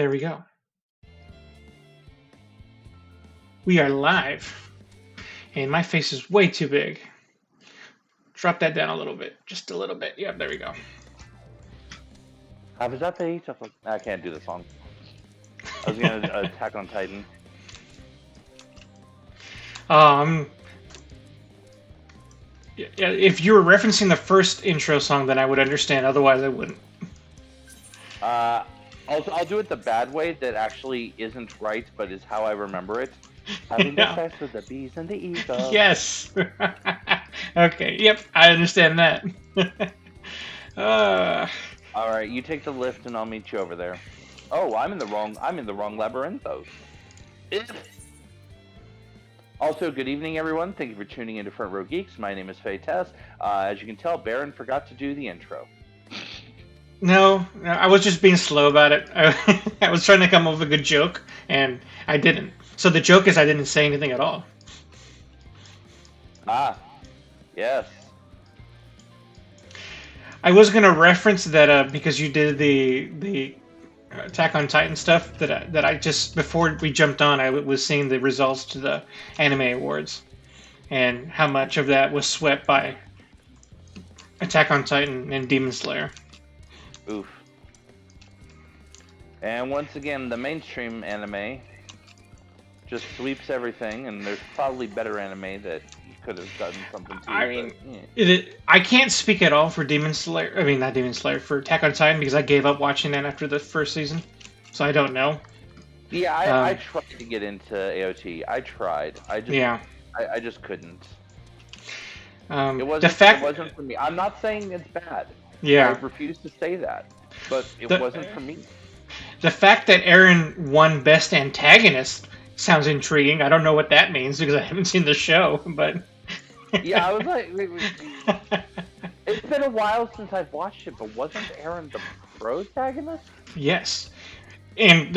There we go. We are live. And my face is way too big. Drop that down a little bit. Just a little bit. Yep, there we go. I can't do the song. I was gonna Attack on Titan. Um, if you were referencing the first intro song, then I would understand. Otherwise, I wouldn't. I'll do it the bad way that actually isn't right, but is how I remember it. Having the Yeah. sex with the bees and the eagles. Yes. Okay. Yep, I understand that. All right, you take the lift, and I'll meet you over there. Oh, I'm in the wrong labyrinthos. Also, good evening, everyone. Thank you for tuning in to Front Row Geeks. My name is Faye Tess. As you can tell, Baron forgot to do the intro. No, I was just being slow about it. I was trying to come up with a good joke, and I didn't. So the joke is I didn't say anything at all. Ah, yes. I was gonna reference that because you did the Attack on Titan stuff that I just before we jumped on I was seeing the results to the anime awards and how much of that was swept by Attack on Titan and Demon Slayer. Oof. And once again, the mainstream anime just sweeps everything, and there's probably better anime that you could have done something to. I mean, but, yeah. I can't speak at all for Demon Slayer. I mean, not Demon Slayer, for Attack on Titan because I gave up watching that after the first season, so I don't know. Yeah, I tried to get into AOT. I tried. I just couldn't. It wasn't for me. I'm not saying it's bad. Yeah. I refuse to say that, but it wasn't for me. The fact that Eren won Best Antagonist sounds intriguing. I don't know what that means because I haven't seen the show, but yeah, I was like, it's been a while since I've watched it, but wasn't Eren the protagonist? Yes, and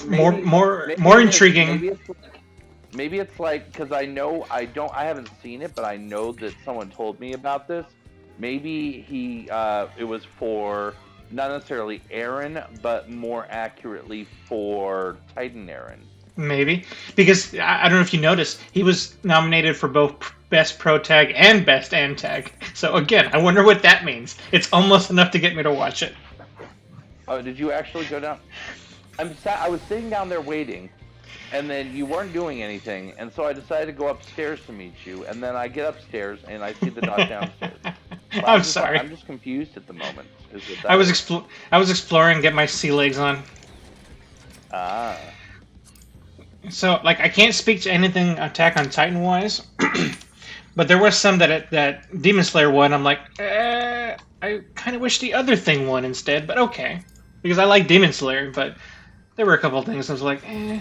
more intriguing. Maybe it's like because I haven't seen it, but I know that someone told me about this. Maybe it was for not necessarily Eren, but more accurately for Titan Eren. Maybe because I don't know if you noticed, he was nominated for both Best Pro Tag and Best Antag. So again, I wonder what that means. It's almost enough to get me to watch it. Oh, did you actually go down? I was sitting down there waiting, and then you weren't doing anything, and so I decided to go upstairs to meet you. And then I get upstairs and I see the dot downstairs. I'm sorry. I'm just confused at the moment. I was exploring, get my sea legs on. Ah. So, like, I can't speak to anything Attack on Titan wise, but there was some that Demon Slayer won. I'm like, I kind of wish the other thing won instead, but okay, because I like Demon Slayer. But there were a couple of things I was like, eh.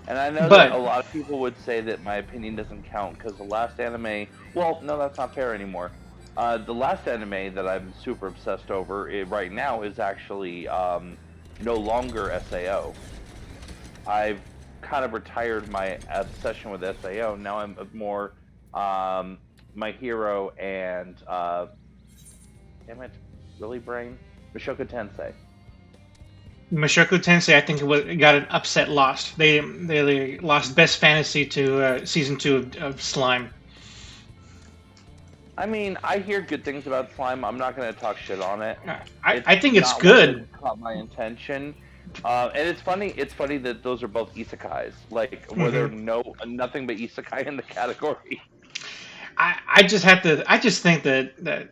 And I know that a lot of people would say that my opinion doesn't count because the last anime. Well, no, that's not fair anymore. The last anime that I'm super obsessed over right now is actually no longer SAO. I've kind of retired my obsession with SAO. Now I'm more My Hero and damn it, really brain? Mushoku Tensei. Mushoku Tensei, I think it got an upset lost. They lost Best Fantasy to season 2 of Slime. I mean, I hear good things about Slime. I'm not going to talk shit on it. I think it's good. Caught my attention, and it's funny. It's funny that those are both isekais. Like, were there nothing but isekai in the category? I just think that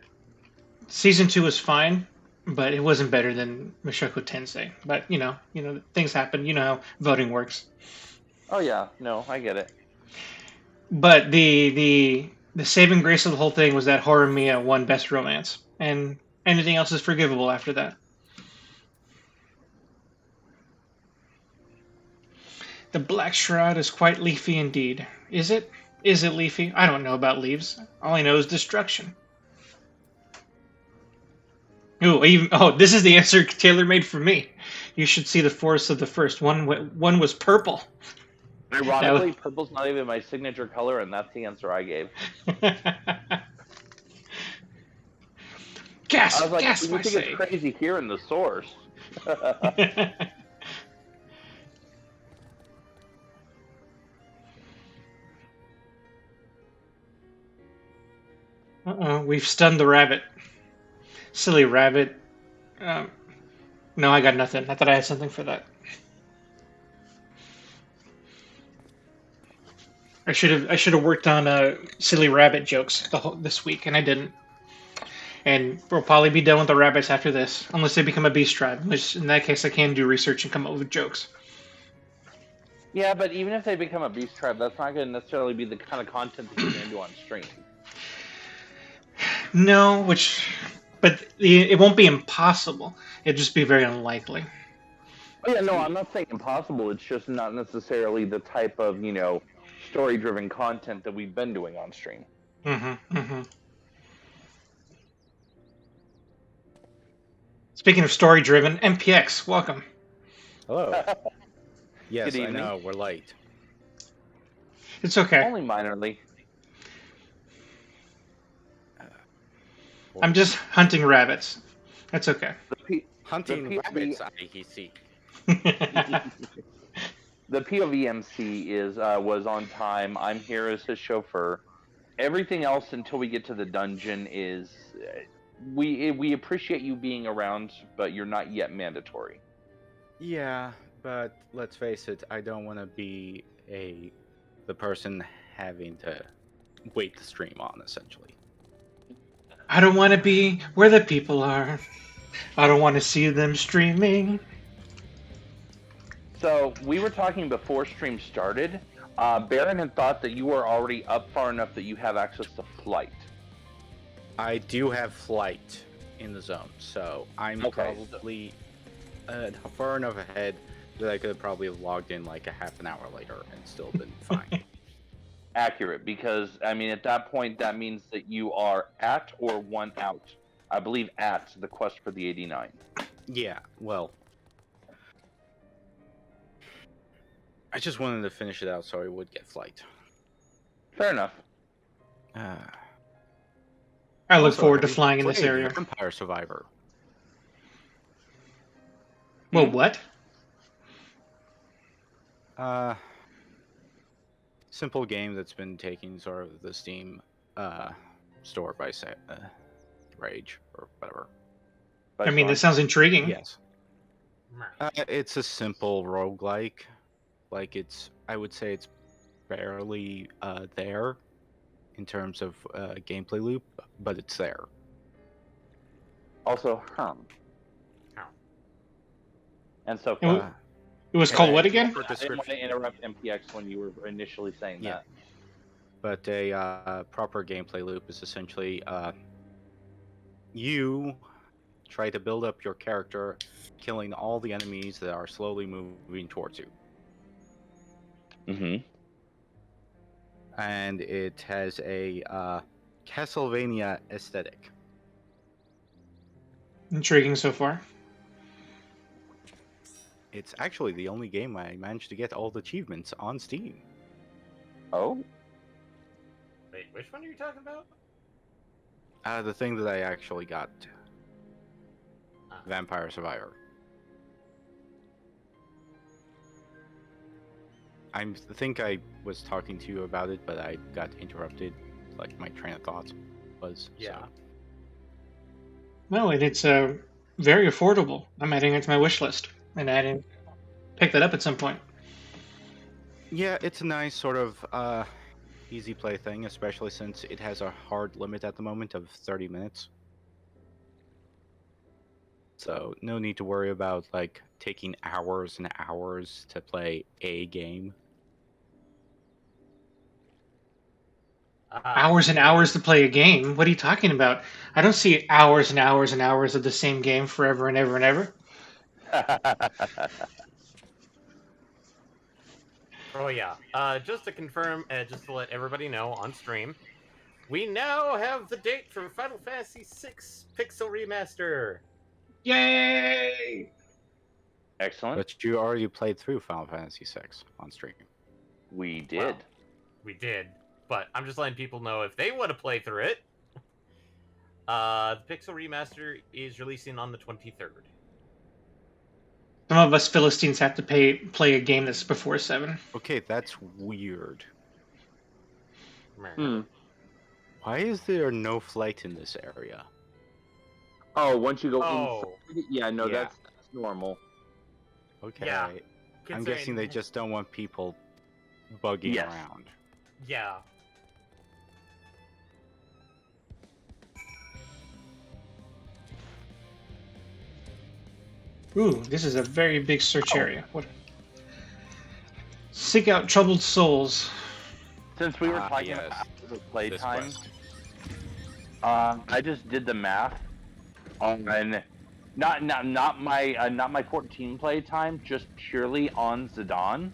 season 2 was fine, but it wasn't better than Mushoku Tensei. But you know, things happen. You know how voting works. Oh yeah, no, I get it. But the saving grace of the whole thing was that Horimiya won Best Romance, and anything else is forgivable after that. The Black Shroud is quite leafy indeed. Is it? Is it leafy? I don't know about leaves. All I know is destruction. This is the answer tailor-made for me. You should see the Forest of the First. One was purple. Ironically, purple's not even my signature color, and that's the answer I gave. I was Gasp! like, Gasp! you I think it's say. crazy here in the source. Uh-oh, we've stunned the rabbit. Silly rabbit. Um, no, I got nothing. I thought I had something for that. I should have worked on silly rabbit jokes this week, and I didn't. And we'll probably be done with the rabbits after this, unless they become a beast tribe. Which in that case, I can do research and come up with jokes. Yeah, but even if they become a beast tribe, that's not going to necessarily be the kind of content that you're going to do on stream. No, but it won't be impossible. It'd just be very unlikely. Oh yeah, no, I'm not saying impossible. It's just not necessarily the type of story-driven content that we've been doing on stream. Mm-hmm. Mm-hmm. Speaking of story-driven, MPX, welcome. Hello. Yes, Good I evening. know, we're late. It's okay. Only minorly. I'm just hunting rabbits. That's okay. Hunting the rabbits, I see. The POV MC was on time. I'm here as his chauffeur. Everything else until we get to the dungeon is we appreciate you being around, but you're not yet mandatory. Yeah, but let's face it, I don't want to be the person having to wait the stream on, essentially. I don't want to be where the people are. I don't want to see them streaming. So we were talking before stream started. Baron had thought that you were already up far enough that you have access to flight. I do have flight in the zone, so I'm Okay. probably far enough ahead that I could have probably logged in like a half an hour later and still been fine. Accurate, because I mean at that point that means that you are at or one out. I believe at the quest for the 89. Yeah, well, I just wanted to finish it out so I would get flight. Fair enough. I look Also, forward to have you flying in this played area. Vampire Survivor. Well, what? Simple game that's been taking sort of the Steam store by Rage or whatever. By I mean, Sean. this sounds intriguing. Yes. It's a simple roguelike. I would say it's barely there in terms of gameplay loop, but it's there. Also, and so It, far. it was called what again? I didn't want to interrupt MPX when you were initially saying Yeah. that. But a proper gameplay loop is essentially you try to build up your character, killing all the enemies that are slowly moving towards you. Mm-hmm. And it has a Castlevania aesthetic. Intriguing so far. It's actually the only game I managed to get all the achievements on Steam. Oh? Wait, which one are you talking about? The thing that I actually got. Vampire Survivor. I think I was talking to you about it, but I got interrupted. Like my train of thought was. Yeah. So. No, and it's very affordable. I'm adding it to my wish list, and I didn't pick that up at some point. Yeah, it's a nice sort of easy play thing, especially since it has a hard limit at the moment of 30 minutes. So no need to worry about like taking hours and hours to play a game. Hours and hours to play a game? What are you talking about? I don't see hours and hours and hours of the same game forever and ever and ever. Oh yeah. Just to confirm, just to let everybody know on stream, we now have the date for Final Fantasy VI Pixel Remaster. Yay! Excellent. But you already played through Final Fantasy VI on stream. We did. Well, we did, but I'm just letting people know if they want to play through it. The Pixel Remaster is releasing on the 23rd. Some of us Philistines have to play a game that's before 7. Okay, that's weird. Hmm. Why is there no flight in this area? Oh, once you go Oh. inside, yeah, no, Yeah. that's normal. Okay. Yeah. I'm guessing they just don't want people bugging around. Yeah. Ooh, this is a very big search area. What? Seek out troubled souls. Since we were talking yes. about the playtime, quest. I just did the math on not my 14 playtime, just purely on Zidane.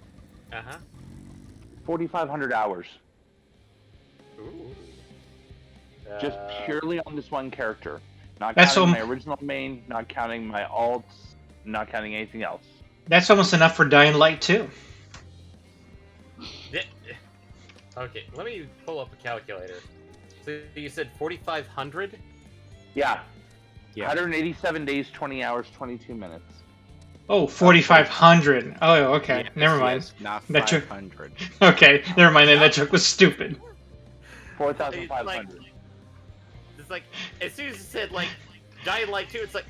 4,500 hours. Ooh. Just purely on this one character. Not That's counting my original main, not counting my alts, not counting anything else. That's almost enough for Dying Light 2. Okay, let me pull up a calculator. So you said 4,500? Yeah. Yeah. 187 days, 20 hours, 22 minutes. Oh, 4,500. Oh, okay. Yes, Never mind. yes, not That joke- 500. Okay, never mind. Then that joke was stupid. 4,500. It's like, as soon as you said, like, Dying Light 2, it's like,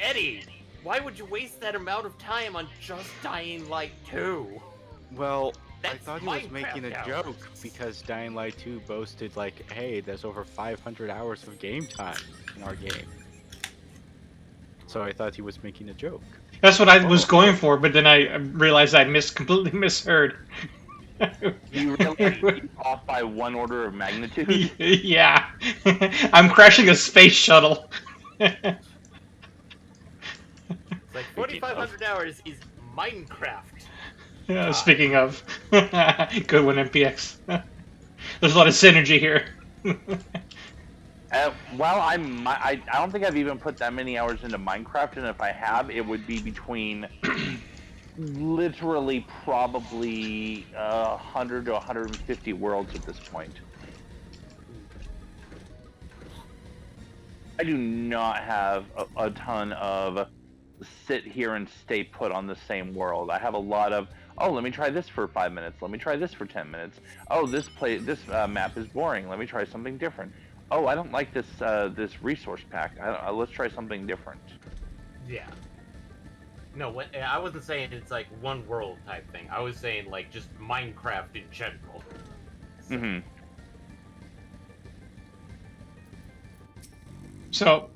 Eddie, why would you waste that amount of time on just Dying Light 2? Well, I That's thought he was making a Minecraft joke hours. because Dying Light 2 boasted like, hey, there's over 500 hours of game time in our game. So I thought he was making a joke. That's what I was going for, but then I realized I completely misheard. You realize you're off by one order of magnitude? Yeah. I'm crashing a space shuttle. It's like 4,500 hours is Minecraft. Speaking of, good one, MPX. There's a lot of synergy here. Well, I don't think I've even put that many hours into Minecraft, and if I have, it would be between literally probably 100 to 150 worlds at this point. I do not have a ton of sit here and stay put on the same world. I have a lot of, oh, let me try this for 5 minutes. Let me try this for 10 minutes. Oh, this map is boring. Let me try something different. Oh, I don't like this resource pack. Let's try something different. Yeah. No, I wasn't saying it's like one world type thing. I was saying like just Minecraft in general. Mm-hmm. So,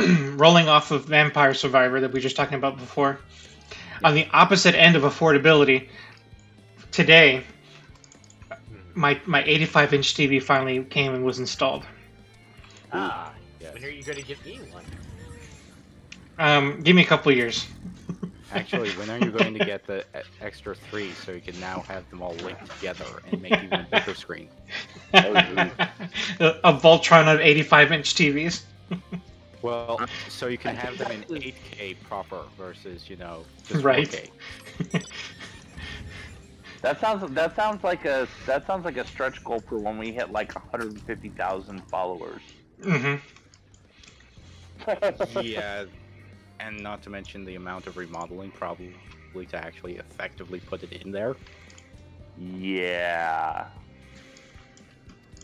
rolling off of Vampire Survivor that we were just talking about before, on the opposite end of affordability, today, my 85-inch TV finally came and was installed. Ah, yes. when are you going to get me one? Give me a couple of years. Actually, when are you going to get the extra 3 so you can now have them all linked together and make even a bigger screen? A Voltron of 85-inch TVs. Well, so you can have them in 8K proper versus, just Right. 4K. That sounds like a stretch goal for when we hit like 150,000 followers. Mm-hmm. Yeah, and not to mention the amount of remodeling probably to actually effectively put it in there. Yeah.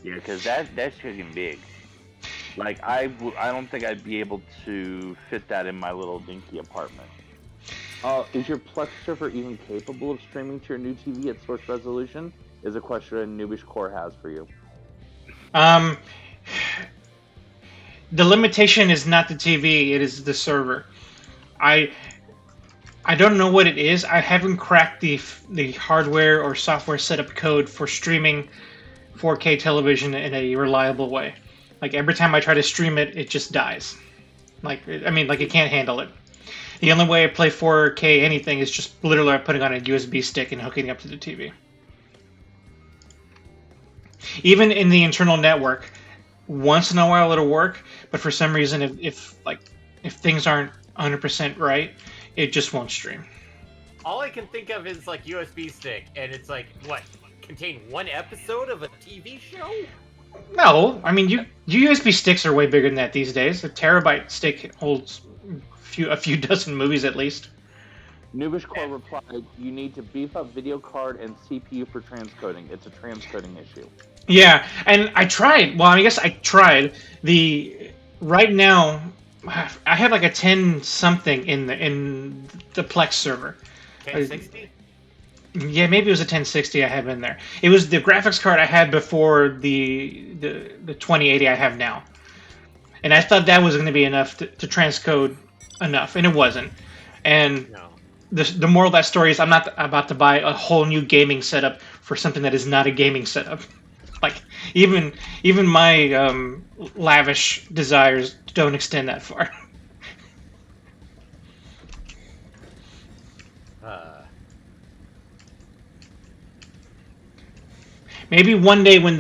Yeah, because that's freaking big. Like, I don't think I'd be able to fit that in my little dinky apartment. Is your Plex server even capable of streaming to your new TV at source resolution? Is a question Noobish Core has for you. The limitation is not the TV; it is the server. I don't know what it is. I haven't cracked the hardware or software setup code for streaming 4K television in a reliable way. Like every time I try to stream it, it just dies. Like it can't handle it. The only way I play 4K anything is just literally putting on a USB stick and hooking it up to the TV. Even in the internal network, once in a while it'll work, but for some reason, if things aren't 100% right, it just won't stream. All I can think of is like USB stick, and it's like, what, contain one episode of a TV show? No, I mean USB sticks are way bigger than that these days. A terabyte stick holds a few dozen movies at least. Nubish Core replied, "You need to beef up video card and CPU for transcoding. It's a transcoding issue." Yeah, and I tried. Well, I guess I tried. Right now, I have like a 10 something in the Plex server. 1060. Yeah, maybe it was a 1060 I have in there. It was the graphics card I had before the 2080 I have now, and I thought that was going to be enough to transcode enough, and it wasn't. And No. the moral of that story is I'm not about to buy a whole new gaming setup for something that is not a gaming setup. Like even my lavish desires don't extend that far. Maybe one day when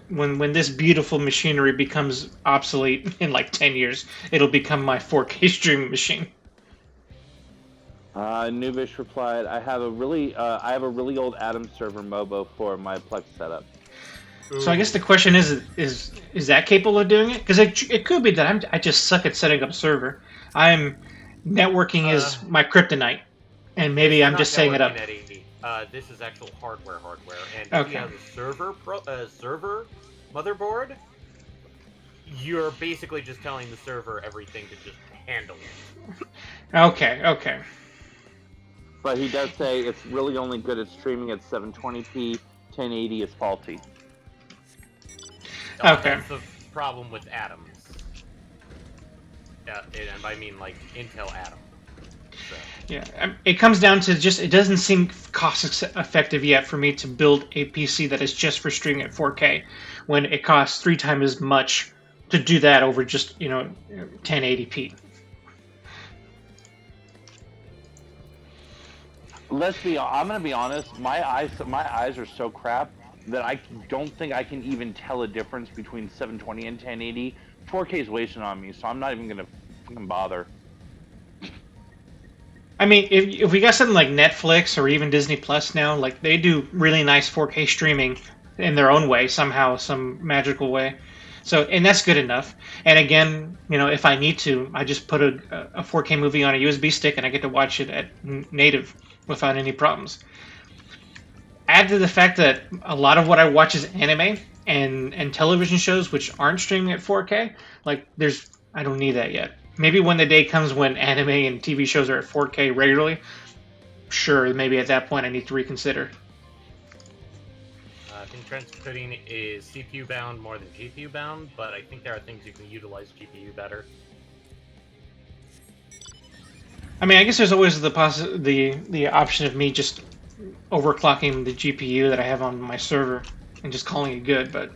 when this beautiful machinery becomes obsolete in like 10 years, it'll become my 4K streaming machine. Nubish replied, I have a really old Atom server MOBO for my Plex setup." So I guess the question is that capable of doing it? Because it could be that I just suck at setting up a server. Networking is my kryptonite, and maybe I'm just saying it up. This is actual hardware, and if Okay. you have a server motherboard, you're basically just telling the server everything to just handle it. Okay. But he does say it's really only good at streaming at 720p. 1080 is faulty. Okay. That's the problem with Atoms. And I mean like Intel Atom. So. Yeah, it comes down to just it doesn't seem cost effective yet for me to build a PC that is just for streaming at 4K, when it costs 3 times as much to do that over just 1080p. I'm gonna be honest. My eyes are so crap that I don't think I can even tell a difference between 720 and 1080. 4K is wasting on me, so I'm not even gonna fucking bother. I mean, if we got something like Netflix or even Disney Plus now, like they do really nice 4K streaming in their own way, somehow, some magical way. So, and that's good enough. And again, if I need to, I just put a 4K movie on a USB stick and I get to watch it at native without any problems. Add to the fact that a lot of what I watch is anime and television shows which aren't streaming at 4K. Like, I don't need that yet. Maybe when the day comes when anime and TV shows are at 4K regularly, sure, maybe at that point I need to reconsider. I think transcoding is CPU bound more than GPU bound, but I think there are things you can utilize GPU better. I mean, I guess there's always the option of me just overclocking the GPU that I have on my server and just calling it good, but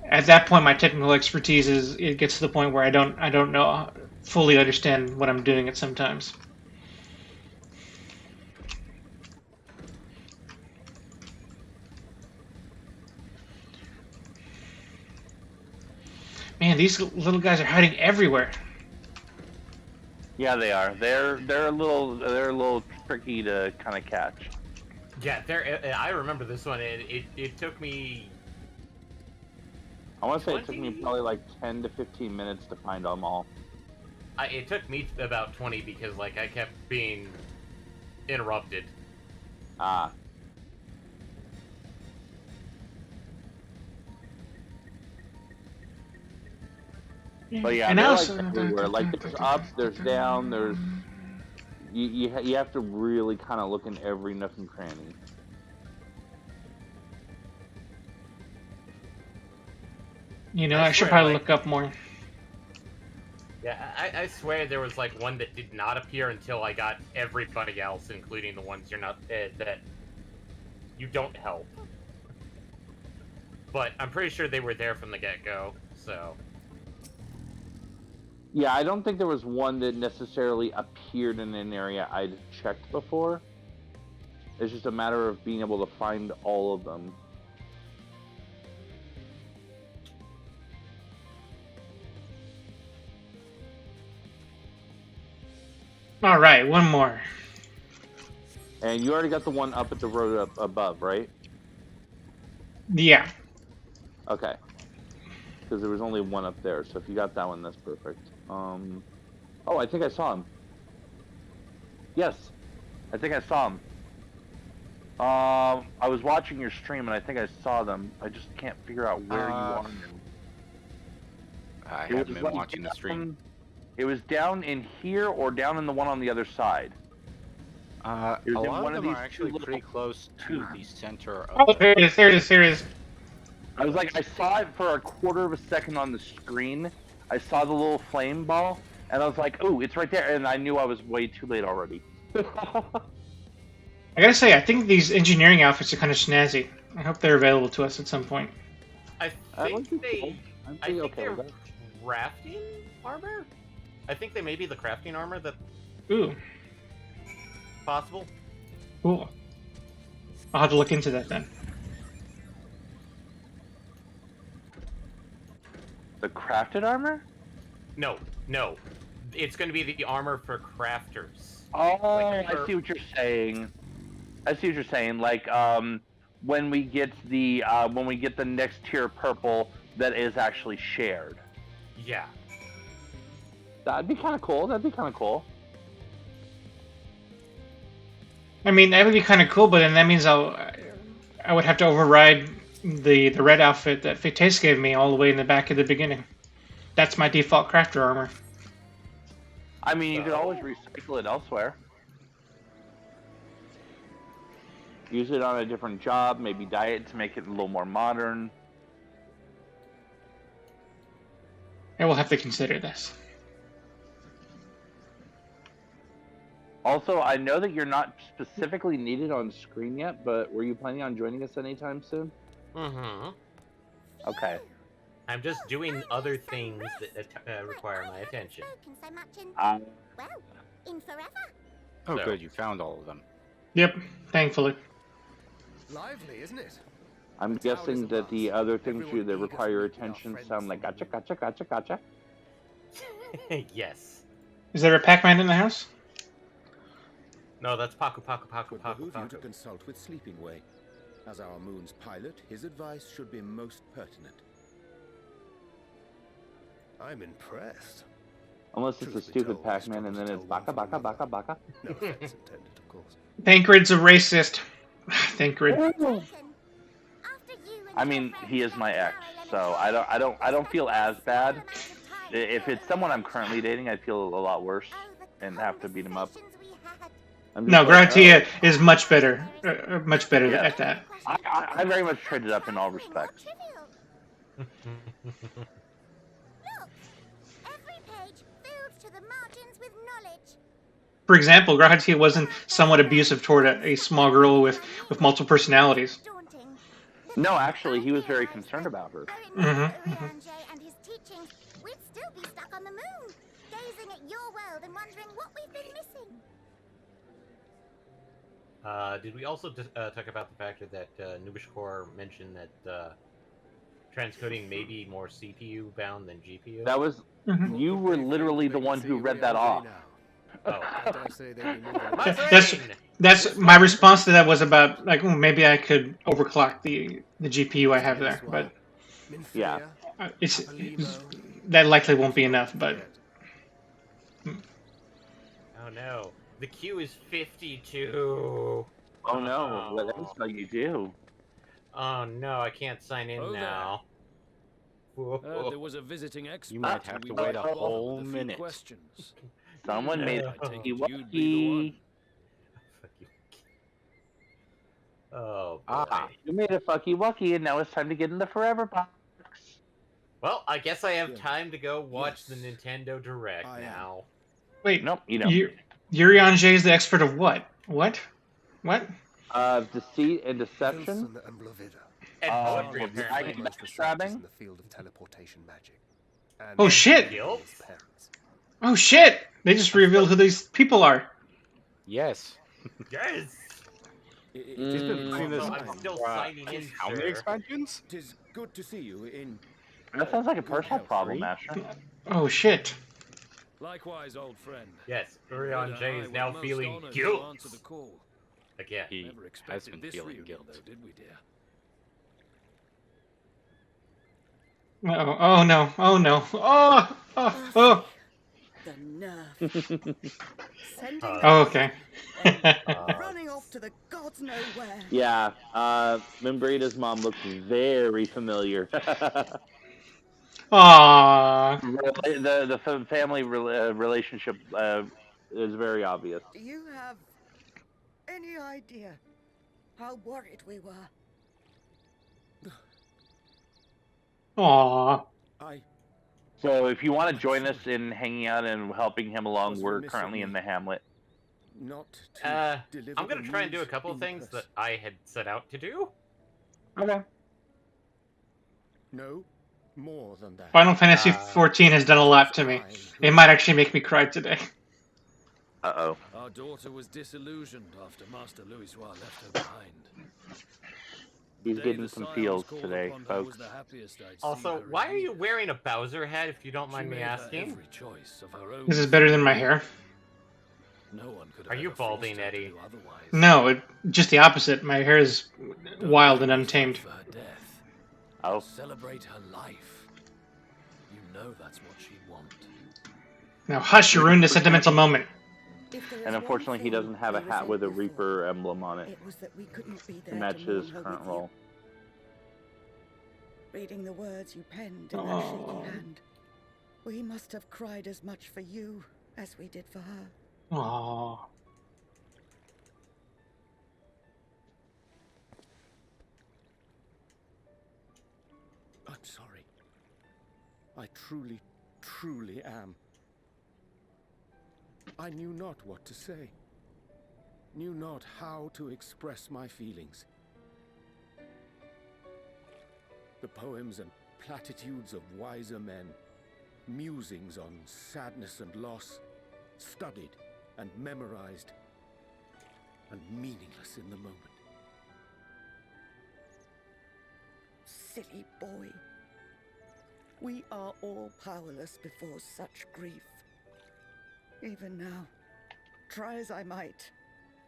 at that point my technical expertise it gets to the point where I don't know fully understand what I'm doing at sometimes. Man, these little guys are hiding everywhere. Yeah, they are. They're a little tricky to kind of catch. Yeah, I remember this one. It took me. I want to say it took me probably like 10 to 15 minutes to find them all. It took me about 20 because I kept being interrupted. Ah. But yeah, they're everywhere. Like there's up, there's down, there's you have to really kind of look in every nook and cranny. I should probably look up more. Yeah, I swear there was one that did not appear until I got everybody else, including the ones you're not that you don't help. But I'm pretty sure they were there from the get-go. So. Yeah, I don't think there was one that necessarily appeared in an area I'd checked before. It's just a matter of being able to find all of them. All right, one more. And you already got the one up at the road up above, right? Yeah. Okay. Because there was only one up there, so if you got that one, that's perfect. Oh, I think I saw him. Yes, I think I saw him. I was watching your stream, and I think I saw them. I just can't figure out where you are now. I It haven't was been watching the stream. It was down in here or down in the one on the other side. A It was in lot one of of them are these actually two pretty little- close to the center of Oh, the... there it is. There it is. There it is. I was like, I saw it for a quarter of a second on the screen. I saw the little flame ball, and I was like, "Oh, it's right there!" And I knew I was way too late already. I gotta say, I think these engineering outfits are kind of snazzy. I hope they're available to us at some point. I would think be cool. I'd I be think okay they're with that. crafting armor. I think they may be the crafting armor that's Ooh, possible. cool. I'll have to look into that then. The crafted armor? No, no, it's going to be the armor for crafters. Oh, Like, I see what you're saying. I see what you're saying. Like, when we get the next tier purple that is actually shared. Yeah. That'd be kind of cool. That'd be kind of cool. I mean, that would be kind of cool, but then that means I would have to override the red outfit that Fates gave me all the way in the back at the beginning. That's my default crafter armor. I mean, you could always recycle it elsewhere. Use it on a different job, maybe dye it to make it a little more modern. I will have to consider this. Also, I know that you're not specifically needed on screen yet, but were you planning on joining us anytime soon? Mm-hmm. Okay. I'm just doing other things that require my attention. Um, Well, in forever. Oh, So- good, you found all of them. Yep, thankfully. Lively, isn't it? I'm guessing that the other things that require your attention sound like gotcha, gotcha, gotcha, gotcha. Yes. Is there a Pac-Man in the house? No, that's Paku Paku Paku Would Paku behoove you to Paku. consult with Sleeping Way. As our moon's pilot, his advice should be most pertinent. I'm impressed. Unless it's a stupid Pac-Man and then it's baka baka baka baka. No offense intended, of course. Thancred's a racist. Thancred. I mean, he is my ex, so I don't feel as bad. If it's someone I'm currently dating, I'd feel a lot worse and have to beat him up. I'm just No, like, Grantia is much better. Much better Yeah. at that. I very much traded up in all respects. Look, every page filled to the margins with knowledge. For example, Grantia wasn't somewhat abusive toward a small girl with multiple personalities. Daunting. No, actually, he was very concerned about her. And his teachings, we'd still be stuck on the moon, gazing at your world and wondering what we've been missing. Did we also talk about the fact that Nubish Core mentioned that transcoding may be more CPU bound than GPU? That was Mhm. you were literally the one who read that off. Oh. I dare say they'd be more than My That's- brain! That's my response to that was about like maybe I could overclock the GPU I have there, but Yeah. it's that likely won't be enough. But Oh no. The queue is 52. Oh no, what else do you do? Oh no, I can't sign in Oh, there. now. There was a visiting expert. You might have and to we wait a went whole over the few minute. Questions. Someone made Yeah. a I take fucky it you'd be the one. wucky. Fuck you. Oh boy. Ah, you made a fucky wucky, and now it's time to get in the forever box. Well, I guess I have Yeah. time to go watch the Yes. Nintendo Direct I am. now. wait, Nope, you don't. Yuri Anjay is the expert of what? What? What? Deceit and deception. Wilson and Blavida. And poetry, well, apparently. I can- Most researchers backstabbing? in the field of teleportation magic. And Oh, shit! Daniel's parents. Oh shit! They just revealed who these people are. Yes. Yes! It Mm. has been Seen this So quite I'm still for, signing in, How many sir. expansions? It is good to see you in. That sounds like a good personal health. problem, Asher. Oh shit! Likewise, old friend. Yes, Urion Ed and J I is were now most feeling honored to guilt answer the call. again. He Never has expected been this feeling reunion, guilt. though, did we, dear? Oh, oh no, oh no, oh, oh, oh. The nerve. Sending them Oh, off okay. then running off to the gods know where. Yeah, Membrida's mom looks very familiar. Aww. The family relationship is very obvious. Do you have any idea how worried we were? Aww. I So if you want to I'm join us sorry. in hanging out and helping him along, Was we're remiss of currently in me the Hamlet. not to deliver I'm gonna the try and do a news couple in the things press. that I had set out to do. Okay. No, more than that. Final Fantasy Uh, 14 has done a lot to me. It might actually make me cry today. Uh-oh. Our daughter was disillusioned after Master Louisoix left her behind. He's The day getting the some scion feels was called today, upon her was folks. the happiest I'd seen Also, her why in are you years. wearing a Bowser hat if you don't She mind me made her asking? every choice of her own This is better than my free hair. will. No one could Are have you ever forced balding, her to Eddie? do otherwise. No, just the opposite. My hair is Don't wild and grieve untamed. for her death. Oh. Celebrate her life. You know that's what she'd want. Now hush, you ruined a sentimental moment. If there is And one unfortunately, he thing doesn't have we a hat with resent a you for, Reaper emblem on it it was that we couldn't be to there match to mourn his her current with you. role. Reading the words you penned in that shaky Oh. hand, we must have cried as much for you as we did for her. Aww. I'm sorry. I truly, truly am. I knew not what to say. Knew not how to express my feelings. The poems and platitudes of wiser men, musings on sadness and loss, studied and memorized, and meaningless in the moment. Silly boy. We are all powerless before such grief. Even now, try as I might,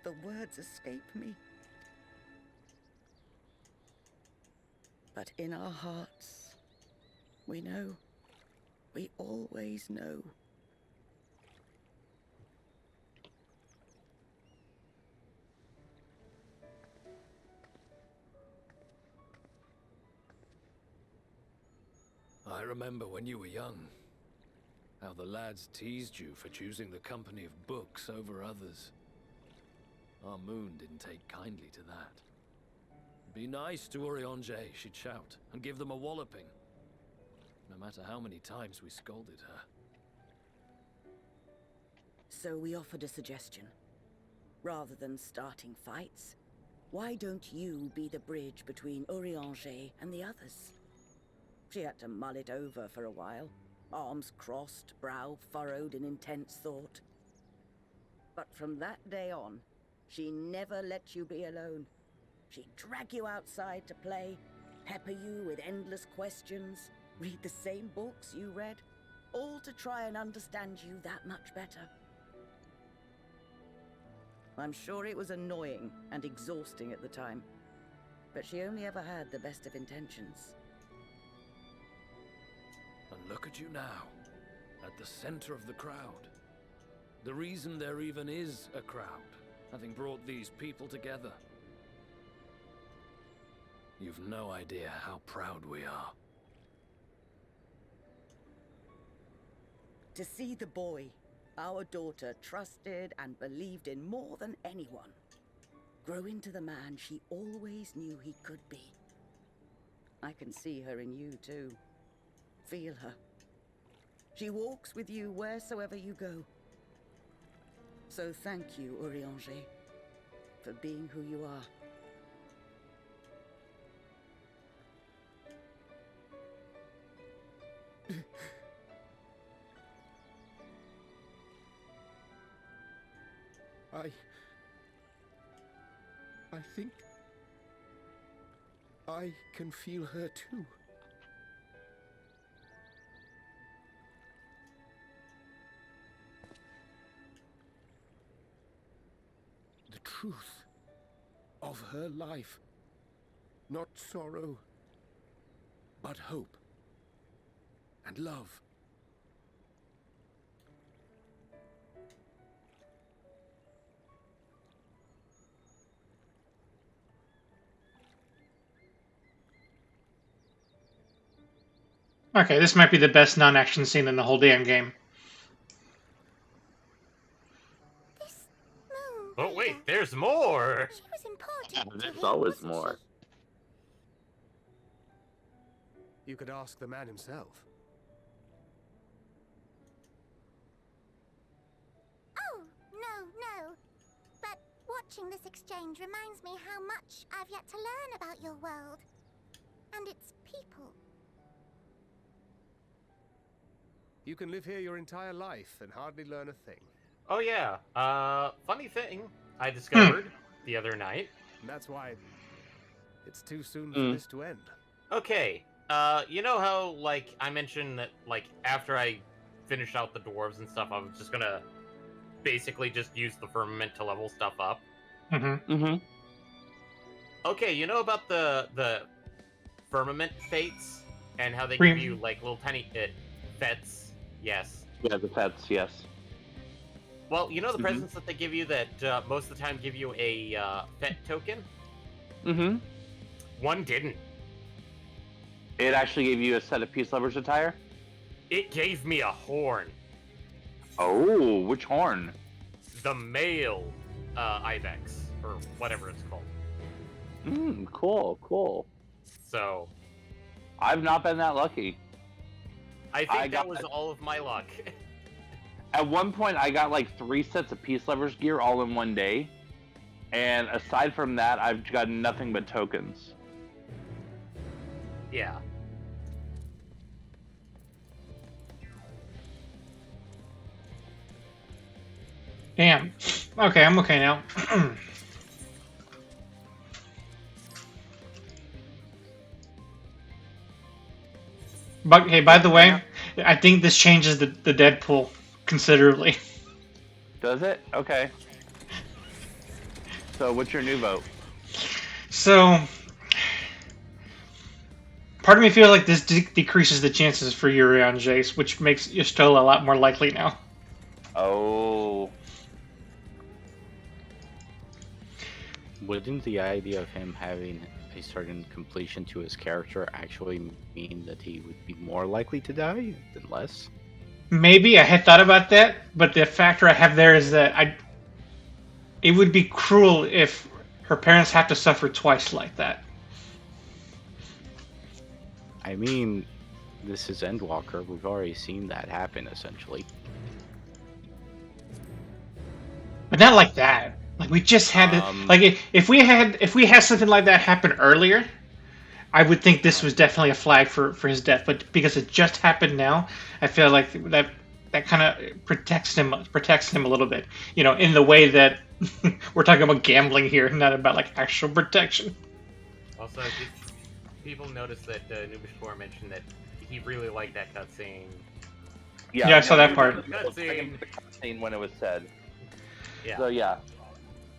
the words escape me. But in our hearts, we know, we always know. I remember when you were young, how the lads teased you for choosing the company of books over others. Our moon didn't take kindly to that. Be nice to Urianger, she'd shout, and give them a walloping. No matter how many times we scolded her. So we offered a suggestion. Rather than starting fights, why don't you be the bridge between Urianger and the others? She had to mull it over for a while, arms crossed, brow furrowed in intense thought. But from that day on, she never let you be alone. She'd drag you outside to play, pepper you with endless questions, read the same books you read, all to try and understand you that much better. I'm sure it was annoying and exhausting at the time, but she only ever had the best of intentions. And look at you now, at the center of the crowd. The reason there even is a crowd, having brought these people together. You've no idea how proud we are. To see the boy, our daughter, trusted and believed in more than anyone, grow into the man she always knew he could be. I can see her in you too. Feel her. She walks with you wheresoever you go. So thank you, Urianger, for being who you are. I think I can feel her too. The truth of her life. Not sorrow, but hope. and love. Okay, this might be the best non-action scene in the whole damn game. This moon. Oh leader, wait, there's more. she was important to There's him, always wasn't more. You could ask the man himself. Oh, no. But watching this exchange reminds me how much I've yet to learn about your world. And its people. You can live here your entire life and hardly learn a thing. Oh yeah. Funny thing I discovered the other night. And that's why it's too soon for this to end. Okay. You know how like I mentioned that like after I finished out the dwarves and stuff, I was just gonna basically just use the firmament to level stuff up. Okay, you know about the firmament fates and how they give you like little tiny fets. Yes. Yeah, the pets, yes. Well, you know the presents that they give you that most of the time give you a fet token? One didn't. It actually gave you a set of peace lovers attire? It gave me a horn. Oh, which horn? The male ibex, or whatever it's called. Cool. So... I've not been that lucky. I think that was all of my luck. At one point, I got like 3 sets of peace lovers gear all in one day. And aside from that, I've got nothing but tokens. Yeah. Damn. Okay, I'm okay now. But hey, by the way, I think this changes the Deadpool considerably. Does it? Okay. So, what's your new vote? So, part of me feels like this decreases the chances for Yuri on Jace, which makes Y'shtola a lot more likely now. Oh. Wouldn't the idea of him having a certain completion to his character actually mean that he would be more likely to die than less? Maybe I had thought about that, but the factor I have there is that it would be cruel if her parents have to suffer twice like that. I mean, this is Endwalker. We've already seen that happen, essentially. But not like that. Like we just had to. Like if we had something like that happen earlier, I would think this was definitely a flag for his death. But because it just happened now, I feel like that kind of protects him a little bit. You know, in the way that we're talking about gambling here, not about like actual protection. Also, did people notice that Nubishkor mentioned that he really liked that cutscene? Yeah, I saw that part. Cutscene when it was said. Yeah. So yeah,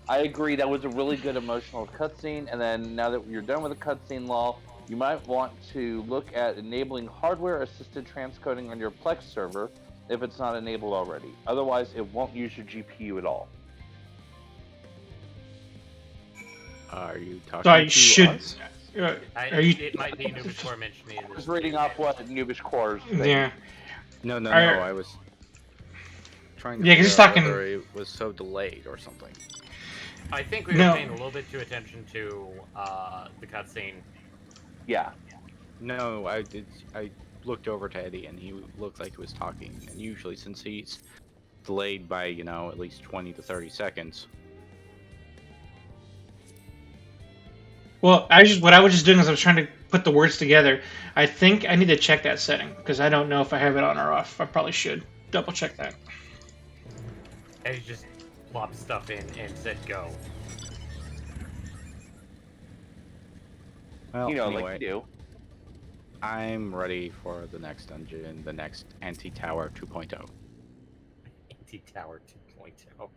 I agree. That was a really good emotional cutscene. And then now that you're done with the cutscene, Law, you might want to look at enabling hardware-assisted transcoding on your Plex server if it's not enabled already. Otherwise, it won't use your GPU at all. Are you talking So I to should. us? It might be Nubishkor mentioning I was reading off what Nubishkor's thing. Yeah. No, I was trying to because he's figure out talking. whether it was so delayed or something. I think we were paying a little bit too attention to the cutscene. Yeah. No, I looked over to Eddie, and he looked like he was talking. And usually, since he's delayed by, at least 20 to 30 seconds. Well, what I was just doing is I was trying to put the words together. I think I need to check that setting because I don't know if I have it on or off. I probably should double check that. And he just plopped stuff in and said go. Well, Like anyway, you do. I'm ready for the next dungeon, the next Anti-Tower 2.0. Anti-Tower 2.0.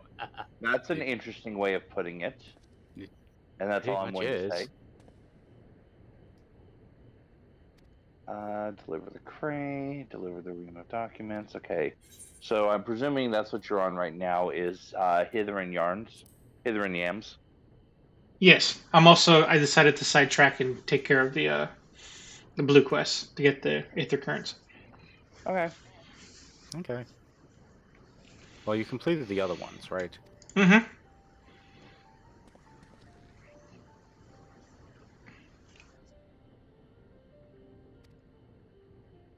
That's an interesting way of putting it. And that's all I'm going to say. Deliver the crate, deliver the ream of documents. Okay. So I'm presuming that's what you're on right now is Hither and Yams. Yes, I decided to sidetrack and take care of the blue quest to get the Aether Currents. Okay. Okay. Well, you completed the other ones, right? Mm-hmm.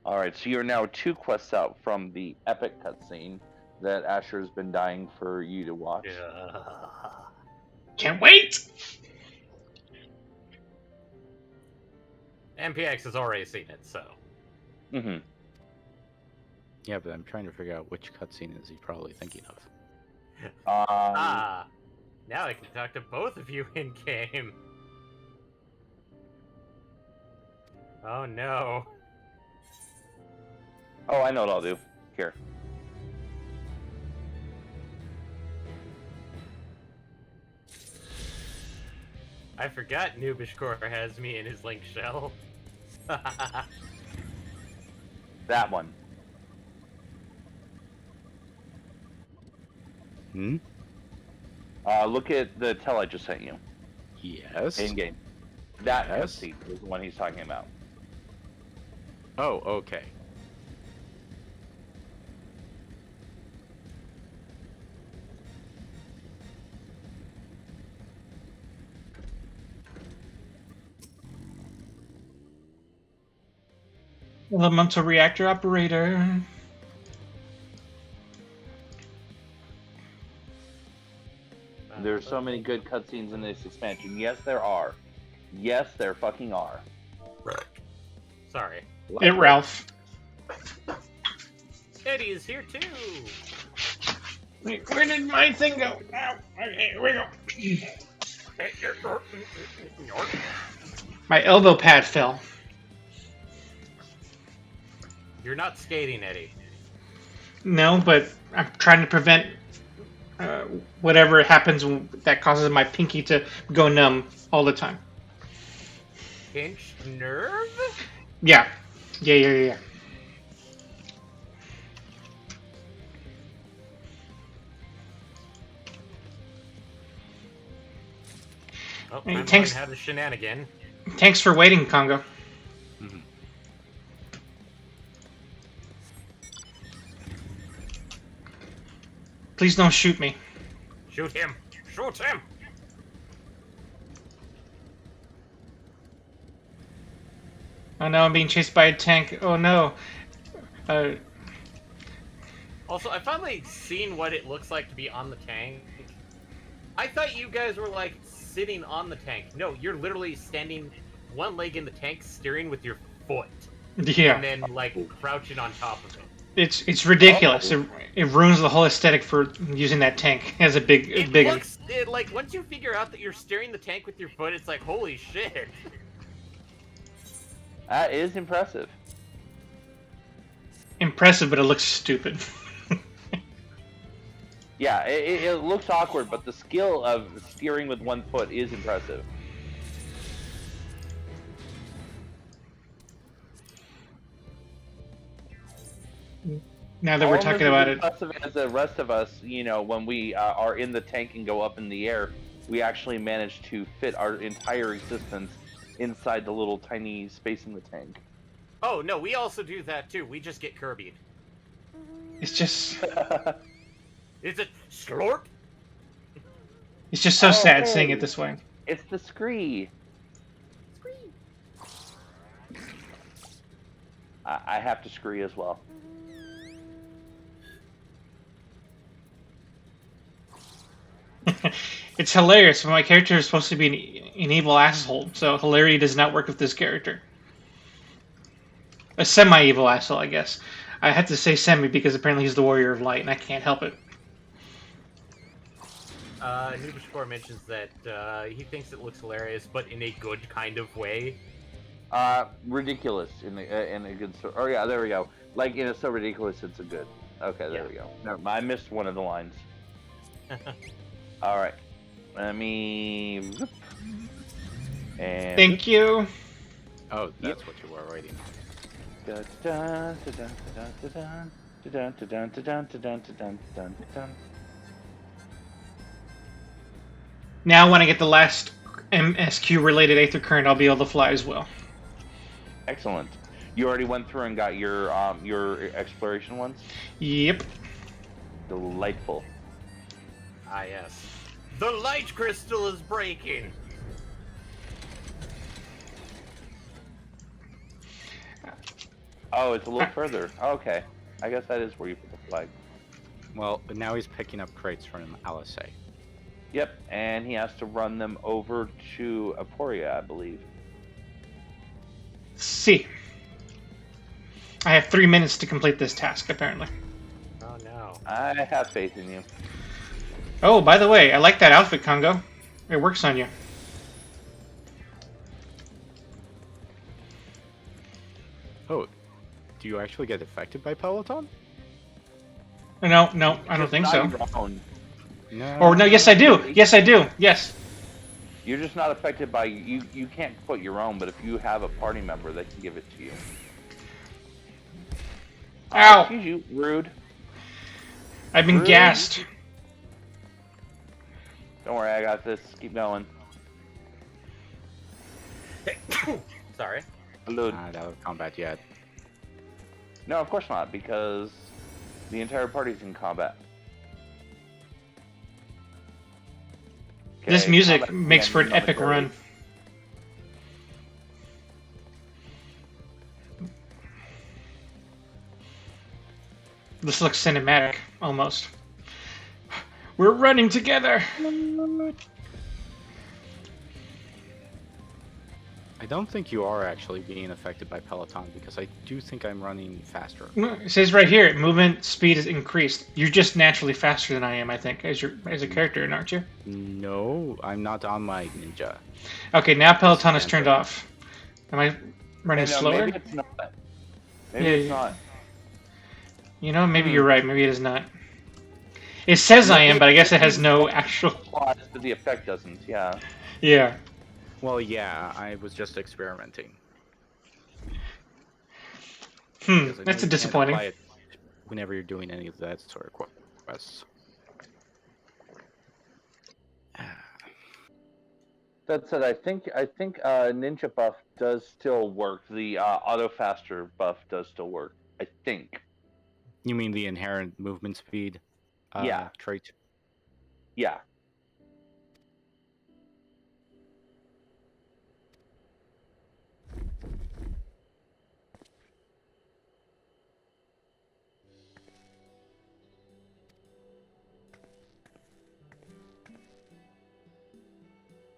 All right. So you're now 2 quests out from the epic cutscene that Asher's been dying for you to watch. Yeah. Can't wait! MPX has already seen it, so. Mm-hmm. Yeah, but I'm trying to figure out which cutscene is he probably thinking of. Now I can talk to both of you in game. Oh no. Oh, I know what I'll do. Here. I forgot Nubishkor has me in his link shell. That one. Hmm? Look at the tell I just sent you. Yes. In game. That Yes. cutscene is the one he's talking about. Oh, okay. Elemental reactor operator. There's so many good cutscenes in this expansion. Yes, there are. Yes, there fucking are. Sorry. Hey, Ralph. Eddie is here too. Wait, where did my thing go? Oh, okay, here we go. My elbow pad fell. You're not skating, Eddie. No, but I'm trying to prevent whatever happens that causes my pinky to go numb all the time. Pinched nerve? Yeah. Yeah. Oh, Hey, I'm thanks. learning how to shenanigan. Thanks for waiting, Congo. Mhm. Please don't shoot me. Shoot him! Shoot him! Oh no, I'm being chased by a tank. Oh no. Also, I finally seen what it looks like to be on the tank. I thought you guys were like sitting on the tank. No, you're literally standing one leg in the tank, steering with your foot, Yeah. and then like crouching on top of it. It's ridiculous. It ruins the whole aesthetic for using that tank as a big. Like once you figure out that you're steering the tank with your foot, it's like holy shit. That is impressive. Impressive, but it looks stupid. Yeah, it looks awkward, but the skill of steering with one foot is impressive. Now that we're talking about it, Impressive as the rest of us, you know, when we are in the tank and go up in the air, we actually manage to fit our entire existence inside the little tiny space in the tank. Oh no, we also do that too. We just get Kirby'd. it's just Is it slorp? it's just so sad hey. seeing it this way. It's the scree. I have to scree as well. It's hilarious. My character is supposed to be an evil asshole, so hilarity does not work with this character. A semi-evil asshole, I guess. I had to say semi because apparently he's the warrior of light, and I can't help it. Nubishkor mentions that he thinks it looks hilarious, but in a good kind of way. Ridiculous in a good story. Oh yeah, there we go. Like in a so ridiculous, it's a good. Okay, there we go. No, I missed one of the lines. All right, let me. And Thank you. Oh, that's what you were writing. Now, when I get the last MSQ related Aether Current, I'll be able to fly as well. Excellent. You already went through and got your exploration ones? Yep. Delightful. Ah, yes. The light crystal is breaking. Oh, it's a little further. Okay. I guess that is where you put the flag. Well, but now he's picking up crates from LSA. Yep, and he has to run them over to Aporia, I believe. See. I have 3 minutes to complete this task, apparently. Oh no. I have faith in you. Oh, by the way, I like that outfit, Congo. It works on you. Oh, do you actually get affected by Peloton? No, I don't think Not so. your own. No. Or no, yes I do. Yes I do. Yes. You're just not affected by you. You can't put your own, but if you have a party member, they can give it to you. Ow! Excuse you, rude. I've been Rude. gassed. Don't worry, I got this. Keep going. Sorry. Salute. Not out of combat yet. No, of course not, because the entire party's in combat. This Okay, music combat makes for an begins epic momentarily. run. This looks cinematic, almost. We're running together! I don't think you are actually being affected by Peloton because I do think I'm running faster. It says right here, movement speed is increased. You're just naturally faster than I am, I think, as a character, aren't you? No, I'm not on my ninja. Okay, now Peloton is turned off. Am I running Hey, no, slower? maybe it's not. Maybe Yeah, it's yeah. not. You know, maybe you're right. Maybe it is not. It says I am, but I guess it has no actual... But the effect doesn't, yeah. Yeah. Well, yeah, I was just experimenting. Because I know That's you a can't disappointing. apply it whenever you're doing any of that sort of quests. That said, I think Ninja buff does still work. The auto faster buff does still work. I think. You mean the inherent movement speed Yeah. trait? Yeah.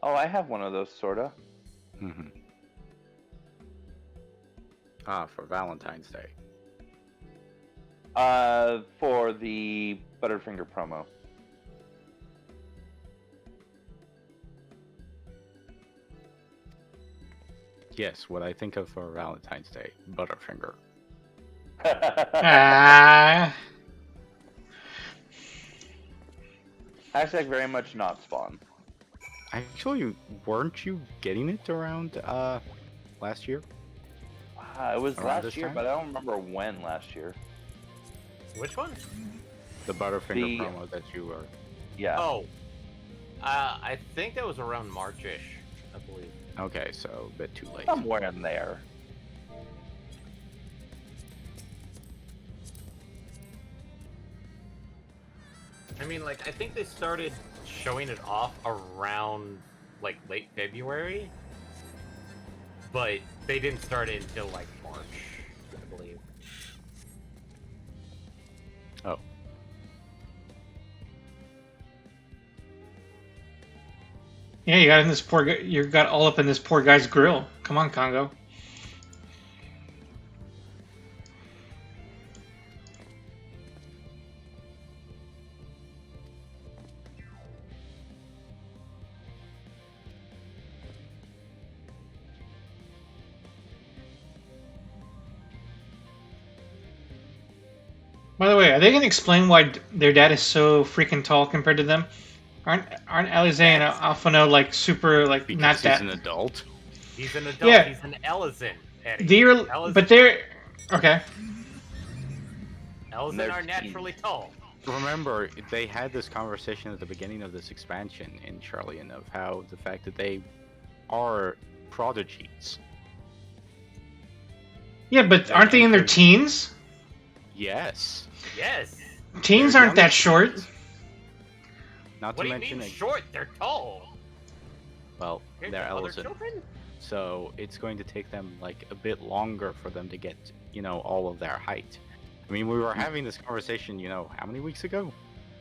Oh, I have one of those, sorta. Mm-hmm. Ah, for Valentine's Day. For the Butterfinger promo. Yes, what I think of for Valentine's Day. Butterfinger. Ah. Hashtag very much not spawn. Actually, weren't you getting it around last year? It was Around last this year, time? but I don't remember when last year. Which one? The Butterfinger The- promo that you were. Yeah. Oh. I think that was around March-ish, I believe. Okay, so a bit too late. Somewhere in there. I mean, like, I think they started showing it off around, like, late February. But they didn't start it until, like, March, I believe. Oh. Yeah, you got in this poor. You got all up in this poor guy's grill. Come on, Congo. By the way, are they going to explain why their dad is so freaking tall compared to them? Aren't Alize and Alphano like super like Because not he's that? an adult. He's an adult. Yeah. He's an Ellison, Eddie. They're Ellison. but they're Okay. Elves They're are naturally tall. Remember, they had this conversation at the beginning of this expansion in Charlian of how the fact that they are prodigies. Yeah, but They aren't they in their entered- teens? Yes. Yes. Teens They're aren't that young short. teens. Not What to do you mention, mean short? They're tall. well, Compared they're to other Ellison. children? So it's going to take them like a bit longer for them to get, all of their height. I mean, we were having this conversation, how many weeks ago?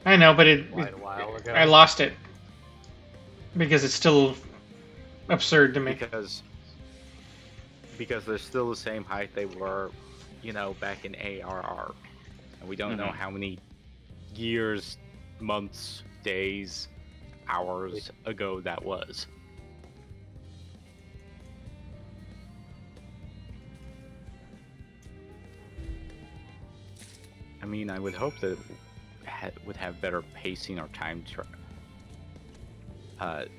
I know, but Quite a while ago. I lost it because it's still absurd to me. Because they're still the same height they were, back in ARR. And we don't know how many years, months, days, hours ago that was. I mean, I would hope that it would have better pacing or time. Trying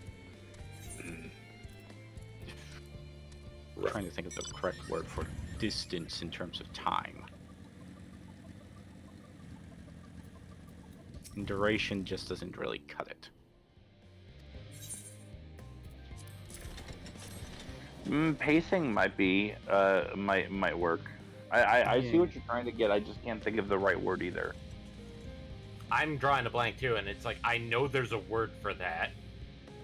to think of the correct word for distance in terms of time. And duration just doesn't really cut it. Pacing might be might work. I see what you're trying to get. I just can't think of the right word either. I'm drawing a blank too, and it's like I know there's a word for that.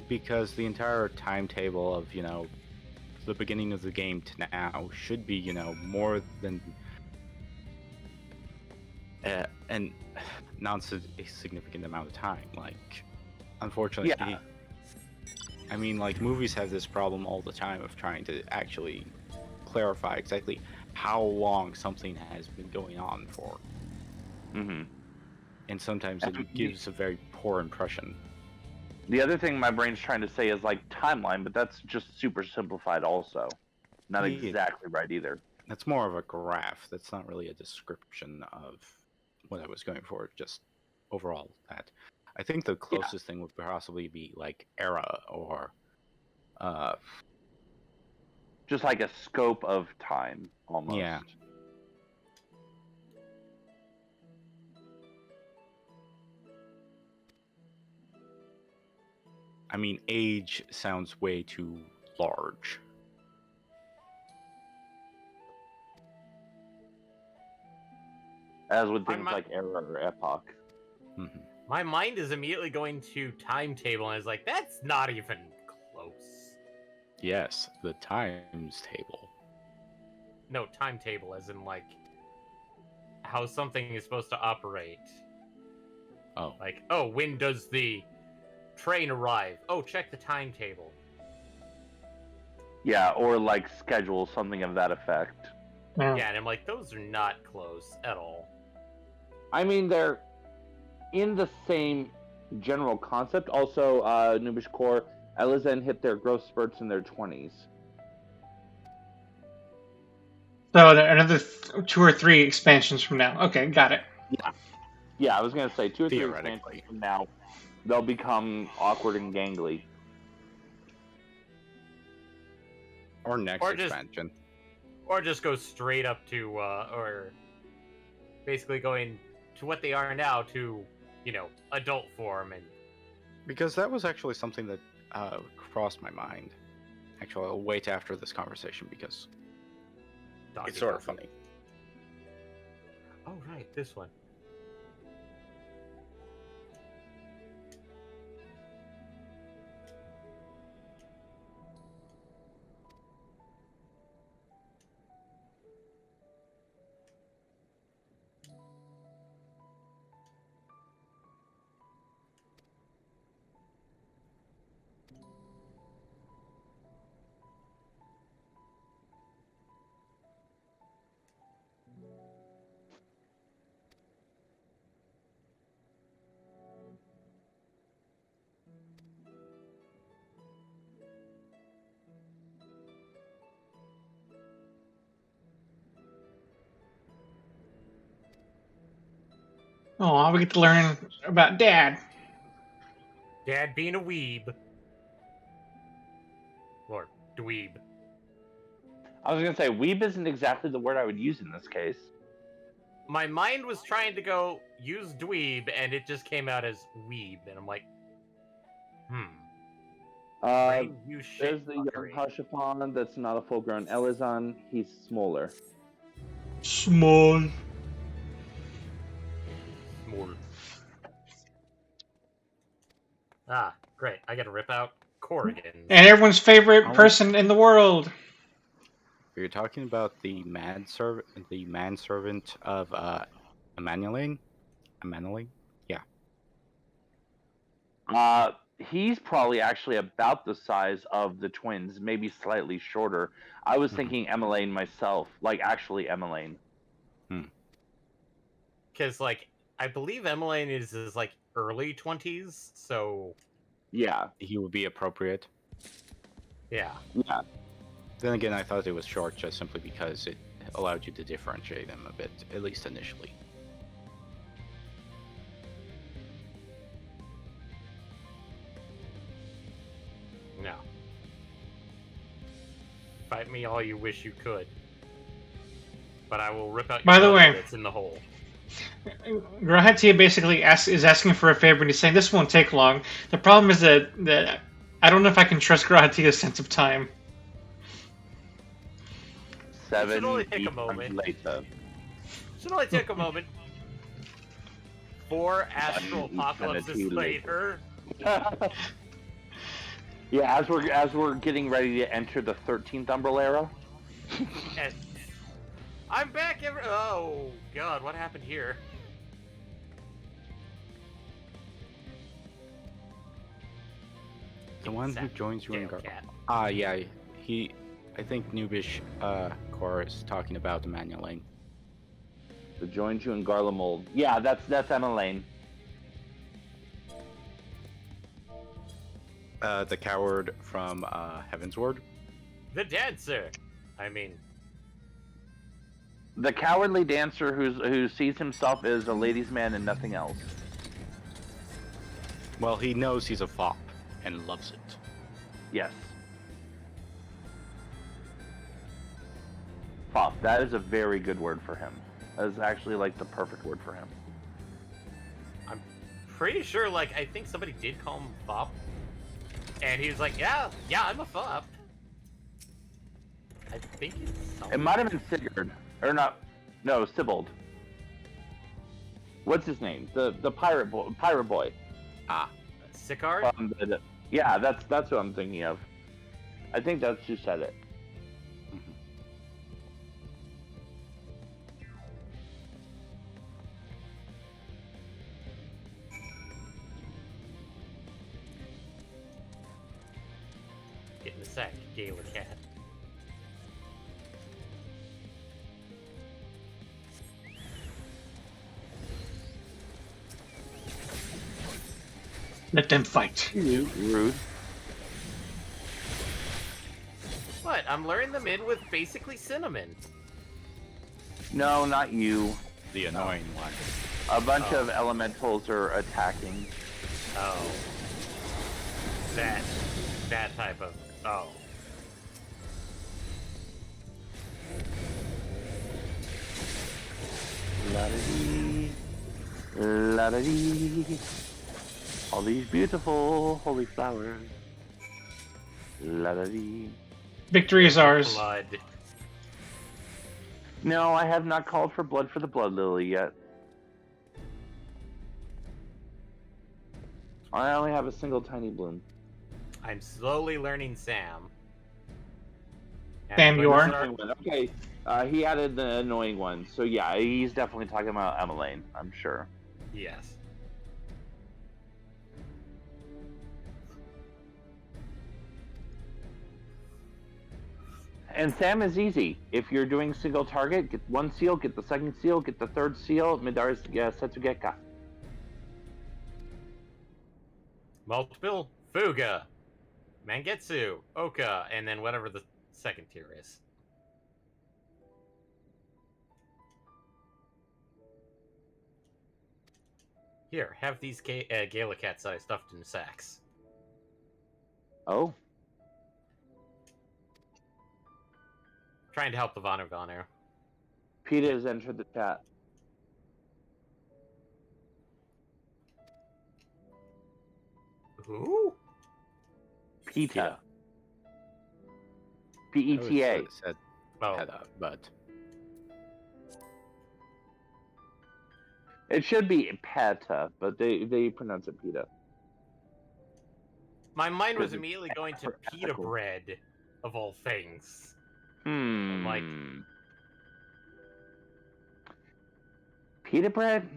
Because the entire timetable of, the beginning of the game to now should be, more than an non-significant amount of time. Like, unfortunately, Yeah. I mean, like, movies have this problem all the time of trying to actually clarify exactly how long something has been going on for. Mm-hmm. And sometimes it gives a very poor impression. The other thing my brain's trying to say is like timeline, but that's just super simplified also. Not exactly right either. That's more of a graph. That's not really a description of what I was going for, just overall that. I think the closest thing would possibly be like era or just like a scope of time almost. Yeah. I mean, age sounds way too large. As with things like era or epoch. Mm-hmm. My mind is immediately going to timetable, and is like, that's not even close. Yes, the times table. No, timetable, as in like how something is supposed to operate. Oh. Like, oh, when does the train arrive? Oh, check the timetable. Yeah, or like schedule, something of that effect. Yeah. Yeah, and I'm like, those are not close at all. I mean, they're in the same general concept. Also, Nubish Core, Elizen hit their growth spurts in their 20s. So another 2 or 3 expansions from now. Okay, got it. Yeah, I was gonna say 2 or 3 expansions from now, they'll become awkward and gangly. Or next expansion. Or just go straight up to, or basically going to what they are now to, adult form. And because that was actually something that crossed my mind. Actually, I'll wait after this conversation because it's sort of funny. Oh, right, this one. Oh, we get to learn about Dad. Dad being a weeb. Or dweeb. I was gonna say weeb isn't exactly the word I would use in this case. My mind was trying to go use dweeb, and it just came out as weeb, and I'm like, Brain, you There's shit the young fuckery. Hashafon that's not a full-grown Elizon. He's smaller. Small. Small. Ah, great. I gotta rip out Corrigan. And everyone's favorite person in the world. You're talking about the manservant of Emmanuel? Yeah. He's probably actually about the size of the twins, maybe slightly shorter. I was thinking Emmeline myself, like actually Emmeline. Because, like, I believe Emmeline is like early 20s, so Yeah. He would be appropriate. yeah. Yeah. Then again, I thought it was short just simply because it allowed you to differentiate them a bit, at least initially. No. Fight me all you wish you could. But I will rip out your By the brother way, that's in the hole. Grahatia basically is asking for a favor, and he's saying this won't take long. The problem is that I don't know if I can trust Grahatia's sense of time. 7 should only take a years moment. later. Should only take a moment. 4 astral Eternity apocalypses later. Yeah, as we're getting ready to enter the 13th Umbral era. And I'm back. Oh God, what happened here? The one who joins you in Cat. yeah, I think Noobish Core is talking about Emmanuel. The joins you in Garlemald. Yeah, that's Emmeline. The coward from Heavensward. The dancer. I mean, The cowardly dancer who sees himself as a ladies' man and nothing else. Well, he knows he's a fop and loves it. Yes. Fop. That is a very good word for him. That is actually like the perfect word for him. I'm pretty sure. Like, I think somebody did call him Fop, and he was like, "Yeah, I'm a Fop." I think it's something. It might have been Sigurd. Or not. No, Sibold. What's his name? The pirate boy. Sicard? Yeah, that's what I'm thinking of. I think that's who said it. Get in the sack, Gala Cat. Let them fight. Rude. What? I'm luring them in with basically cinnamon. No, not you. The annoying one. A bunch of elementals are attacking. Oh. That type of. Oh. La-da-dee. La-da-dee. All these beautiful holy flowers. La-da-dee. Victory is ours. Blood. No, I have not called for blood for the blood lily yet. I only have a single tiny bloom. I'm slowly learning Sam. And Sam, I'm you going to are? start- Okay, he added the annoying one. So yeah, he's definitely talking about Emmeline, I'm sure. Yes. And Sam is easy. If you're doing single target, get one seal, get the second seal, get the third seal, Midari's Setsugeka. Multiple Fuga, Mangetsu, Oka, and then whatever the second tier is. Here, have these Gala Cats that I stuffed in sacks. Oh. Trying to help the Vanu Vanu. PETA has entered the chat. Who? PETA. I PETA. would said Oh. PETA, but It should be PETA, but they pronounce it PETA. My mind was Because it's immediately going to pita ethical. bread, of all things. Like like- pita bread?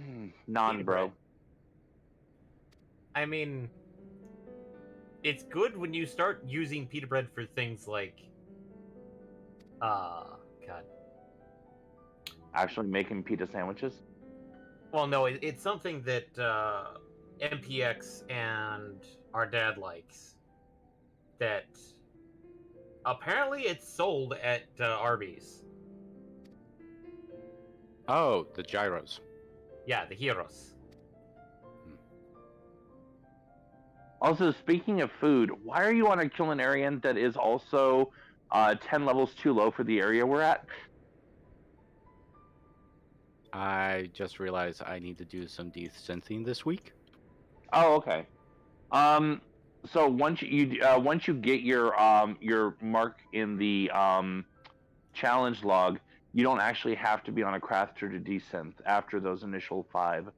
Non, Pita bro. bread. I mean, it's good when you start using pita bread for things like, God. Actually making pita sandwiches? Well, no, it's something that MPX and our dad likes. That apparently it's sold at Arby's. oh, the gyros. Yeah, the Heroes. Also, speaking of food, why are you on a culinarian that is also 10 levels too low for the area we're at? I just realized I need to do some desynthing this week. Oh, okay. So once you get your mark in the challenge log, you don't actually have to be on a crafter to desynth after those initial 5.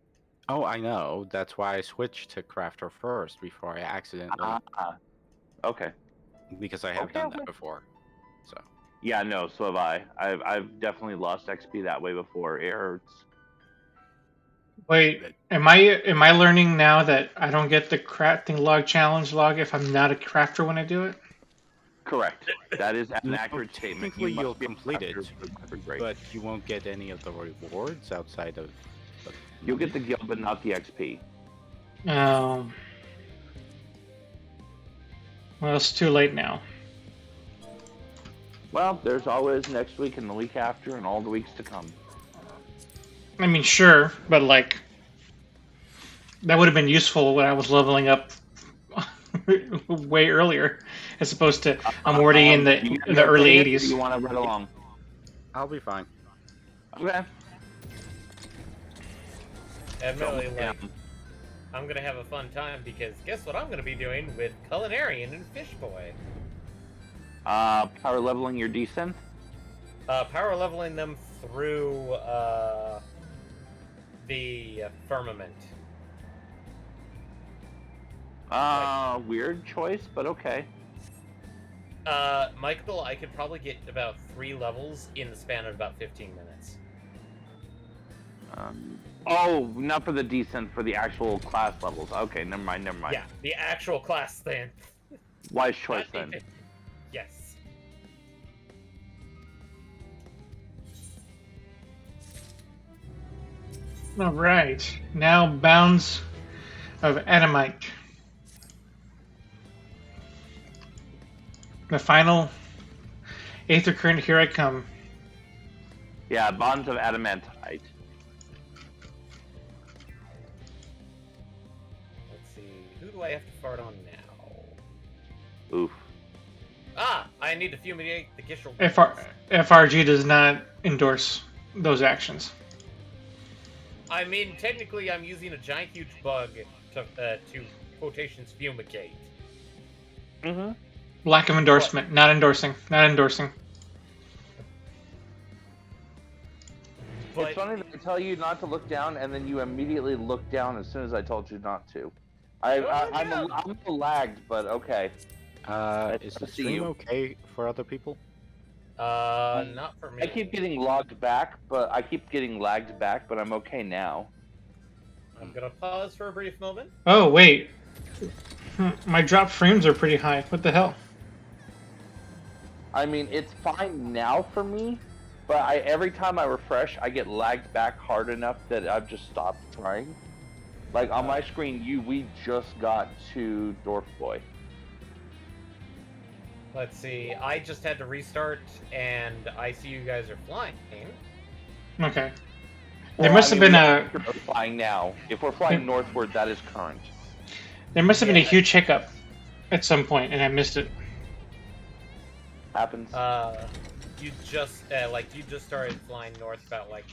Oh, I know. That's why I switched to crafter first before I accidentally, Okay. because I have Okay, done okay. that before. So Yeah, no, so have I. I've definitely lost XP that way before. It hurts. Wait, am I learning now that I don't get the crafting log challenge log if I'm not a crafter when I do it? Correct. That is an No, accurate statement. technically must you'll be a complete it, crafter for break. but you won't get any of the rewards outside of. You'll get the guild, but not the XP. Well, it's too late now. Well, there's always next week and the week after and all the weeks to come. I mean, sure, but like that would have been useful when I was leveling up way earlier, as opposed to I'm already in the early You 80s. want to run along? I'll be fine. Okay. Admittedly, like, I'm gonna have a fun time because guess what I'm gonna be doing with Culinarian and Fish Boy? Power leveling your desynth? Power leveling them through the firmament. Weird choice, but okay. Michael, I could probably get about 3 levels in the span of about 15 minutes. Oh, not for the desynth, for the actual class levels. Okay, never mind. Yeah, the actual class thing. Wise choice then. Yes. All right, now bounds of Adamite. The final Aether Current, here I come. Yeah, bonds of adamantite. Let's see. Who do I have to fart on now? Oof. Ah! I need to fumigate the Gishel. FRG does not endorse those actions. I mean, technically, I'm using a giant, huge bug to quotations fumigate. Mm-hmm. Lack of endorsement. Not endorsing. Not endorsing. But It's funny that I tell you not to look down, and then you immediately look down as soon as I told you not to. I'm a little lagged, but okay. Is the to see stream you. okay for other people? Not for me. I keep getting lagged back, but I'm okay now. I'm gonna pause for a brief moment. Oh, wait. My drop frames are pretty high. What the hell? I mean, it's fine now for me, but every time I refresh, I get lagged back hard enough that I've just stopped trying. Like on my screen, we just got to Dwarf Boy. Let's see. I just had to restart, and I see you guys are flying. Okay. Well, There must have been we're flying now. If we're flying northward, that is current. There must have been a huge hiccup at some point, and I missed it. Happens. you just started flying north about like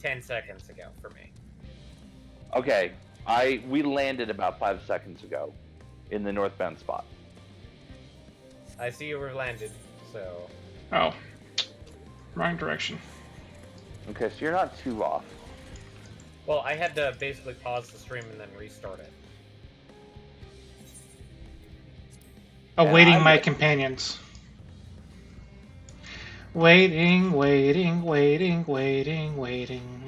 10 seconds ago for me. Okay, we landed about 5 seconds ago in the northbound spot. I see you were landed, so. Oh, wrong direction. Okay, so you're not too off. Well, I had to basically pause the stream and then restart it. Awaiting my companions. Waiting, waiting, waiting, waiting, waiting.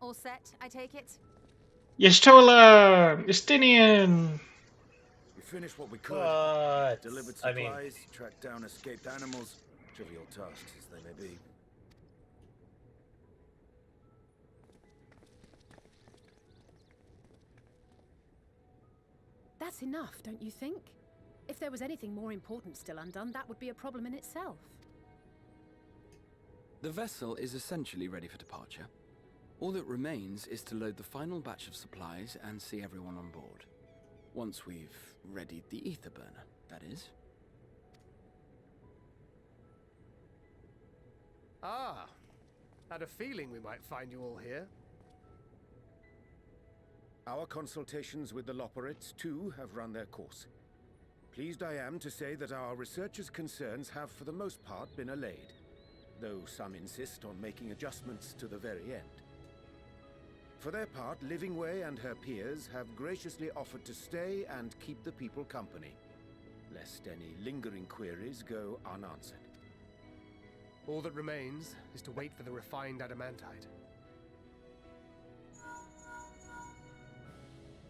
All set, I take it? Yestola! Justinian! We finished what we could. But Delivered supplies, tracked down escaped animals. Trivial tasks as they may be. That's enough, don't you think? If there was anything more important still undone, that would be a problem in itself. The vessel is essentially ready for departure. All that remains is to load the final batch of supplies and see everyone on board. Once we've readied the ether burner, that is. Ah, had a feeling we might find you all here. Our consultations with the Loperites, too, have run their course. Pleased I am to say that our researchers' concerns have for the most part been allayed, though some insist on making adjustments to the very end. For their part, Livingway and her peers have graciously offered to stay and keep the people company, lest any lingering queries go unanswered. All that remains is to wait for the refined adamantite.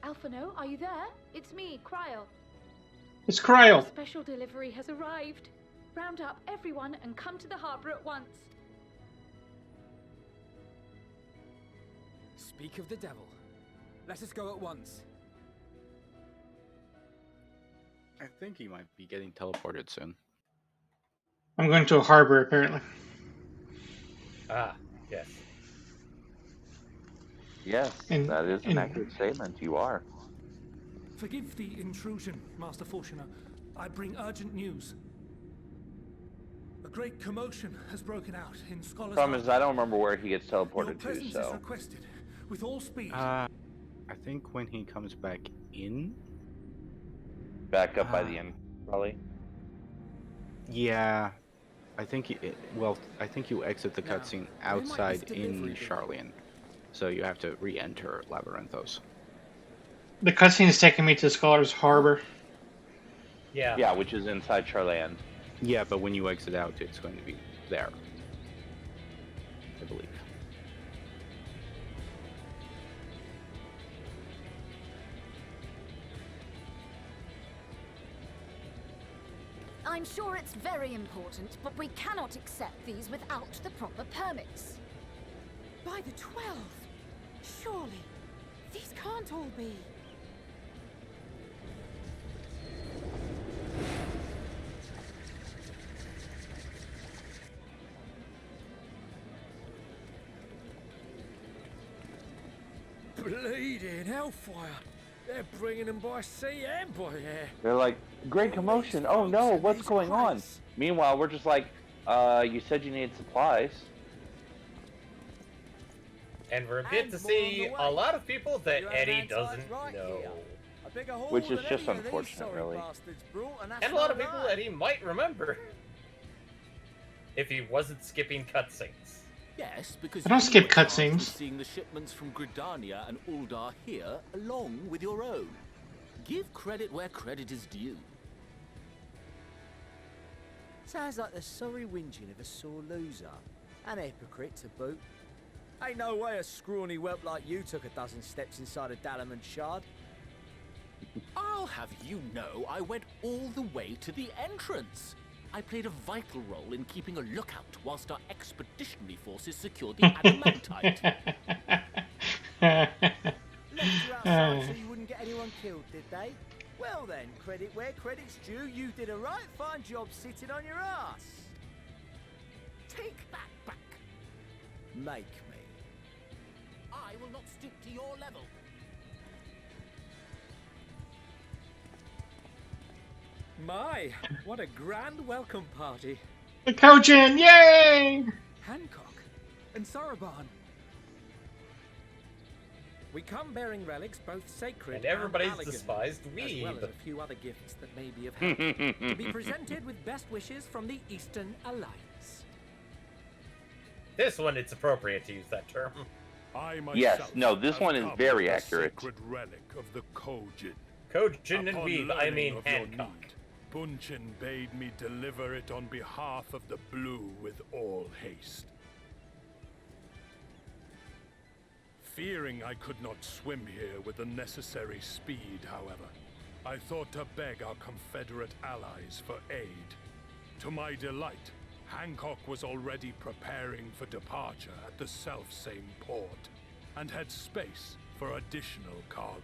Alphano, are you there? It's me, Cryo. It's Cryo. A special delivery has arrived. Round up everyone and come to the harbor at once. Speak of the devil. Let us go at once. I think he might be getting teleported soon. I'm going to a harbor, apparently. Ah, yes. Yes, that is an accurate statement. You are. Forgive the intrusion, Master Fortuner. I bring urgent news. A great commotion has broken out in Scholar's Problem is, I don't remember where he gets teleported to, is so. requested with all speed. I think when he comes back in. Back up by the end, probably. Yeah, I think I think you exit the cutscene outside in Charlian, so you have to re-enter Labyrinthos. The cutscene is taking me to Scholar's Harbor. Yeah. Yeah, which is inside Charland. Yeah, but when you exit out, it's going to be there, I believe. I'm sure it's very important, but we cannot accept these without the proper permits. By the 12th? Surely, these can't all be. Bleeding hellfire! They're bringing them by sea and by air. They're like, great commotion. Oh no, what's going on? Meanwhile, we're just like, you said you needed supplies. And we're a bit to see a lot of people that Eddie doesn't know. Which is just unfortunate, really. And a lot of people Eddie might remember. If he wasn't skipping cutscenes. Yes, because I don't skip cutscenes. Seeing the shipments from Gridania and Uldar here, along with your own. Give credit where credit is due. Sounds like the sorry whinging of a sore loser. An hypocrite to boot. Ain't no way a scrawny whelp like you took a dozen steps inside a Dalamon shard. I'll have you know I went all the way to the entrance. I played a vital role in keeping a lookout whilst our expeditionary forces secured the adamantite. Left you outside so you wouldn't get anyone killed, did they? Well then, credit where credit's due, you did a right fine job sitting on your ass. Take that back. Make me. I will not stoop to your level. My, what a grand welcome party. The Kojin, yay! Hancock and Soroban. We come bearing relics both sacred And everybody's elegant, despised as well weeb. as a few other gifts that may be of help, to be presented with best wishes from the Eastern Alliance. This one, it's appropriate to use that term. Yes, no, this one is very accurate. Sacred relic of the Kojin. Kojin and Upon weeb, I learning mean of your Hancock. need, Bunchin bade me deliver it on behalf of the Blue with all haste. Fearing I could not swim here with the necessary speed, however, I thought to beg our Confederate allies for aid. To my delight, Hancock was already preparing for departure at the self-same port, and had space for additional cargo.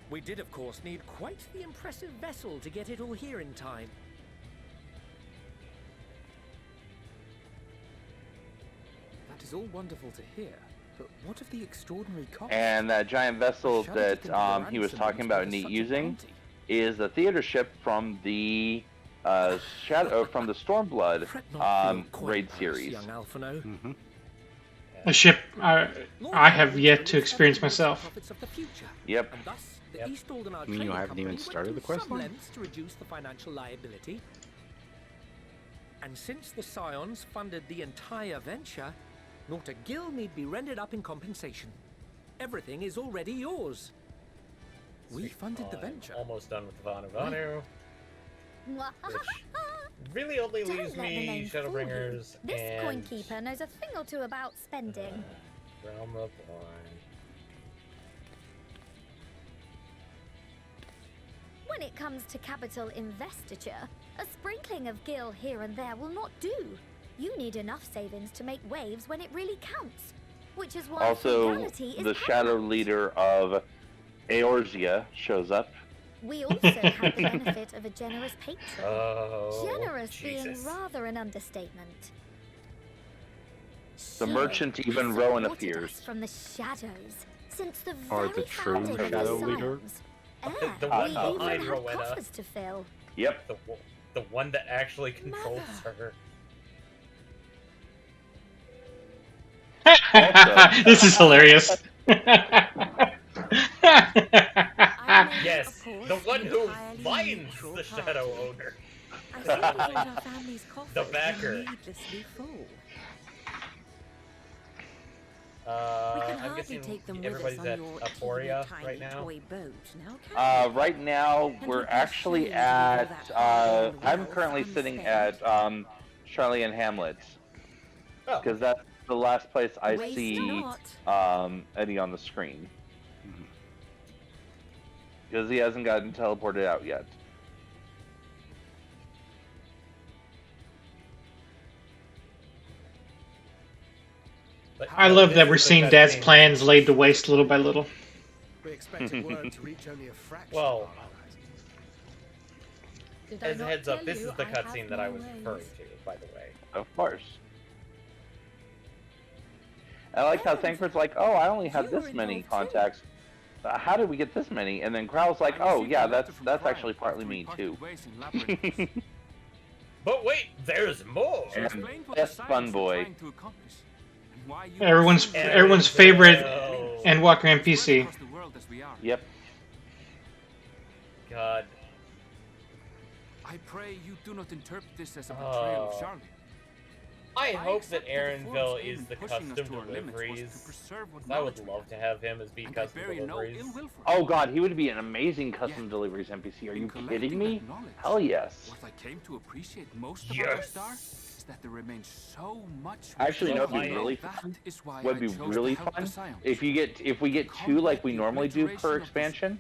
We did, of course, need quite the impressive vessel to get it all here in time. That is all wonderful to hear, but what of the extraordinary cost? And that giant vessel that he was talking about Neat using is the theater ship from the from the Stormblood raid series. Young Alphino. A ship I have yet to experience myself. Yep. And thus, the East Aldenar You Trading haven't even Company started went the to quest some line? lengths to reduce the financial liability. And since the Scions funded the entire venture, not a gill need be rendered up in compensation. Everything is already yours. We funded the venture. Almost done with the Vanu Vanu. Which really only Don't leaves let the me name fool you. Shadowbringers This and coin keeper knows a thing or two about spending. Realm Reborn. When it comes to capital investiture, a sprinkling of gil here and there will not do. You need enough savings to make waves when it really counts, which is why Also, frugality is the shadow leader of Eorzea shows up. We also have the benefit of a generous patron. Oh, Generous Jesus. being rather an understatement. The merchant, even Rowan, Supported appears. us from the shadows since the Or very the true founding of shadow the leader. Scions. The We one even behind have Rowena. coffers to fill. Yep. The one that actually controls her. This is hilarious. Yes, the one who finds the Shadow Owner. I simply thought our family's coffers The were backer. needlessly full. We can I'm hardly guessing take them with us everybody's on at your Aporia tiny right now. toy boat now, can we? Right now, we're actually at, I'm currently sitting at, Charlie and Hamlet's. Because that's the last place I Waste see, not. Eddie on the screen. Because he hasn't gotten teleported out yet. I love that we're seeing Dad's plans laid to waste little by little. We expected word to reach only a fraction Well, of our allies. Did I as a not heads up, tell this you is the I have cutscene that I my was ways? referring to, by the way. Of course. I like how Thancred's like, oh, I only had this many contacts. How did we get this many? And then Growl's like, oh, yeah, that's actually partly me, too. But wait, there's more! And best fun boy. Everyone's favorite Endwalker NPC. Yep. God. I pray you do not interpret this as a betrayal of Charlie. I hope that accept that the Aaronville Forum's is aim the in pushing us custom to our limits was to deliveries. preserve what I would knowledge we love to have him as being And I custom bear no deliveries. ill will for Oh god, he would be an amazing custom deliveries NPC. Are you kidding me? Hell yes. What I came to appreciate most about our star is that there remains so much. Actually, you know, it'd be within. really That fun. is why Would I be chose to really help the fun Scions. if we get two like we normally do per expansion.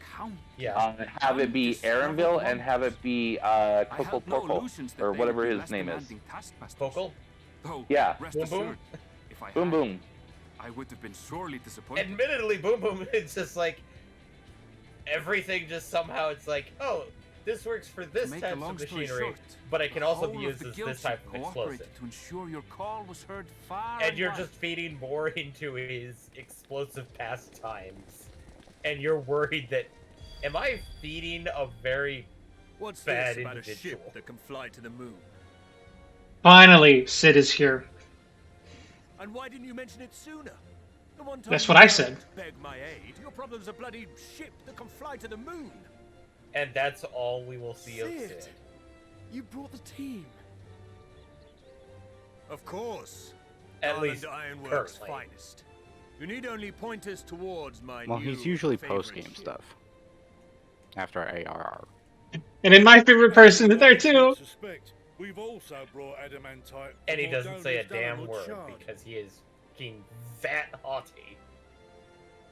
Have it be Aaronville and have it be Coco Porco or whatever his name is. Focal? Yeah. Rest Boom Boom? assured, if I Boom had, Boom. I would have been sorely disappointed. Admittedly, Boom Boom, it's just like everything just somehow it's like, oh, this works for this make a type long of story machinery, short, but it can the also whole be of used the as guild this type should of cooperate explosive. to ensure your call was heard far And you're wide. just feeding more into his explosive pastimes. And you're worried that, am I feeding a very What's bad this about individual? a ship that can fly to the moon? Finally, Sid is here. And why didn't you mention it sooner? The one time That's you what I dared said. to beg my aid, your problem's a bloody ship that can fly to the moon. And that's all we will see of Sid, Sid. you brought the team. Of course. At Garland least Ironworks' currently. finest. You need only point us towards my Well, new he's usually favorite post-game ship. stuff. After ARR. And then my favorite person is there too. Suspect. We've also brought adamantite. And he from doesn't say a Mordona's damn Diamond word Shard. because he is fucking that haughty.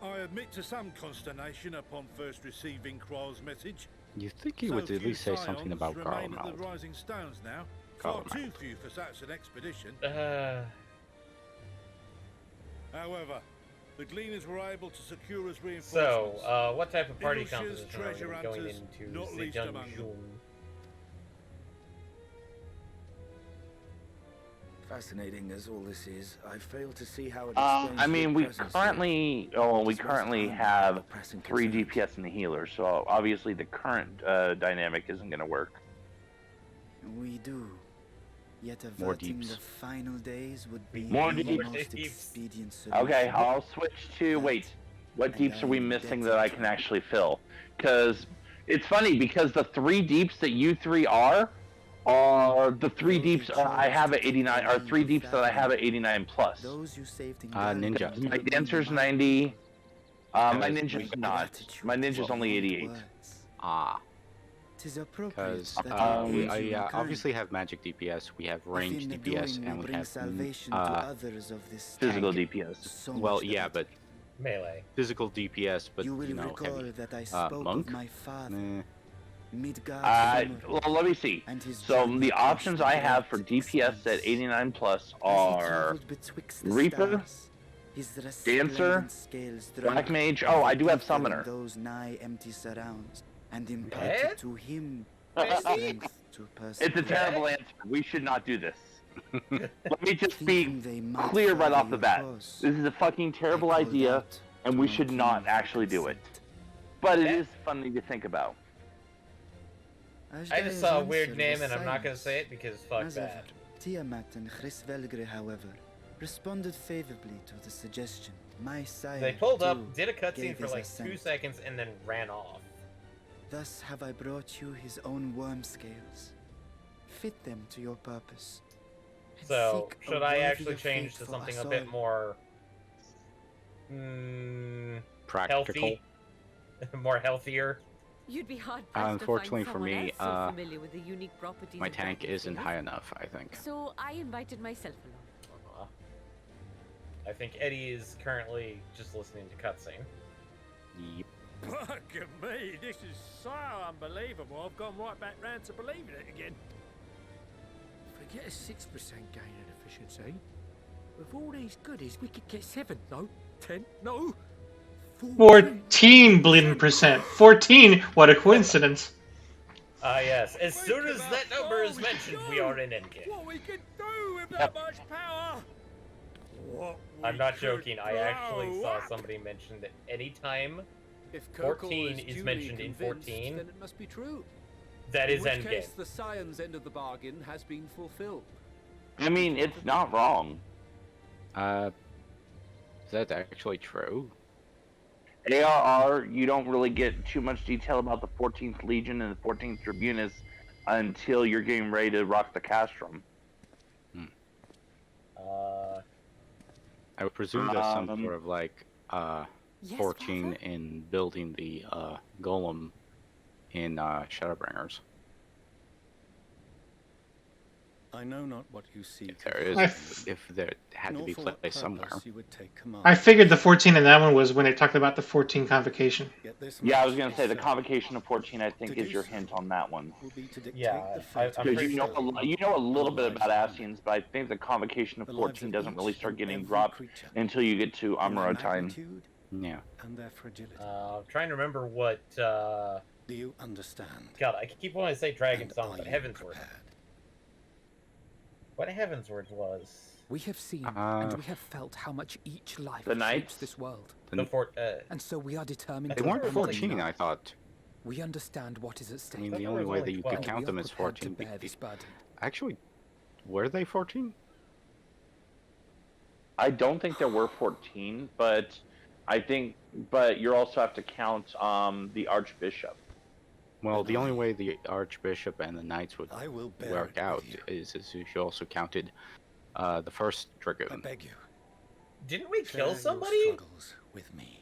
I admit to some consternation upon first receiving Kral's message. You think he So would at few least say something scions about remain at Garlemald. the Rising Stones now. Far Garlemald. too few for such an expedition. However, the Gleaners were able to secure us reinforcements. So, what type of party Illusions, composition are we treasure gonna be going hunters, into not the least among them. dungeon? Fascinating as all this is, I fail to see how it explains I mean, your we presence currently, we currently time have of pressing 3 concerns. DPS in the healer, so obviously the current dynamic isn't going to work. We do. Yet More averting deeps. the final days would be More the deeps. most expedient solution. Okay, I'll switch to, wait, what deeps are we missing that I can actually fill? Because it's funny, because the 3 deeps that you 3 are the 3 deeps I have at 89, are 3 deeps that I have at 89 plus. Those you saved in Ninja. My dancer's 90. My ninja's not. My ninja's only 88. Ah. Tis appropriate Because that you I use your obviously have magic DPS, we have range Within the DPS, doing and will we bring have salvation to others of this physical tank. DPS. So well, much yeah, that but melee physical DPS, but you will know, recall heavy. that I spoke Monk? of my father, Nah. Midgard's Well, let me see. So the options I have for DPS at 89 plus are Reaper, Dancer, Black Mage. Oh, I do have Summoner. Those nigh empty surrounds and Eh? imparted to him Maybe? strength to It's a persevere. terrible answer. We should not do this. Let me just be clear right off the bat. This is a fucking terrible idea, and we should not actually do it. But it is funny to think about. I just saw a weird name and I'm not gonna say it because fuck As that. ever, Tiamat and Chrisvelgre, however, responded favorably to the suggestion. My sire, They pulled too, up, did a cutscene gave for his like assent. 2 seconds and then ran off. Thus have I brought you his own worm scales. Fit them to your purpose. and So, seek a should I worthier actually change fate to for something us a bit all. more... Practical. healthy? More healthier? You'd be hard Unfortunately to for find someone me, else so familiar with the unique properties my of tank dragon isn't scales. high enough, I think. So I invited myself along. I think Eddie is currently just listening to cutscene. Yep. Fuck me, this is so unbelievable. I've gone right back round to believing it again. Forget a 6% gain in efficiency. With all these goodies, we could get 7, no, 10, no. 14 bleeding percent. 14. What a coincidence. Ah, yes. As soon as that number is mentioned, we are in endgame. What we could do with that much power. What I'm we not could joking. I actually blow saw up. somebody mention that anytime If Kirkle 14 is is duly mentioned in convinced, 14, then it must be true. that In is which endgame. case, the Scion's end of the bargain has been fulfilled. I mean, it's not wrong. Is that actually true? ARR, you don't really get too much detail about the 14th Legion and the 14th Tribunus until you're getting ready to rock the castrum. I would presume there's some Um, sort of like Yes, 14 in building the golem in Shadowbringers. I know not what you seek. There is, if there had to be Nor for what placed somewhere. purpose you would take command. I figured the 14 in that one was when they talked about the 14 convocation. Yeah, I was going to say the convocation of 14, I think, is your hint on that one. Yeah, I'm Because pretty you know, sure. you know a little bit about Ascians, but I think the convocation of 14 doesn't really start getting dropped until you get to Amuro time. Yeah. And their fragility. I'm trying to remember what Do you understand? God, I keep wanting to say Dragon Song, but Heavensward. What Heavensward was? We have seen and we have felt how much each life The shapes Knights? this world. The And so we are determined They to weren't abandon 14, none. I thought. We understand what is at stake. I mean, the only way that you could and count we them are is prepared to 14. bear this burden. Actually, were they 14? I don't think there were 14, but you also have to count the Archbishop. Well, the only way the Archbishop and the Knights would I will bear work it with out you. is if you also counted the first Dragoon. I beg you. Didn't we Share kill your somebody? struggles with me.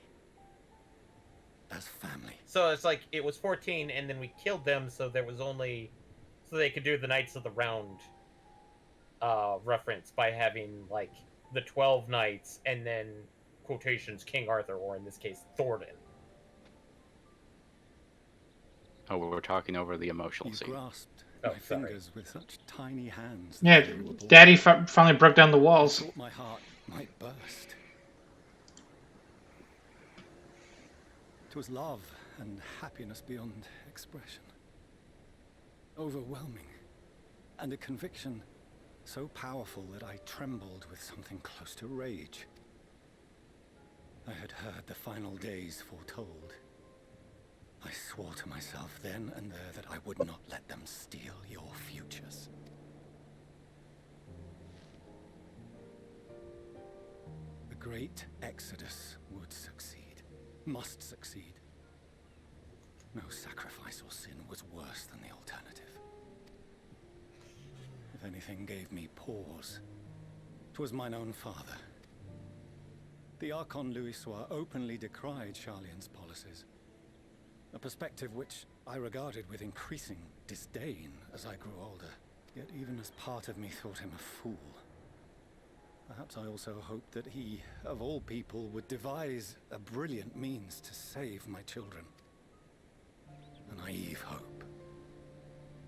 As family. So it's like it was 14, and then we killed them, so there was only so they could do the Knights of the Round reference by having like the 12 knights and then quotations King Arthur, or in this case Thorin. Oh, we're talking over the emotional You scene. grasped Oh, my sorry. fingers with such tiny hands. Yeah, that you were born. Daddy finally broke down the I walls. thought my heart might burst. It was love and happiness beyond expression. Overwhelming. And a conviction so powerful that I trembled with something close to rage. I had heard the final days foretold. I swore to myself then and there that I would not let them steal your futures. The great exodus would succeed, must succeed. No sacrifice or sin was worse than the alternative. If anything gave me pause, 'twas mine own father. The Archon Louisois openly decried Charlian's policies, a perspective which I regarded with increasing disdain as I grew older. Yet even as part of me thought him a fool, perhaps I also hoped that he, of all people, would devise a brilliant means to save my children. A naive hope,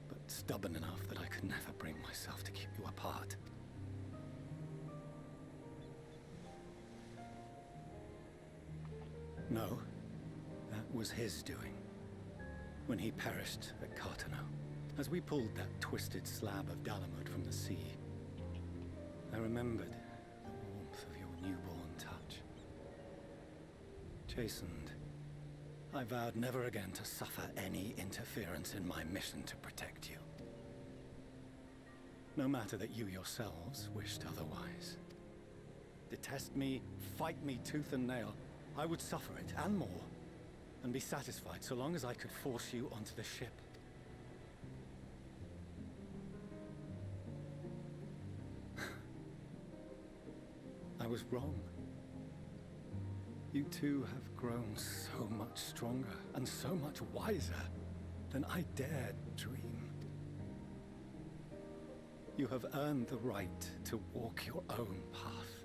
but stubborn enough that I could never bring myself to keep you apart. No, that was his doing. When he perished at Cartano, as we pulled that twisted slab of Dalamud from the sea, I remembered the warmth of your newborn touch. Chastened, I vowed never again to suffer any interference in my mission to protect you. No matter that you yourselves wished otherwise. Detest me, fight me tooth and nail, I would suffer it, and more, and be satisfied so long as I could force you onto the ship. I was wrong. You two have grown so much stronger and so much wiser than I dared dream. You have earned the right to walk your own path,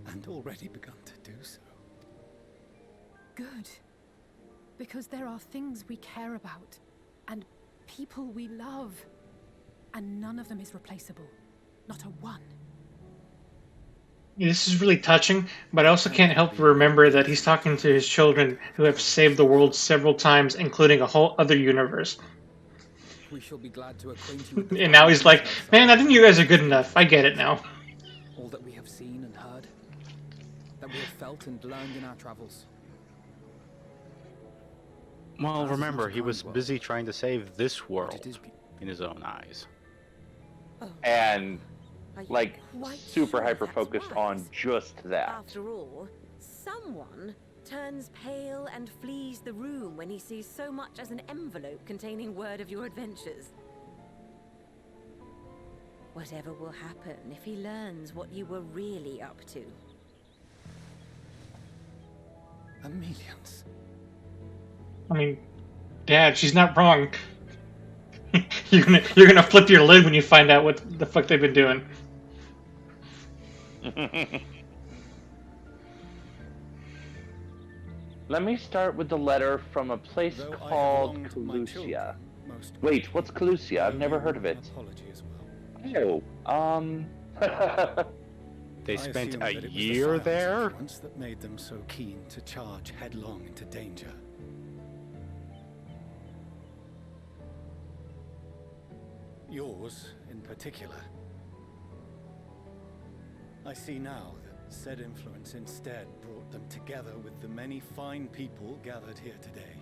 and already begun to do so. Good. Because there are things we care about, and people we love, and none of them is replaceable. Not a one. This is really touching, but I also can't help but remember that he's talking to his children who have saved the world several times, including a whole other universe. We shall be glad to acquaint you with the And now he's like, man, I think you guys are good enough. I get it now. all that we have seen and heard, that we have felt and learned in our travels. Well, remember, he was busy trying to save this world in his own eyes. And like quite super sure hyper that's focused wise? on just that. After all, someone turns pale and flees the room when he sees so much as an envelope containing word of your adventures. Whatever will happen if he learns what you were really up to? Amelians. I mean, Dad, she's not wrong. You're gonna flip your lid when you find out what the fuck they've been doing. Let me start with the letter from a place Though I have called longed for my Calusia. children most Wait, what's Calusia? I've never heard of it. apology as well. Oh, They I spent assumed a that it was the year Scion's there? influence that made them so keen to charge headlong into danger. yours in particular. I see now that said influence instead brought them together with the many fine people gathered here today.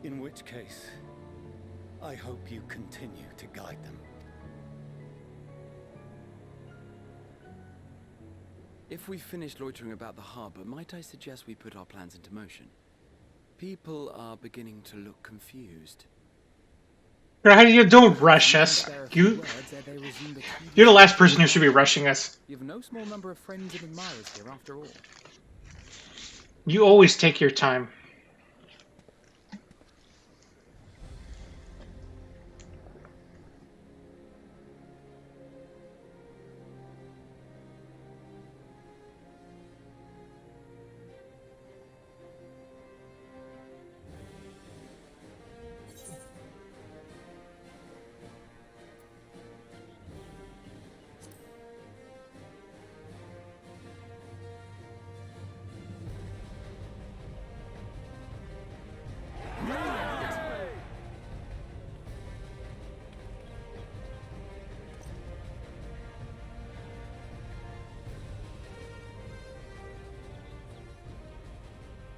In which case, I hope you continue to guide them. If we've finished loitering about the harbor, might I suggest we put our plans into motion? People are beginning to look confused. How do you don't rush us? You're the last person who should be rushing us. You've no small number of friends and admirers here, after all. You always take your time.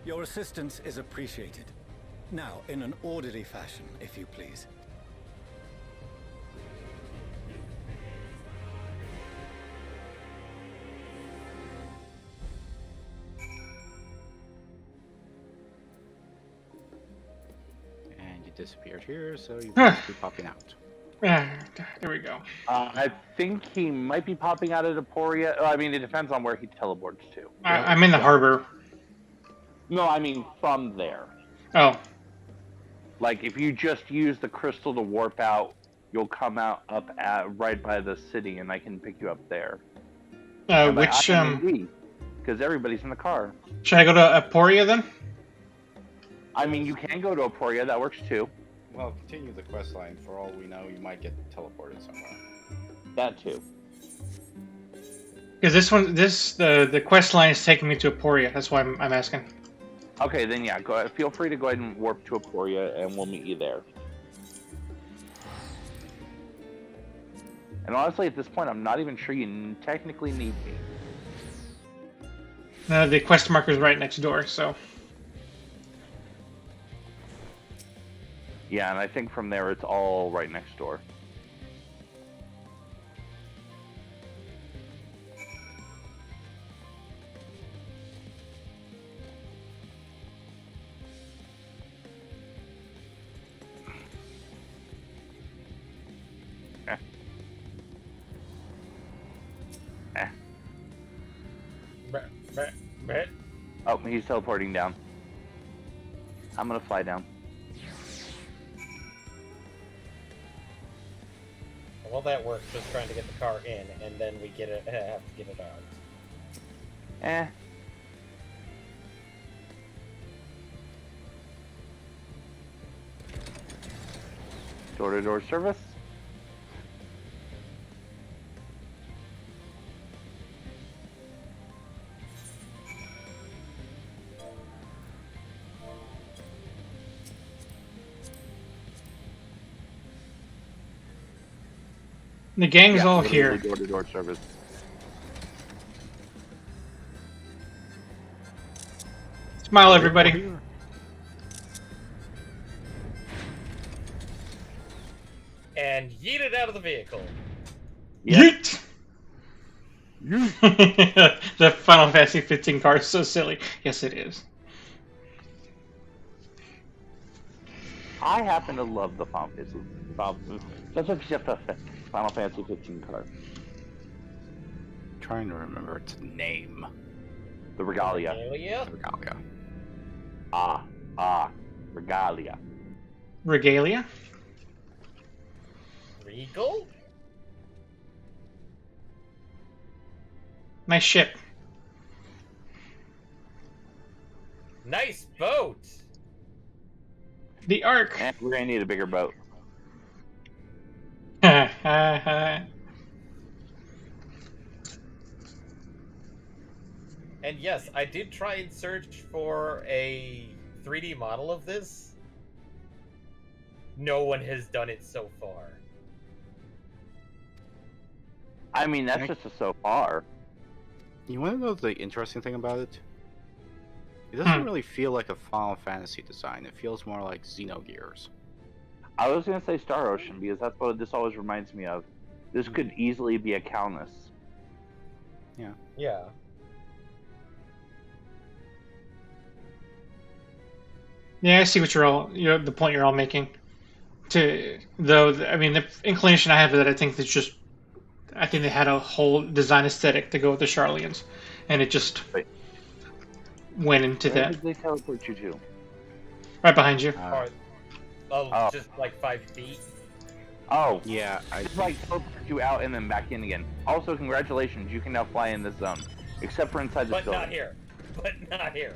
Your assistance is appreciated. Now, in an orderly fashion, if you please. And you disappeared here, so you must be popping out. There we go. I think he might be popping out of Aporia. I mean, it depends on where he teleports to. I'm in the harbor. No, I mean from there. Oh. Like, if you just use the crystal to warp out, you'll come out up at right by the city, and I can pick you up there. Which because everybody's in the car. Should I go to Aporia then? I mean, you can go to Aporia. That works too. Well, continue the quest line. For all we know, you might get teleported somewhere. That too. Because the quest line is taking me to Aporia. That's why I'm asking. Okay, then yeah, go ahead. Feel free to go ahead and warp to Aporia, and we'll meet you there. And honestly, at this point, I'm not even sure you technically need me. No, the quest marker is right next door, so. Yeah, and I think from there it's all right next door. Oh, he's teleporting down. I'm gonna fly down. Well, that works. Just trying to get the car in, and then we have to get it out. Door-to-door service. The gang's all here. Door-to-door service. Smile, everybody. And yeet it out of the vehicle. Yeet! The Final Fantasy 15 car is so silly. Yes, it is. I happen to love the Final Fantasy 15 car. Trying to remember its name. The Regalia. Regalia. Regalia. Regalia? Regal? Nice ship. Nice boat. The Ark. We're gonna need a bigger boat. And yes, I did try and search for a 3D model of this. no one has done it so far. I mean, that's just a so far. You want to know the interesting thing about it? It doesn't really feel like a Final Fantasy design. It feels more like Xenogears. I was gonna say Star Ocean because that's what this always reminds me of. This could easily be a Calnus. Yeah. Yeah. Yeah, I see what the point you're all making. I mean, the inclination I have is that I think they had a whole design aesthetic to go with the Charlians, and it just went into Where that. did they teleport you to? Right behind you. Just like 5 feet. Oh, yeah. It's like teleport you out and then back in again. Also, congratulations, you can now fly in this zone, except for inside this building. But not here. But not here.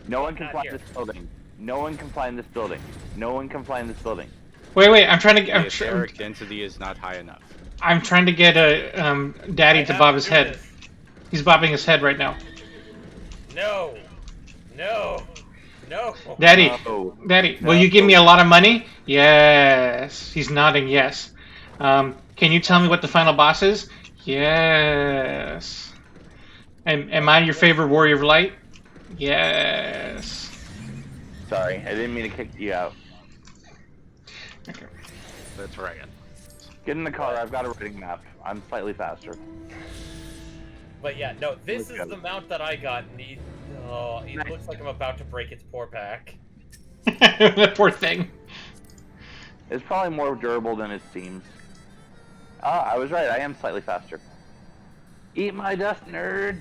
No one can fly in this building. No one can fly in this building. No one can fly in this building. Wait, I'm trying to. The etheric density is not high enough. I'm trying to get Daddy to bob his head. He's bobbing his head right now. No. Daddy, No. Daddy, will you give me a lot of money? Yes. He's nodding yes. Can you tell me what the final boss is? Yes. Am I your favorite warrior of light? Yes. Sorry, I didn't mean to kick you out. Okay. That's right. Get in the car, I've got a reading map. I'm slightly faster. But yeah, no, this is the mount that I got, and it looks like I'm about to break its poor back. That poor thing. It's probably more durable than it seems. I was right, I am slightly faster. Eat my dust, nerd!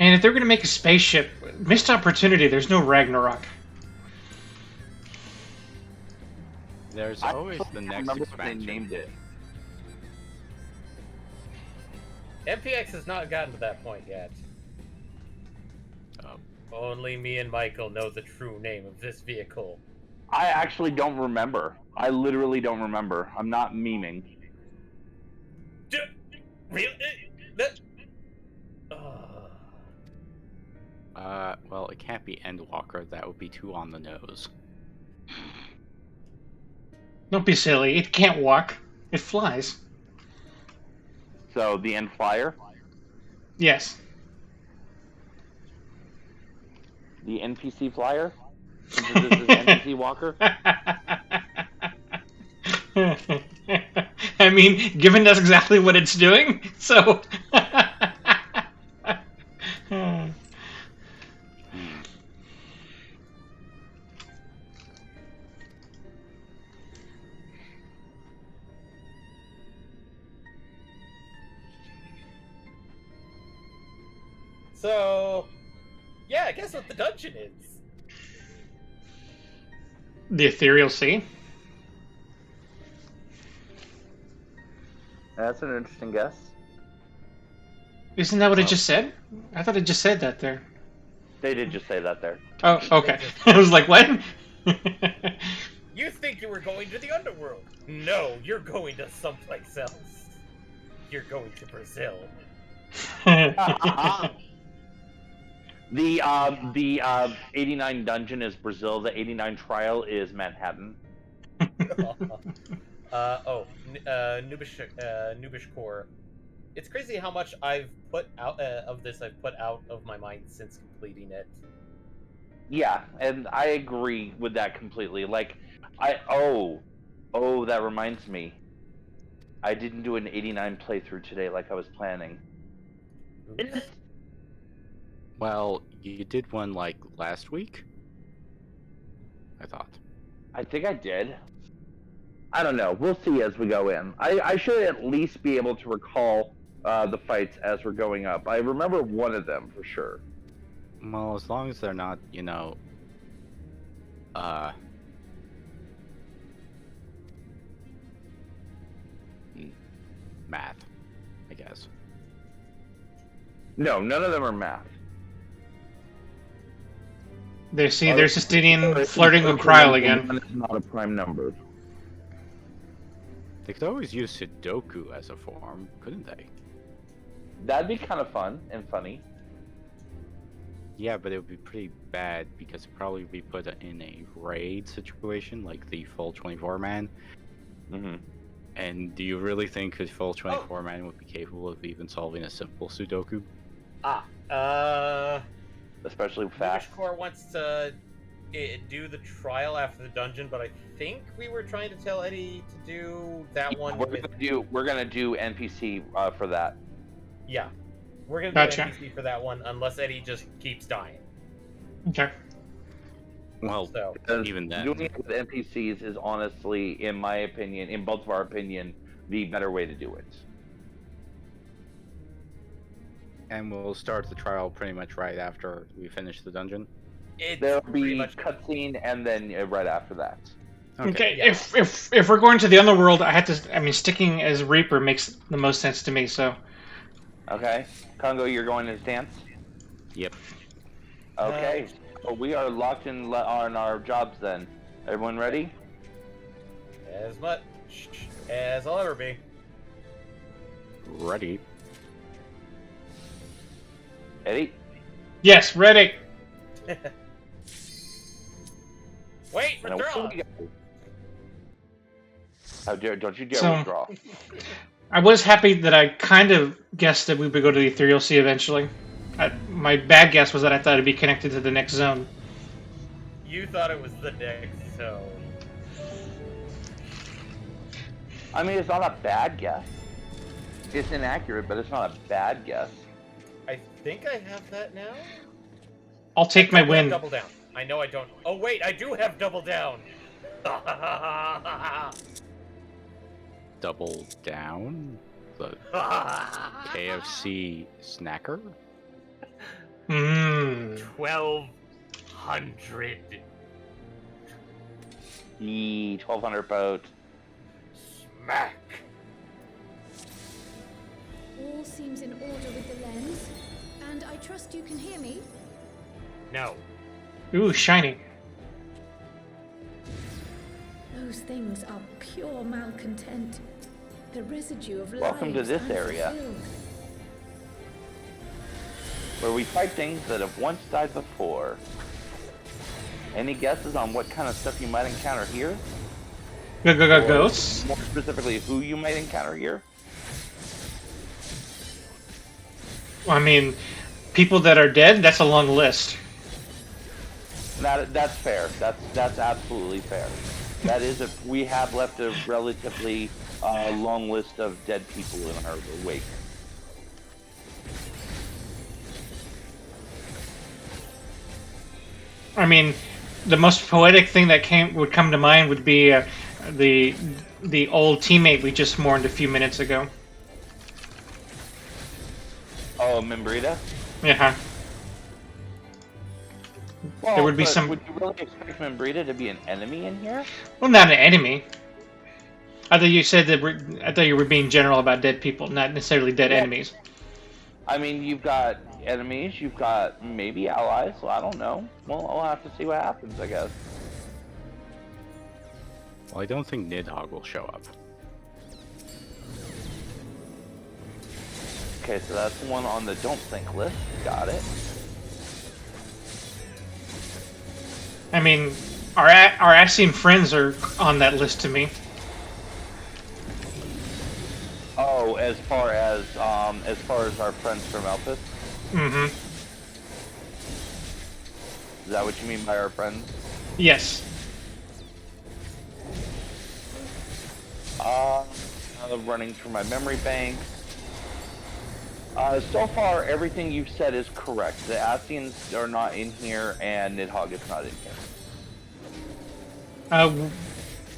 And if they're going to make a spaceship, missed opportunity, there's no Ragnarok. There's always the next remember expansion. They named it. MPX has not gotten to that point yet. Only me and Michael know the true name of this vehicle. I actually don't remember. I literally don't remember. I'm not memeing. Really? Well, it can't be Endwalker. That would be too on the nose. Don't be silly. It can't walk. It flies. So, the End Flyer? Yes. The NPC Flyer? Since this is NPC Walker? I mean, given that's exactly what it's doing, so... So, yeah, guess what the dungeon is? The Ethereal Sea? That's an interesting guess. Isn't that what it just said? I thought it just said that there. They did just say that there. Oh, okay. I was like, what? You think you were going to the underworld? No, you're going to someplace else. You're going to Brazil. The 89 dungeon is Brazil. The 89 trial is Manhattan. Nubish Core. It's crazy how much I've put out of this. I've put out of my mind since completing it. Yeah, and I agree with that completely. Like, that reminds me. I didn't do an 89 playthrough today like I was planning. Well, you did one like last week? I thought. I think I did. I don't know. We'll see as we go in. I should at least be able to recall the fights as we're going up. I remember one of them for sure. Well, as long as they're not, math, I guess. No, none of them are math. There's Justinian flirting with Kryl again. It's not a prime number. They could always use Sudoku as a form, couldn't they? That'd be kind of fun and funny. Yeah, but it would be pretty bad because it'd probably be put in a raid situation, like the full 24-man. Mm-hmm. And do you really think a full 24-man would be capable of even solving a simple Sudoku? Especially fast. Core wants to do the trial after the dungeon, but I think we were trying to tell Eddie to do that one. We're gonna do NPC for that. Yeah, we're gonna do NPC for that one, unless Eddie just keeps dying. Okay. Well, even then, doing it with NPCs is honestly, in my opinion, in both of our opinion, the better way to do it. And we'll start the trial pretty much right after we finish the dungeon. There'll be cutscene, and then right after that. Okay. Yeah. If we're going to the underworld, I have to. I mean, sticking as Reaper makes the most sense to me. So. Okay, Congo, you're going as Dance. Yep. Okay, so we are locked in on our jobs then. Everyone ready? As much as I'll ever be. Ready. Eddie? Yes, ready. Wait, withdraw! How dare, don't you dare withdraw. I was happy that I kind of guessed that we would go to the Ethereal Sea eventually. My bad guess was that I thought it'd be connected to the next zone. You thought it was the next zone. I mean, it's not a bad guess. It's inaccurate, but it's not a bad guess. I think I have that now. I'll take my win. Double down. I know I don't. Oh wait, I do have double down. Double down? The KFC snacker? 1,200. The 1,200 boat. Smack. All seems in order with the lens, and I trust you can hear me. No. Ooh, shiny. Those things are pure malcontent. The residue of Welcome to this area, where we fight things that have once died before. Any guesses on what kind of stuff you might encounter here? Ghosts? More specifically, who you might encounter here? I mean, people that are dead, that's a long list. That's fair. That's absolutely fair. That is, if we have left a relatively long list of dead people in our wake. I mean, the most poetic thing that would come to mind would be the old teammate we just mourned a few minutes ago. Oh, Membrita? Yeah. Well, there would be some. Would you really expect Membrita to be an enemy in here? Well, not an enemy. I thought you said that. I thought you were being general about dead people, not necessarily dead enemies. I mean, you've got enemies, you've got maybe allies. So I don't know. Well, I'll have to see what happens, I guess. Well, I don't think Nidhogg will show up. Okay, so that's one on the don't think list. Got it. I mean, our Asian friends are on that list to me. Oh, as far as our friends from Elpis? Mm-hmm. Is that what you mean by our friends? Yes. Running through my memory bank. So far, everything you've said is correct. The Asians are not in here, and Nidhogg is not in here.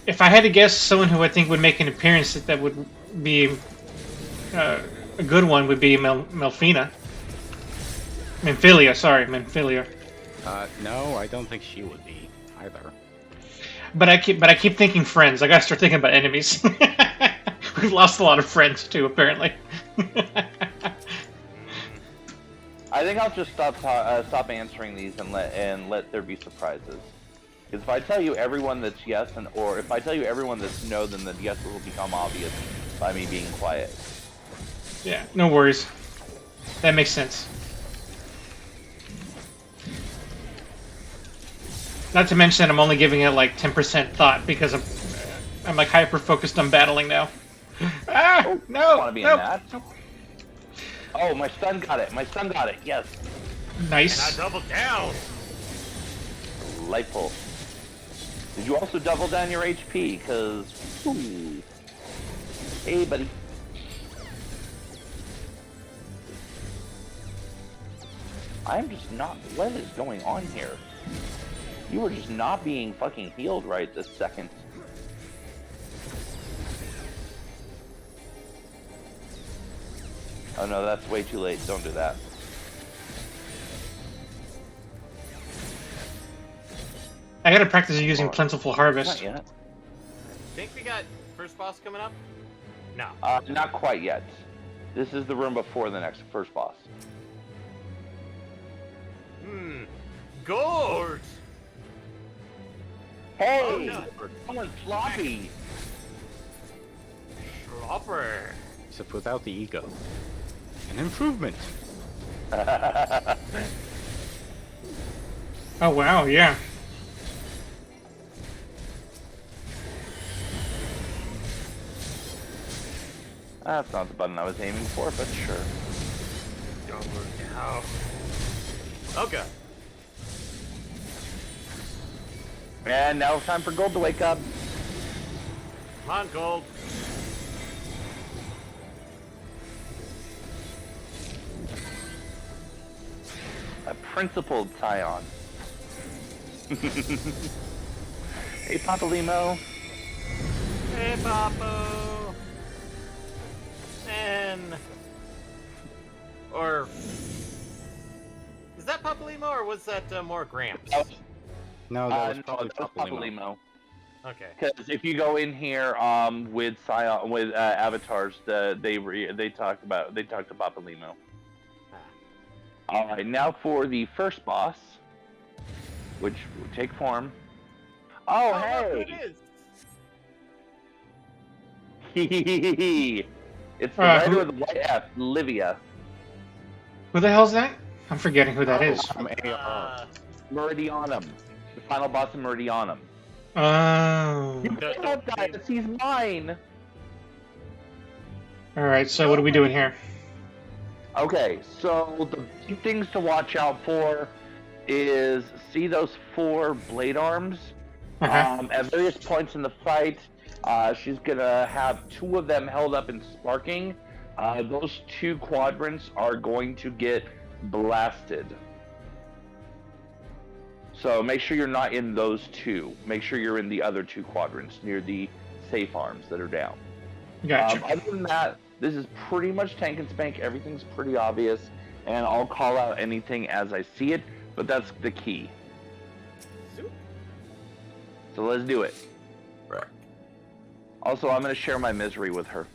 If I had to guess, someone who I think would make an appearance that would be a good one would be Melfina. Memphilia, sorry, Memphilia. No, I don't think she would be either. But I keep thinking friends. I gotta start thinking about enemies. We've lost a lot of friends too, apparently. I think I'll just stop answering these and let there be surprises. Because if I tell you everyone that's yes, or if I tell you everyone that's no, then the yeses will become obvious by me being quiet. Yeah, no worries. That makes sense. Not to mention that I'm only giving it like 10% thought because I'm like hyper focused on battling now. Ah, Oh, no, want to be no. in that? Oh, my son got it. My son got it. Yes. Nice. And I doubled down. Light pulse. Did you also double down your HP? Because, hey, buddy. I'm just not. What is going on here? You were just not being fucking healed right this second. Oh no, that's way too late. Don't do that. I gotta practice using Plentiful Harvest. Not yet. Think we got first boss coming up? No. Not quite yet. This is the room before the next first boss. Gourd! Hey! Oh, no. Someone's floppy! Flopper. Except without the ego. An improvement. Oh wow, yeah. That's not the button I was aiming for, but sure. Now. Okay. And now it's time for Gold to wake up. Come on, Gold. A principled Scion. Hey, Papa Limo. Hey, Papo. And... Or... Is that Papa Limo, or was that more Gramps? No, that was probably Papa Limo. Okay. Because if you go in here with Scion, with avatars, they talked to Papa Limo. All right, now for the first boss, which will take form. Oh, hey! It's the writer with the white F, Livia. Who the hell's that? I'm forgetting who that is. From AR. Meridianum. The final boss of Meridianum. Oh. You can't die, he's mine! Alright, so what are we doing here? Okay, so the big things to watch out for is see those 4 blade arms. At various points in the fight, she's gonna have 2 of them held up and sparking. Those 2 quadrants are going to get blasted. So make sure you're not in those 2. Make sure you're in the other 2 quadrants near the safe arms that are down. Gotcha. Other than that, this is pretty much tank and spank. Everything's pretty obvious, and I'll call out anything as I see it, but that's the key. So let's do it. Right. Also, I'm going to share my misery with her.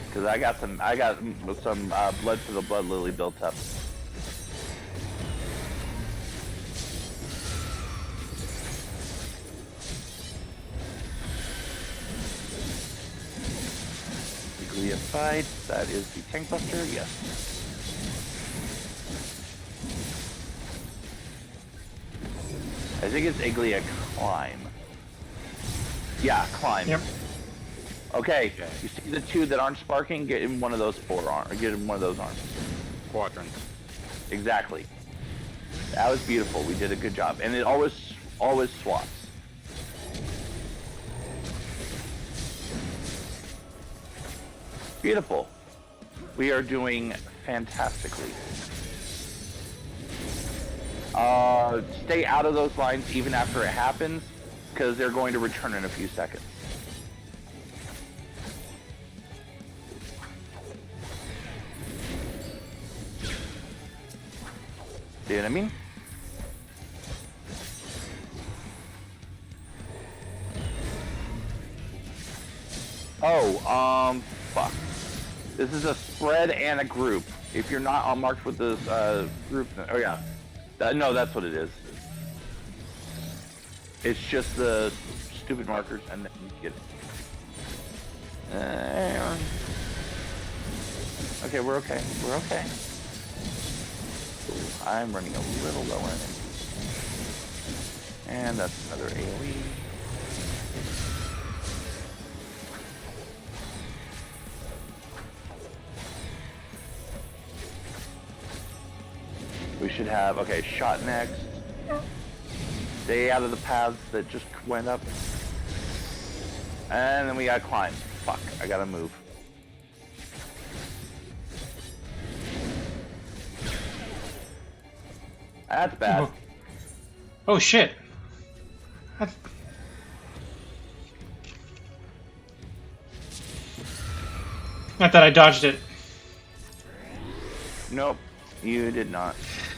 Because I got some blood for the blood lily built up. Aglia fight, that is the tank buster, yes. I think it's Aglia climb. Yeah, climb. Yep. Okay, you see the 2 that aren't sparking, get in one of those 4 arms, get in one of those arms. Quadrants. Exactly. That was beautiful, we did a good job. And it always swaps. Beautiful. We are doing fantastically. Stay out of those lines even after it happens, because they're going to return in a few seconds. See what I mean? Oh, fuck. This is a spread and a group. If you're not marked with this group, oh yeah. No, that's what it is. It's just the stupid markers, and then you get it. Okay, we're okay. We're okay. Ooh, I'm running a little low on energy. And that's another AoE. We should have, okay, shot next. Stay out of the paths that just went up. And then we gotta climb. Fuck, I gotta move. That's bad. Oh shit. Not that I dodged it. Nope, you did not.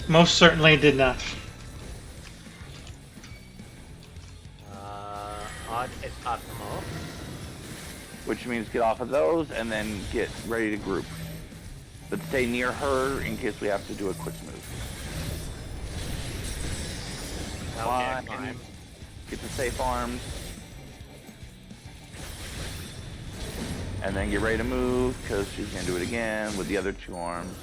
Most certainly did not. Odd et optimal. Which means get off of those and then get ready to group. But stay near her in case we have to do a quick move. Okay, climb. Get the safe arms. And then get ready to move, because she's going to do it again with the other two arms.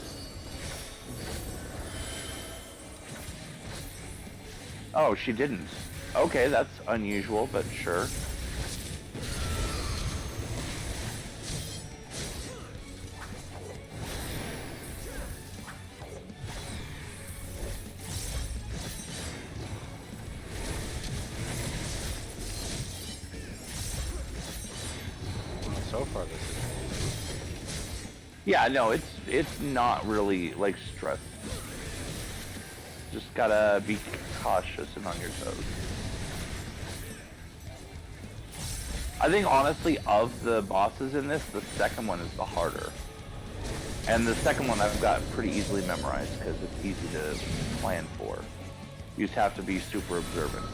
Oh, she didn't. Okay, that's unusual, but sure. So far, this is. Yeah, no, it's not really like stress. Just gotta be cautious and on your toes. I think honestly, of the bosses in this, the second one is the harder. And the second one I've got pretty easily memorized because it's easy to plan for. You just have to be super observant.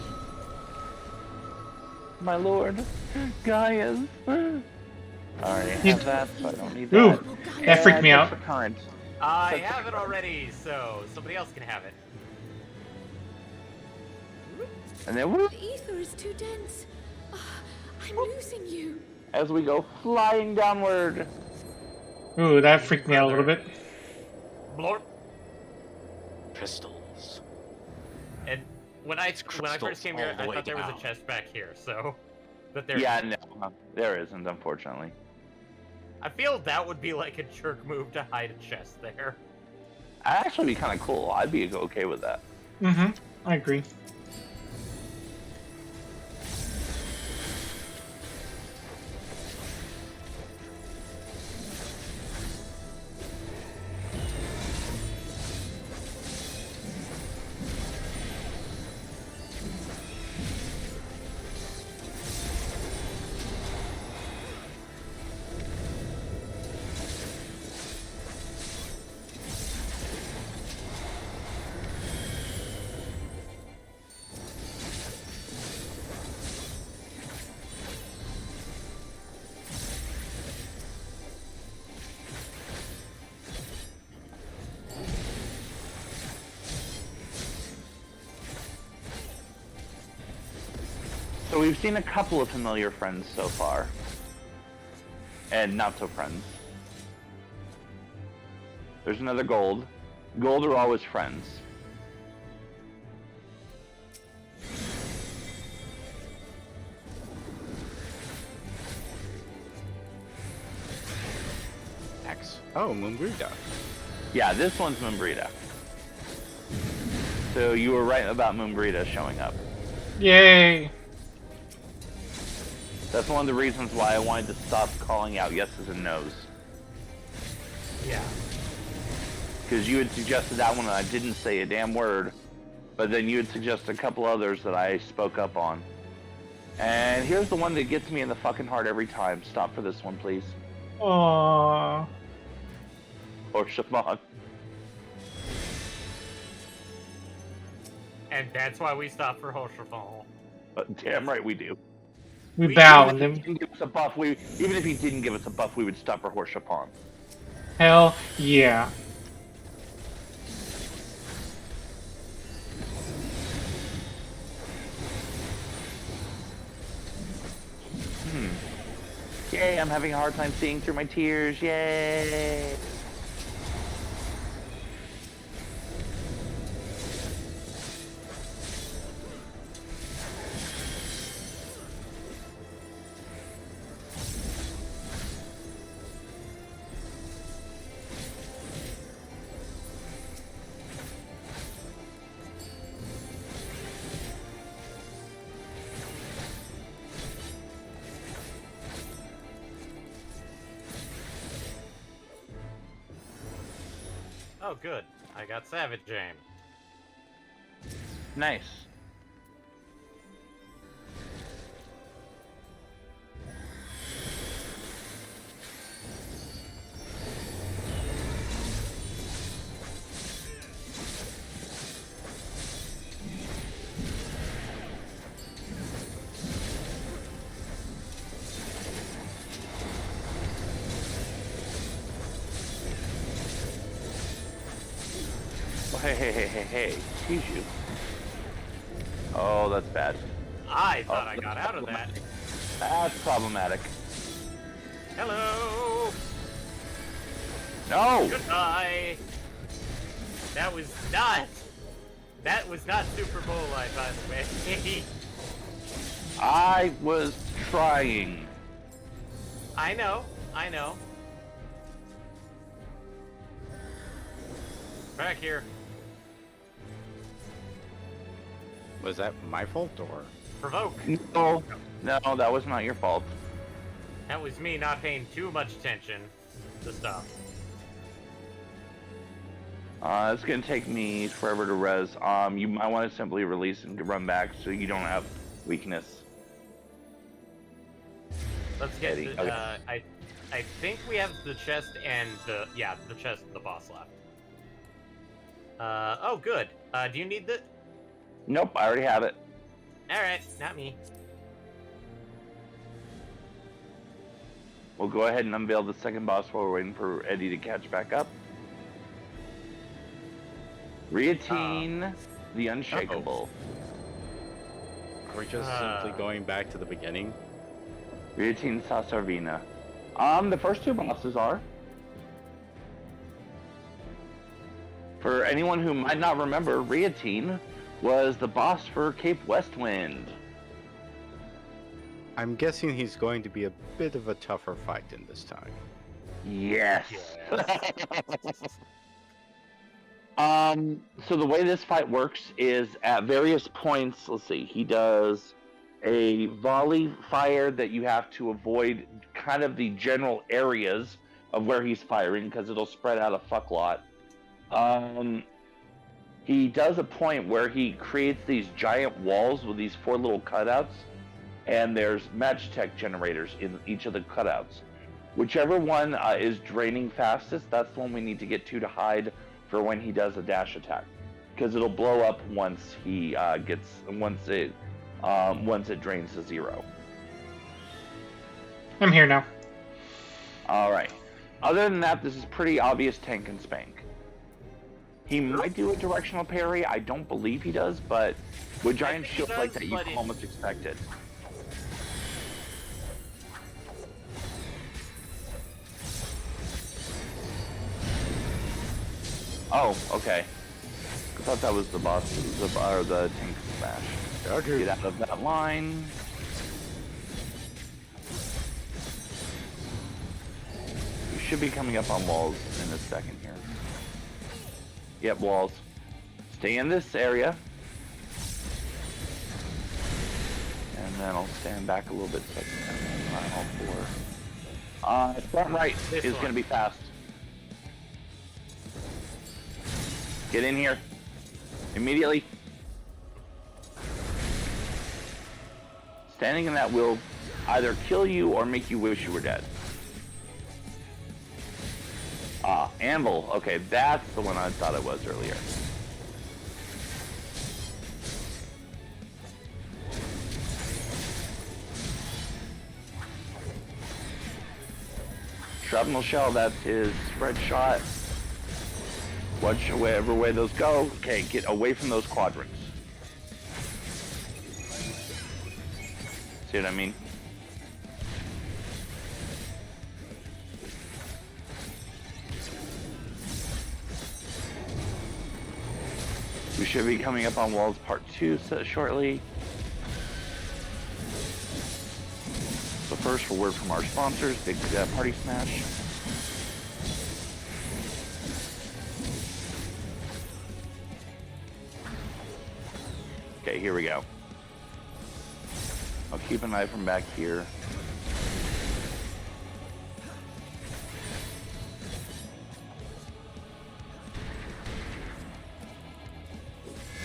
My lord, Gaius. I already have that, so I don't need that. Ooh, that freaked me out. Current. I have it already, so somebody else can have it. And then whoop, The ether is too dense. I'm losing you. as we go flying downward. Ooh, that freaked me out a little bit. Blorp. Pistols. And when I first came here, I thought there was a chest back here, so... But there Yeah, no, there isn't, unfortunately. I feel that would be like a jerk move to hide a chest there. That'd actually be kind of cool. I'd be okay with that. Mm-hmm. I agree. So we've seen a couple of familiar friends so far. And not so friends. There's another gold. Gold are always friends. X. Oh, Moonbrida. Yeah, this one's Moonbrida. So you were right about Moonbrida showing up. Yay! That's one of the reasons why I wanted to stop calling out yeses and nos. Yeah. Because you had suggested that one and I didn't say a damn word. But then you had suggested a couple others that I spoke up on. And here's the one that gets me in the fucking heart every time. Stop for this one, please. Aww. Or Shafan. And that's why we stopped for Hoshafal. Damn right we do. We bow and Even then... if he didn't give us a buff, even if he didn't give us a buff, we would stop for Horshapan. Hell yeah. Yay, I'm having a hard time seeing through my tears. Yay. Oh, good. I got Savage Aim. Nice. Oh, hey. Excuse you. Oh, that's bad. I thought I got out of that. That's problematic. Hello! No! Goodbye! That was not Super Bowl line, by the way. I was trying. I know. Back here. Was that my fault or? Provoke. No, that was not your fault. That was me not paying too much attention to stuff. It's gonna take me forever to res. You might want to simply release and run back so you don't have weakness. Let's get Eddie, the, okay. I think we have the chest and the chest and the boss left. Oh good. Do you need the? Nope, I already have it. Alright, not me. We'll go ahead and unveil the second boss while we're waiting for Eddie to catch back up. Riotine, the Unshakable. Are we just simply going back to the beginning? Riotine Sassarvina. The first two bosses are. For anyone who might not remember, Riotine was the boss for Cape Westwind. I'm guessing he's going to be a bit of a tougher fight in this time. Yes. So the way this fight works is at various points, let's see, he does a volley fire that you have to avoid kind of the general areas of where he's firing because it'll spread out a fuck lot. He does a point where he creates these giant walls with these 4 little cutouts, and there's Magitech generators in each of the cutouts. Whichever one is draining fastest, that's the one we need to get to hide for when he does a dash attack, because it'll blow up once he once it drains to 0. I'm here now. All right. Other than that, this is pretty obvious tank and spank. He might do a directional parry. I don't believe he does, but with giant shields like that, you can almost expect it. Oh, okay. I thought that was the boss, or the tank smash. Okay. Get out of that line. You should be coming up on walls in a second here. Yep, walls. Stay in this area. And then I'll stand back a little bit so I can run all 4. Front right is going to be fast. Get in here. Immediately. Standing in that will either kill you or make you wish you were dead. Anvil. Okay, that's the one I thought it was earlier. Shrapnel shell, that's his spread shot. Watch wherever way those go. Okay, get away from those quadrants. See what I mean? We should be coming up on Walls Part 2 shortly. So first, a word from our sponsors, Big Party Smash. Okay, here we go. I'll keep an eye from back here.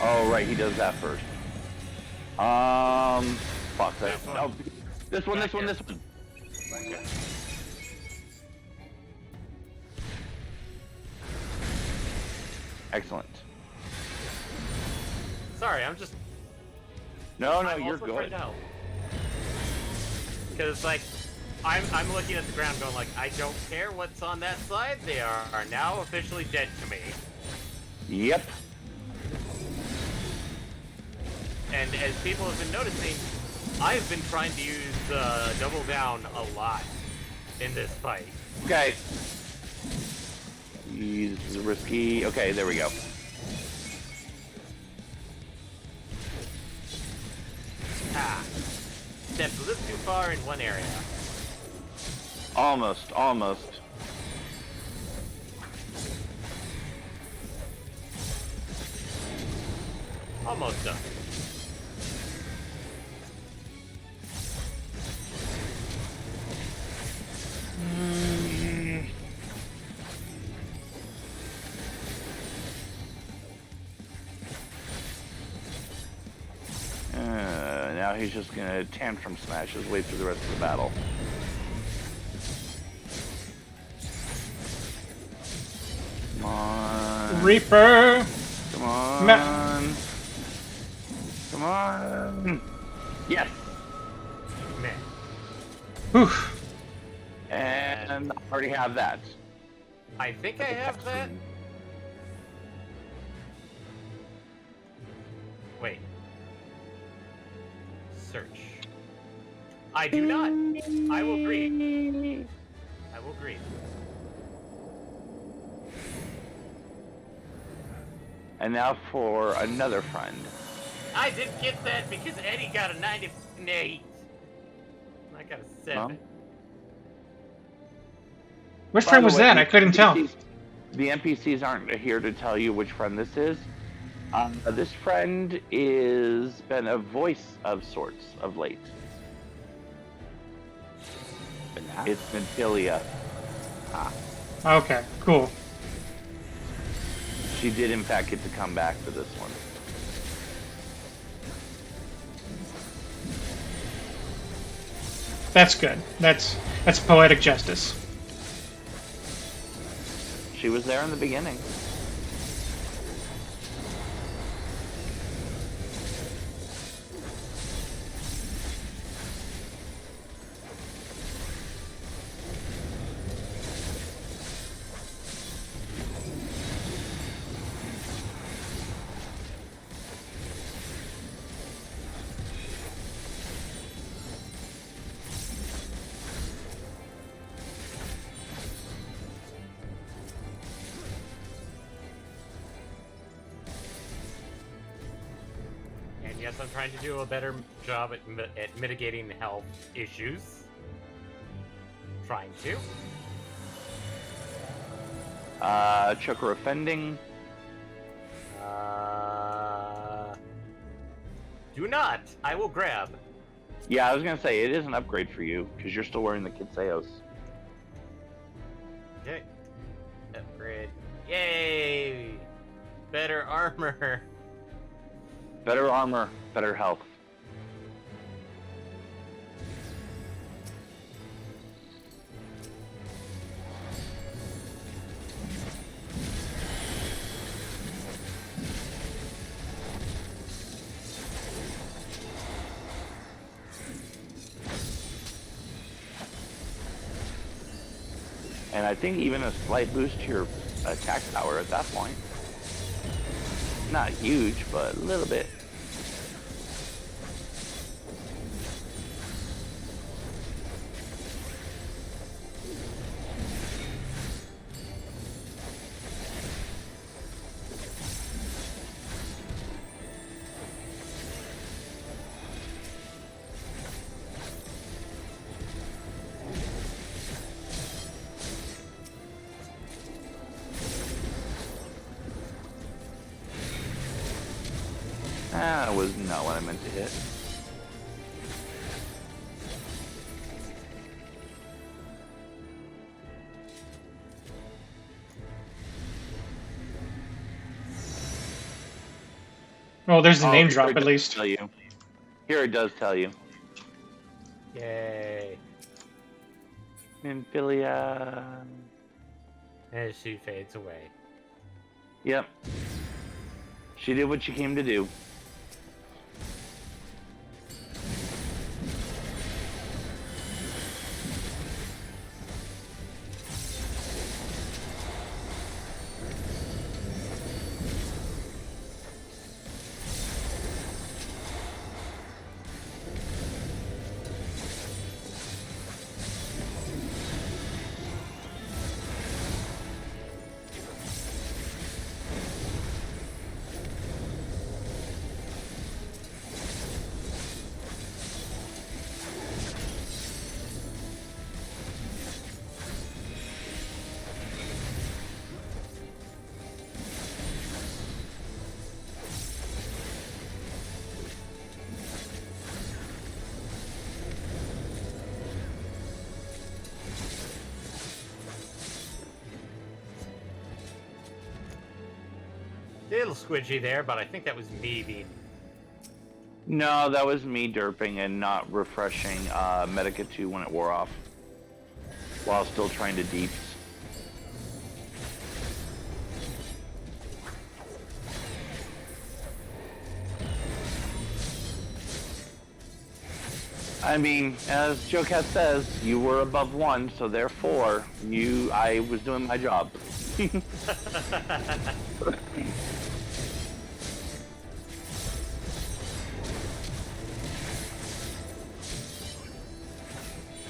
Oh, right, he does that first. Fuck that. Oh, this one. Excellent. Sorry, I'm just. No, I'm you're also good. trying to help. Because like, I'm looking at the ground, going like, I don't care what's on that side. They are now officially dead to me. Yep. And as people have been noticing, I've been trying to use double down a lot in this fight. Okay. He's risky. Okay, there we go. Ah. Stepped a little too far in one area. Almost. Almost done. Now he's just gonna tantrum smash his way through the rest of the battle. Come on. Reaper! Come on. Come on. Yes. Man. Whew. And I already have that. I think I have that. Wait. Search. I do not. I will agree. I will agree. And now for another friend. I didn't get that because Eddie got a 98. I got a 7. Well, Which friend was that? I couldn't tell. The NPCs aren't here to tell you which friend this is. This friend is been a voice of sorts of late. It's Natilia. Okay, cool. She did in fact get to come back for this one. That's good. That's poetic justice. She was there in the beginning. Yes, I'm trying to do a better job at mitigating health issues. Trying to. Choker offending. Do not. I will grab. Yeah, I was gonna say it is an upgrade for you because you're still wearing the Kitseos. Okay. Upgrade. Yay! Better armor. Better armor, better health. And I think even a slight boost to your attack power at that point. Not huge, but a little bit. That was not what I meant to hit. Well, there's the name here drop it at does least. Tell you. Here it does tell you. Yay. Nymphilia. As she fades away. Yep. She did what she came to do. Little squidgy there, but I think that was me being... No, that was me derping and not refreshing Medica 2 when it wore off. While still trying to deeps. I mean, as Jocat says, you were above 1, so therefore, I was doing my job.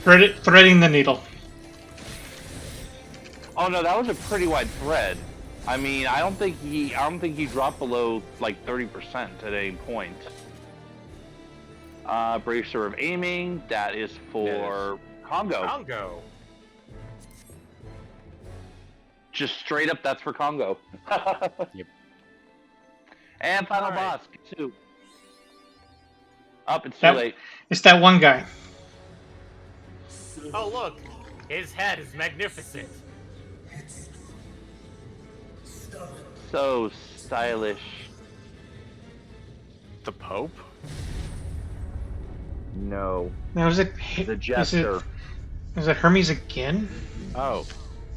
Threading the needle. Oh no, that was a pretty wide thread. I mean, I don't think he dropped below like 30% at any point. Bracer of aiming, that is for Congo. Congo. Just straight up, that's for Congo. Yep. And final All right. boss, 2. Up, it's too That- late. It's that one guy. Oh, look. His head is magnificent. So stylish. The Pope? No. Now is it The Jester. Is it Hermes again? Oh.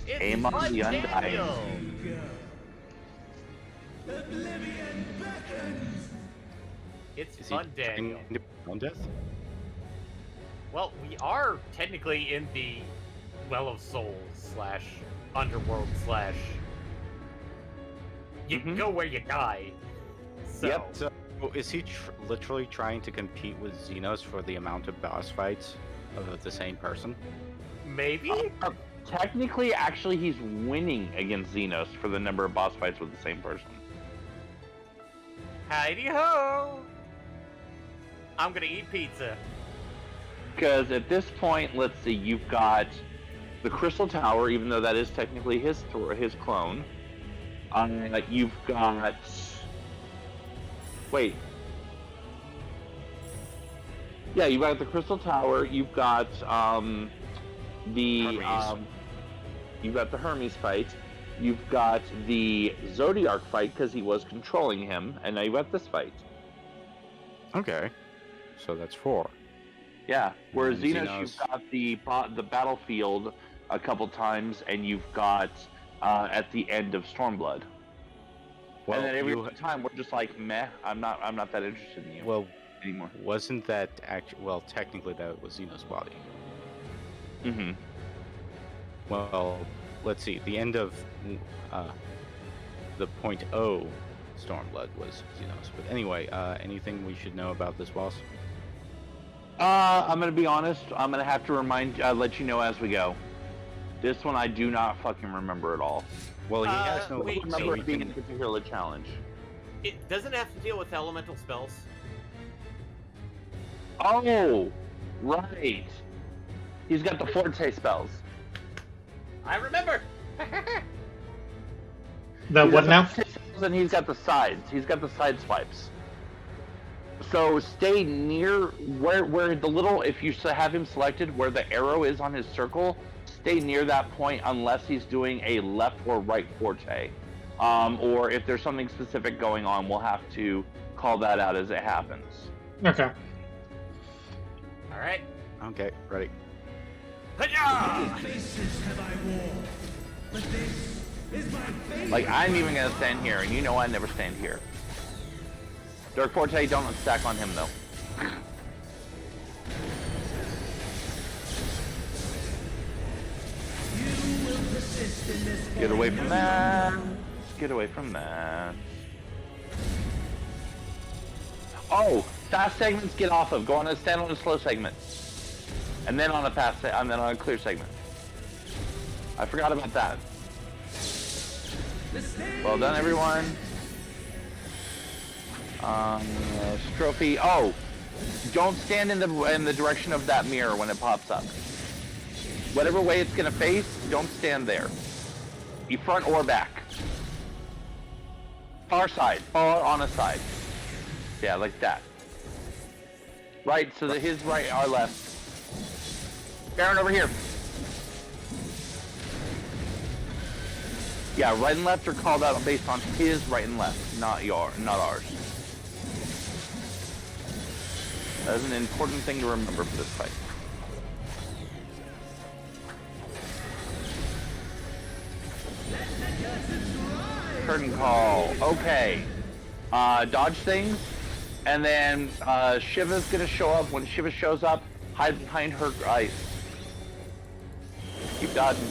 It's Amon Bud the Undying. Daniel. It's Is he Bud Daniel. trying to own death? Well, we are technically in the Well of Souls / Underworld / you go where you die. So, Yep. So, is he literally trying to compete with Xenos for the amount of boss fights of the same person? maybe? Technically, actually, he's winning against Xenos for the number of boss fights with the same person. Heidi ho! I'm gonna eat pizza. Because at this point, let's see, you've got the Crystal Tower, even though that is technically his clone. You've got... Wait. Yeah, you've got the Crystal Tower, you've got you've got the Hermes fight, you've got the Zodiac fight because he was controlling him, and now you've got this fight. Okay. So that's 4. Yeah, whereas And Xenos, Xenos- you've got the battlefield a couple times, and you've got at the end of Stormblood. Well, and then every time we're just like, meh, I'm not that interested in you. Well, anymore. Wasn't that actually? Well, technically that was Xenos' body. Mm-hmm. Well, let's see. The end of the .0 Stormblood was Xenos. But anyway, anything we should know about this boss? I'm gonna be honest. I'm gonna have to let you know as we go. This one I do not fucking remember at all. Well, he has no. I don't remember it being a particular challenge. It doesn't have to deal with elemental spells. Oh, right. He's got the Forte spells. I remember. The what now? And he's got the sides. He's got the side swipes. So stay near where the little, if you have him selected where the arrow is on his circle, stay near that point unless he's doing a left or right forte. Or if there's something specific going on, we'll have to call that out as it happens. Okay. All right. Okay, ready. Like, I'm even gonna stand here, and you know I never stand here. Dark Forte, don't stack on him though. Get away from that. Get away from that. Oh, fast segments, get off of. Go on a stand on a slow segment, and then on a fast, and then on a clear segment. I forgot about that. Well done, everyone. Trophy. Oh, don't stand in the direction of that mirror when it pops up. Whatever way it's gonna face, don't stand there. You front or back. Far side, far on a side. Yeah, like that. Right, so that his right, our left. Baron, over here. Yeah, right and left are called out based on his right and left, not ours. That is an important thing to remember for this fight. Curtain call. Okay. Dodge things, and then Shiva's gonna show up. When Shiva shows up, hide behind her ice. Keep dodging.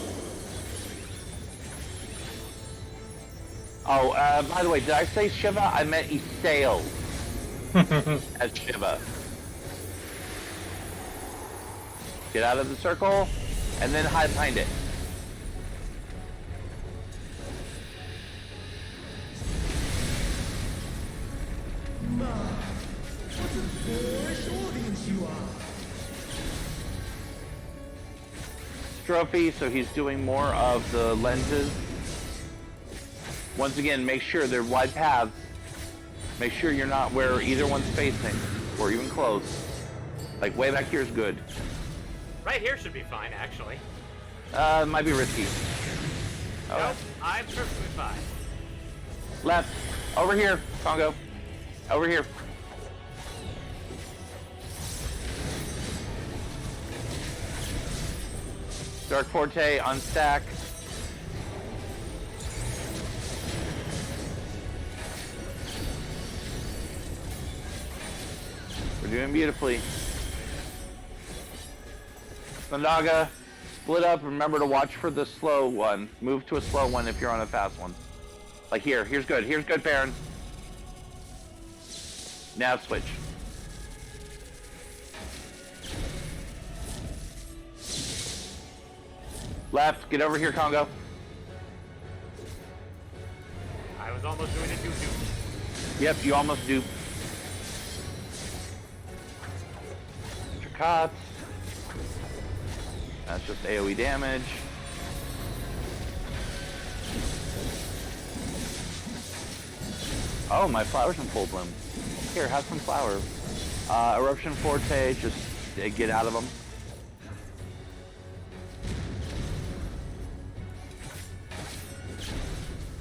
Oh, by the way, did I say Shiva? I meant Isail as Shiva. Get out of the circle, and then hide behind it. Trophy, so he's doing more of the lenses. Once again, make sure they're wide paths. Make sure you're not where either one's facing, or even close. Like way back here is good. Right here should be fine, actually. Might be risky. Oh. Nope, I'm perfectly fine. Left. Over here, Congo. Over here. Dark Forte on stack. We're doing beautifully. Sandaga, split up. Remember to watch for the slow one. Move to a slow one if you're on a fast one. Like here. Here's good. Here's good, Baron. Nav switch. Left. Get over here, Congo. I was almost doing a dupe. Yep, you almost duped. Cuts. That's just AoE damage. Oh, my flower's in full bloom. Here, have some flower. Eruption Forte, just get out of them.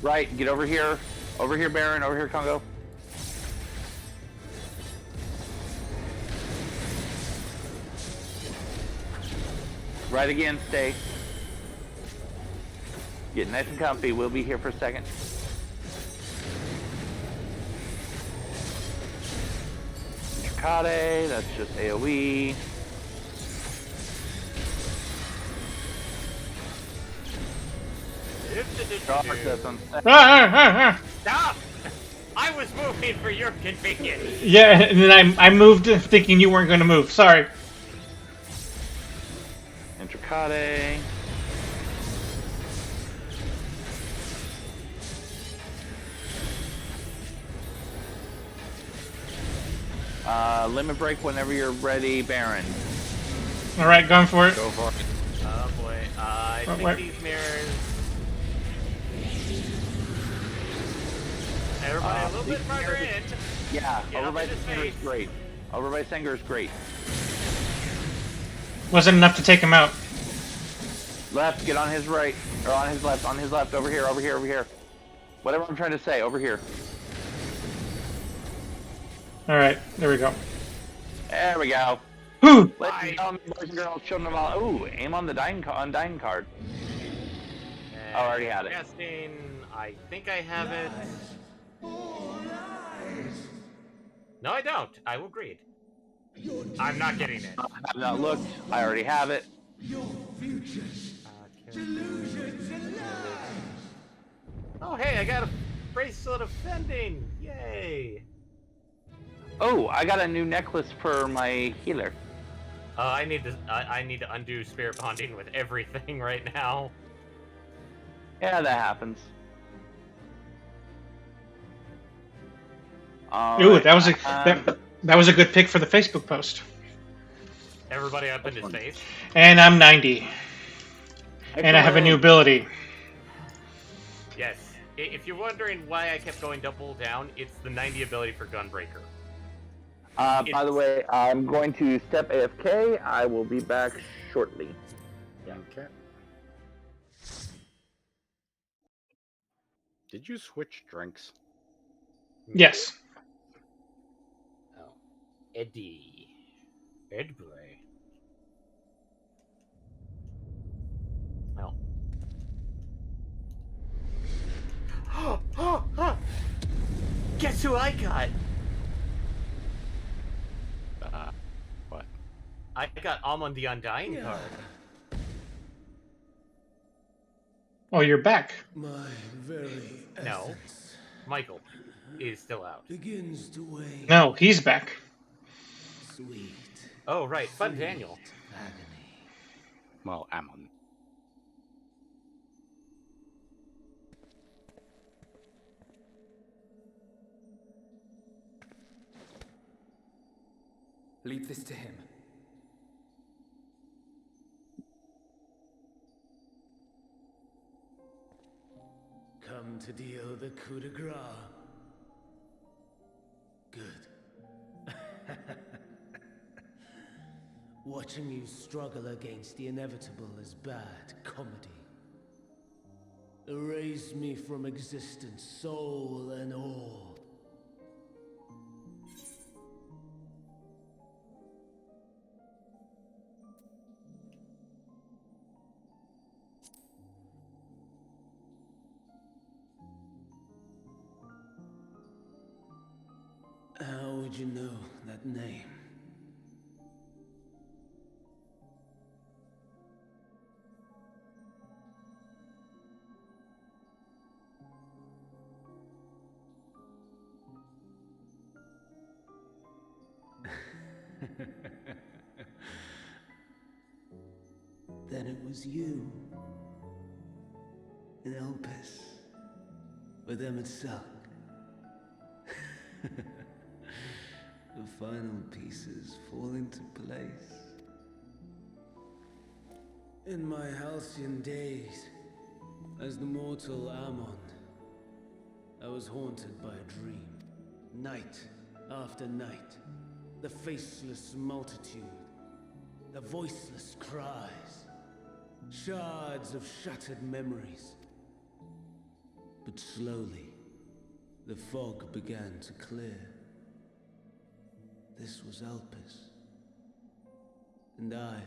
Right, get over here. Over here, Baron. Over here, Congo. Right again, stay. Get nice and comfy. We'll be here for a second. Chakade, that's just AoE. Stop! I was moving for your convenience. Yeah, and then I moved thinking you weren't going to move. Sorry. Intricate. Limit break whenever you're ready, Baron. All right, going for it. Go for it. Oh boy, I think these mirrors. Everybody a little bit farther in. Yeah, over by Sanger is great. Over by Sanger is great. Wasn't enough to take him out. Left, get on his right, or on his left, over here, over here, over here. Whatever I'm trying to say, over here. All right, there we go. There we go. Whew. Ladies and gentlemen, boys and girls, children of all. Ooh, aim on the dying card. Oh, I already had it. Casting. I think I have it. No, I don't. I will read. I'm not getting it. I have not looked. I already have it. Oh, hey, I got a bracelet of fending. Yay. Oh, I got a new necklace for my healer. I need to undo spirit bonding with everything right now. Yeah, that happens. Ooh, that was that was a good pick for the Facebook post. Everybody up in his face. And I'm 90. And I have a new ability. Yes. If you're wondering why I kept going double down, it's the 90 ability for Gunbreaker. By the way, I'm going to step AFK. I will be back shortly. Yeah. Okay. Did you switch drinks? Yes. Oh. Eddie. Edbury. Oh. Guess who I got? What? I got Amon the Undying card. Oh, you're back. My very No. essence Michael is still out. begins to wane. No, he's back. Sweet. Oh, right. Fun Daniel. Agony. Well, Ammon. Leave this to him. Come to deal the coup de grace. Good. Watching you struggle against the inevitable is bad comedy. Erase me from existence, soul and all. How would you know that name? Then it was you. In Elpis. With Emmett Selk. The final pieces fall into place. In my halcyon days, as the mortal Ammon, I was haunted by a dream. Night after night, the faceless multitude, the voiceless cries, shards of shattered memories. But slowly, the fog began to clear. This was Elpis. And I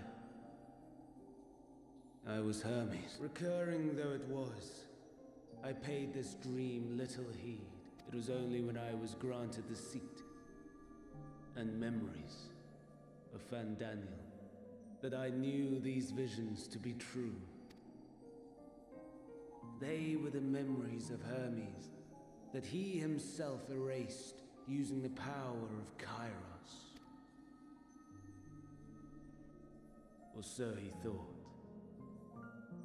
was Hermes. Recurring though it was, I paid this dream little heed. It was only when I was granted the seat and memories of Fandaniel that I knew these visions to be true. They were the memories of Hermes that he himself erased using the power of Kairos. Or so he thought.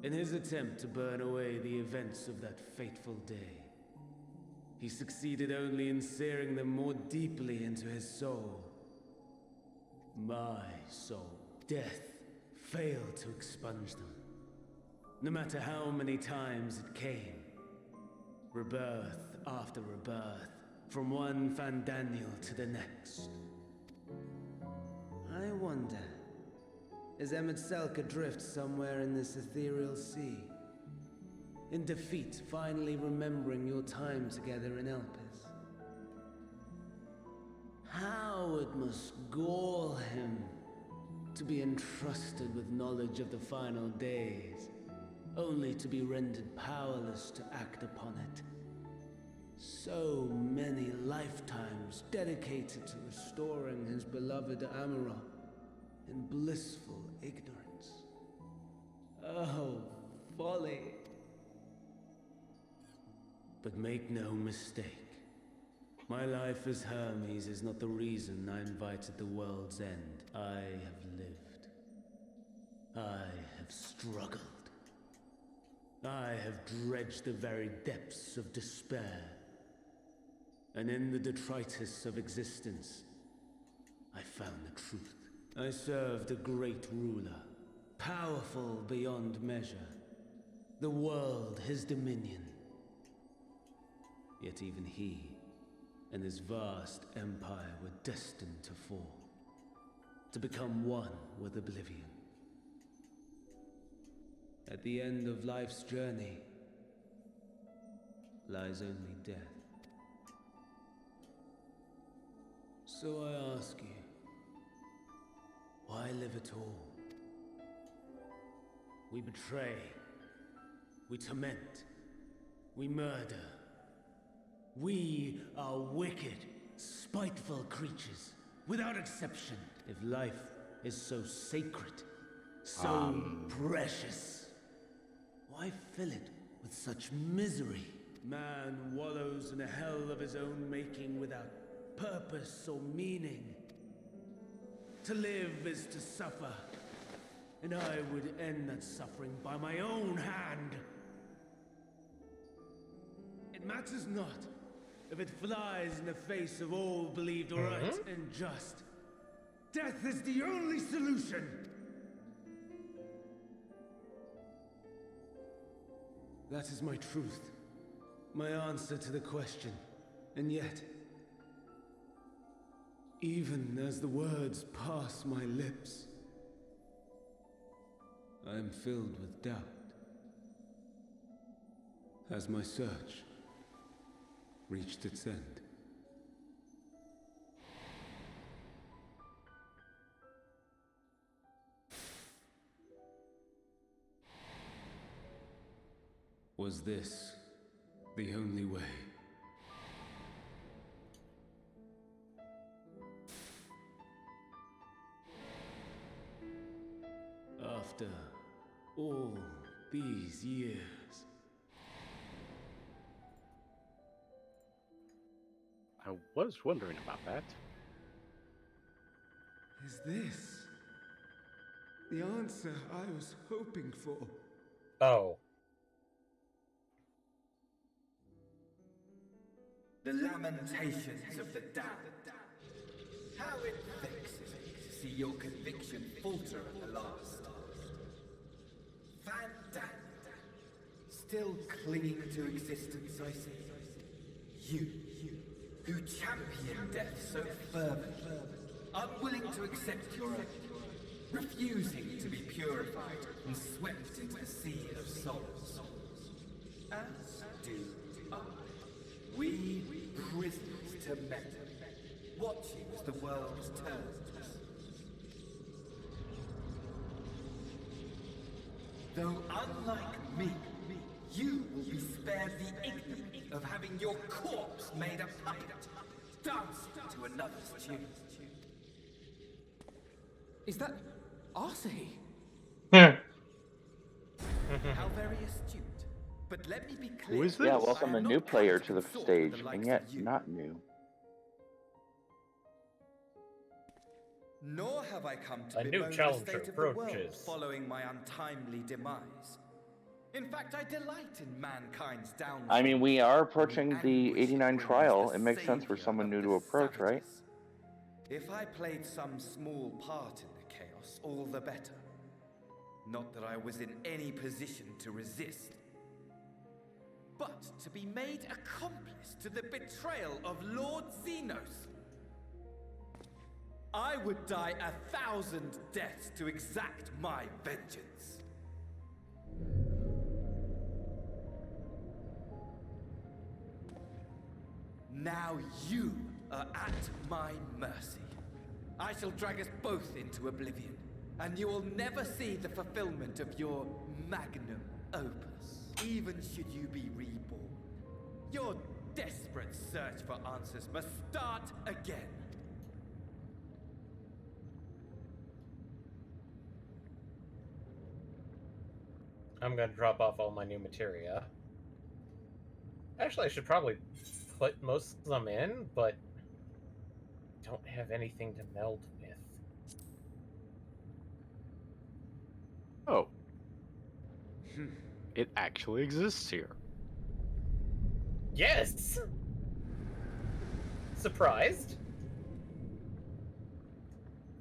In his attempt to burn away the events of that fateful day, he succeeded only in searing them more deeply into his soul. My soul. Death failed to expunge them. No matter how many times it came. Rebirth after rebirth, from one Fandaniel to the next. I wonder, is Emmett Selk adrift somewhere in this ethereal sea? In defeat, finally remembering your time together in Elpis? it must gall him to be entrusted with knowledge of the final days, only to be rendered powerless to act upon it. So many lifetimes dedicated to restoring his beloved Amarok in blissful ignorance. Oh, folly. But make no mistake. My life as Hermes is not the reason I invited the world's end. I have lived. I have struggled. I have dredged the very depths of despair. And in the detritus of existence, I found the truth. I served a great ruler, powerful beyond measure. The world, his dominion. Yet even he and his vast empire were destined to fall, to become one with oblivion. At the end of life's journey lies only death. So I ask you, why live at all? We betray, we torment, we murder. We are wicked, spiteful creatures, without exception. If life is so sacred, so precious, why fill it with such misery? Man wallows in a hell of his own making without purpose or meaning. To live is to suffer, and I would end that suffering by my own hand. It matters not if it flies in the face of all believed right and just. Death is the only solution! That is my truth, my answer to the question. And yet, even as the words pass my lips, I am filled with doubt. Has my search reached its end? Was this the only way? After all these years. I was wondering about that. Is this the answer I was hoping for? Oh. The lamentations of the damned. How it vexes me to see your conviction falter at the last. Van Daniel, still clinging to existence, I see. You, who champion death so fervently, unwilling to accept your own, refusing to be purified and swept into the sea of souls. As do I. We prisoners to men, watching as the world turns. Though unlike me, you will be spared the ignominy of having your corpse made a puppet, dancing to another's tune. Is that Arcee? How very astute. But let me be clear. Who is this? Yeah, welcome a new player to the stage, and yet not new. Nor have I come to A new bemoan the challenger state of the world approaches. following my untimely demise. In fact, I delight in mankind's downfall. I mean, we are approaching the 89 trial. It makes sense for someone new to approach, right? If I played some small part in the chaos, all the better. Not that I was in any position to resist. But to be made accomplice to the betrayal of Lord Xenos. I would die 1,000 deaths to exact my vengeance. Now you are at my mercy. I shall drag us both into oblivion, and you will never see the fulfillment of your magnum opus, even should you be reborn. Your desperate search for answers must start again. I'm gonna drop off all my new materia. Actually, I should probably put most of them in, but don't have anything to meld with. Oh. It actually exists here. Yes! Surprised?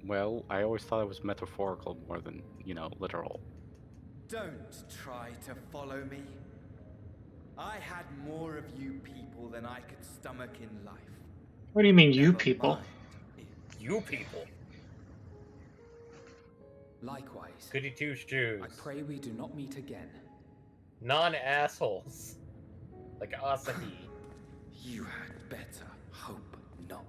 Well, I always thought it was metaphorical more than, literal. Don't try to follow me. I had more of you people than I could stomach in life. What do you mean, you people? You people. Likewise. Goody two shoes. I pray we do not meet again. Non-assholes. Like Asahi. You had better hope not.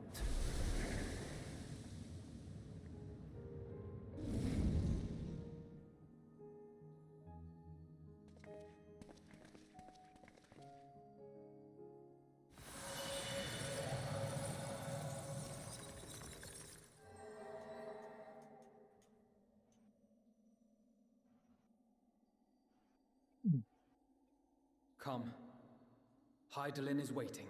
Come. Hydaelyn is waiting.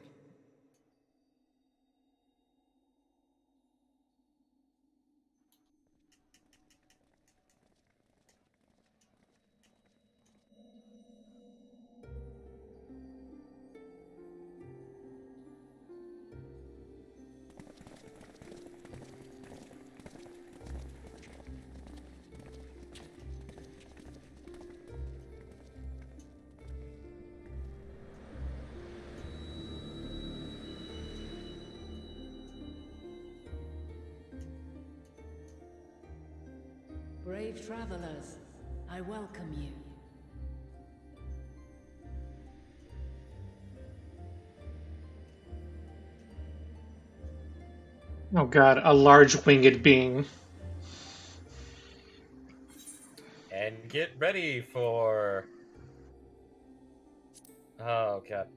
Brave travelers, I welcome you. Oh god, a large winged being. And get ready for... Oh, God.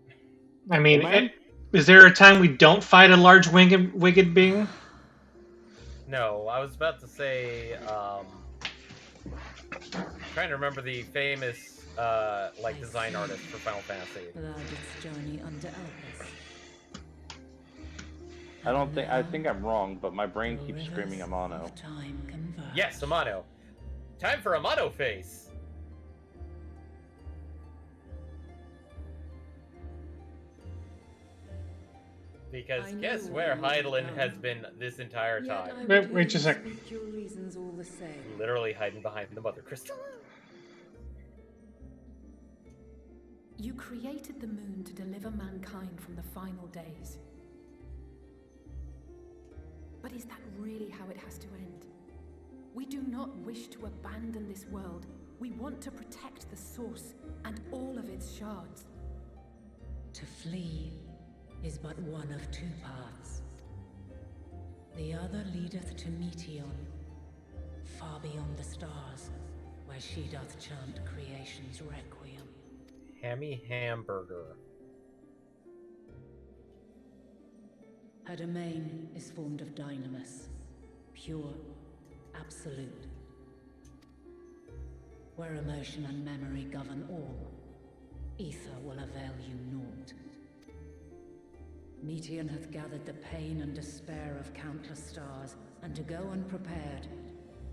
I mean, is there a time we don't fight a large winged being? No, I was about to say, trying to remember the famous, design artist for Final Fantasy. Its journey under Elpis. I think I'm wrong, but my brain keeps screaming Amano. Yes, Amano. Time for Amano face! Because guess where Hydaelyn has been this entire time? Wait a sec. Literally hiding behind the Mother Crystal. You created the moon to deliver mankind from the final days. But is that really how it has to end? We do not wish to abandon this world. We want to protect the source and all of its shards. To flee is but one of two paths. The other leadeth to Meteon, far beyond the stars, where she doth chant creation's requiem. Hammy Hamburger. Her domain is formed of dynamis, pure, absolute. Where emotion and memory govern all, ether will avail you naught. Meteon hath gathered the pain and despair of countless stars, and to go unprepared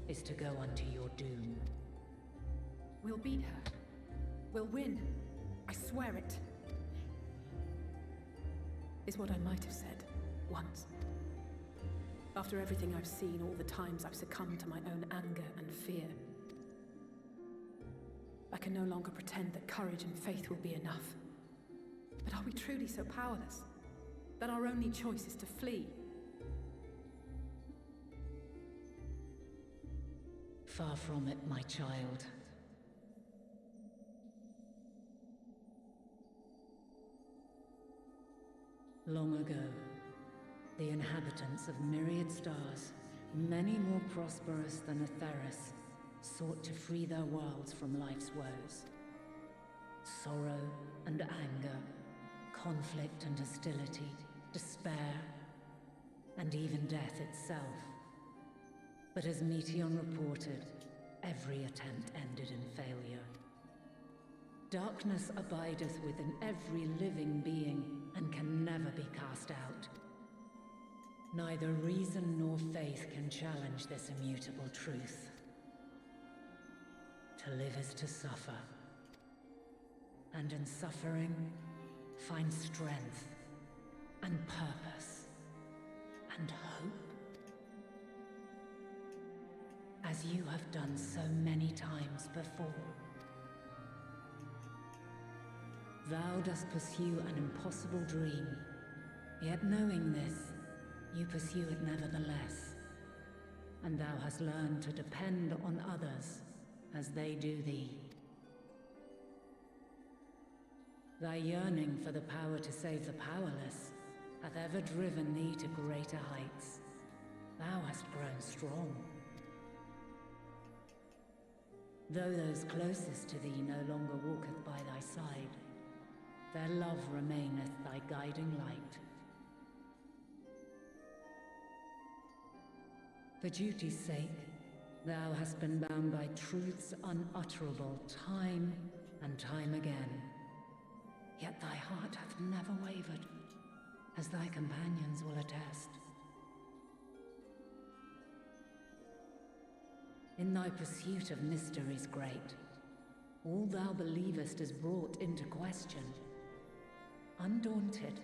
is to go unto your doom. We'll beat her. We'll win. I swear it. Is what I might have said once. After everything I've seen, all the times I've succumbed to my own anger and fear. I can no longer pretend that courage and faith will be enough. But are we truly so powerless that our only choice is to flee? Far from it, my child. Long ago, the inhabitants of myriad stars Many more prosperous than Atheris sought to free their worlds from life's woes. Sorrow and anger, conflict and hostility, despair, and even death itself. But as Meteon reported, every attempt ended in failure. Darkness abideth within every living being and can never be cast out. Neither reason nor faith can challenge this immutable truth. To live is to suffer. And in suffering, find strength and purpose and hope. As you have done so many times before. Thou dost pursue an impossible dream, yet knowing this, you pursue it nevertheless. And thou hast learned to depend on others as they do thee. Thy yearning for the power to save the powerless hath ever driven thee to greater heights. Thou hast grown strong. Though those closest to thee no longer walketh by thy side, their love remaineth thy guiding light. For duty's sake, thou hast been bound by truths unutterable time and time again. Yet thy heart hath never wavered, as thy companions will attest. In thy pursuit of mysteries great, all thou believest is brought into question. Undaunted,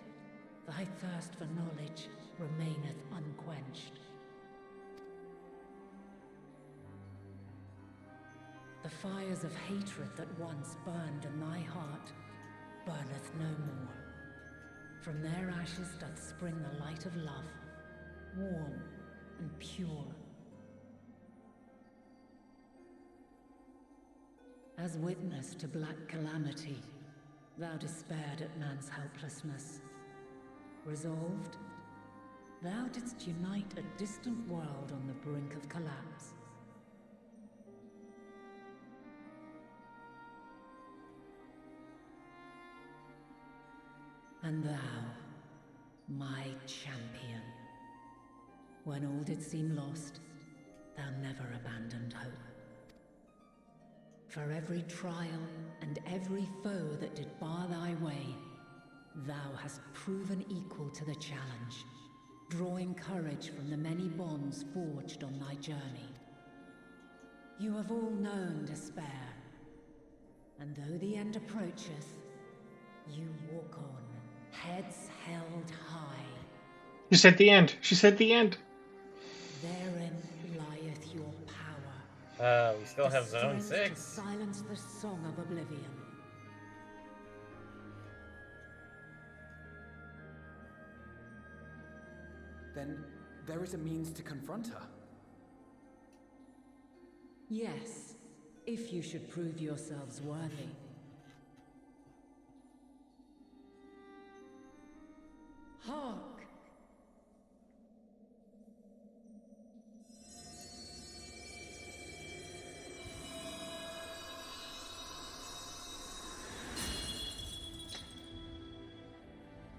thy thirst for knowledge remaineth unquenched. The fires of hatred that once burned in thy heart burneth no more. From their ashes doth spring the light of love, warm and pure. As witness to black calamity, thou despaired at man's helplessness. Resolved, thou didst unite a distant world on the brink of collapse. And thou, my champion, when all did seem lost, thou never abandoned hope. For every trial and every foe that did bar thy way, thou hast proven equal to the challenge, drawing courage from the many bonds forged on thy journey. You have all known despair, and though the end approacheth, you walk on, heads held high. She said the end. She said the end. Therein lieth your power. We still have Zone 6. To silence the song of oblivion. Then there is a means to confront her. Yes, if you should prove yourselves worthy. Hark!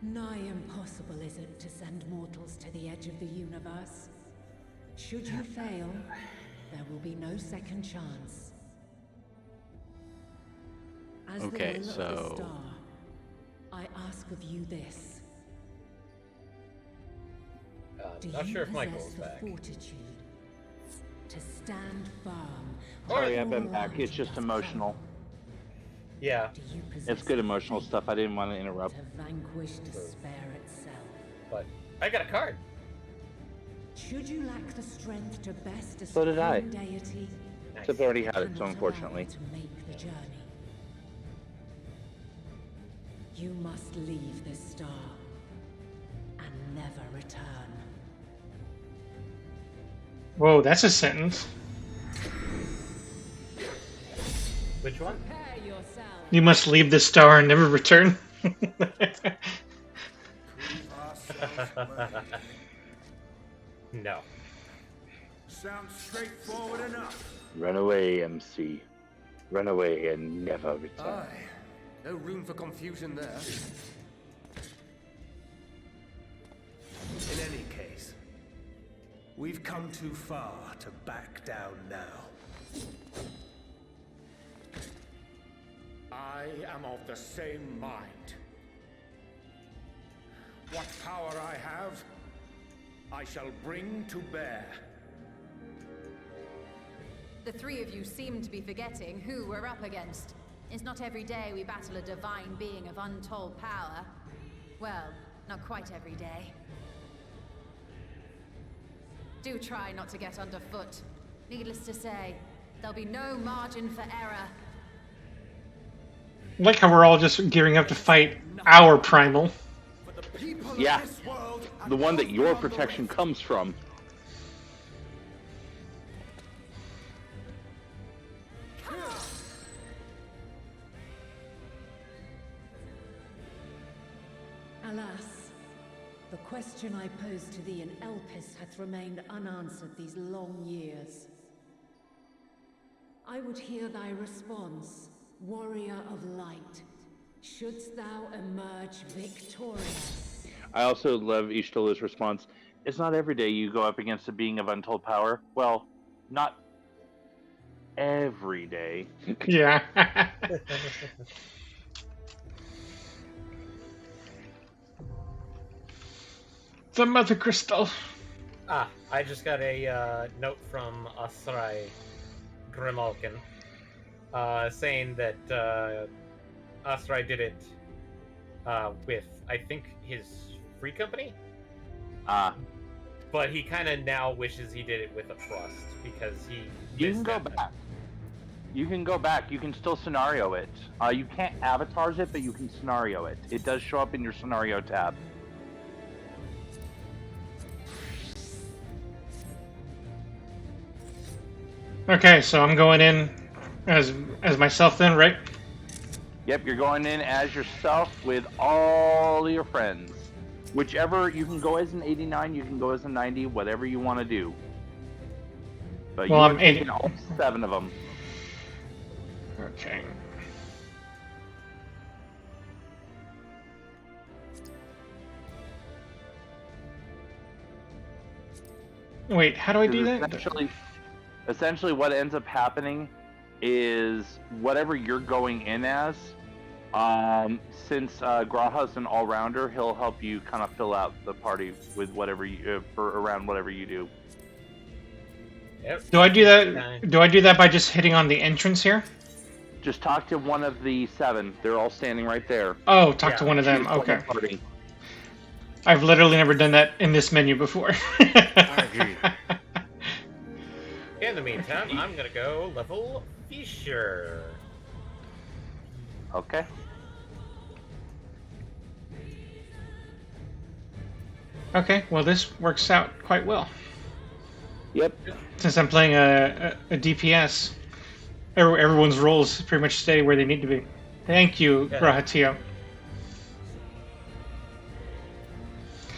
Nigh impossible is it to send mortals to the edge of the universe. Should you fail, there will be no second chance. As okay, the will so... of the star, I ask of you this. Not sure if Michael's the back. Fortitude to stand firm. Sorry, I've been back. It's just emotional. Yeah. It's good emotional stuff. I didn't want to interrupt. To vanquish despair itself. But I got a card. Should you lack the strength to best a So did I. deity, Except I already had it, so unfortunately. to make the journey. You must leave this star and never return. Whoa, that's a sentence. Which one? Prepare yourself. You must leave the star and never return. No. Sounds straightforward enough. Run away, MC. Run away and never return. Aye. No room for confusion there. In any case, we've come too far to back down now. I am of the same mind. What power I have, I shall bring to bear. The three of you seem to be forgetting who we're up against. It's not every day we battle a divine being of untold power. Well, not quite every day. Do try not to get underfoot. Needless to say, there'll be no margin for error. I like how we're all just gearing up to fight our primal. Yeah, the one that your protection comes from. Alas, the question I posed to thee in Elpis hath remained unanswered these long years. I would hear thy response, warrior of light. Shouldst thou emerge victorious? I also love Ishtola's response. It's not every day you go up against a being of untold power. Well, not every day. Yeah. The Mother Crystal. I just got a note from Asrai Grimalkin saying that Asrai did it with, I think, his free company? But he kind of now wishes he did it with a trust, because he... You can go back. You can go back. You can still scenario it. You can't avatars it, but you can scenario it. It does show up in your scenario tab. Okay, so I'm going in as myself then, right? Yep, you're going in as yourself with all your friends. Whichever, you can go as an 89, you can go as a 90, whatever you want to do. But well, you I'm are taking all 7 of them. Okay. Wait, how do I do that? Essentially, what ends up happening is whatever you're going in as, since Graha's an all-rounder, he'll help you kind of fill out the party with whatever you, around whatever you do. Yep. Do I do that? Do I do that by just hitting on the entrance here? Just talk to one of the 7. They're all standing right there. Oh, talk to one of them. Okay. Party. I've literally never done that in this menu before. In the meantime, I'm gonna go level Fisher. Okay. Okay, well this works out quite well. Yep. Since I'm playing a DPS, everyone's roles pretty much stay where they need to be. Thank you, Grahatio.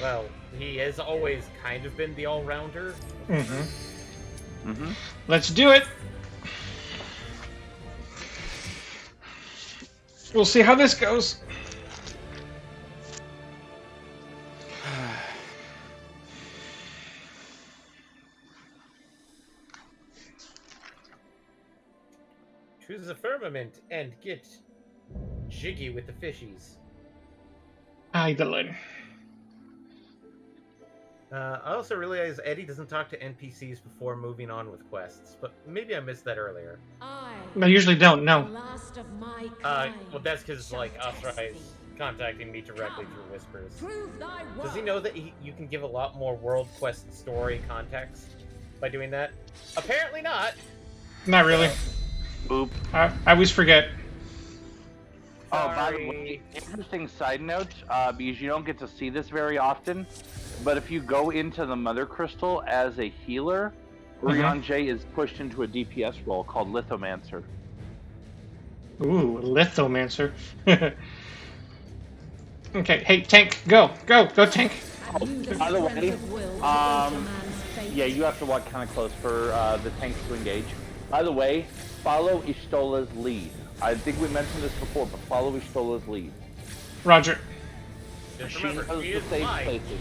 Well, he has always kind of been the all-rounder. Let's do it. We'll see how this goes. Choose a firmament and get jiggy with the fishies. Idolin. I also realize Eddie doesn't talk to NPCs before moving on with quests, but maybe I missed that earlier. I usually don't, no. Well, that's because, like, Asrai is contacting me directly through whispers. Does he know that you can give a lot more world quest story context by doing that? Apparently not. Not really. Boop. I always forget. Oh, by the way, interesting side note, because you don't get to see this very often, but if you go into the Mother Crystal as a healer, Urian J is pushed into a DPS role called Lithomancer. Ooh, Lithomancer. Okay, hey, tank, go, tank. Oh, by the way, Yeah, you have to walk kind of close for the tanks to engage. By the way, follow Ishtola's lead. I think we mentioned this before, but follow Ishtola's lead. Roger. Just She remember, knows she the is safe blind. places.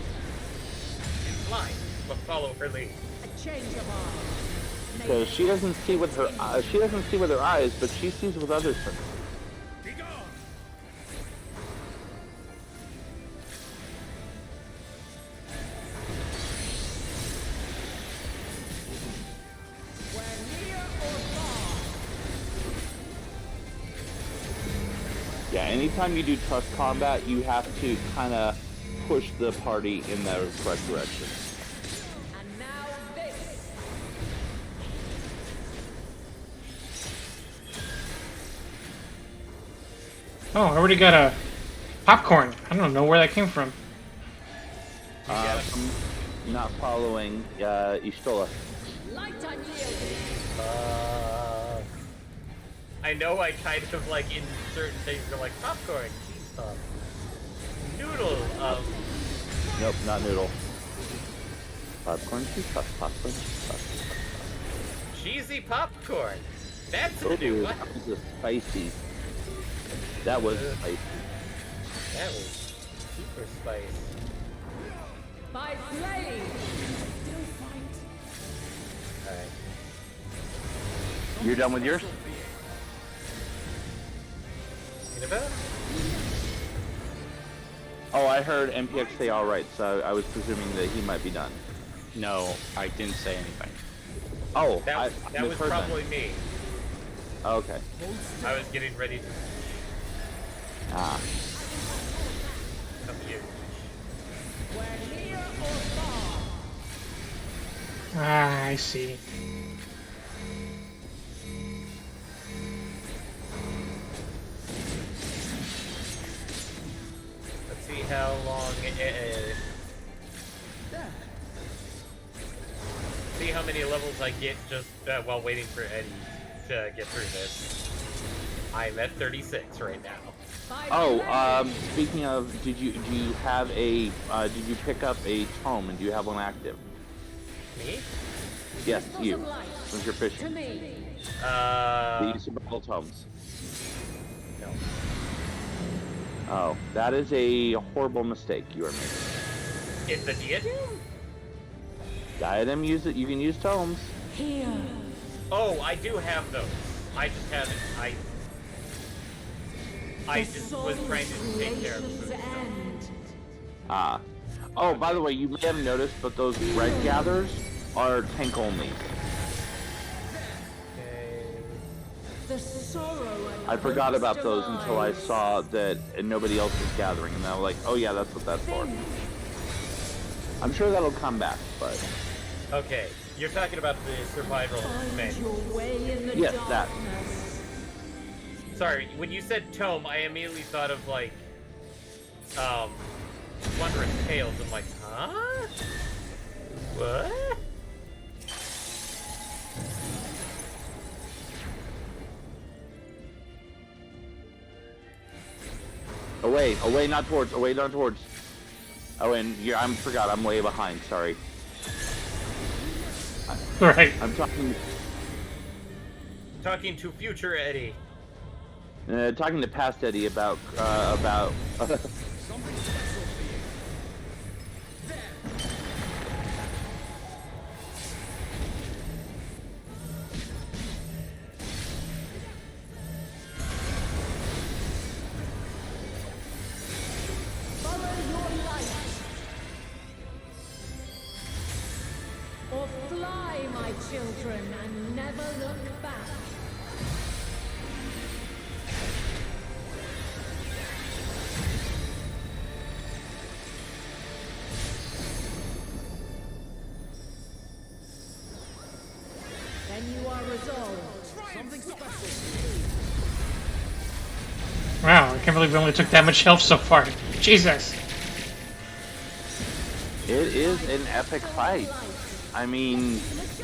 She's blind, but follow her lead. A change of arms. Because she doesn't see with her eyes, but she sees with other senses. Yeah, anytime you do trust combat, you have to kind of push the party in the correct direction. And now this. Oh, I already got a popcorn. I don't know where that came from. I'm not following Ishtola. Light unyielding. I know I kind of like in certain things are like popcorn, cheese puff, noodle. Nope, not noodle. Popcorn, cheese puff, popcorn, cheese puff. Cheesy popcorn. That's a Ooh, new one. that was spicy. That was spicy. That was super spicy. By flame. Still fight. Alright. You're done with yours? Oh, I heard MPX say all right, so I was presuming that he might be done. No, I didn't say anything. Oh, that was probably then. me. Oh, okay. I was getting ready to. Ah. Come you. We're near or far. Ah, I see. Let's see how long it is. See how many levels I get just while waiting for Eddie to get through this. I'm at 36 right now. Oh, speaking of, do you have a did you pick up a tome and do you have one active? Me? Yes, you. Since you're fishing. The Subliminal tomes. No. Oh, that is a horrible mistake you are making. It's the diadem? Diadem, use it. You can use tomes. Here. Oh, I do have those. I just haven't. I just was trying to take care of food. Ah. Oh, by the way, you may have noticed, but those red gathers are tank only. The sorrow. I forgot about those until I saw that nobody else was gathering, and I was like, oh yeah, that's what that's for. I'm sure that'll come back, but... Okay, you're talking about the survival menu. Yes, that. Sorry, when you said tome, I immediately thought of like, Wondrous Tales. I'm like, huh? What? Away, not towards, away, not towards. Oh, and I forgot, I'm way behind, sorry. Right. I'm talking to future Eddie. Talking to past Eddie about Or fly, my children, and never look back. Then you are resolved. Something special. Wow, I can't believe we only took that much health so far. Jesus. it is an epic fight. I mean,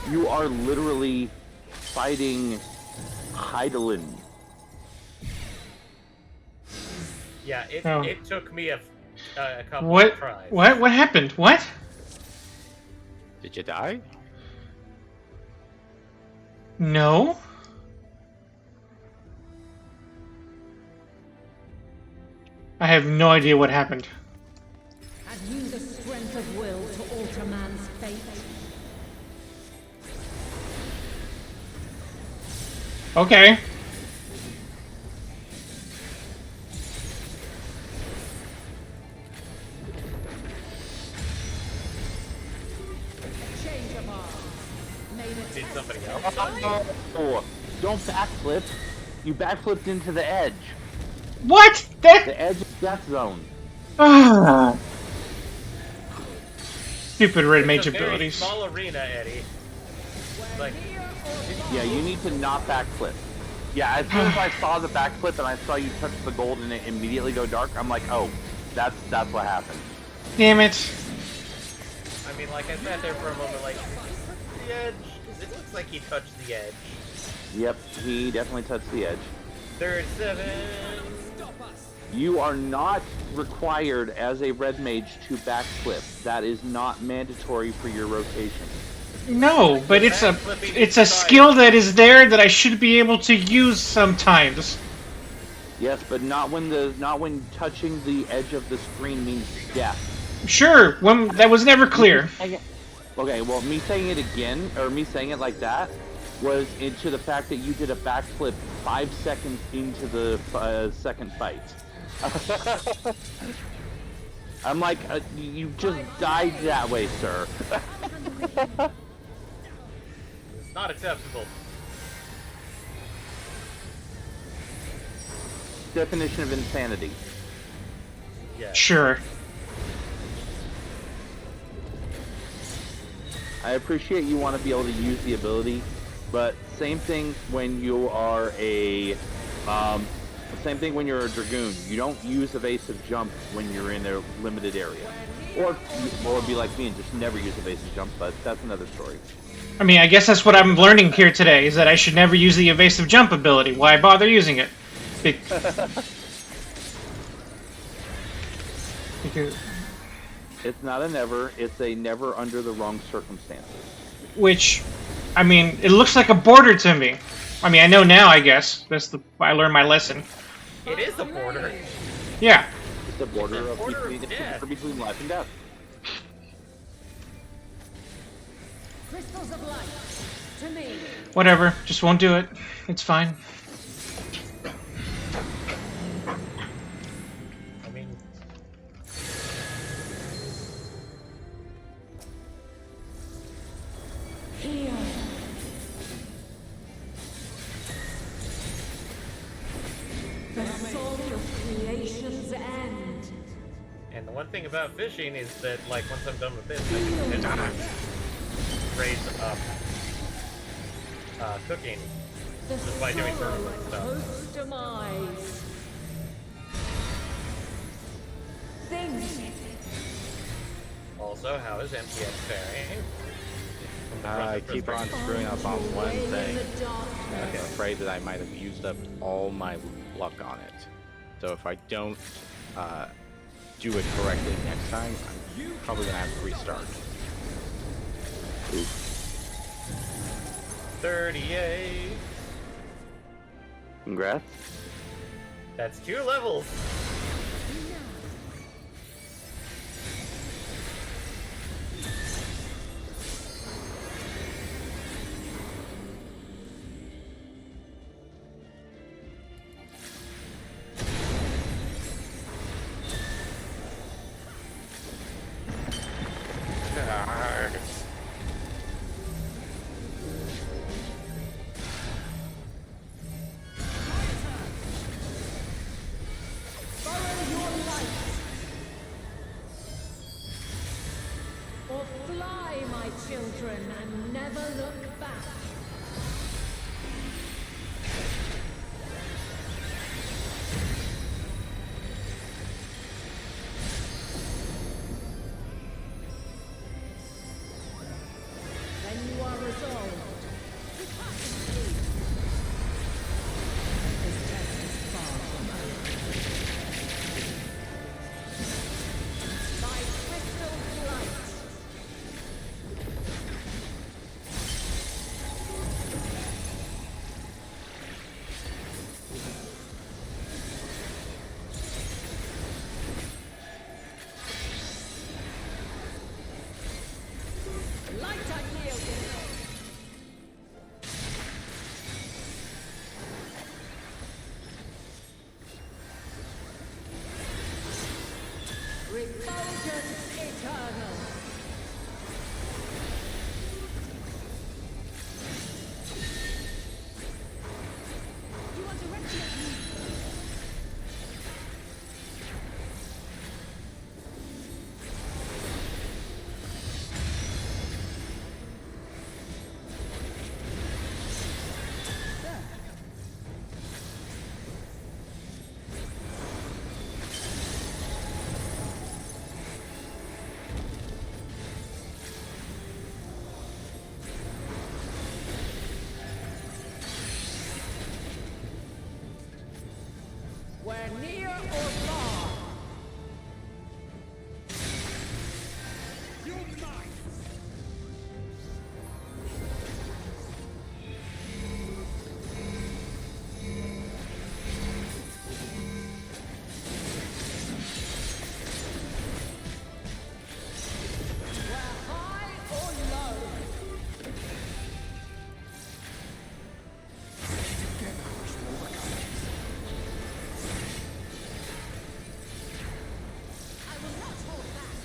you are literally fighting Heidelin. Yeah, it Oh. it took me a couple What? of tries. What? What happened? What? Did you die? No. I have no idea what happened. Have you the strength of will to alter man's fate? Okay. Change of arms. Made a Did somebody else? Oh, don't backflip. You backflipped into the edge. What? The edge of death zone. Ah. Stupid red It's mage a very abilities. small arena, Eddie. Like, Yeah, you need to not backflip. Yeah, as soon as I saw the backflip and I saw you touch the gold and it immediately go dark, I'm like, oh, that's what happened. Damn it. I mean, like, I sat there for a moment, like, the edge. It looks like he touched the edge. Yep, he definitely touched the edge. 37. You are not required as a red mage to backflip. That is not mandatory for your rotation. No, but it's a skill that is there that I should be able to use sometimes. Yes, but not when touching the edge of the screen means death. Sure, when that was never clear. Okay, well, me saying it again, or me saying it like that, was into the fact that you did a backflip 5 seconds into the second fight. I'm like, you just died that way, sir. It's not acceptable. Definition of insanity. Yeah. Sure. I appreciate you want to be able to use the ability, but same thing when you are same thing when you're a dragoon. You don't use evasive jump when you're in a limited area, or be like me and just never use evasive jump. But that's another story. I mean, I guess that's what I'm learning here today, is that I should never use the evasive jump ability. Why bother using it? Because... It's not a never, it's a never under the wrong circumstances. Which, I mean, it looks like a border to me. I mean, I know now, I guess. I learned my lesson. It is a border. Yeah. It's a border of of between life and death. Crystals of light. To me. Whatever, just won't do it. It's fine. I mean... Here. The soul of creation's end. And the one thing about fishing is that, like, once I'm done with this, I can raise up cooking just by doing vertical stuff. Demise. Things. Also, how is MTX faring? I keep on screwing up on one thing. I'm afraid that I might have used up all my luck on it. So if I don't do it correctly next time, I'm probably gonna have to restart. Oof. 38. Congrats. That's 2 levels. Or fly, my children, and never look back. Then you are resolved. This test is far from over. By crystal light. Vengeance eternal. You are directly at me. We're near or far. We're high or low. I will not hold back.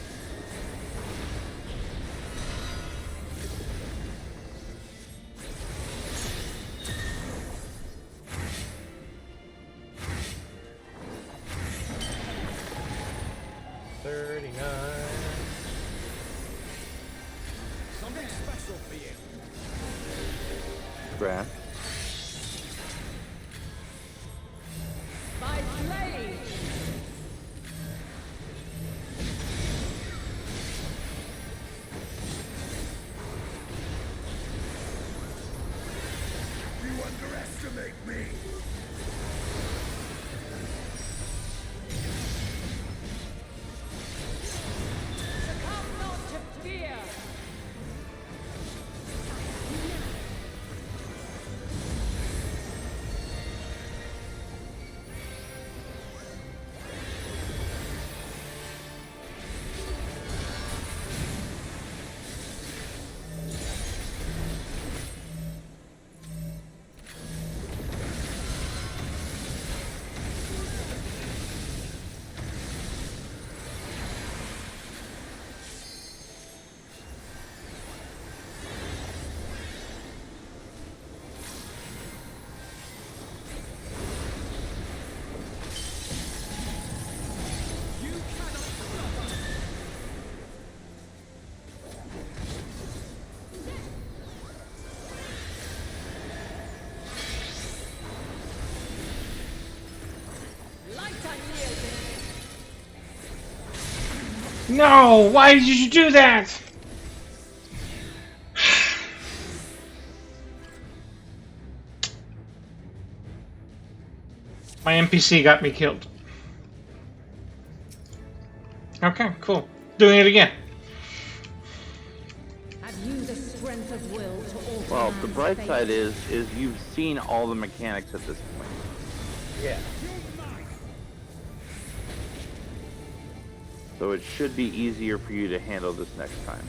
Something special for you. Grant. By blade. You underestimate me. Succumb not to fear. Light unyielding. No! Why did you do that? My NPC got me killed. Okay, cool. Doing it again. Have you the strength of will to alter Well, the man's bright fate? side is you've seen all the mechanics at this point. Yeah. So it should be easier for you to handle this next time.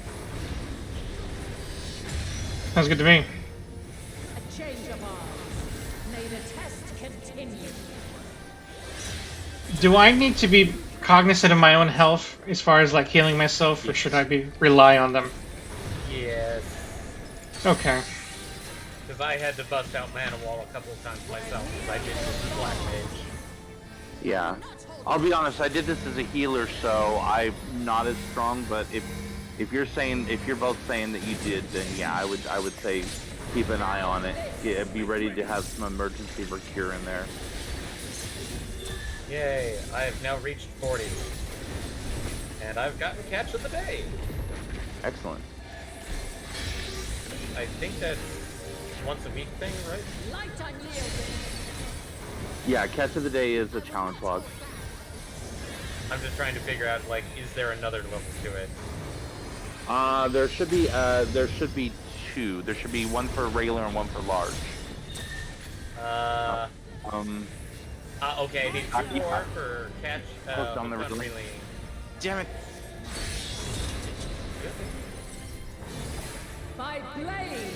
Sounds good to me. A change of arms. May the test continue. Do I need to be cognizant of my own health as far as like healing myself, or should I be rely on them? Yes. Okay. Because I had to bust out Mana Wall a couple of times myself, because I did this with Black Mage. Yeah. I'll be honest, I did this as a healer, so I'm not as strong, but if you're both saying that you did, then yeah, I would say keep an eye on it. Be ready to have some emergency cure in there. Yay, I have now reached 40. And I've gotten Catch of the Day. Excellent. I think that's once a week thing, right? Light unyielding. Yeah, Catch of the Day is a challenge log. I'm just trying to figure out, like, is there another level to it? There should be two. There should be one for regular and one for large. Okay, I need two more for Catch, Hooked on the Hooked on relay. Relaying. Damn it. By blade.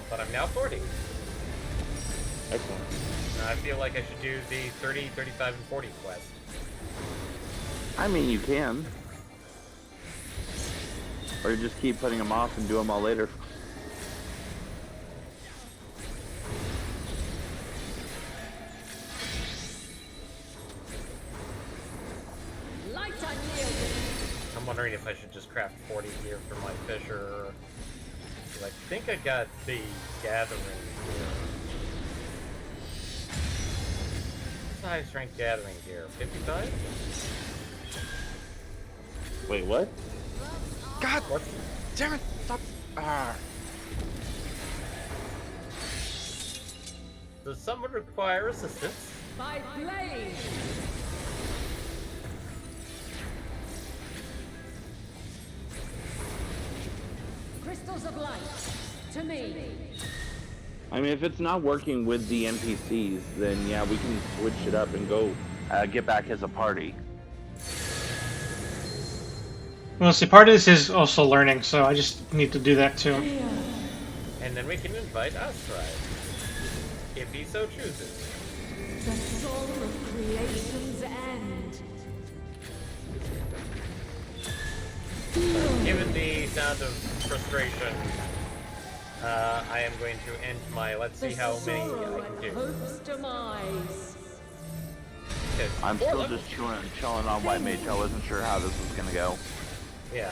But I'm now 40. Excellent. I feel like I should do the 30, 35, and 40 quest. I mean, you can. Or you just keep putting them off and do them all later. I'm wondering if I should just craft 40 gear for my fisher. I think I got the gathering gear. What's the high strength gathering gear? 55? Wait, what? God damn it! Stop! Does someone require assistance? By blade! Crystals of light, to me. I mean, if it's not working with the NPCs, then yeah, we can switch it up and go get back as a party. Well, see, part of this is also learning, so I just need to do that too. And then we can invite Astrid, if he so chooses. The soul of creation's end. Given the sound of frustration, I am going to end my. Let's see how many I can do. Hope's demise. I'm still just chilling on White Mage. I wasn't sure how this was gonna go. Yeah.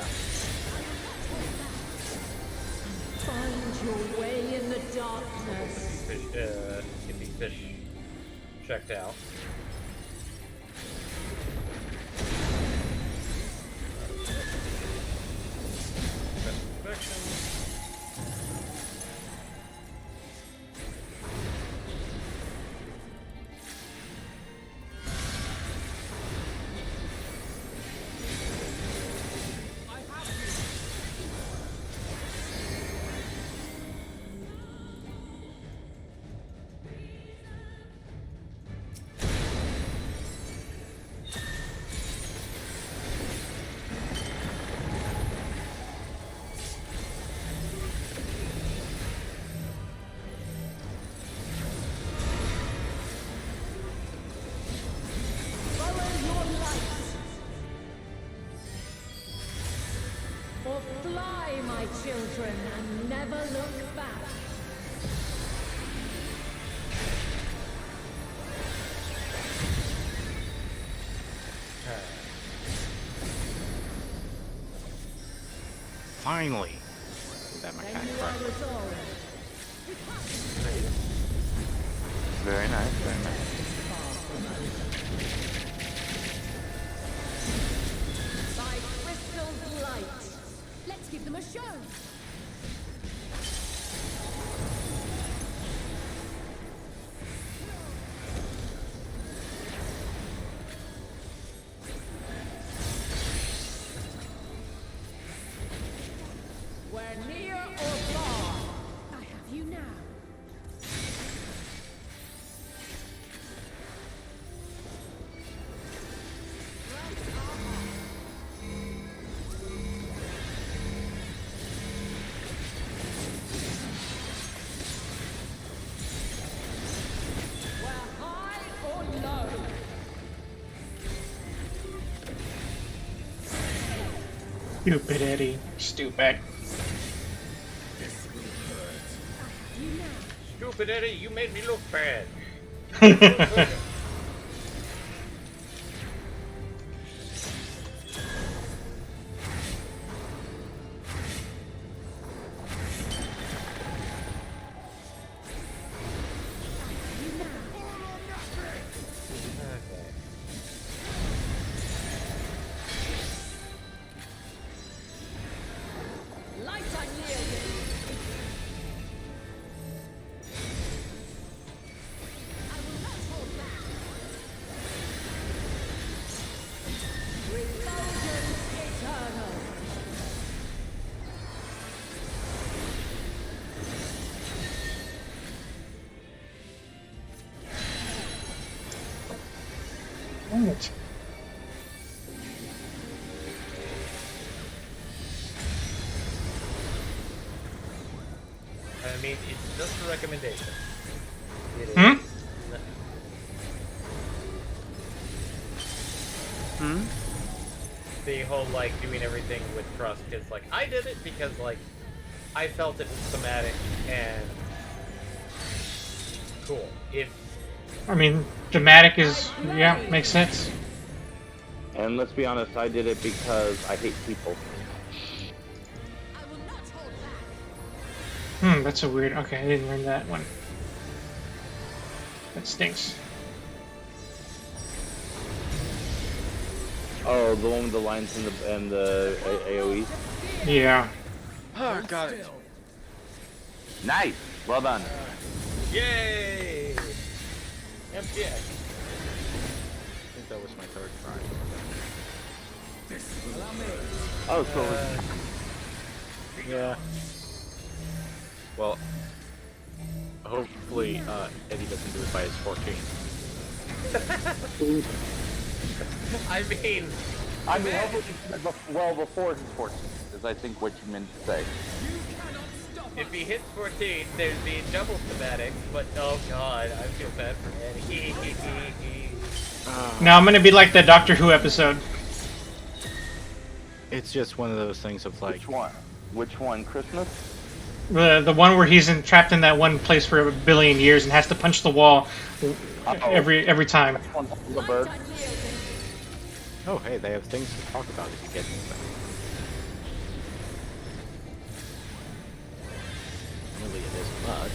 Find your way in the darkness. Get these fish checked out. Or fly, my children, and never look back. Finally! That mechanic right. Very nice, very nice. By crystal light. Let's give them a show. We're near or far. I have you now. We're high or low. Stupid Eddie. Stupid. Stupid Eddie, you made me look bad. Light unyielding. I will not hold back. Refulgence eternal. Right. I mean, it's just a recommendation. It is Hmm? Hmm? The whole, like, doing everything with trust, because, like, I did it because, like, I felt it was thematic and cool. If I mean, dramatic is, yeah, makes sense. And let's be honest, I did it because I hate people. That's a weird. Okay, I didn't learn that one. That stinks. Oh, the one with the lines and the AoE? Yeah. Oh, got it. Nice! Well done. yay! I MTX. think that was my third try. Oh, so yeah. Well, hopefully Eddie doesn't do it by his 14. I mean, well before his 14 is I think what you meant to say. if he hits 14, there'd be double thematics, but oh god, I feel bad for Eddie. Now I'm gonna be like the Doctor Who episode. It's just one of those things of like... Which one? Which one? Christmas? The one where he's trapped in that one place for a billion years and has to punch the wall every time. The bird. Oh, hey, they have things to talk about if you get them. Really, it isn't much.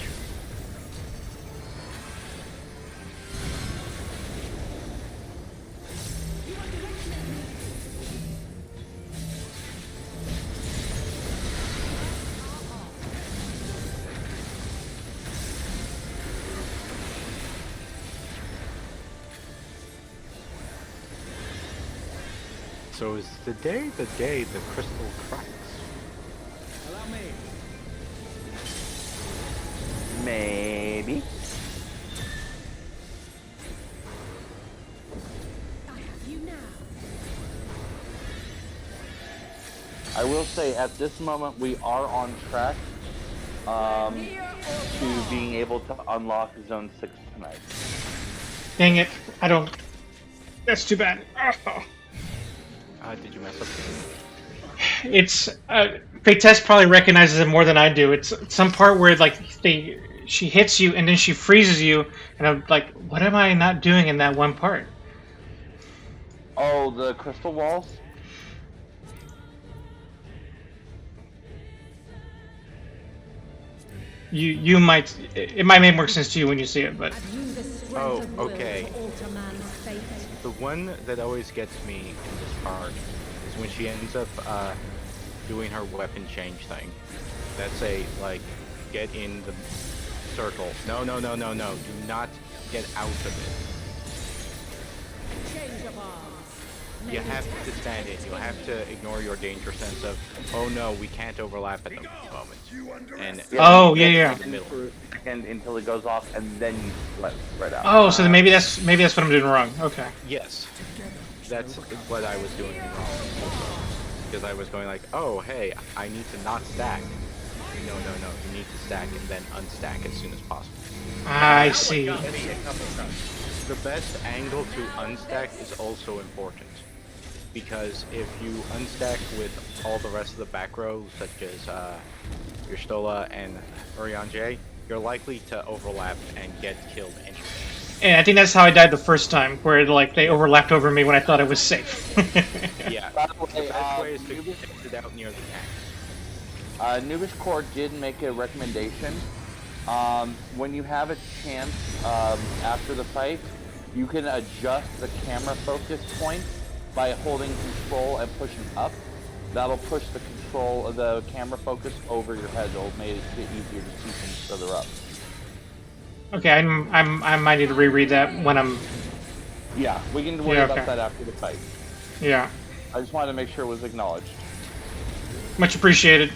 So is the day the crystal cracks? Allow me. Maybe. I have you now. I will say at this moment we are on track to being able to unlock Zone 6 tonight. Dang it! I don't. That's too bad. Oh. Did you mess up? It's Paytest probably recognizes it more than I do. It's some part where like she hits you and then she freezes you, and I'm like, what am I not doing in that one part? Oh, the crystal walls? You might it might make more sense to you when you see it, but Oh, okay. The one that always gets me in this part is when she ends up doing her weapon change thing. That's a like get in the circle. No. Do not get out of it. Change of arms. You have to stand it. You have to ignore your danger sense of, oh no, we can't overlap at the moment. And yeah. In the middle. And until it goes off, and then you let it spread out. Oh, so then maybe that's what I'm doing wrong. Okay. Yes, that's what I was doing wrong also. Because I was going like, oh hey, I need to not stack. No, you need to stack and then unstack as soon as possible. I see. The best angle to unstack is also important. Because if you unstack with all the rest of the back row, such as your Stola and Urianger, you're likely to overlap and get killed anyway. And I think that's how I died the first time, where like they overlapped over me when I thought I was safe. Yeah, the best way is to get it out near the tank. Noobish Core did make a recommendation. When you have a chance after the fight, you can adjust the camera focus point by holding control and pushing up. That'll push the control of the camera focus over your head. It'll make it easier to see things further up. Okay, I might need to reread that when I'm. Yeah, we can worry about that after the fight. Yeah. I just wanted to make sure it was acknowledged. Much appreciated.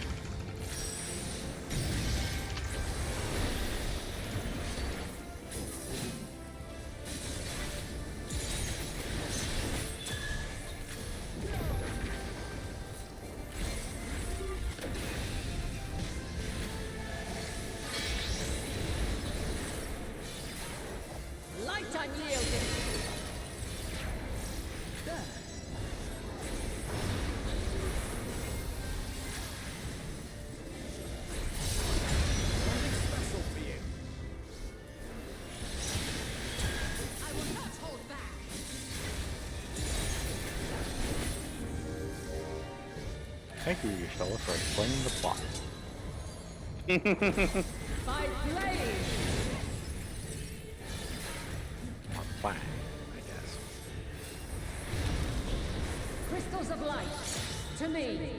Thank you, Yashella, for explaining the plot. By flame! Or fine, I guess. Crystals of light, to me!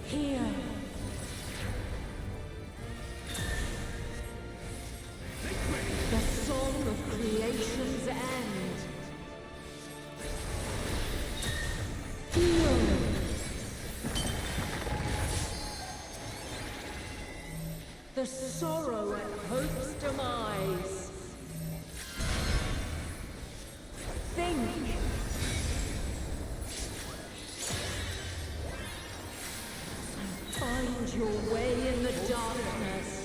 Here. The song of creation's end. Feel. The sorrow at hope's demise. Think. Find your way in the darkness.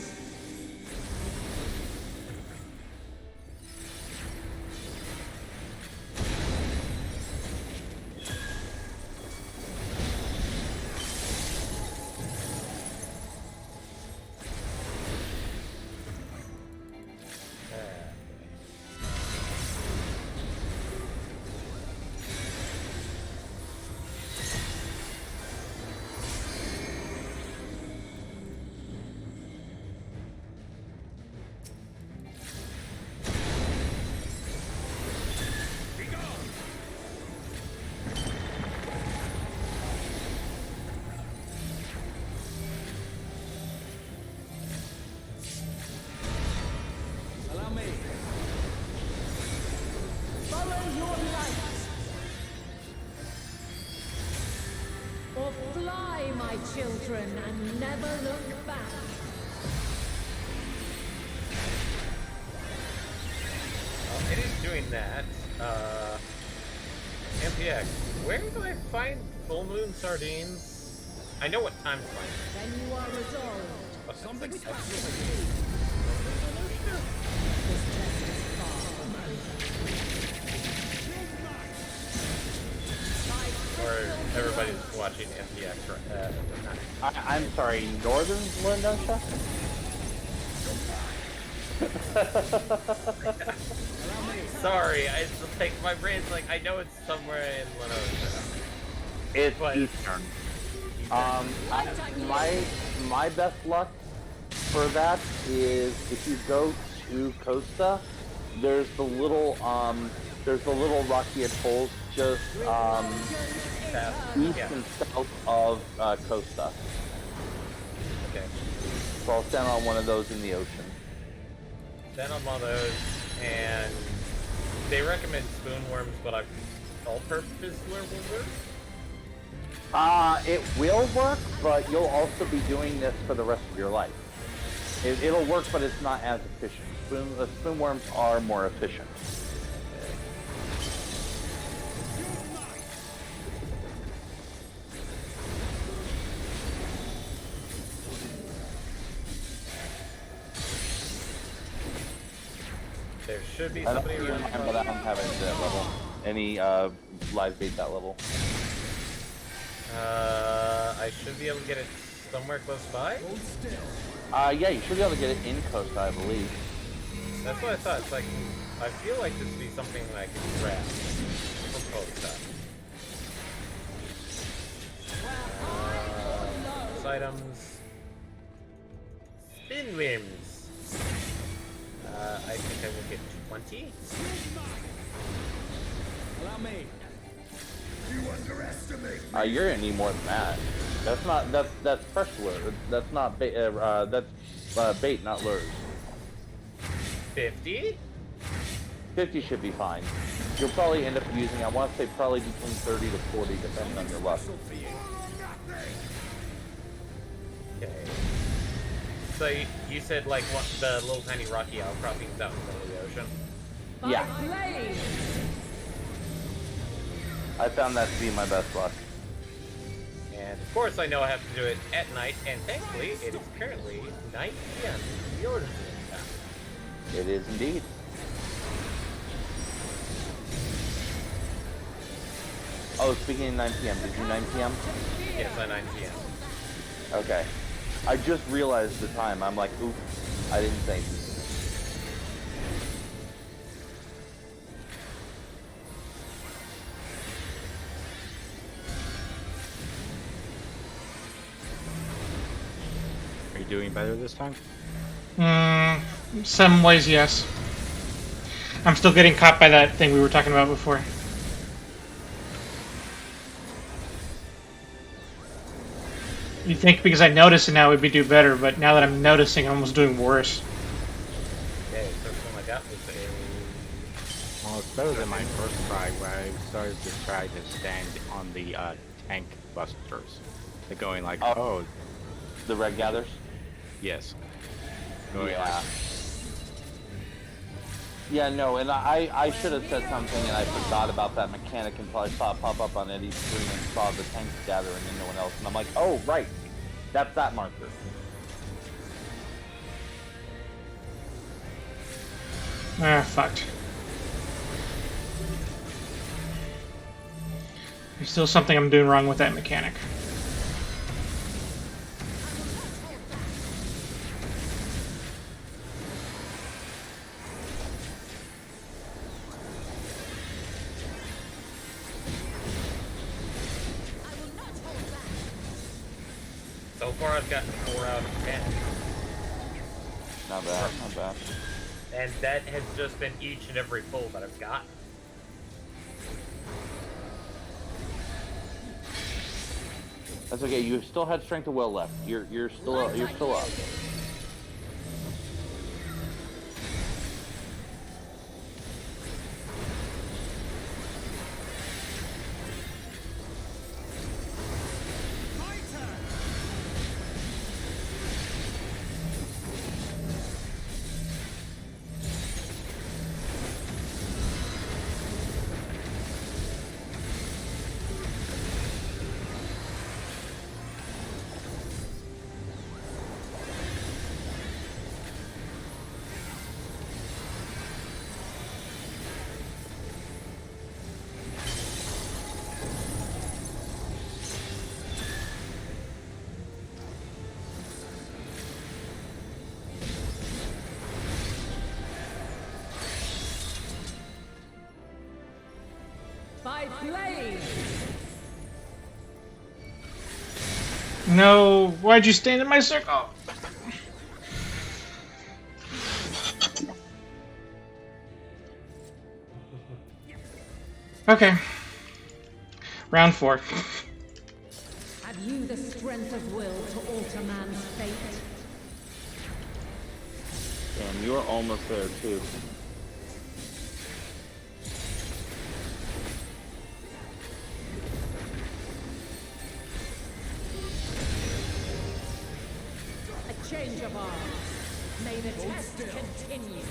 Allow me. Follow your light. Or fly, my children, and never look back. It is doing that. MPX, where do I find full moon sardines? I know what time to find them. Then you are resolved. But Something's like, or everybody's watching MPX right I'm sorry, Northern Lindosia? Sorry, I just like my brain's like I know it's somewhere in Lenosha. It's Eastern. My best luck for that is if you go to Costa, there's the little rocky atolls just east and south of Costa. Okay. So I'll stand on one of those in the ocean. Then I'm on those, and they recommend spoonworms, but I've all-purpose worm will work. It will work, but you'll also be doing this for the rest of your life. It'll work, but it's not as efficient. Spoonworms are more efficient. There should be somebody around. But I don't have any that level. Any live bait that level. I should be able to get it somewhere close by. Yeah, you should be able to get it in Costa, I believe. That's what I thought. It's like I feel like this would be something that I could grab from Costa. Items. Spinworms. I think I will get 20. Allow me. You underestimate. You're gonna need more than that. That's fresh lure. That's not bait. That's bait, not lures. 50? 50 should be fine. You'll probably end up using, I want to say probably between 30 to 40, depending on your luck. Okay. So you said like what the little tiny rocky outcroppings out in the middle of the ocean? Yeah. I found that to be my best luck. And of course I know I have to do it at night, and thankfully it is currently 9 p.m. Yours time. It is indeed. Oh, speaking of 9 p.m., did you 9 p.m.? Yes, at 9 p.m. Okay. I just realized the time. I'm like, oops, I didn't think. Are you doing better this time? Some ways, yes. I'm still getting caught by that thing we were talking about before. You think because I noticed it now would be do better, but now that I'm noticing, I'm almost doing worse. Okay, first one I got was a... Well, it's better than my first try, where I started to try to stand on the tank busters. They're going like, oh. The red gathers? Yes. Going yeah. like, yeah, no, and I should have said something, and I forgot about that mechanic until I saw it pop up on Eddie's screen and saw the tanks gathering and no one else. And I'm like, oh, right. That's that marker. Ah, fucked. There's still something I'm doing wrong with that mechanic. So far, I've gotten 4 out of 10. Not bad, not bad. And that has just been each and every pull that I've gotten. That's okay. You still had strength of will left. You're still up. You're still up. By blade! No, why'd you stand in my circle? Okay. Round 4. Have you the strength of will to alter man's fate? Damn, you were almost there too. A change of arms. May the test continue.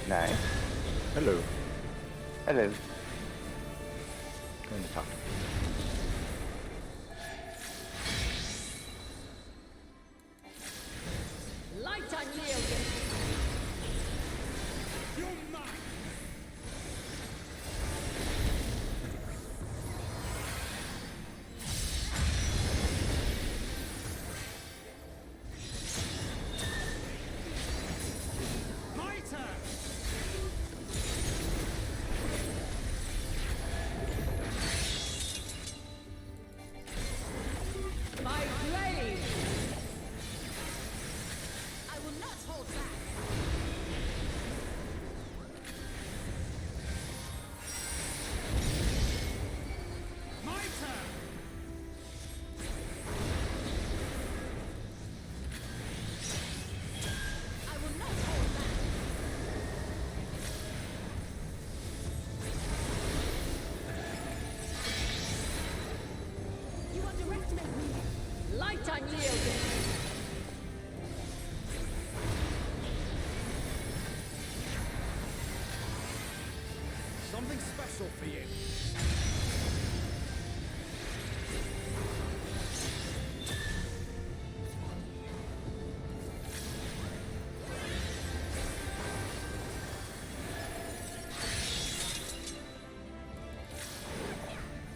Nice. hello. Hello. Going to talk. Light unyielding. By blade! I will not hold back. My turn! I will not hold back. You underestimate me. Light unyielding. whistle for you.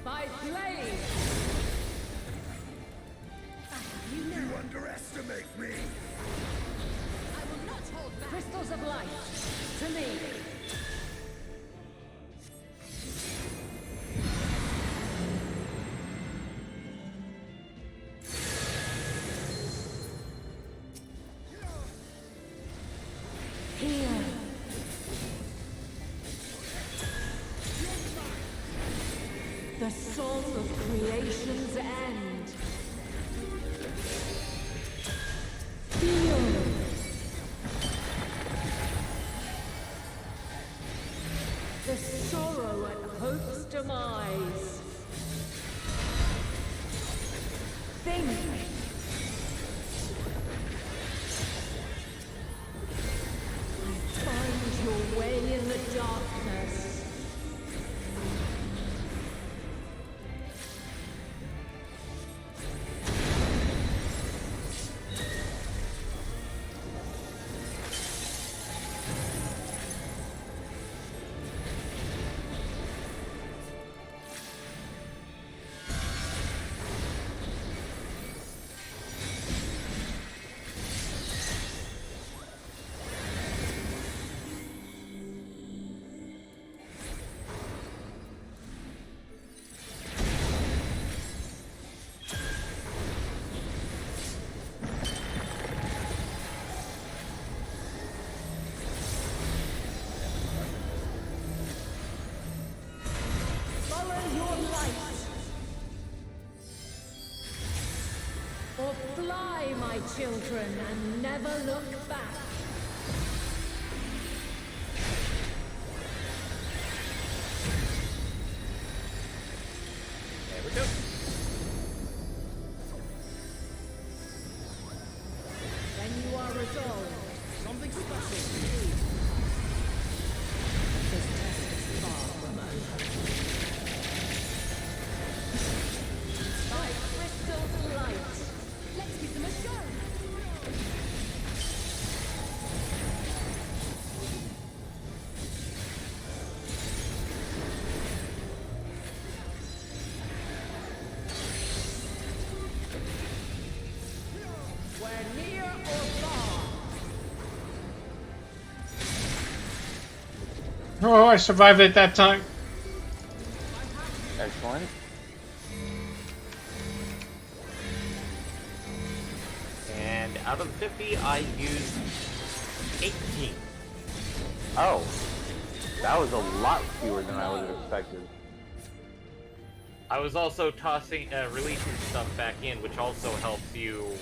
By blade! You underestimate me! I will not hold back. Crystals of light, to me! Here. The song of creation's end. Feel. The sorrow at hope's demise. Think. Find your way in the darkness. Or fly, my children, and never look back. There we go. When you are resolved, Something special. this test is far from over. By crystal light. Let's give them a show! We're near or far. Oh, I survived it that time. Excellent. And out of 50, I used 18. Oh, that was a lot fewer than I would have expected. I was also tossing, releasing stuff back in, which also helps you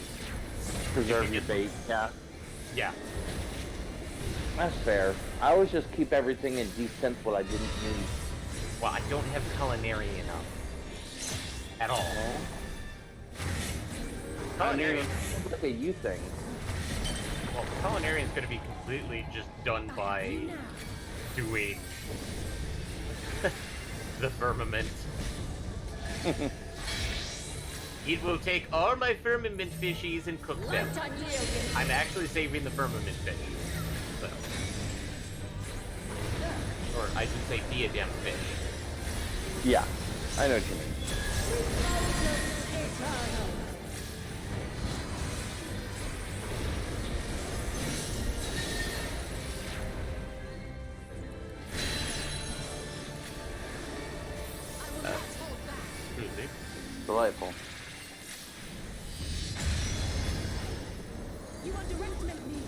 Preserve your bait, yeah. Yeah. That's fair. I always just keep everything in decent what I didn't need. Well, I don't have culinary enough. At all. Culinary. Look at you thing. Well, culinary is going to be completely just done by doing the firmament. It will take all my firmament fishies and cook them. I'm actually saving the firmament fishies. So. Or I should say diadem fish. Yeah, I know what you mean. Delightful. You underestimate me.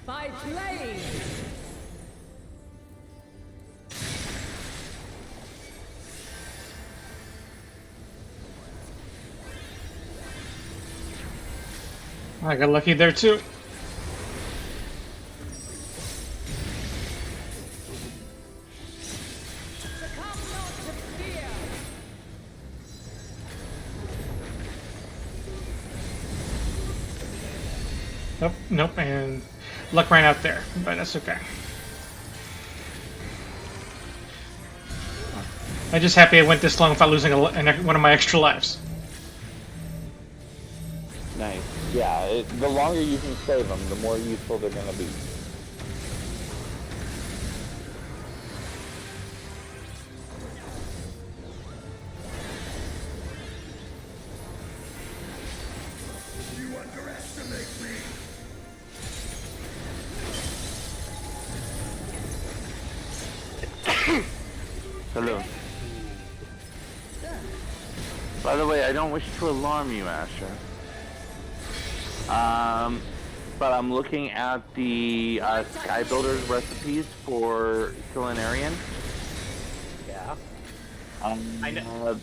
By blade. I got lucky there too. Nope, nope, and luck ran out there, but that's okay. I'm just happy I went this long without losing one of my extra lives. Nice. Yeah, the longer you can save them, the more useful they're going to be. You underestimate me. Hello. By the way, I don't wish to alarm you, Asher. But I'm looking at the Sky Builders recipes for Culinarian. Yeah. I know.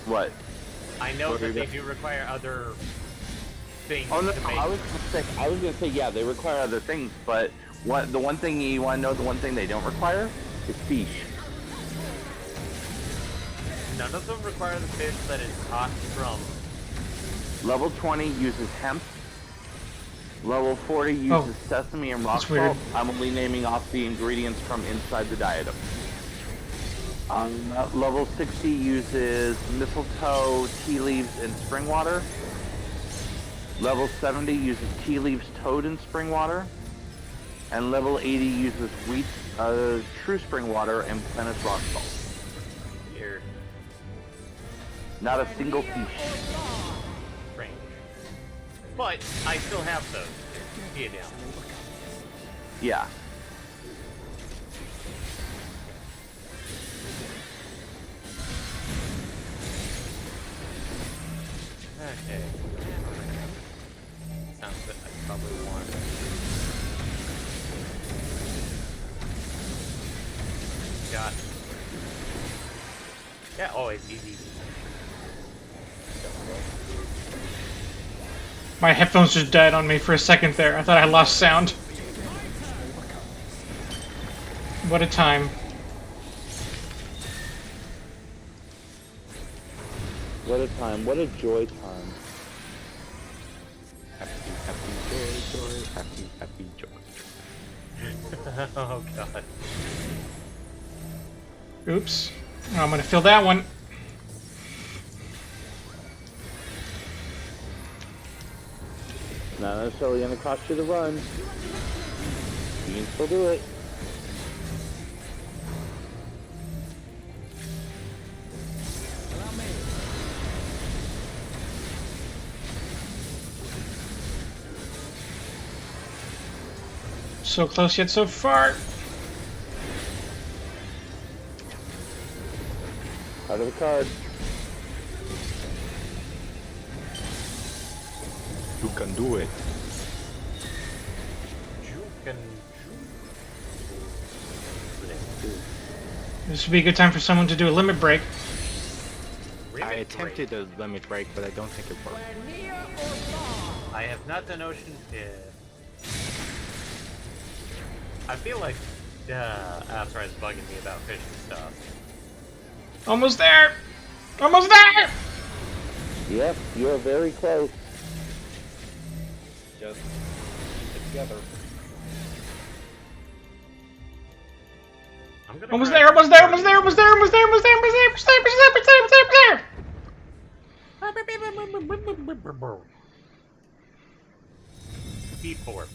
What? I know that they do require other things. Oh no, to make... I was gonna say yeah, they require other things, but the one thing you want to know, the one thing they don't require is fish. None of them require the fish that is caught from. Level 20 uses hemp. Level 40 uses sesame and rock salt. I'm only naming off the ingredients from inside the diadem. Level 60 uses mistletoe, tea leaves, and spring water. Level 70 uses tea leaves, toad, and spring water. And level 80 uses wheat, true spring water, and Planet rock salt. Weird. Not a single fish. Strange. But I still have those. See it down. Yeah. Okay. Sounds good. I probably want. Got. Yeah. Oh, it's easy. My headphones just died on me for a second there. I thought I lost sound. What a time. What a time. What a joy time. Happy, happy, joy, joy, happy, happy, joy. Oh, God. Oops. I'm gonna fill that one. Not necessarily going to cost you the run. You can still do it. So close yet so far. Out of the card. You can do it. You can. This would be a good time for someone to do a limit break. I attempted a limit break, but I don't think it worked. I have not done ocean. I feel like Astra is bugging me about fishing stuff. Almost there! Almost there! Yep, you are very close. Just keep it together. Almost there, almost there, almost there, almost there, almost there, almost there, almost there, almost there, almost there, almost there, almost there! P4.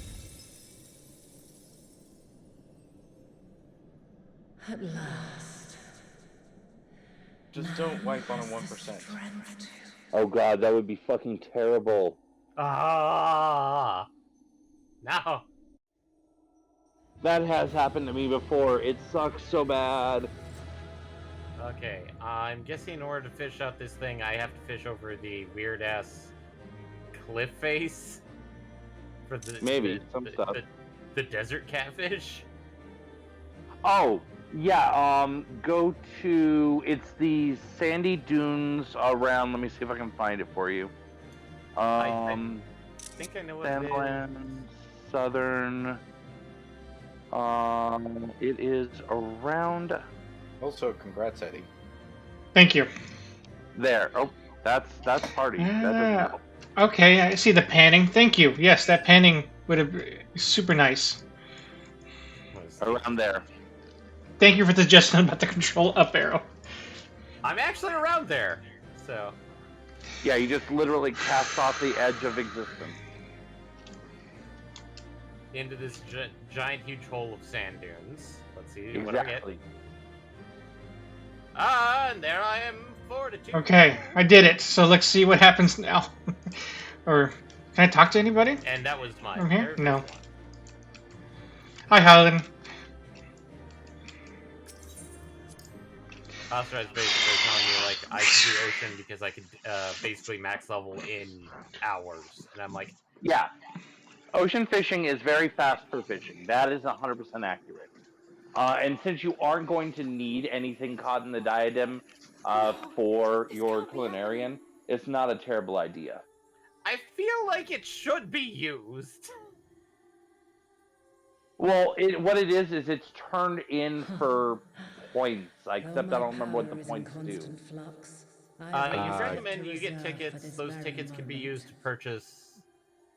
At last. Just don't wipe on a 1%. Oh god, that would be fucking terrible. Ah! No! That has happened to me before. It sucks so bad. Okay, I'm guessing in order to fish out this thing, I have to fish over the weird-ass cliff face? For the Maybe, some stuff. The desert catfish? Oh, yeah, go to, it's the sandy dunes around, let me see if I can find it for you. I think I know what it is. Sandland, Southern, it is around... Also, congrats, Eddie. Thank you. There, oh, that's party. That doesn't help. Okay, I see the panning. Thank you. Yes, that panning would have been super nice. Around there. Thank you for the suggestion about the control up arrow. I'm actually around there, so. Yeah, you just literally cast off the edge of existence. Into this giant, huge hole of sand dunes. Let's see exactly. what I get. Ah, and there I am, fortitude. Okay, I did it. So let's see what happens now. Or can I talk to anybody? And that was my From here? No. Hi, Holland. Astra is basically telling me like I should do ocean because I could basically max level in hours, and I'm like, yeah. Ocean fishing is very fast for fishing. That is 100% accurate. And since you aren't going to need anything caught in the diadem for your culinarian, it's not a terrible idea. I feel like it should be used. Well, what it is it's turned in for points, except I don't remember what the points do. You turn them in, you get tickets. Those tickets can be used to purchase.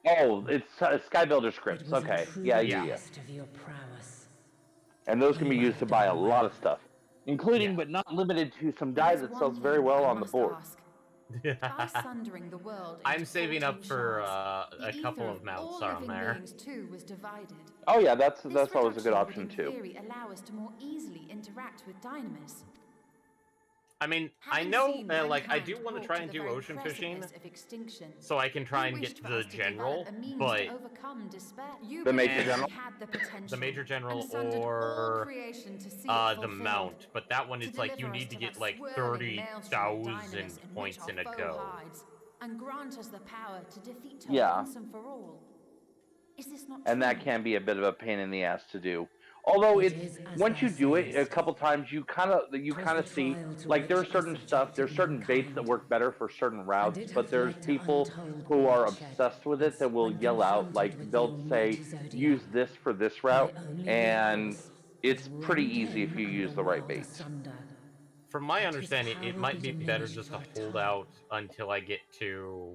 Oh, it's Skybuilder scripts. Okay, yeah. And those can be used to buy a lot of stuff, including but not limited to some dye that sells very well on the board. By sundering the world I'm saving up for a couple of mounts on there. Too was divided. Oh yeah, that's always a good option in too. Theory, allow us to more easily interact with dynamis. I mean, I know, like, I do want to try and do ocean fishing, so I can try and get the general, but the major general, the major general, or the mount. But that one is like you need to get like 30,000 points in a go. And grant us the power to defeat her yeah. once and for all. Is this not and true? that can be a bit of a pain in the ass to do. Although it's once you do it a couple times, you kind of see like there's certain baits that work better for certain routes, but there's people who are obsessed with it that will yell out like they'll say use this for this route, and it's pretty easy if you use the right baits. From my understanding, it might be better just to hold out until I get to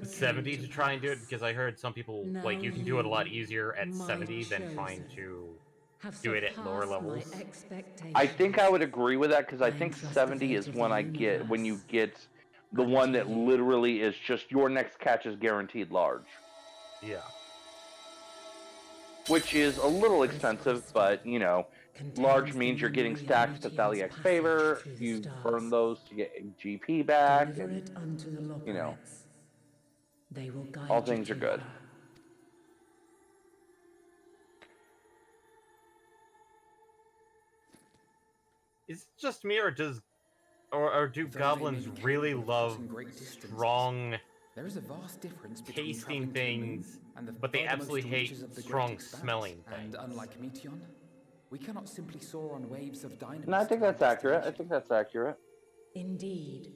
70 to try and do it, because I heard some people like you can do it a lot easier at 70 than trying to do it at lower levels. I think I would agree with that, because I think 70 is when you get the one that literally is just your next catch is guaranteed large. Yeah. Which is a little expensive, but you know, large means you're getting stacks to Thaliak's favor. You burn those to get GP back, and you know, all things are good. Is it just me, or do goblins really love strong, there is a vast difference tasting things, but they absolutely hate strong smelling things? And unlike Meteon, we cannot simply soar on waves of dynamism. No, I think that's accurate. Indeed.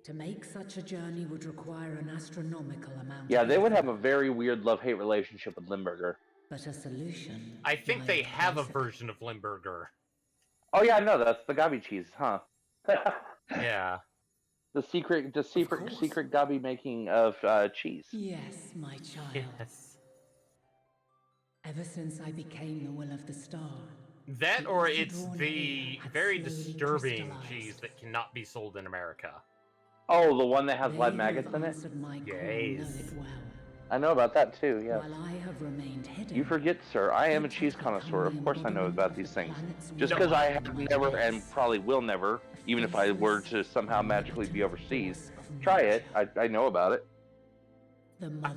To make such a journey would require an astronomical amount. Yeah, they would have a very weird love-hate relationship with Limburger. But a solution. I think they have a version of Limburger. Oh yeah, no, that's the Gabi cheese, huh? Yeah. The secret Gabi making of cheese. Yes, my child. Yes. Ever since I became the will of the star. That, or it's the very disturbing cheese that cannot be sold in America. Oh, the one that has live maggots in it? Yes. I know about that too, yeah. While I have remained hidden, you forget, sir, I am a cheese connoisseur. Of course I know about these things. Just because I have never, and probably will never, even if I were to somehow magically be overseas, try it. I know about it.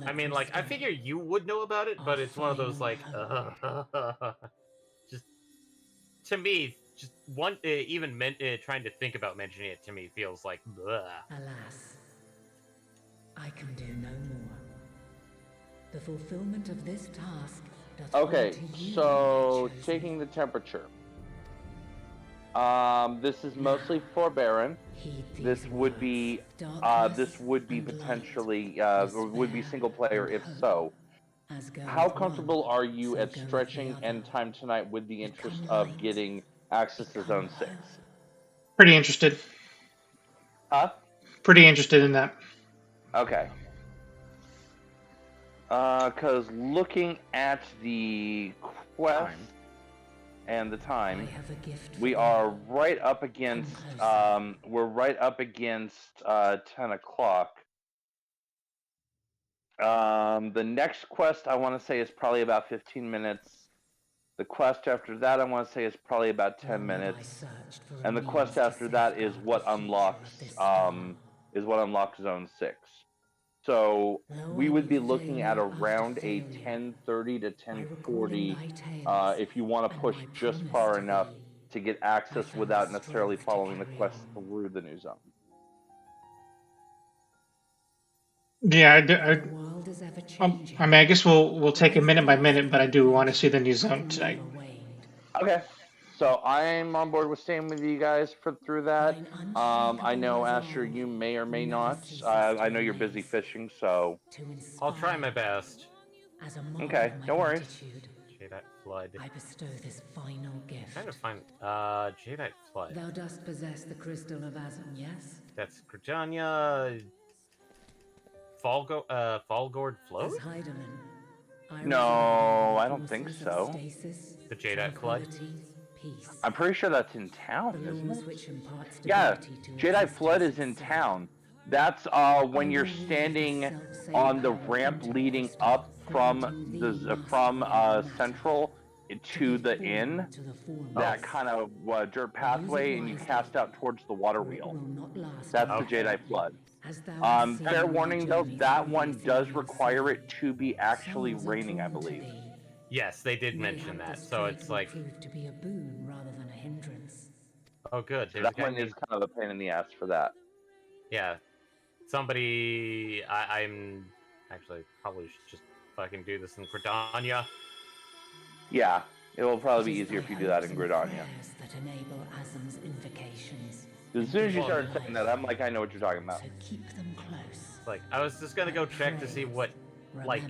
I mean, like, I figure you would know about it, but it's one of those, like, just, to me, just one, even trying to think about mentioning it to me feels like, bleh. Alas, I can do no more. The fulfillment of this task does okay, so taking the temperature. This is mostly for Baron. This would be potentially would be single player if so. How comfortable are you at stretching end time tonight with the interest of getting access to Zone 6? Pretty interested. Huh? Pretty interested in that. Okay. Because looking at the quest and the time, we are right up against. We're right up against 10 o'clock. The next quest I want to say is probably about 15 minutes. The quest after that I want to say is probably about 10 minutes. And the quest after that is what unlocks Zone 6. So we would be looking at around a 10:30 to 10:40 if you want to push just far enough to get access without necessarily following the quest through the new zone. Yeah, I mean, I guess we'll take it minute by minute, but I do want to see the new zone tonight. Okay, so I'm on board with staying with you guys through that. I know Asher, you may or may not. I know you're busy fishing, so I'll try my best. Okay, no worries. Jadeite Flood. I bestow this final gift. Trying to find Jadeite Flood. Thou dost possess the crystal of Azum, yes? That's Gridania. Falgord Float? No, I don't think so. The Jadeite Flood? I'm pretty sure that's in town, isn't it? Yeah, Jadeite Flood is in town. That's when you're standing on the ramp leading up from Central to the inn. That kind of dirt pathway, and you cast out towards the water wheel. That's the Jadeite Flood. Fair warning though, that one does require it to be actually raining, I believe. Yes, they did mention that. So it's like to be a boon rather than a hindrance. Oh, good. So that one is kind of a pain in the ass for that. Yeah, somebody. I'm actually probably should just fucking do this in Gridania. Yeah, it will probably be easier if you do that in Gridania. That enable Azum's invocations. As soon as you started saying that, I'm like, I know what you're talking about. Keep them close. It's like I was just gonna go check to see what like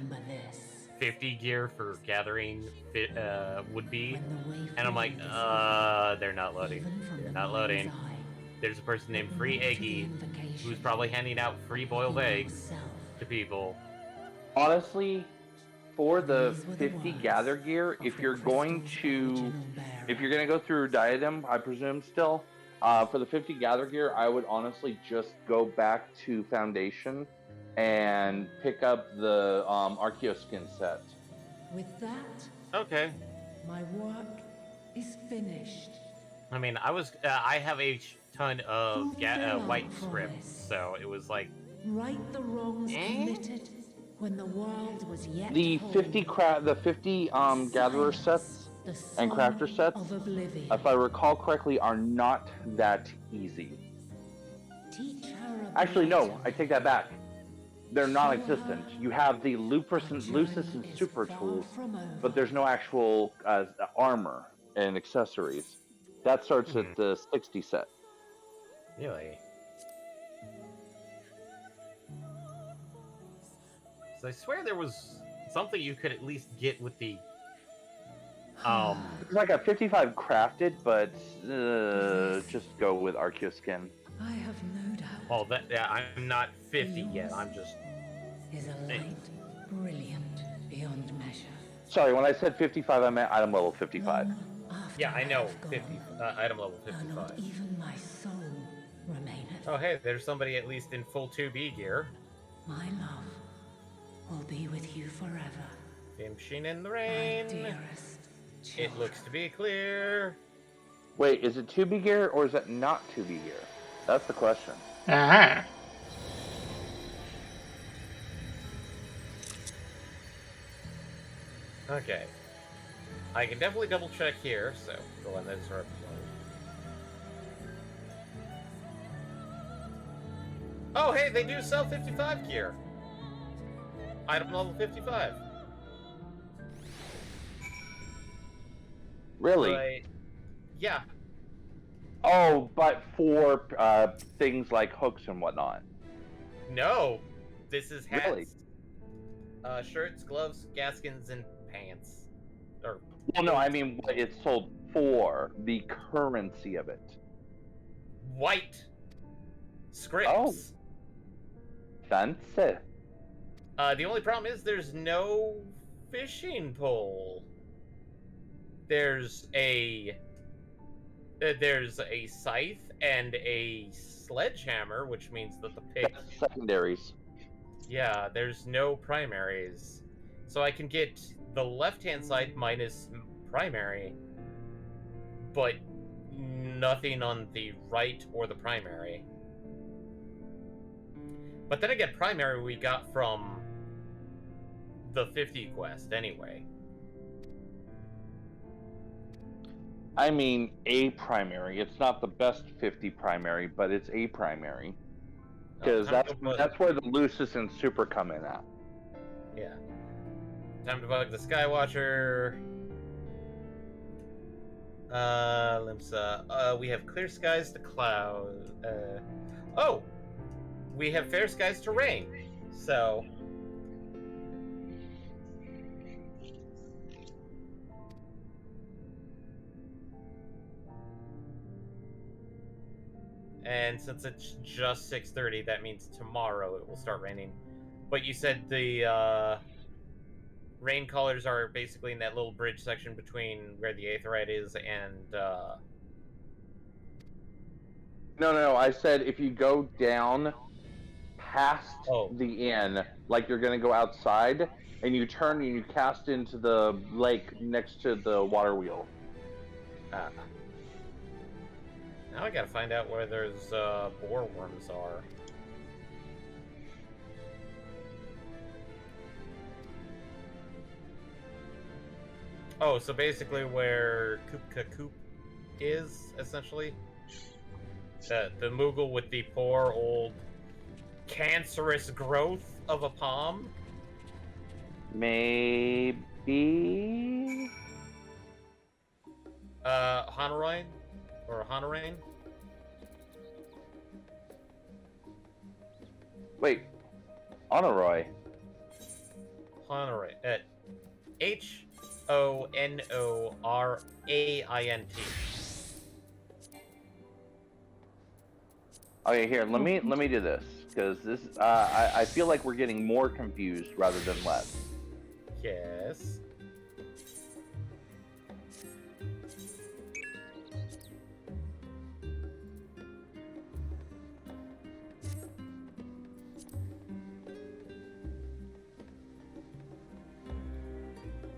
50 gear for gathering would be, and I'm like, they're not loading. They're not loading. There's a person named Free Eggy who's probably handing out free boiled eggs to people. Honestly, for the 50 gather gear, if you're going to go through Diadem, I presume still, for the 50 gather gear, I would honestly just go back to Foundation and pick up the Archeoskin set. With that, okay, my work is finished. I mean, I have a ton of white scripts, so it was like right the wrongs committed when the world was yet the 50 gatherer sets and crafter sets, if I recall correctly, are not that easy. Actually, no, I take that back. They're non-existent. You have the Lucis and Super tools, but there's no actual armor and accessories. That starts at the 60 set. Really? So I swear there was something you could at least get with the It's like a 55 crafted, but just go with Archeoskin. I have no doubt. Well, I'm not 50 yet. I'm just. Is a light brilliant beyond measure. Sorry, when I said 55, I meant item level 55. Yeah, I know. 50. Item level 55. Not even my soul remaineth. Oh, hey, there's somebody at least in full 2B gear. My love will be with you forever. Machine in the rain. Dearest. It looks to be clear. Wait, is it 2B gear or is it not 2B gear? That's the question. Aha. Okay. I can definitely double check here, so the one that's sort of oh, hey, they do sell 55 gear. Item level 55. Really? Right. Yeah. Oh, but for things like hooks and whatnot. No. This is hats. Really? Shirts, gloves, gaskins, and pants. Or well, no, I mean what it's sold for, the currency of it. White scripts. Oh. sense. The only problem is there's no fishing pole. There's a scythe and a sledgehammer, which means that the pick secondaries. Yeah, there's no primaries. So I can get the left-hand side minus primary, but nothing on the right or the primary. But then again, primary we got from the 50 quest anyway. I mean, a primary. It's not the best 50 primary, but it's a primary. Because that's where the Lucis and Super come in at. Yeah. Time to bug the Skywatcher. Limsa. We have clear skies to cloud. Oh! We have fair skies to rain. So... And since it's just 6:30, that means tomorrow it will start raining. But you said the rain colors are basically in that little bridge section between where the Aetheryte is and... No. I said if you go down past the inn, like you're going to go outside, and you turn and you cast into the lake next to the water wheel. Now I gotta find out where those boar worms are. Oh, so basically where Koop is, essentially? The Moogle with the poor old cancerous growth of a palm? Maybe... Honorine? Or Honorine? Wait. Honoroi. Honorine. Honoraint. Okay, here, let me do this, because this I feel like we're getting more confused rather than less. Yes.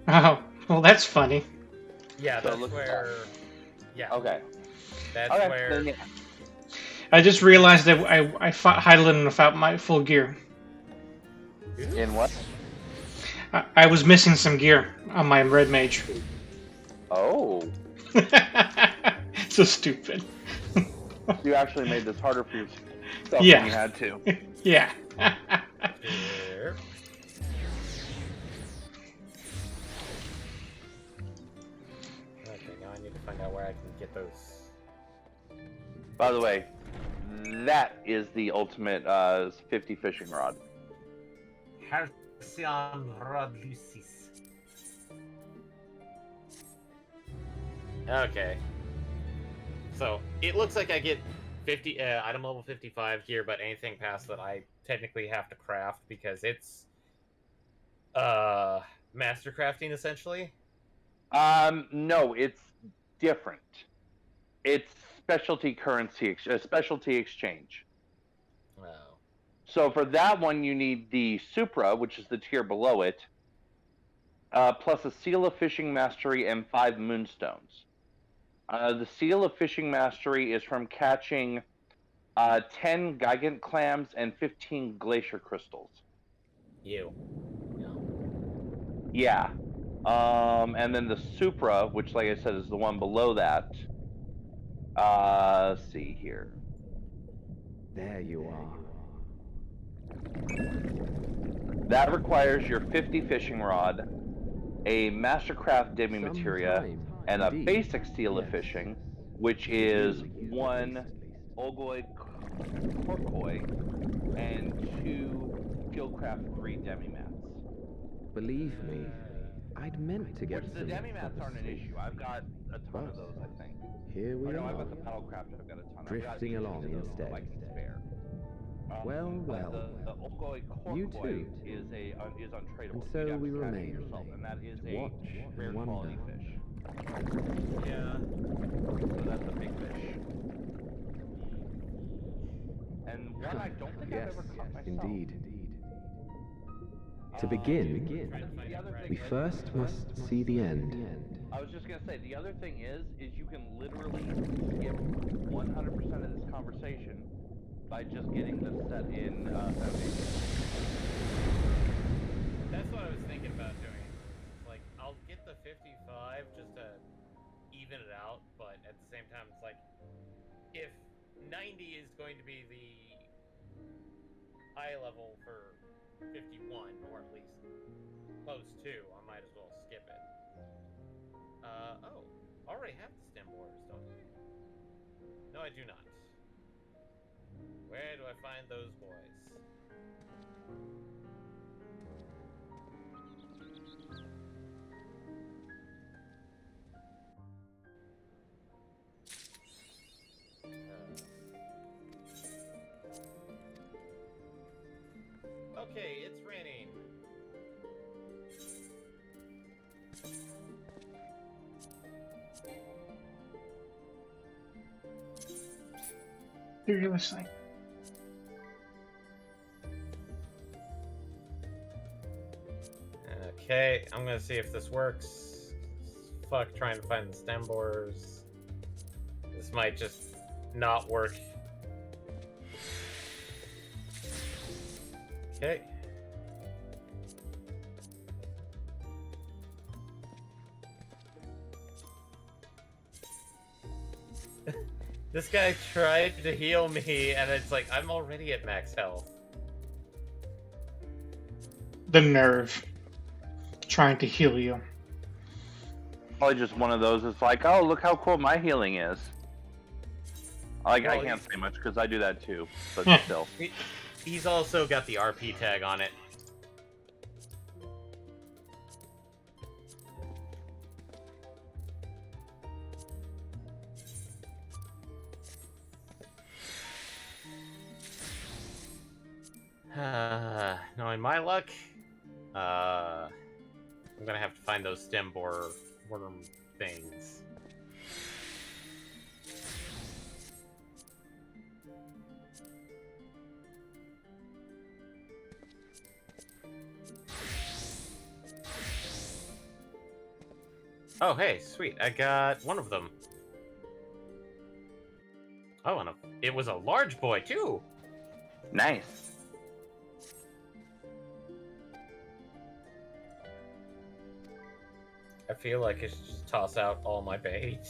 Oh, well, that's funny. Yeah, So that's where... Yeah. Okay. That's Okay, where... then, yeah. I just realized that I fought Hydaelyn without my full gear. In what? I was missing some gear on my red mage. Oh. So stupid. You actually made this harder for yourself Yeah. than you had to. Yeah. Here. Okay, now I need to find out where I can get those. By the way, that is the ultimate 50 fishing rod. Halcyon Rod Lucis. Okay. So, it looks like I get 50 item level 55 here, but anything past that I technically have to craft because it's master crafting essentially. No, it's different. It's specialty currency, specialty exchange. Wow. So for that one, you need the Supra, which is the tier below it, plus a Seal of Fishing Mastery and 5 Moonstones. The Seal of Fishing Mastery is from catching 10 Gigant Clams and 15 Glacier Crystals. You. No. Yeah. And then the Supra, which, like I said, is the one below that. Let's see here. There you are. That requires your 50 fishing rod, a Mastercraft Demi-Materia, and a basic Seal of Fishing, which is 1 Olgoid Korkoi and 2 Fieldcraft 3 Demi-Mats. Believe me, I'd meant to get Which the some Demi-Mats aren't an proper issue. I've got a ton of those, I think. Here we No, I've are. got the Paddlecraft, I've got a ton. Drifting I've got along each of those instead. I can spare. Well, well. The Olgoi You Korkoi too. is untradeable. And You'd so have we to catch it remain yourself, and that is to a watch rare and wonder. quality fish. Yeah. So that's a big fish. And one I don't think I've Yes, ever caught myself. indeed. To begin, we first must see the end. I was just gonna say, the other thing is you can literally skip 100% of this conversation by just getting the set in Foundation. That's what I was thinking about doing. Like, I'll get the 55 just to even it out, but at the same time, it's like, if 90 is going to be the high level for 51, or at least close to, I might as well skip it. Oh, already have the stem borders, don't I? No, I do not. Where do I find those boys? Okay, it's raining. Seriously. Okay, I'm gonna see if this works. Fuck, trying to find the stem borers. This might just not work. Okay. This guy tried to heal me, and it's like, I'm already at max health. The nerve. Trying to heal you. Probably just one of those. It's like, oh, look how cool my healing is. Like, Well, I can't say much because I do that too, but still. He's also got the RP tag on it. Knowing my luck, I'm gonna have to find those stem borer worm things. Oh, hey, sweet. I got one of them. Oh, and it was a large boy, too. Nice. I feel like I should just toss out all my bait.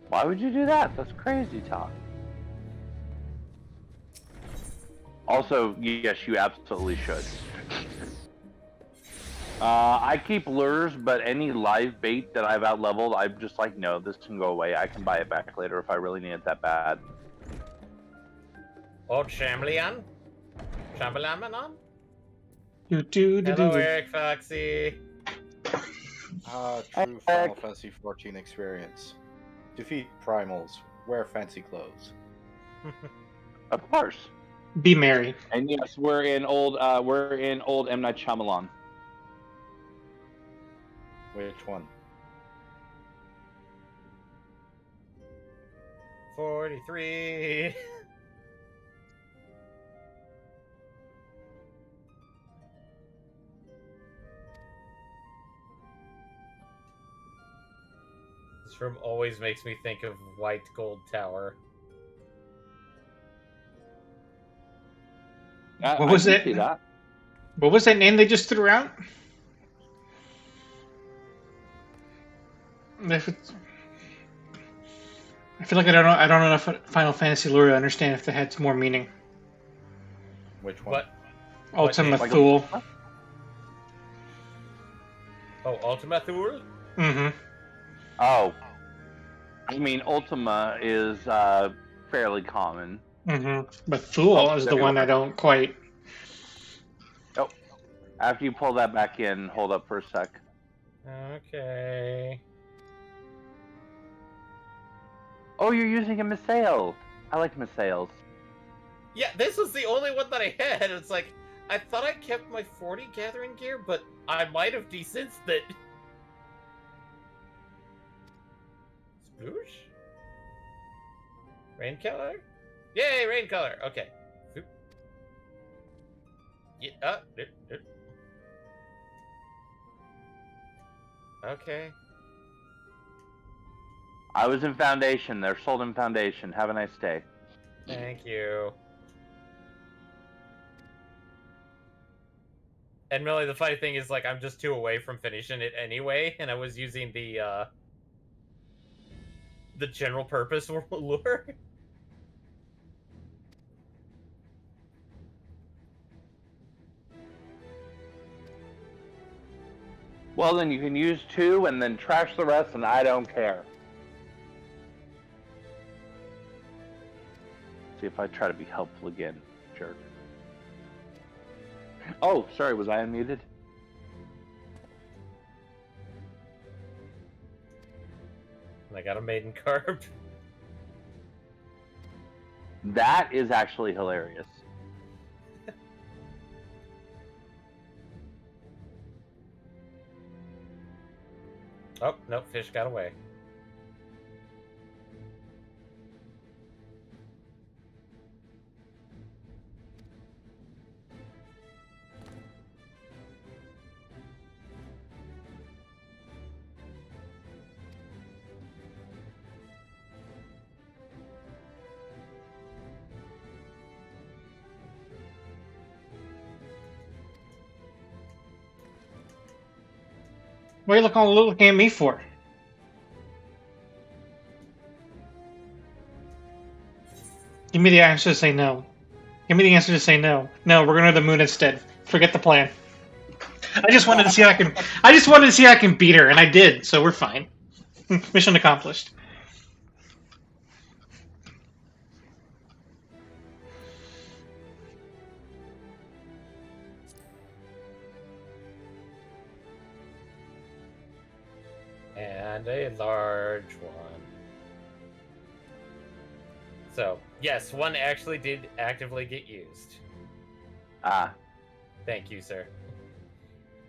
Why would you do that? That's crazy talk. Also, yes, you absolutely should. I keep lures, but any live bait that I've out-leveled, I'm just like, no, this can go away. I can buy it back later if I really need it that bad. Old Shambalian? Shambalaman? Hello, Eric Foxy. True Final Fantasy XIV experience. Defeat primals. Wear fancy clothes. Of course. Be merry. And yes, we're in old M. Night Shyamalan. Which one? 43. This room always makes me think of White Gold Tower. What was it? What was that name they just threw out? I feel like I don't know enough Final Fantasy lore to understand if that had some more meaning. Which one? What? Ultima Thule. Oh, Ultima Thule? Mm-hmm. Oh. I mean, Ultima is fairly common. Mm-hmm. But Thule is the one I don't quite... Oh. After you pull that back in, hold up for a sec. Okay. Oh, you're using a missile. I like missiles. Yeah, this was the only one that I had. It's like, I thought I kept my 40 gathering gear, but I might have desensed it. Sploosh? Rain color? Yay, rain color! Okay. Yeah, okay. I was in Foundation. They're sold in Foundation. Have a nice day. Thank you. And really, the funny thing is, like, I'm just 2 away from finishing it anyway, and I was using the general purpose lure. Well, then you can use 2 and then trash the rest, and I don't care. See if I try to be helpful again, jerk. Oh, sorry, was I unmuted? And I got a maiden carp. That is actually hilarious. Oh, no, fish got away. What are you looking at me for? Give me the answer to say no. Give me the answer to say no. No, we're going to the moon instead. Forget the plan. I just wanted to see how I can beat her, and I did, so we're fine. Mission accomplished. And a large one. So, yes, one actually did actively get used. Ah. Thank you, sir.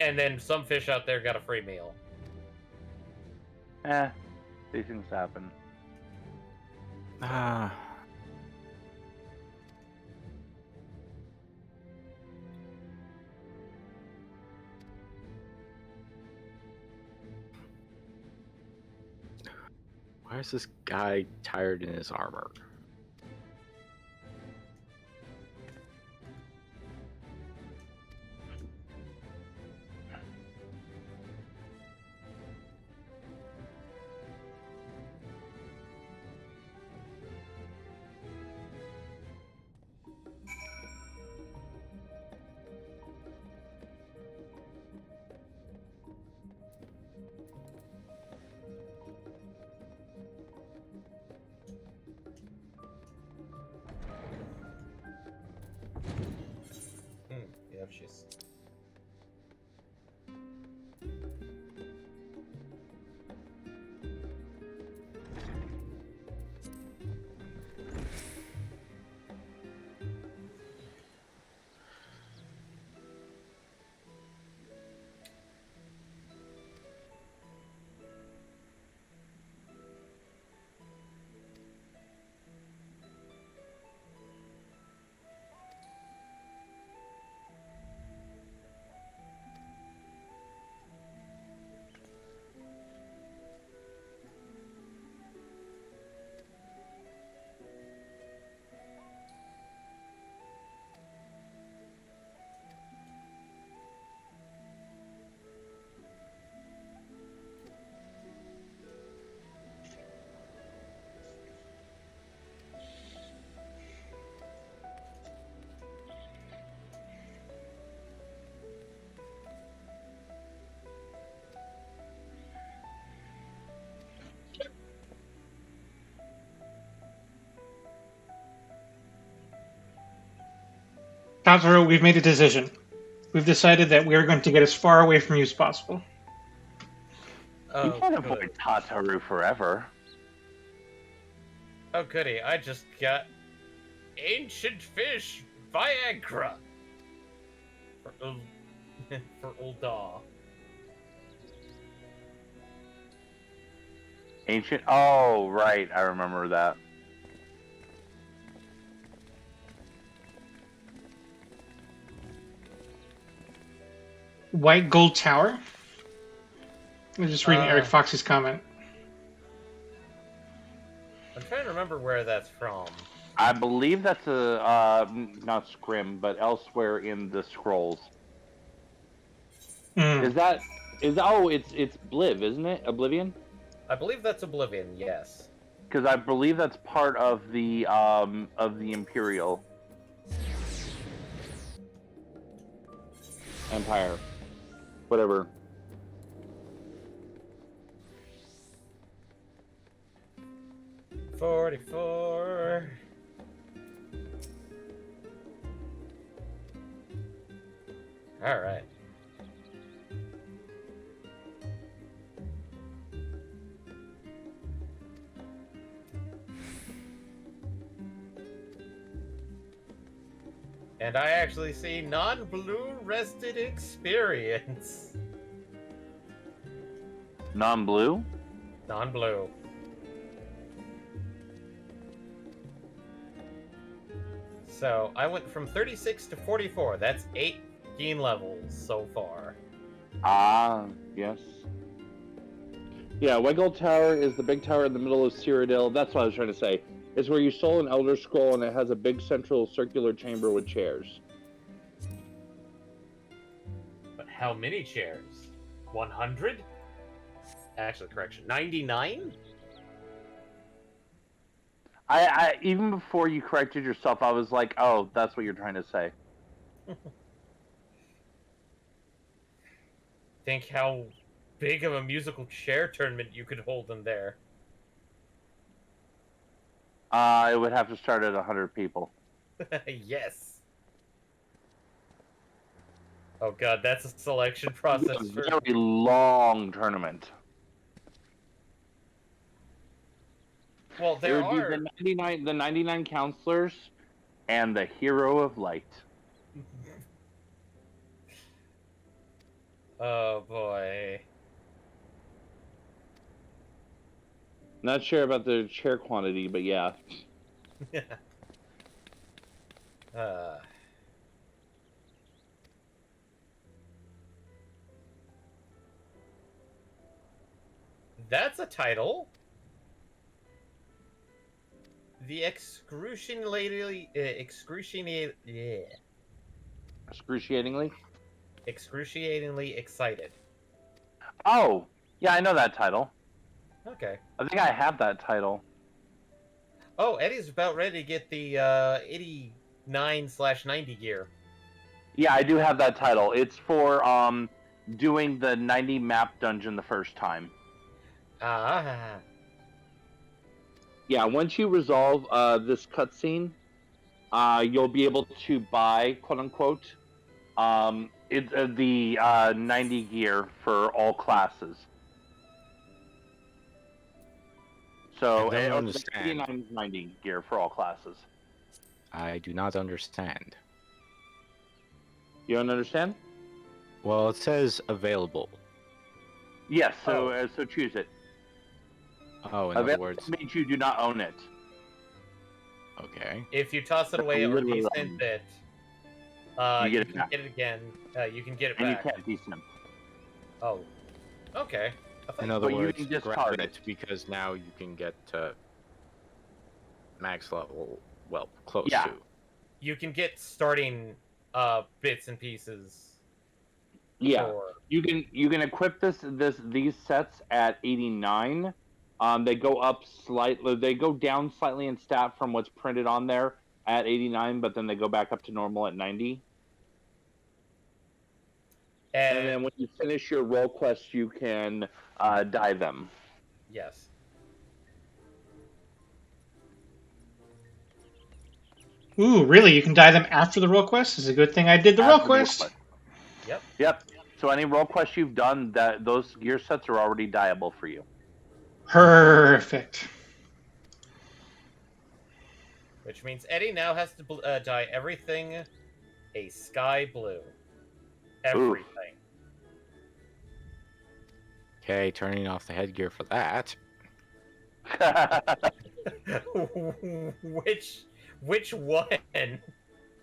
And then some fish out there got a free meal. These things happen. Why is this guy tired in his armor? Yeah, she's... Tazuru, we've made a decision. We've decided that we are going to get as far away from you as possible. You can't avoid Tataru forever. Oh, goody. I just got ancient fish Viagra for for Uldaw. Ancient. Oh, right. I remember that. White Gold Tower? I'm just reading Eric Fox's comment. I'm trying to remember where that's from. I believe that's a not Scrim, but elsewhere in the scrolls. Is that it's Bliv, isn't it? Oblivion? I believe that's Oblivion, yes. Because I believe that's part of the Imperial Empire. Whatever. $44. All right. And I actually see non-blue rested experience. Non-blue? Non-blue. So I went from 36 to 44. That's 18 levels so far. Ah, yes. Yeah, White Gold Tower is the big tower in the middle of Cyrodiil. That's what I was trying to say. It's where you stole an Elder Scroll, and it has a big central circular chamber with chairs. But how many chairs? 100? Actually, correction. 99? I even before you corrected yourself, I was like, oh, that's what you're trying to say. Think how big of a musical chair tournament you could hold in there. It would have to start at 100 people. Yes. Oh god, that's a selection process. It's a very long tournament. Well, there are the 99 counselors and the Hero of Light. Oh boy. Not sure about the chair quantity, but yeah. That's a title. The excruciatingly excited. Oh, yeah, I know that title. Okay. I think I have that title. Oh, Eddie's about ready to get the 89/90 gear. Yeah, I do have that title. It's for doing the 90 map dungeon the first time. Ah. Yeah, once you resolve this cutscene, you'll be able to buy, quote unquote, the 90 gear for all classes. So, I don't understand. 90 gear for all classes. I do not understand. You don't understand? Well, it says available. Yes, so so choose it. Oh, in available other words, means you do not own it. Okay. If you toss it away or Literally desynth it, you can get it again. You can get it and back. you can't desynth. Oh, okay. In other words, you can grab discard it because now you can get to max level. Well, close Yeah. to. You can get starting bits and pieces. Yeah, you can equip these sets at 89. They go up slightly. They go down slightly in stat from what's printed on there at 89, but then they go back up to normal at 90. And then when you finish your role quest, you can dye them. Yes. Ooh, really? You can dye them after the role quest? It's a good thing I did the role quest. Yep. Yep. So any role quest you've done, those gear sets are already dyeable for you. Perfect. Which means Eddie now has to dye everything a sky blue. Everything. Okay, turning off the headgear for that. Which one?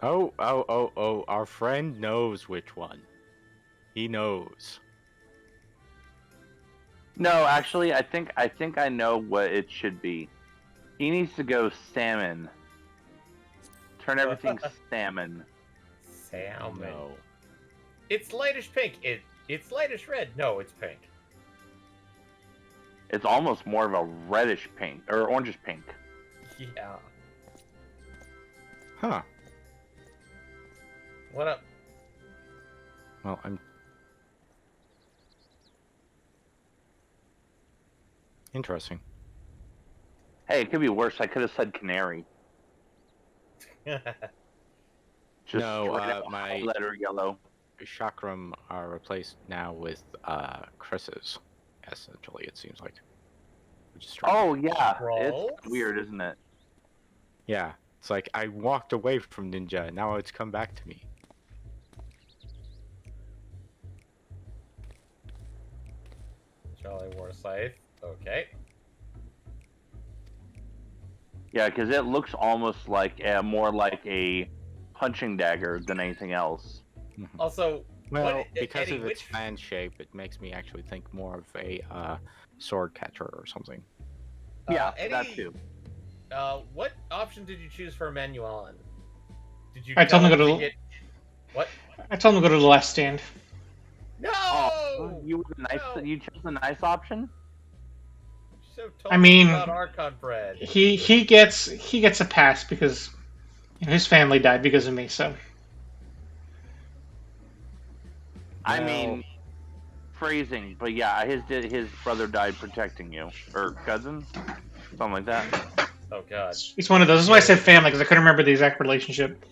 Oh, our friend knows which one. He knows. No, actually, I think I know what it should be. He needs to go salmon. Turn everything salmon. Salmon. No. It's lightish pink. It's lightish red. No, it's pink. It's almost more of a reddish pink or orangish pink. Yeah. Huh. What up? Well, I'm... Interesting. Hey, it could be worse. I could have said canary. Just no, my letter yellow. chakram are replaced now with Chris's. Essentially, it seems like. Which is strange. Oh yeah, it's weird, isn't it? Yeah, it's like I walked away from ninja, and now it's come back to me. Jolly War Scythe. Okay. Yeah, because it looks almost like more like a punching dagger than anything else. Also, well, because of its fan shape, it makes me actually think more of a sword catcher or something. Yeah, Eddie, that too. What option did you choose for Manuelin? Did you? I told him to go to. Get... What? I told him to go to the last stand. No. Oh, you were the nice. No. You chose the nice option. So I mean, about Archon bread. He gets a pass because his family died because of me. So. I mean, phrasing, but yeah, his brother died protecting you, or cousin, something like that. Oh God. It's one of those. That's why I said family, because I couldn't remember the exact relationship.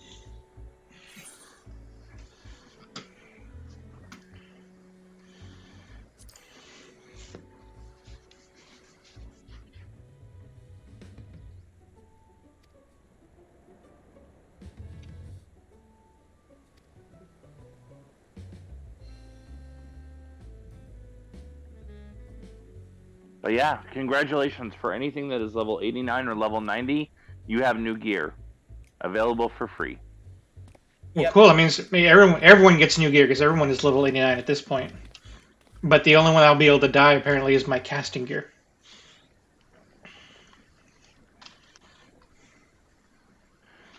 But yeah, congratulations for anything that is level 89 or level 90. You have new gear available for free. Well, cool. That means everyone gets new gear because everyone is level 89 at this point. But the only one I'll be able to dye apparently is my casting gear.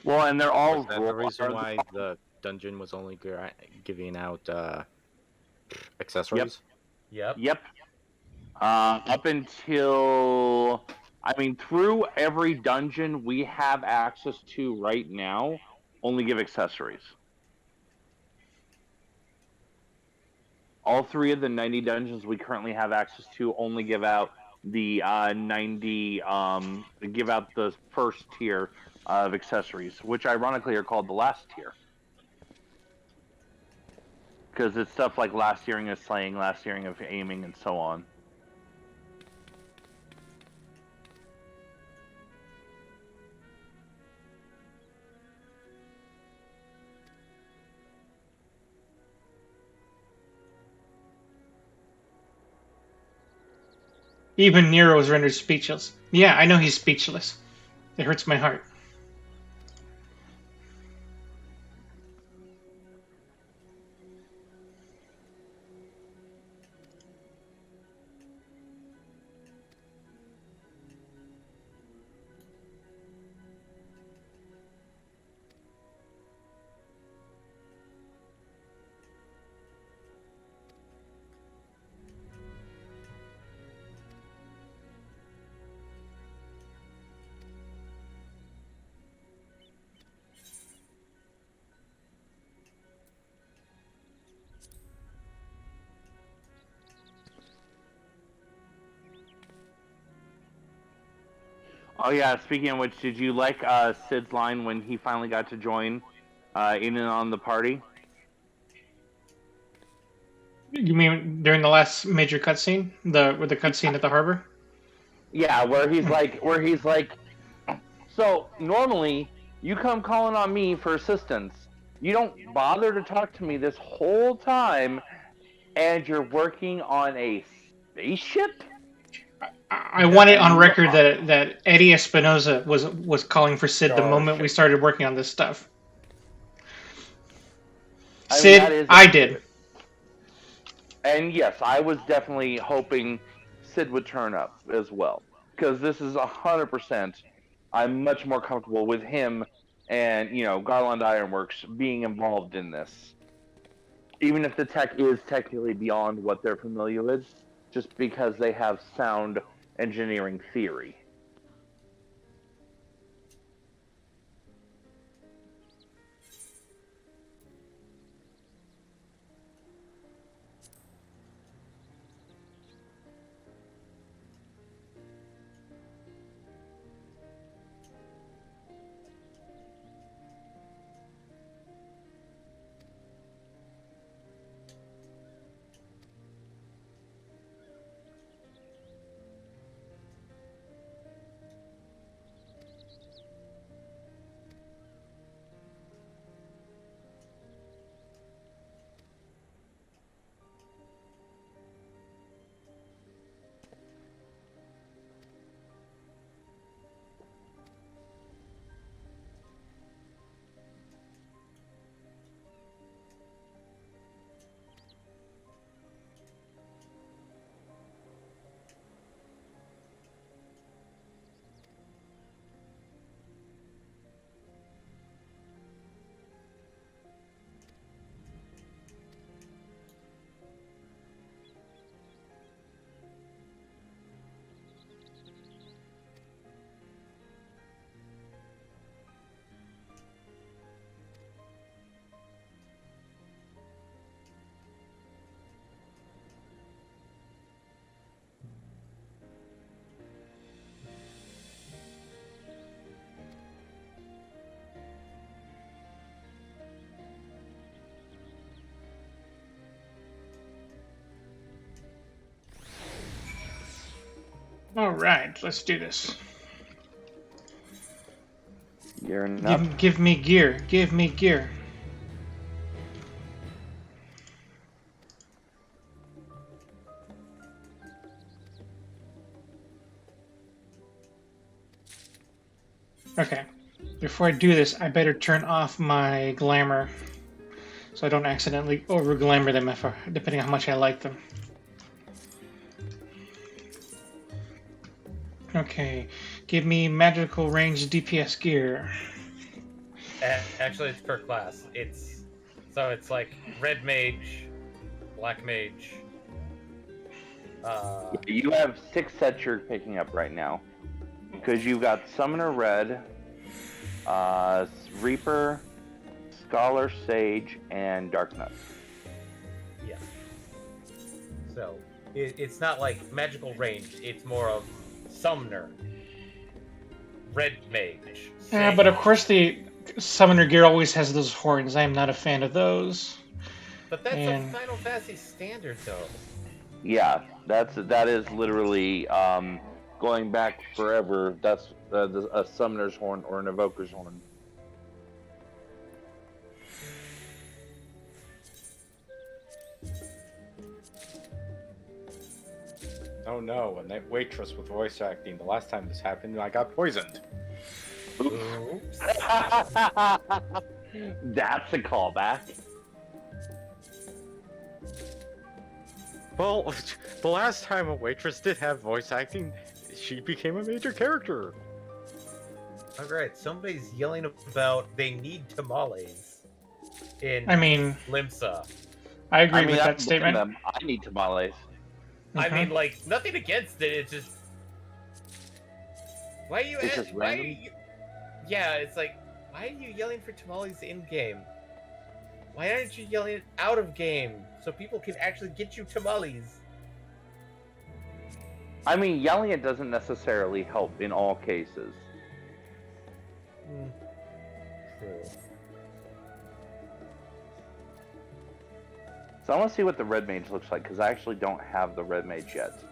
Well, and they're all. Was that the reason why the dungeon was only giving out accessories? Yep. Up until, I mean, through every dungeon we have access to right now, only give accessories. All 3 of the 90 dungeons we currently have access to only give out the 90, give out the first tier of accessories, which ironically are called the last tier. Because it's stuff like last hearing of slaying, last hearing of aiming, and so on. Even Nero is rendered speechless. Yeah, I know he's speechless. It hurts my heart. Oh yeah, speaking of which, did you like Sid's line when he finally got to join in and on the party? You mean during the last major cutscene, the cutscene at the harbor? Yeah, where he's like, So normally you come calling on me for assistance. You don't bother to talk to me this whole time, and you're working on a spaceship? I want it on record that Eddie Espinosa was calling for Sid the moment we started working on this stuff. Sid, I did. And yes, I was definitely hoping Sid would turn up as well, because this is 100%. I'm much more comfortable with him and Garland Ironworks being involved in this, even if the tech is technically beyond what they're familiar with, just because they have sound engineering theory. All right, let's do this. Gearing up. Give me gear. Give me gear. Okay. Before I do this, I better turn off my glamour so I don't accidentally over glamour them depending on how much I like them. Okay, give me magical range DPS gear. Actually, it's per class. It's like red mage, black mage. You have 6 sets you're picking up right now, because you've got Summoner Red, Reaper, Scholar Sage, and Dark Knight. Yeah. So it's not like magical range. It's more of summoner, red mage. Yeah, but of course the summoner gear always has those horns. I am not a fan of those. But that's a Final Fantasy standard, though. Yeah, that is literally going back forever. That's a summoner's horn or an evoker's horn. Oh no, and that waitress with voice acting, the last time this happened, I got poisoned. Oops. That's a callback. Well, the last time a waitress did have voice acting, she became a major character. Alright, somebody's yelling about they need tamales in Limsa. I agree with that statement. I need tamales. I mean, like, nothing against it, it's just... Why are you... It's just random? Yeah, it's like, why are you yelling for tamales in-game? Why aren't you yelling it out of game so people can actually get you tamales? I mean, yelling it doesn't necessarily help in all cases. True. So I want to see what the red mage looks like, because I actually don't have the red mage yet.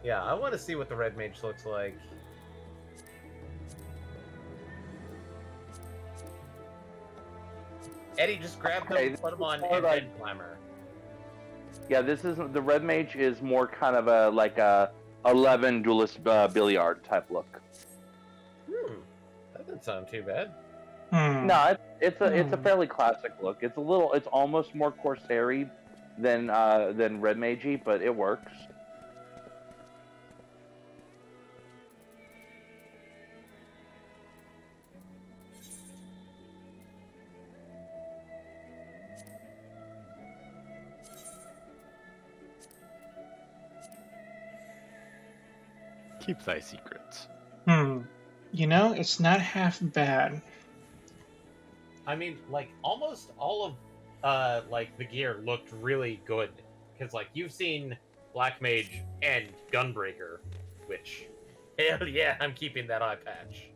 Yeah, I want to see what the red mage looks like. Eddie, just grab them, put them on, and then glamour. Yeah, this isn't the red mage is more kind of a like a 11 duelist billiard type look. That doesn't sound too bad. No, it's a fairly classic look. It's almost more Corsair-y than red magey, but it works. Keep thy secrets. You know, it's not half bad. I mean, like, almost all of, like, the gear looked really good. Because, like, you've seen Black Mage and Gunbreaker, which, hell yeah, I'm keeping that eye patch.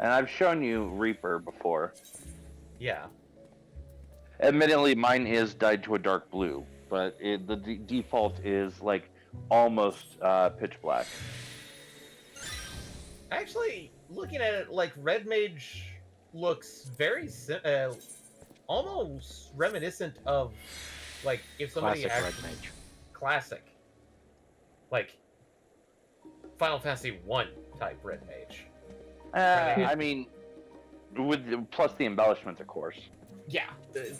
And I've shown you Reaper before. Yeah. Admittedly, mine is dyed to a dark blue, but the default is, like, almost pitch black. Actually, looking at it, like, Red Mage looks very almost reminiscent of, like, if somebody Classic actually... Red Mage. Classic. Like, Final Fantasy 1 type Red Mage. I mean, plus the embellishments, of course. Yeah,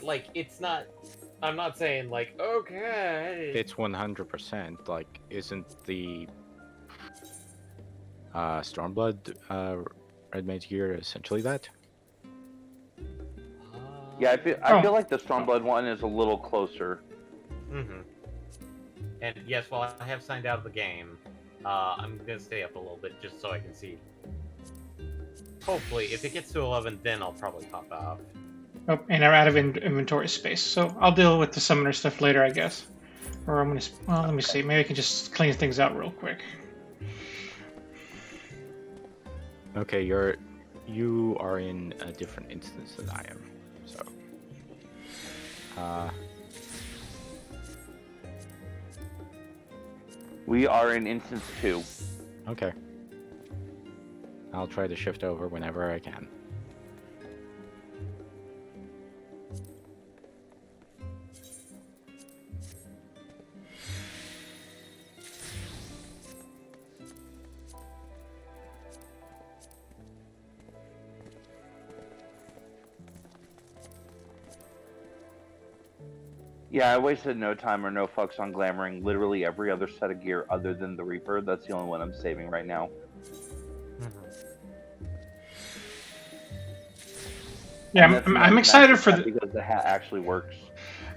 like, it's not... I'm not saying, like, okay... It's 100%, like, isn't the Stormblood Red Mage gear essentially that? Yeah, I feel like the Stormblood one is a little closer. Mm-hmm. And yes, while I have signed out of the game, I'm gonna stay up a little bit just so I can see. Hopefully, if it gets to 11, then I'll probably pop off. Oh, and I'm out of inventory space, so I'll deal with the summoner stuff later, I guess. Or I'm gonna. Well, let me see. Maybe I can just clean things out real quick. Okay, you are in a different instance than I am, so. We are in instance 2. Okay. I'll try to shift over whenever I can. Yeah, I wasted no time or no fucks on glamoring literally every other set of gear other than the Reaper. That's the only one I'm saving right now. Yeah, I'm excited for because the hat actually works.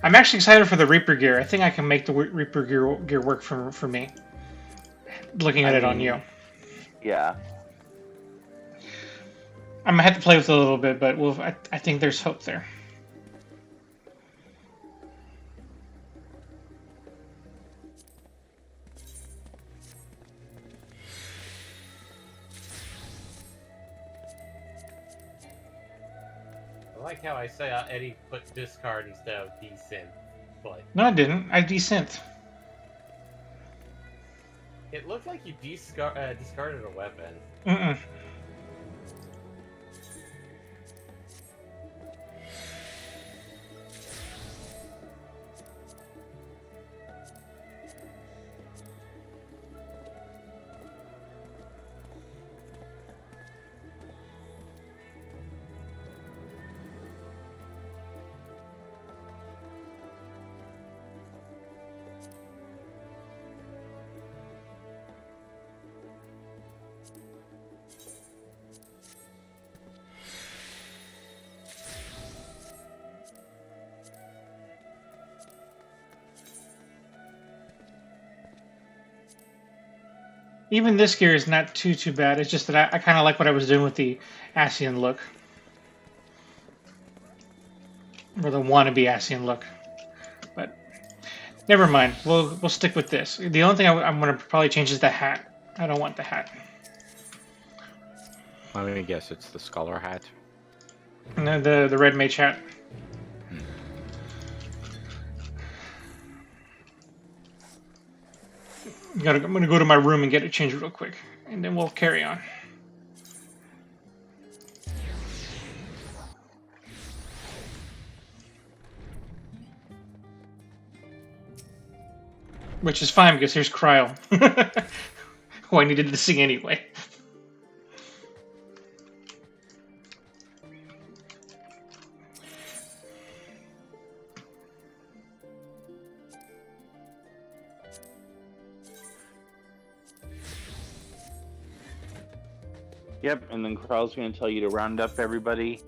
I'm actually excited for the Reaper gear. I think I can make the Reaper gear work for me. Looking at it on you. Yeah. I'm gonna have to play with it a little bit, but I think there's hope there. I like how I say Eddie put discard instead of desynth, but... No, I didn't. I desynth. It looked like you discarded a weapon. Mm-mm. Even this gear is not too bad. It's just that I kind of like what I was doing with the Ascian look. Or the wannabe Ascian look. But never mind. We'll stick with this. The only thing I'm going to probably change is the hat. I don't want the hat. Let me guess, it's the Scholar hat? No, the red mage hat. I'm going to go to my room and get it changed real quick. And then we'll carry on. Which is fine because here's Cryle, who I needed to see anyway. Yep, and then Carl's going to tell you to round up everybody.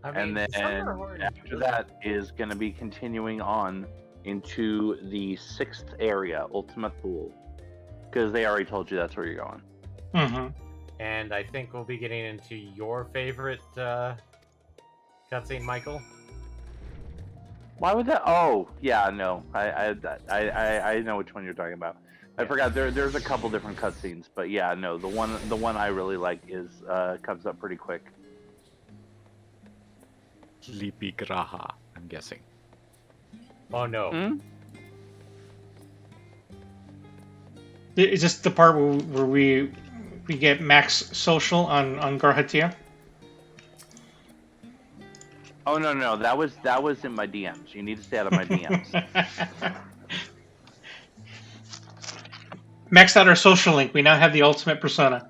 And then after that is going to be continuing on into the 6th area, Ultima Thule. Because they already told you that's where you're going. Mm-hmm. And I think we'll be getting into your favorite cutscene, Michael. Why would that? Oh, yeah, no. I know which one you're talking about. I forgot there's a couple different cutscenes, but yeah, no, the one I really like is comes up pretty quick. Lipi Graha, I'm guessing. Oh no. Hmm? Is this the part where we get max social on Garhatia? Oh no, that was in my DMs. You need to stay out of my DMs. Maxed out our social link. We now have the ultimate persona.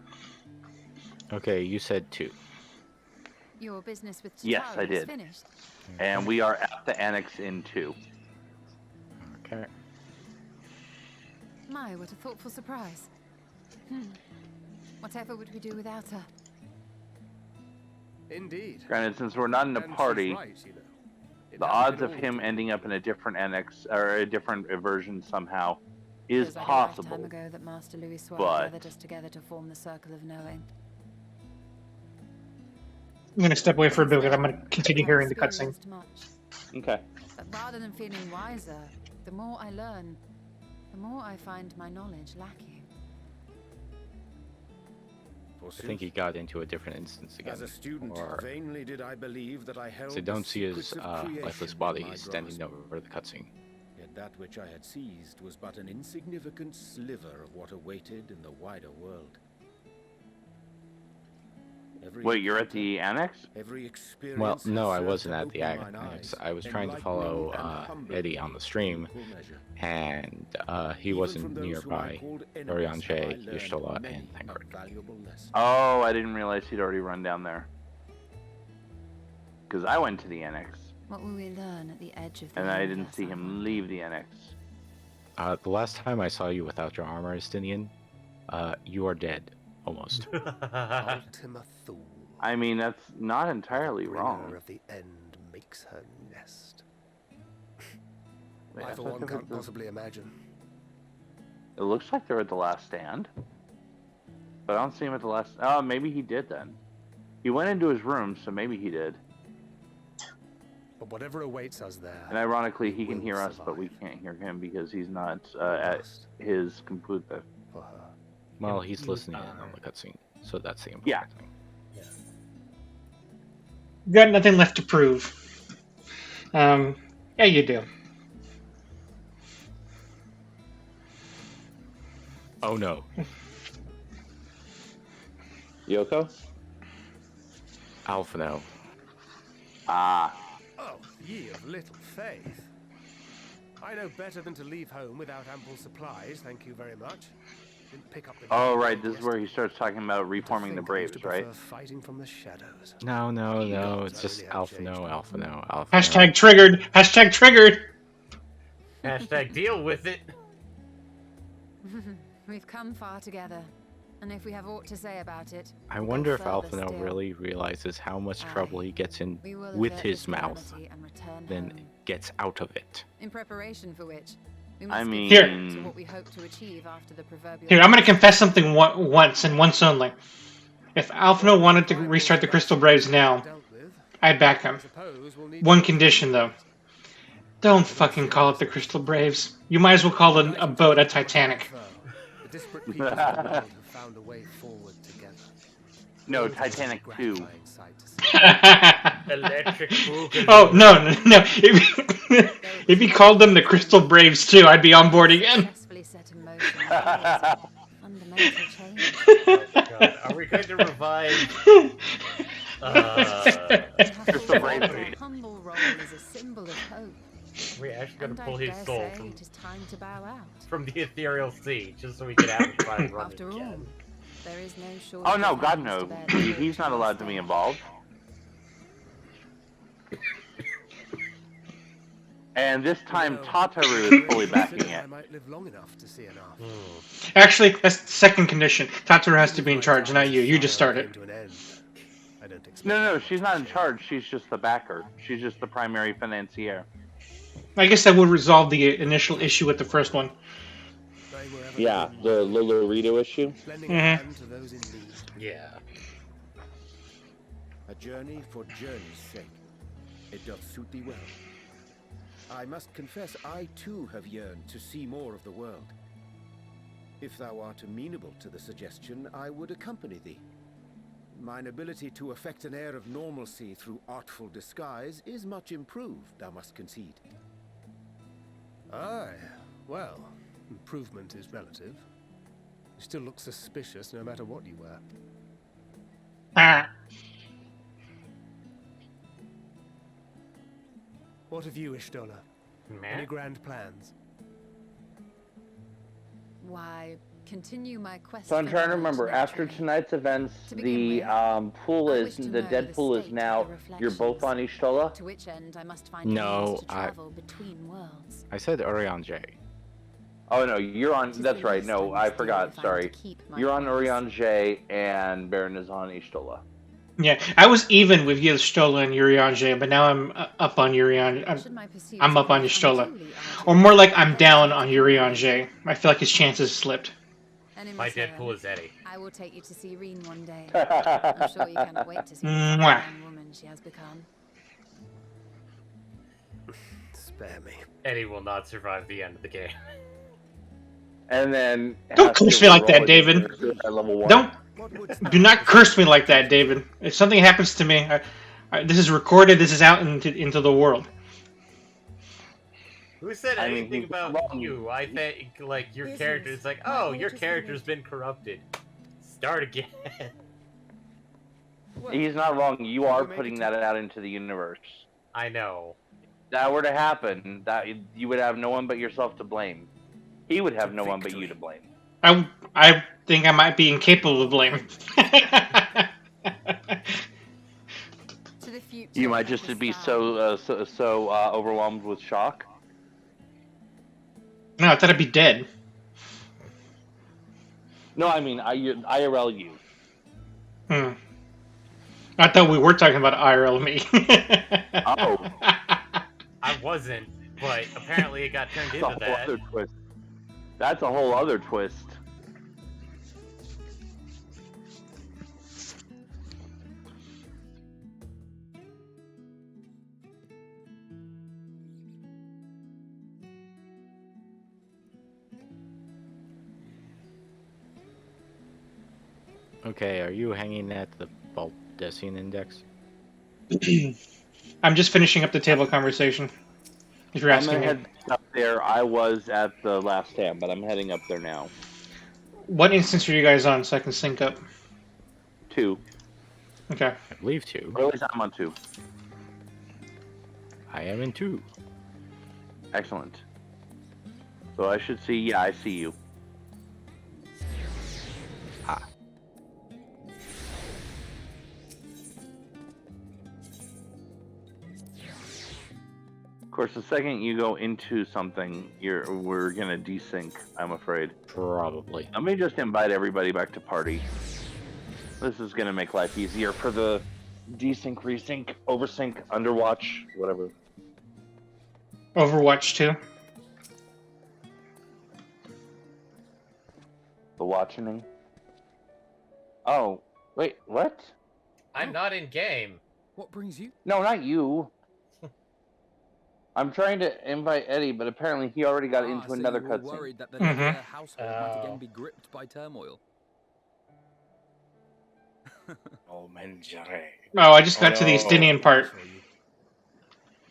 Okay, you said 2. Your business with Chitauri Yes, I is did. finished. And we are at the annex in 2. Okay. My, what a thoughtful surprise. Whatever would we do without her? Indeed. Granted, since we're not in a And she's party, right, you know. It the hasn't odds been of all him ending up in a different annex or a different version somehow is Feels like possible. a lifetime ago that Master Louis Swire but- gathered us together to form the Circle of Knowing. I'm going to step away for a bit because I'm going to continue hearing the cutscene. Experienced much, Okay. but rather than feeling wiser, the more I learn, the more I find my knowledge lacking. I think he got into a different instance again. As a student, or vainly did I believe that I held so the don't see his secrets of creation lifeless in body my standing grasp. over the cutscene. Yet that which I had seized was but an insignificant sliver of what awaited in the wider world. Every Wait, you're at encounter, the annex? every experience Well, has no, I served wasn't to at the open mine annex. eyes, I was trying to enlightening follow and humbling Eddie on the stream, in equal measure. and he Even wasn't from those whom I nearby. called enemies have I Orianche, learned Y'shtola, many and a Thancred. valuable lesson. Oh, I didn't realize he'd already run down there. Because I went to the annex, What will we learn at the edge of the and I didn't universe, see I him wonder? leave the annex. The last time I saw you without your armor, Estinian, you are dead, almost. Ultima Thule. I mean, that's not entirely Bringer wrong. of the end makes her nest. Wait, I, I for thought one, there can't was- possibly imagine. It looks like they're at the last stand. But I don't see him at the last... Oh, maybe he did then. He went into his room, so maybe he did. But whatever awaits us there. And ironically, he can will hear us, but survive. we can't hear him because he's not at his computer. For her. Well, he's listening in on the cutscene, so that's the important Yeah. thing. Got nothing left to prove. Yeah, you do. Oh no. Yoko? Alphino. Ah. Oh, ye of little faith. I know better than to leave home without ample supplies, thank you very much. Didn't pick up the Oh, right, this is where he starts talking about reforming the Braves, right? Fighting from the shadows. No, it's just Alphino. Hashtag triggered. Hashtag triggered. Hashtag deal with it. We've come far together, and if we have aught to say about it, I we'll wonder go if further Alphino still. really realizes how much trouble he gets in We will with avert his this mouth, calamity and return then home. gets out of it. In preparation for which, we I must mean- give Here. thought to what we hope to achieve after the proverbial. Here, I'm going to confess something once and once only. If Alphino wanted to restart the Crystal Braves now, I'd back him. One condition, though. Don't fucking call it the Crystal Braves. You might as well call it a boat a Titanic. The disparate peoples of the world have found a way forward together. No, Titanic 2. Electric Boogaloo. Oh, no. If he called them the Crystal Braves too, I'd be on board again. Successfully set in motion fundamental change. God, are we going to revive? Crystal Braves. Our humble role is a symbol of hope, a We actually got And to I pull his dare soul say from it is time to bow out. the ethereal sea, just so we could have him try and run it After all, again. there is no shortage Oh no, of God hands to no. bear the He's torch not in allowed this to be day. involved. And this time, Tataru is fully backing it. I might live long enough to see enough. Actually, that's the second condition. Tataru has to be in charge, not you. You just start it. I don't expect No, she's not in charge. She's just the backer. She's just the primary financier. I guess that would resolve the initial issue with the first one. Yeah, the Lolorito issue. Lending a hand to those in need. Yeah. A journey for journey's sake. It doth suit thee well. I must confess, I too have yearned to see more of the world. If thou art amenable to the suggestion, I would accompany thee. Mine ability to effect an air of normalcy through artful disguise is much improved, thou must concede. Aye, well, improvement is relative. You still look suspicious no matter what you wear. What of you, Ishtola? Any grand plans? Why, continue my quest. So I'm for trying to knowledge remember. After naturally. tonight's events, the pool is the dead pool is now. You're both on Ishtola. To which end I must find No, means to travel between worlds. I said Orion J. Oh no, you're on. That's right. No, I forgot. Sorry. You're on Orion J, and Baron is on Ishtola. Yeah, I was even with Stola and Urianger, but now I'm up on Urianger. I'm up on Stola. Or more like I'm down on Urianger. I feel like his chances slipped. My Deadpool is Eddie. I will take you to see Reen one day. I'm sure you cannot wait to see the fine young woman she has become. Spare me. Eddie will not survive the end of the game. And then don't curse me like that, David. Don't. Do not curse me like that, David. If something happens to me, this is recorded. This is out into the world. Who said anything about you? I think like your character. It's like, oh, your character's been corrupted. Start again. He's not wrong. You are putting that out into the universe. I know. If that were to happen, that you would have no one but yourself to blame. He would have no one but you to blame. I think I might be incapable of blame. You might just be so overwhelmed with shock. No, I thought I'd be dead. No, I mean IRL you. I thought we were talking about IRL me. Oh. I wasn't, but apparently it got turned into that. Other twist. That's a whole other twist. Okay, are you hanging at the Baldessian index? I'm just finishing up the table conversation. If you're asking me. Up there, I was at the last tab, but I'm heading up there now. What instance are you guys on so I can sync up? 2. Okay. I believe 2. Or at least I'm on 2. I am in 2. Excellent. So I should see. Yeah, I see you. Ah. Of course, the second you go into something, we're gonna desync, I'm afraid. Probably. Let me just invite everybody back to party. This is gonna make life easier for the desync, resync, oversync, underwatch, whatever. Overwatch 2. The watching. Oh, wait, what? I'm not in game. What brings you? No, not you. I'm trying to invite Eddie, but apparently he already got into so another you were cutscene. worried that the Nebula household might again be gripped by turmoil. Oh, Menjare. Oh, I just got to the Estinian part.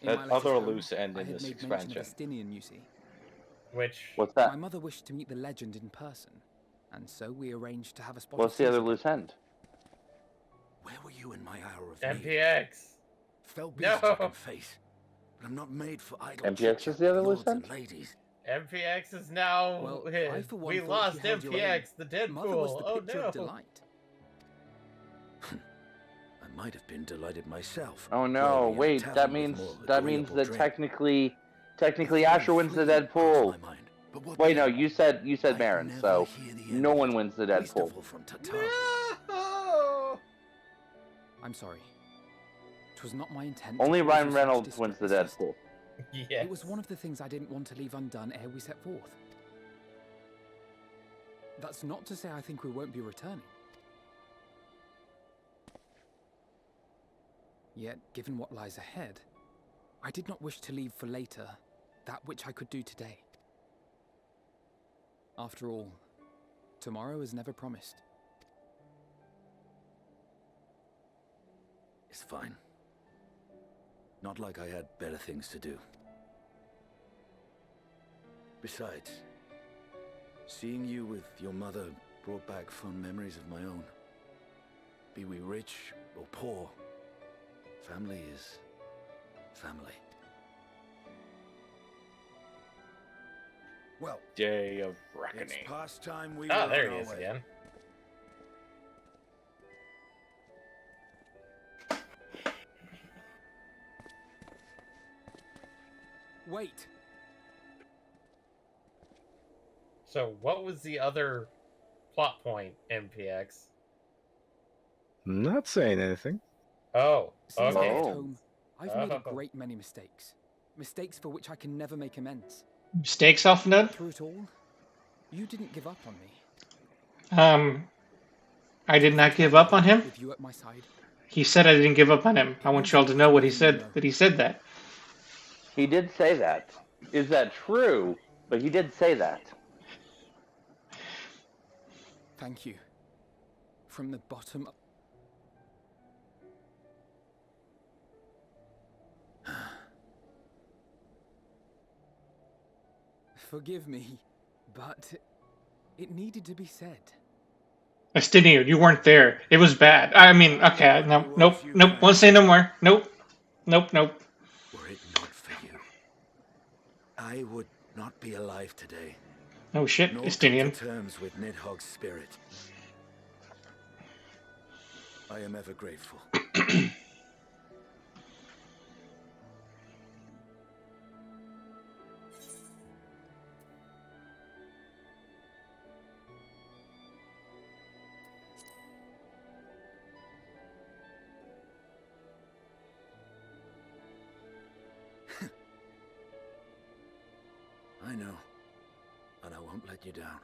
That other loose end in this Mention of expansion. Estinian, you see. What's that? My mother wished to meet the legend in person, and so we arranged to have a spot. What's the other loose end? Where were you in my hour of MPX. Fell beast I can face. I'm not made for idle MPX is the other lords lieutenant? and ladies. MPX is now. Well, I for one we thought lost you held your own. MPX, the Deadpool. Mother was the Oh picture no. of delight. I might have been delighted myself. Oh no! Wearing a Wait, tavern that with means more that agreeable that drink. technically Asher wins the Deadpool. Wait, no, you said Baron, so no one wins the Deadpool. No! I'm sorry. It was not my intent. Only to cause Ryan you such Reynolds wins the distress. Deadpool. Yes. It was one of the things I didn't want to leave undone ere we set forth. That's not to say I think we won't be returning. Yet, given what lies ahead, I did not wish to leave for later that which I could do today. After all, tomorrow is never promised. It's fine. Not like I had better things to do. Besides, seeing you with your mother brought back fond memories of my own. Be we rich or poor, family is family. Well, Day of Reckoning. It's past time we Oh, were there on he our is way. again. Wait! So, what was the other plot point, MPX? I'm not saying anything. Oh, Since I okay. left home, I've made a Oh. great many mistakes. Mistakes for which I can never make amends. Mistakes off nut? Through it all, you didn't give up on me. I did not give up on him. With you at my side. He said I didn't give up on him. I want you all to know what he said. That he said that. He did say that. Is that true? But he did say that. Thank you. From the bottom. Forgive me, but it needed to be said. Estinian, you weren't there. It was bad. I mean, okay, no, nope, won't say no more. Nope. Were it not for you, I would not be alive today. No shit, Nor Estinian. come to terms with Nidhogg's spirit. I am ever grateful. I know, and I won't let you down.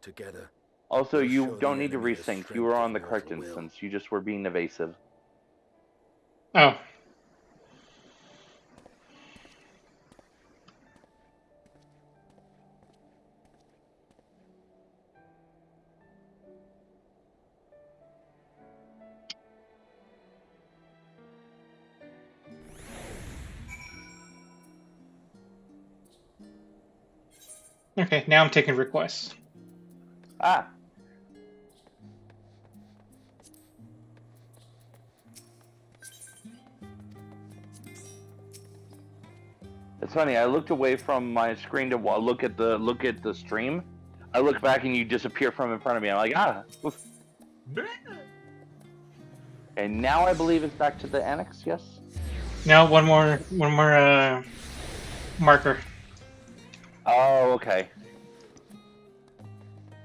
Together. Also, we'll you show don't the need to enemy the resync. You strength were of on the mortal correct will. instance. You just were being evasive. Oh. Okay, now I'm taking requests. Ah. It's funny. I looked away from my screen to look at the stream. I look back and you disappear from in front of me. I'm like, ah. Oof. And now I believe it's back to the annex. Yes. Now one more marker. Oh, okay.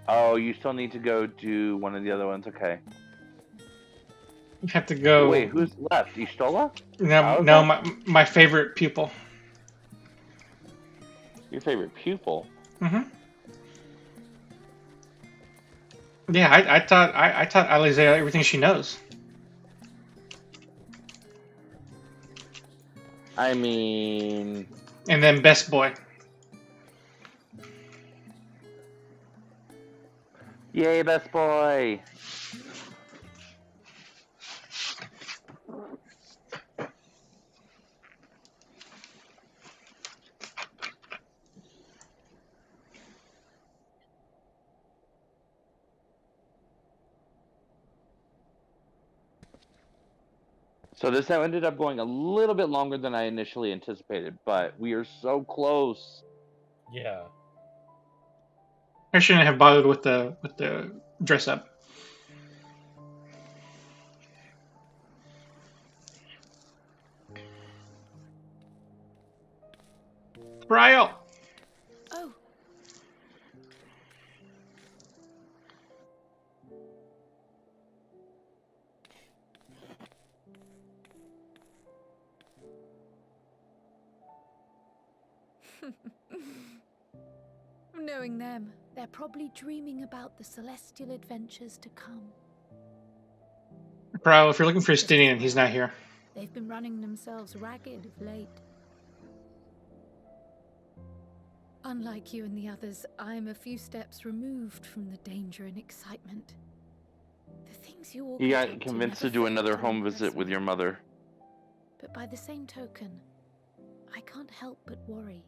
Oh, you still need to go do one of the other ones. Okay. You have to go. Wait, who's left? Ishtola? No, my favorite pupil. Your favorite pupil? Mm-hmm. Yeah, I taught Alize everything she knows. I mean. And then best boy. Yay, best boy! So this ended up going a little bit longer than I initially anticipated, but we are so close. Yeah. I shouldn't have bothered with the dress up. Ryle. Oh. Knowing them, they're probably dreaming about the celestial adventures to come. Ryle, if you're looking for Justinian, he's not here. They've been running themselves ragged of late. Unlike you and the others, I'm a few steps removed from the danger and excitement. The things you all You get got up convinced never to do another felt home impersonal. visit with your mother. But by the same token, I can't help but worry.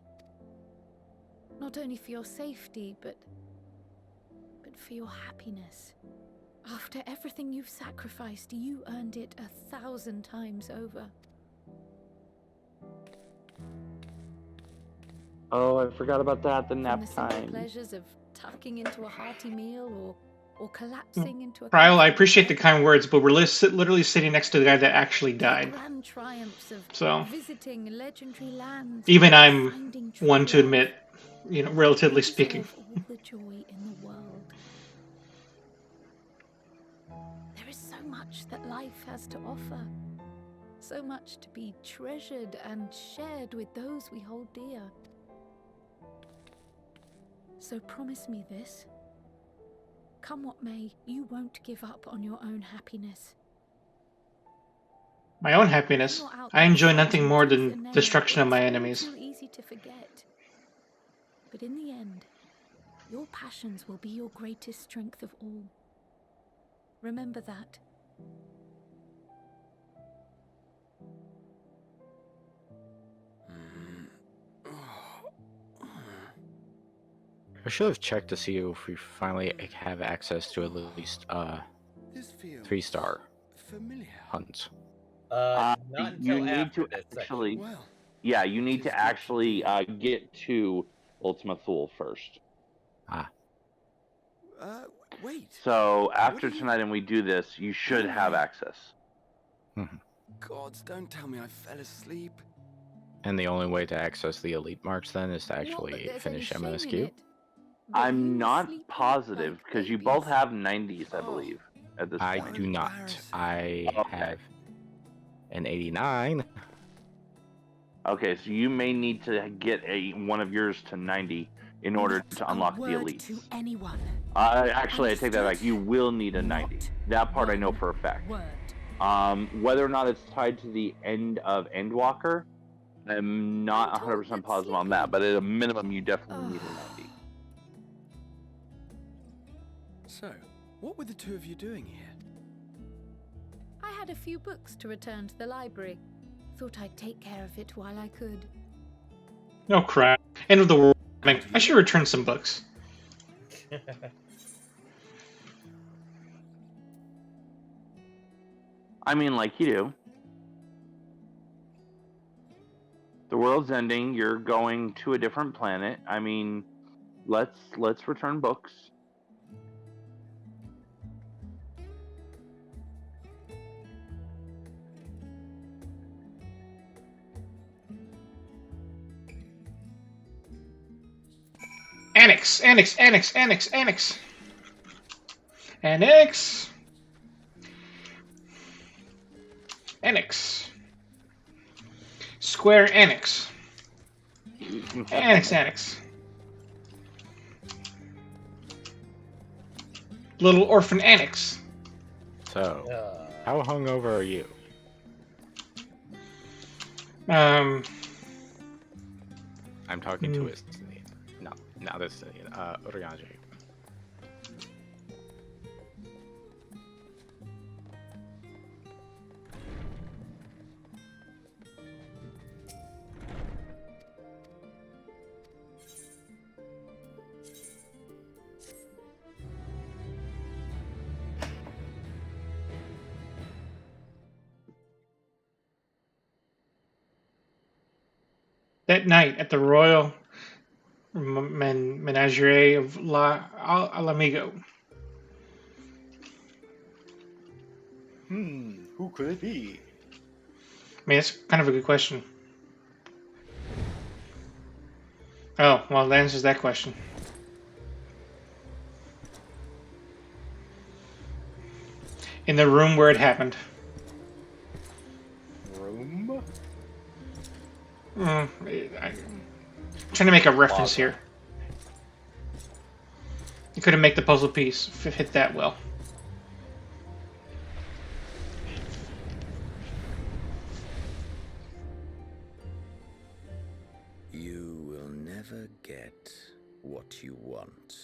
Not only for your safety, but for your happiness. After everything you've sacrificed, you earned it 1,000 times over. Oh, I forgot about that. The From nap the simple time. pleasures of tucking into a hearty meal or collapsing into a Ryle, I comfortable appreciate the bed, kind words, but we're literally sitting next to the guy that actually to died. the grand triumphs of So visiting legendary lands, even or I'm finding true one to love, admit, relatively you speaking. deserve all the joy in the world. There is so much that life has to offer. So much to be treasured and shared with those we hold dear. So promise me this. Come what may, you won't give up on your own happiness. My own happiness. When you're out I there enjoy fighting nothing more tooth than and nail, destruction of my it's all enemies. too easy to forget. But in the end, your passions will be your greatest strength of all. Remember that. I should have checked to see if we finally have access to at least 3-star hunts. Not You until need after to this actually, section. yeah, you need to actually get to Ultima Thule first. Wait. So after tonight and we do this, you should have access. Gods, don't tell me I fell asleep. And the only way to access the elite marks then is to actually finish MSQ. I'm not positive because you both have 90s, I believe, at this I point. do not. I have an 89. Okay, so you may need to get one of yours to 90 in order to unlock the elite. To anyone. Actually, I take that back. You will need a 90. That part I know for a fact. Whether or not it's tied to the end of Endwalker, I'm not 100% positive on that, but at a minimum, you definitely need a 90. So, what were the two of you doing here? I had a few books to return to the library. Thought I'd take care of it while I could. No crap. End of the world. I should return some books. I mean, like you do. The world's ending. You're going to a different planet. I mean, let's return books. Annex. Square Annex. Annex. Little Orphan Annex. So, how hungover are you? I'm talking to Justinian. No, not Justinian. Oriange. That night at the Royal Menagerie of Alamigo. Who could it be? I mean, it's kind of a good question. Oh, well, that answers that question. In the room where it happened. Room? I'm trying to make a reference Plaza. here. You couldn't make the puzzle piece fit that well. You will never get what you want.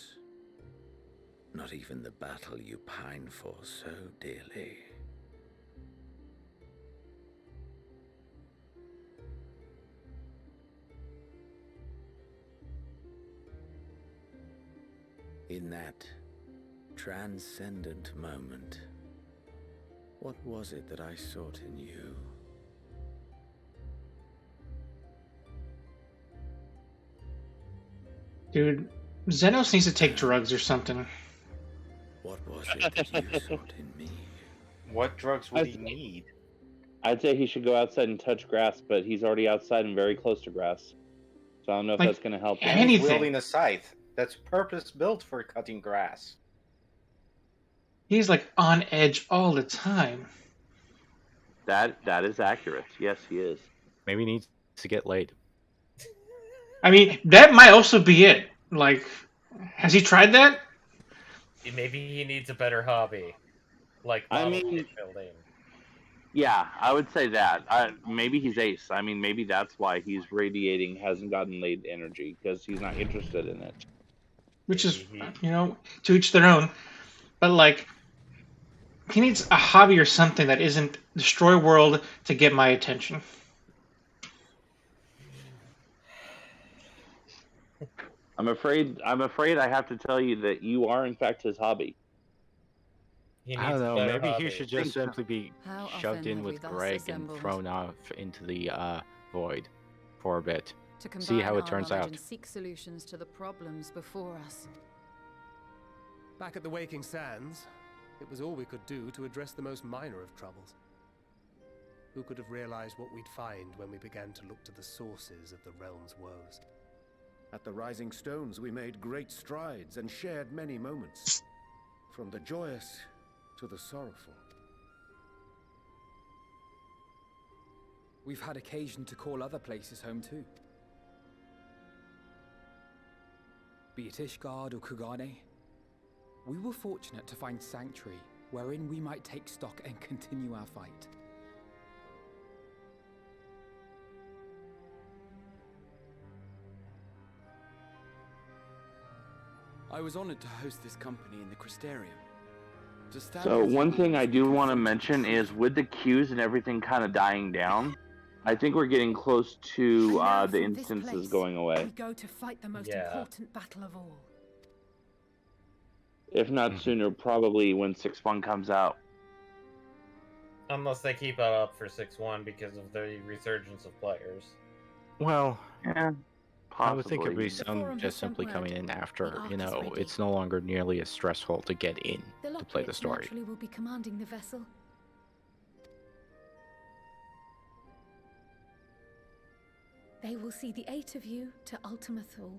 Not even the battle you pine for so dearly. In that transcendent moment, what was it that I sought in you? Dude, Xenos needs to take drugs or something. What was it that you sought in me? What drugs would he need? I'd say he should go outside and touch grass, but he's already outside and very close to grass. So I don't know if Like, that's going to help him. And he's wielding a scythe that's purpose-built for cutting grass. He's like on edge all the time. That is accurate. Yes, he is. Maybe he needs to get laid. I mean, that might also be it. Like, has he tried that? Maybe he needs a better hobby, like model kit building. Yeah, I would say that. Maybe he's ace. I mean, maybe that's why he's radiating, hasn't gotten laid energy, because he's not interested in it. Which is, to each their own. But, like, he needs a hobby or something that isn't destroy world to get my attention. I'm afraid I have to tell you that you are in fact his hobby. I don't know. Maybe he should just simply be How shoved often in have we with thus Greg assembled? and thrown off into the void for a bit. To combine See how it our turns knowledge out. and seek solutions to the problems before us. Back at the Waking Sands, it was all we could do to address the most minor of troubles. Who could have realized what we'd find when we began to look to the sources of the realm's woes? At the Rising Stones, we made great strides and shared many moments. From the joyous to the sorrowful. We've had occasion to call other places home too. Be it Ishgard or Kugane, we were fortunate to find sanctuary wherein we might take stock and continue our fight. I was honored to host this company in the Crystarium. So one thing I do want to mention is with the queues and everything kind of dying down, I think we're getting close to the instances going away. We go to fight the most important battle of all. If not sooner, probably when 6.1 comes out. Unless they keep it up for 6.1 because of the resurgence of players. Well, yeah, I would think it'd possibly. be some just simply coming in after, it's no longer nearly as stressful to get in to play the story. Naturally will be commanding the vessel. They will see the 8 of you to Ultima Thule.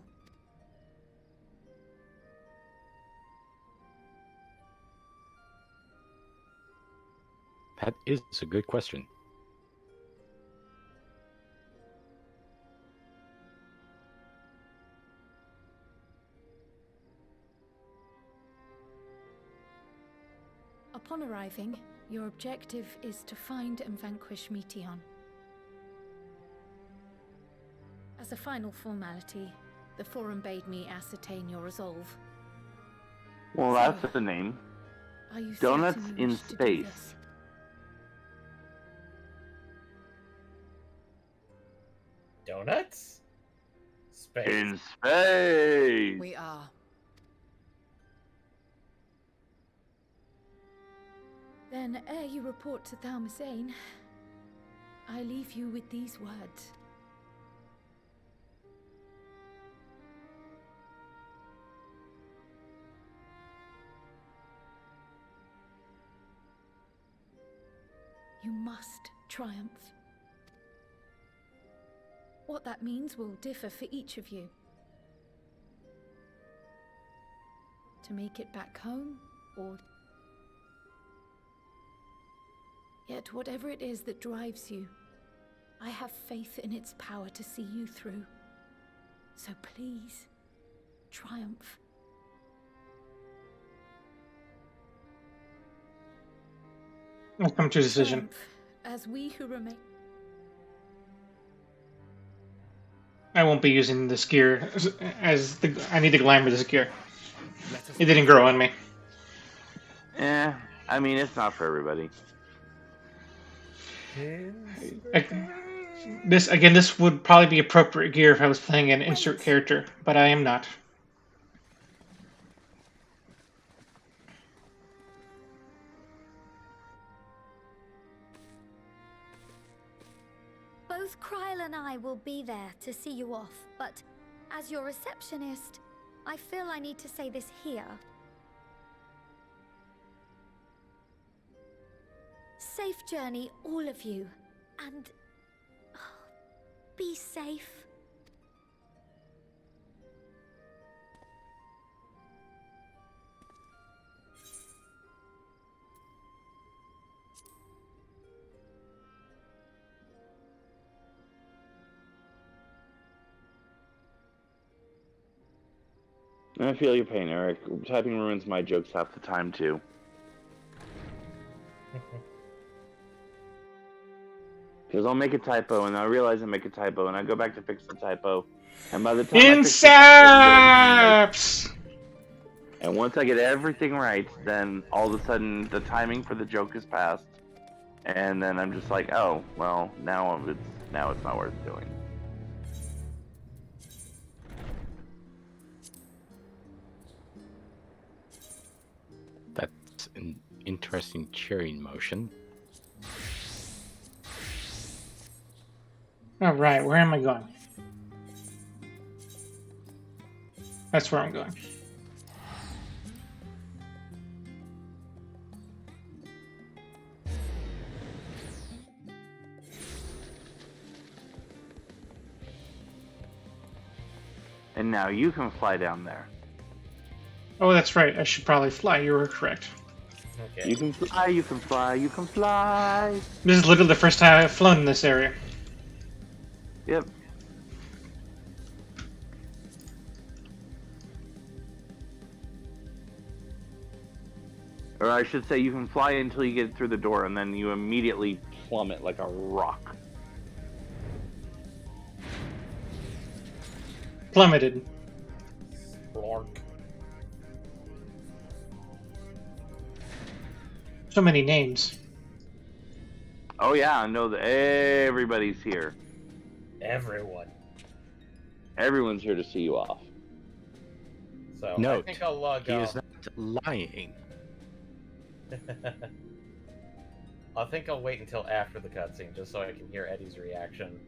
That is a good question. Upon arriving, your objective is to find and vanquish Meteon. As a final formality, the Forum bade me ascertain your resolve. Well, that's the name. Are you Donuts certain you in wish to do space. this? Donuts? Space? In space! We are. Then, ere you report to Thalmasane, I leave you with these words. You must triumph. What that means will differ for each of you. To make it back home, or... Yet whatever it is that drives you, I have faith in its power to see you through. So please, triumph. I've come to a decision. Triumph, as we who remain... I won't be using this gear as the. I need the glamour of this gear. It didn't grow on me. I mean, it's not for everybody. This would probably be appropriate gear if I was playing an insert character, but I am not. Both Kryle and I will be there to see you off, but as your receptionist, I feel I need to say this here. Safe journey, all of you, and be safe. I feel your pain, Eric. Typing ruins my jokes half the time, too. Because I'll make a typo, and I realize I make a typo, and I go back to fix the typo, and by the time Inceps! And once I get everything right, then all of a sudden the timing for the joke is passed, and then I'm just like, oh, well, now it's not worth doing. That's an interesting cheering motion. Alright, where am I going? That's where I'm going. And now you can fly down there. Oh, that's right. I should probably fly. You were correct. Okay. You can fly, you can fly, you can fly. This is literally the first time I've flown in this area. Yep. Or I should say, you can fly until you get through the door, and then you immediately plummet like a rock. Plummeted. Blark. So many names. Oh yeah, I know that everybody's here. Everyone. Everyone's here to see you off. So Note, I think I'll log he off. is not lying. I think I'll wait until after the cutscene, just so I can hear Eddie's reaction.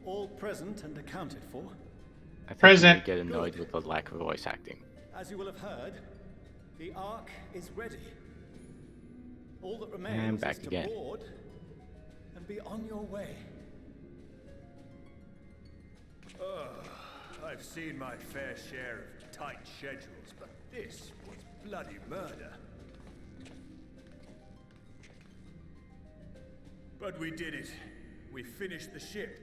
All present and accounted for. I think Present. you get annoyed with the lack of voice acting. As you will have heard, the Ark is ready. All that And remains back is to again. board and be on your way. I've seen my fair share of tight schedules, but this was bloody murder. But we did it. We finished the ship.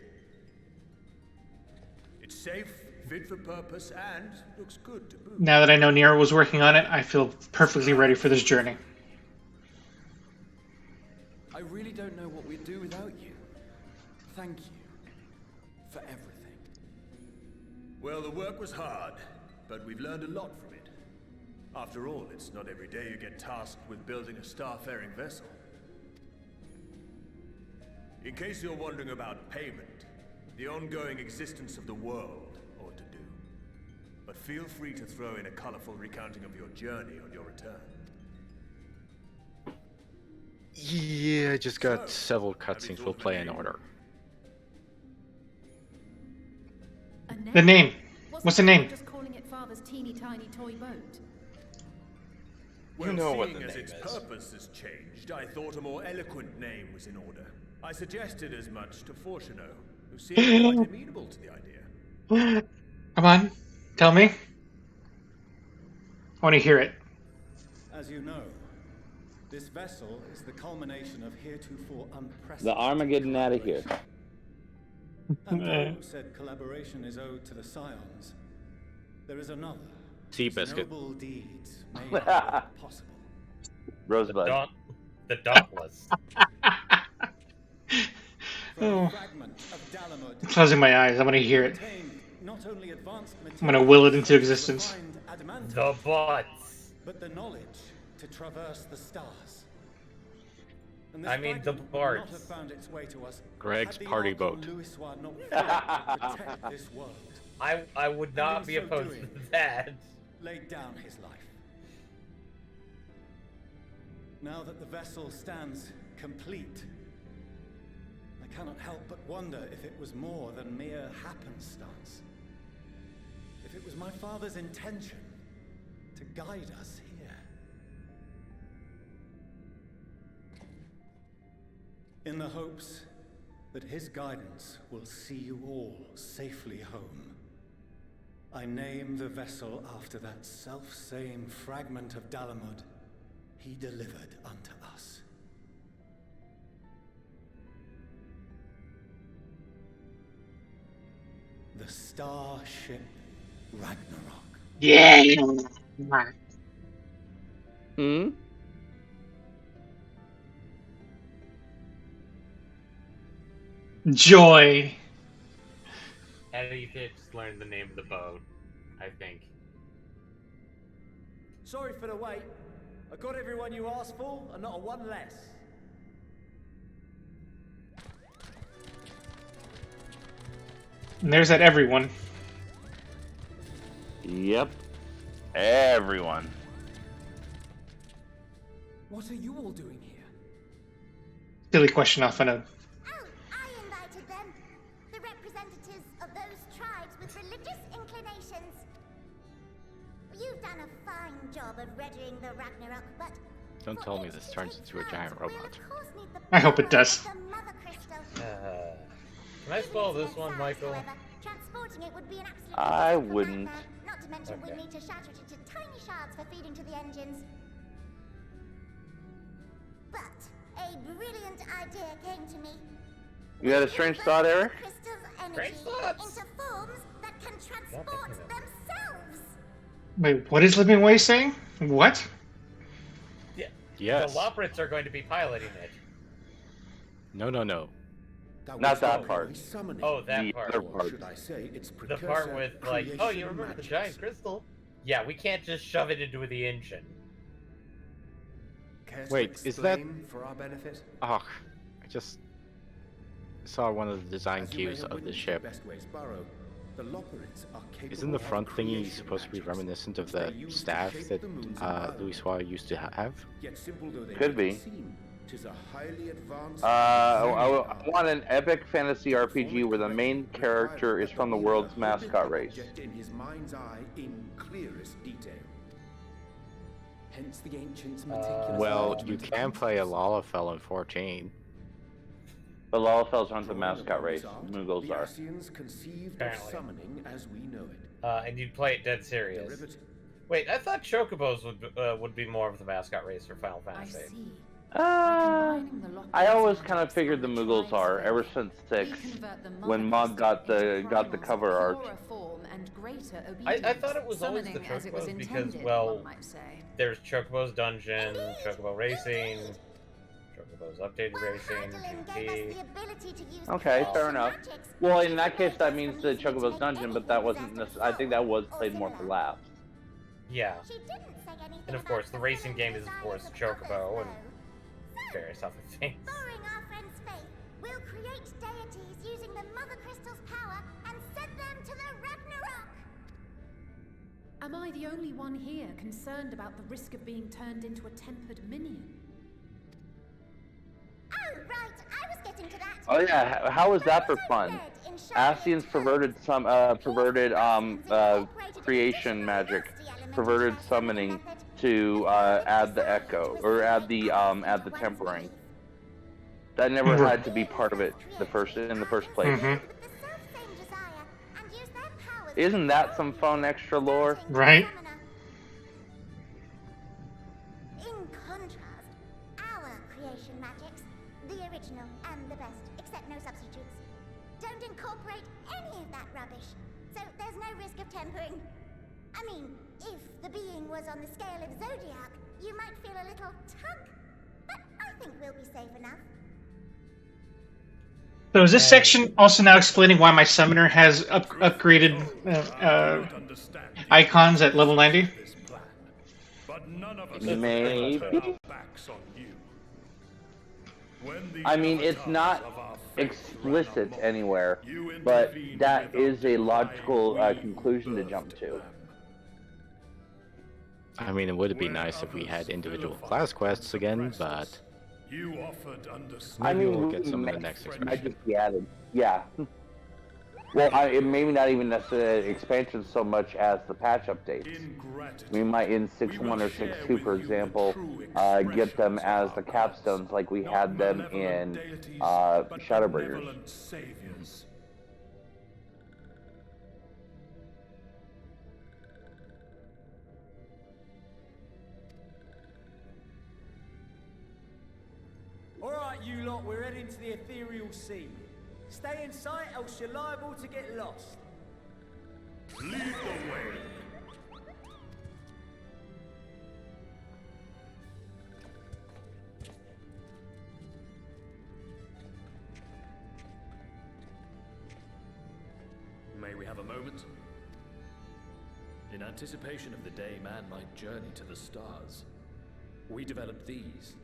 It's safe, fit for purpose, and looks good to boot. Now that I know Nero was working on it, I feel perfectly ready for this journey. I really don't know what we'd do without you. Thank you for everything. Well, the work was hard, but we've learned a lot from it. After all, it's not every day you get tasked with building a starfaring vessel. In case you're wondering about payment, the ongoing existence of the world ought to do. But feel free to throw in a colorful recounting of your journey on your return. Yeah, I just got several cutscenes. We'll play in order. The name. What's the name? Just calling it Father's teeny tiny toy boat. You Well, know what seeing the as name its is. purpose has changed, I thought a more eloquent name was in order. I suggested as much to Fortuno, who seemed quite amenable to the idea. Come on, tell me. I want to hear it. As you know, this vessel is the culmination of heretofore unprecedented The Armageddon out of here. And though said collaboration is owed to the Scions, there is another. Seabiscuit. Noble deeds made possible. Rosebud. The Dauntless. Oh. I'm closing my eyes. I'm going to hear it. I'm going to will it into existence. The butts. But the knowledge to traverse the stars. I mean, the parts. Greg's party boat. I would not be opposed to that. Laid down his life. Now that the vessel stands complete, I cannot help but wonder if it was more than mere happenstance. If it was my father's intention to guide us here. In the hopes that his guidance will see you all safely home, I name the vessel after that self-same fragment of Dalamud he delivered unto us. The Starship Ragnarok. Yeah. Hmm? Joy. And you could just learn the name of the boat, I think. Sorry for the wait. I got everyone you asked for, and not a one less. And there's that everyone. Yep. Everyone. What are you all doing here? Silly question off on a. I invited them. The representatives of those tribes with religious inclinations. You've done a fine job of readying the Ragnarok, but Don't tell me this turns into a giant robot. I hope it does. Can I spell this one, Michael? Transporting it would be an absolute I wouldn't. Not to mention we'd need to shatter it into tiny shards for feeding to the engines. But a brilliant idea came to me. You had a strange thought, Eric? Crystal's energy into forms that can transport themselves. Wait, what is Living Way saying? What? Yeah. Yes. The Loprits are going to be piloting it. No. Not that part. Oh, that The part. other part. Should I say it's The part with, like, oh, you remember the giant crystal? Yeah, we can't just shove it into the engine. Care Wait, to is that? explain for our benefit? Oh, I just saw one of the design As you may cues have of the witnessed ship. at Bestways Burrow, the Loporits are capable Isn't the of front thingy creation supposed to be magics reminiscent of which they the use to staff shape that the moons of Louis Suarez used to have? Yet simple though they Could may be. seem, 'tis a highly advanced I want an epic fantasy RPG where the main character is from the world's mascot race. in his mind's eye in clearest detail. Hence the ancients' meticulous Well, arrangement you of can play a Lalafell in 14. But Lalafell's aren't the mascot race. Moogles The are. Ascians conceived of Apparently. summoning as we know it. And you'd play it dead serious. Wait, I thought Chocobos would be more of the mascot race for Final Fantasy. I always kind of figured the Moogles are ever since 6, when Mog got the cover art. I thought it was always the Chocobos because, well, there's Chocobo's Dungeon, Chocobo Racing, Chocobo's Updated Racing, GP. Okay, fair enough. Well, in that case, that means the Chocobo's Dungeon, but that wasn't. I think that was played more for laughs. Yeah. And of course, the racing game is, of course, Chocobo and various other things. Borrowing our friend's faith, we'll create deities using the Mother Crystal's power and send them to the Ragnarok. Am I the only one here concerned about the risk of being turned into a tempered minion? Oh, right, I was getting to that. Oh yeah, how was that for fun? Ascians perverted creation magic, perverted summoning to add the echo or add the tempering. That never had to be part of it in the first place. Mm-hmm. Isn't that some fun extra lore? Right. In contrast, our creation magics, the original and the best, except no substitutes, don't incorporate any of that rubbish, so there's no risk of tempering. I mean, if the being was on the scale of Zodiac, you might feel a little tug, but I think we'll be safe enough. So is this section also now explaining why my summoner has upgraded icons at level 90? Maybe. I mean, it's not explicit anywhere, but that is a logical conclusion to jump to. I mean, it would be nice if we had individual class quests again, but maybe we'll get some in the next expansion. Might just be added. Yeah. Well, it maybe not even necessarily expansion so much as the patch updates. We might in 6.1 or 6.2, for example, get them as the capstones like we had them in Shadowbringers. Alright, you lot, we're heading to the ethereal sea. Stay in sight, else you're liable to get lost. Lead the way. May we have a moment? In anticipation of the day man might journey to the stars, we developed these.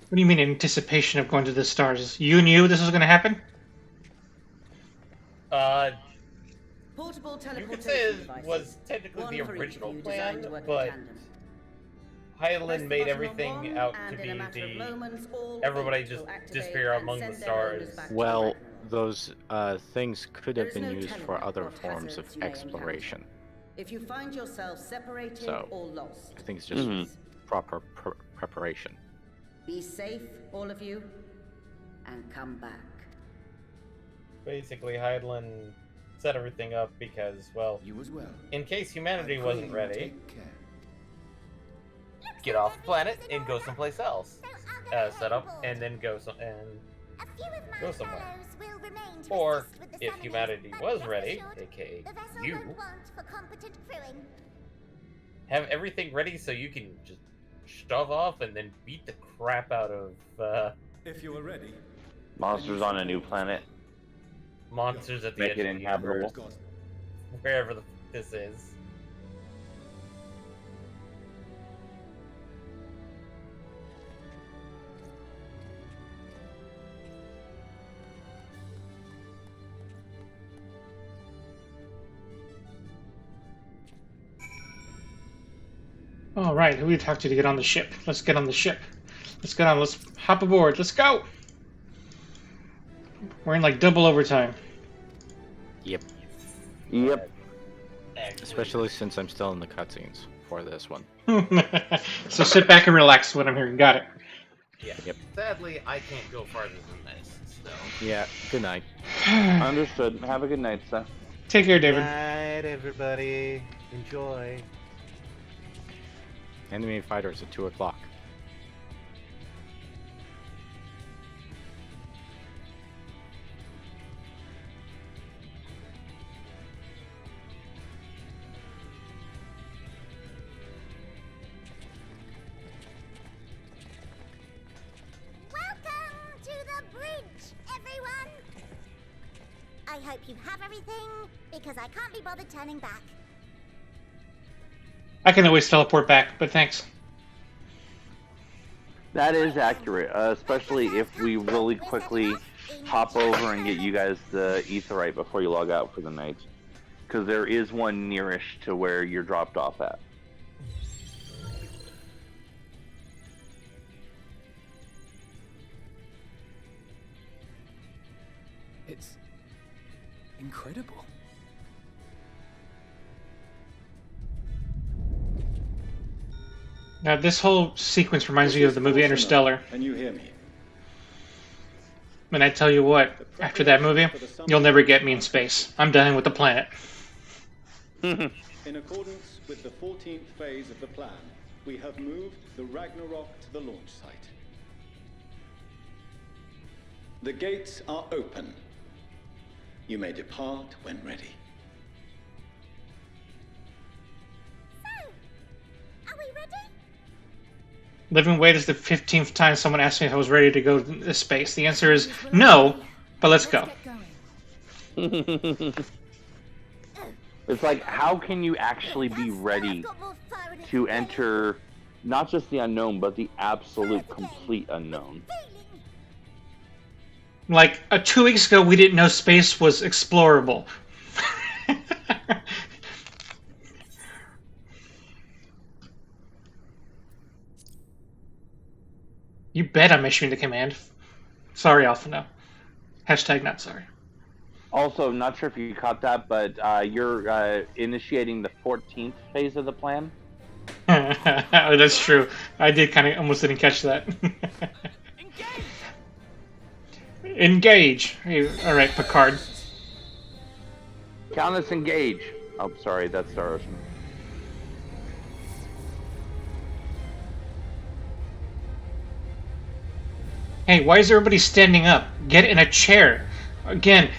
What do you mean in anticipation of going to the stars? You knew this was going to happen? Portable You could say it was technically the original plan, but Hydaelyn made everything out to be everybody just disappear among the stars. Well, those things could have been used for other forms of exploration. If you find yourself separated or lost, I think it's just proper preparation. Be safe, all of you, and come back. Basically, Hydaelyn set everything up because, well, you as well. In case humanity wasn't ready, get off the planet and go someplace else. Set up and then go somewhere. Or if humanity was ready, aka you, have everything ready so you can just shove off and then beat the crap out of if you were ready, monsters on a new planet. Monsters at the Make edge it of the inhabitable. universe, wherever this is. All right, who do we talk to get on the ship? Let's get on the ship. Let's get on. Let's hop aboard. Let's go. We're in like double overtime. Yep. Yep. Especially since I'm still in the cutscenes for this one. So sit back and relax. What I'm hearing. Got it. Yeah. Yep. Sadly, I can't go farther than this. So. Yeah. Good night. Understood. Have a good night, sir. Take care, David. Good night, everybody. Enjoy. Enemy fighters at 2 o'clock. Welcome to the bridge, everyone! I hope you have everything, because I can't be bothered turning back. I can always teleport back, but thanks. That is accurate, especially if we really quickly hop over and get you guys the Aetheryte before you log out for the night. Because there is one nearish to where you're dropped off at. It's incredible. Now, this whole sequence reminds me of the movie Interstellar. Can you hear me? And I tell you what, after that movie, you'll never get me in space. I'm done with the planet. In accordance with the 14th phase of the plan, we have moved the Ragnarok to the launch site. The gates are open. You may depart when ready. So, are we ready? Living Wait is the 15th time someone asked me if I was ready to go to space. The answer is no, but let's go. It's like, how can you actually be ready to enter not just the unknown, but the absolute complete unknown? Like, 2 weeks ago, we didn't know space was explorable. You bet I'm issuing the command. Sorry, Alpha, no. Hashtag not sorry. Also, not sure if you caught that, but you're initiating the 14th phase of the plan. That's true. I did kind of almost didn't catch that. Engage! Alright, Picard. Count us engage. Oh, sorry, that's Star Ocean. Hey, why is everybody standing up? Get in a chair. Again,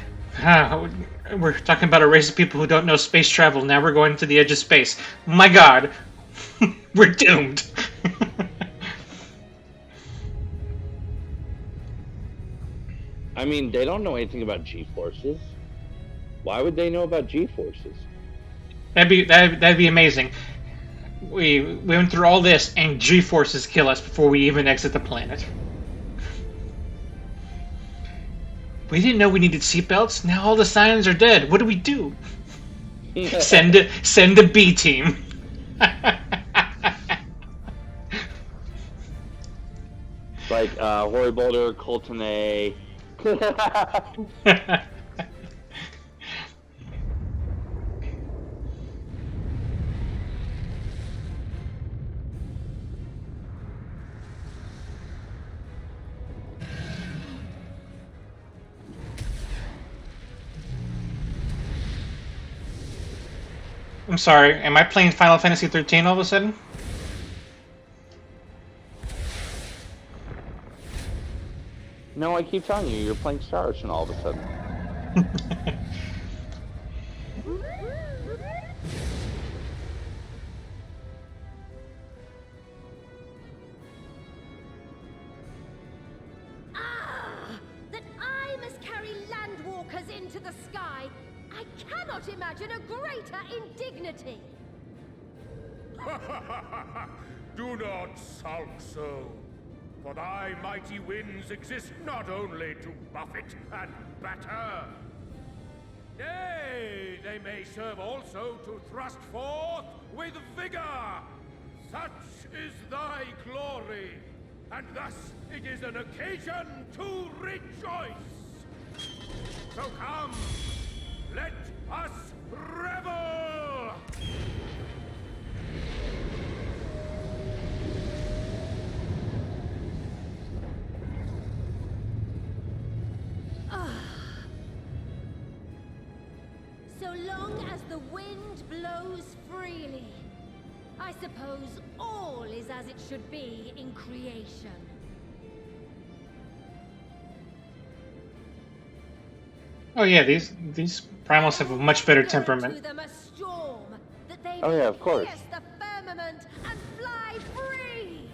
we're talking about a race of people who don't know space travel. Now we're going to the edge of space. My God, we're doomed. I mean, they don't know anything about G-forces. Why would they know about G-forces? That'd be amazing. We went through all this, and G-forces kill us before we even exit the planet. We didn't know we needed seatbelts. Now all the signs are dead. What do we do? Send the B team. Like Roy Boulder, Colton A. I'm sorry, am I playing Final Fantasy 13 all of a sudden? No, I keep telling you, you're playing Star Ocean all of a sudden. That I must carry landwalkers into the sky. I cannot imagine a greater indignity. Do not sulk so, for thy mighty winds exist not only to buffet and batter. Nay, they may serve also to thrust forth with vigor. Such is thy glory, and thus it is an occasion to rejoice. So come, let us revel! So long as the wind blows freely, I suppose all is as it should be in creation. Oh yeah, these primals have a much better temperament. Oh yeah, of course. The firmament and fly free.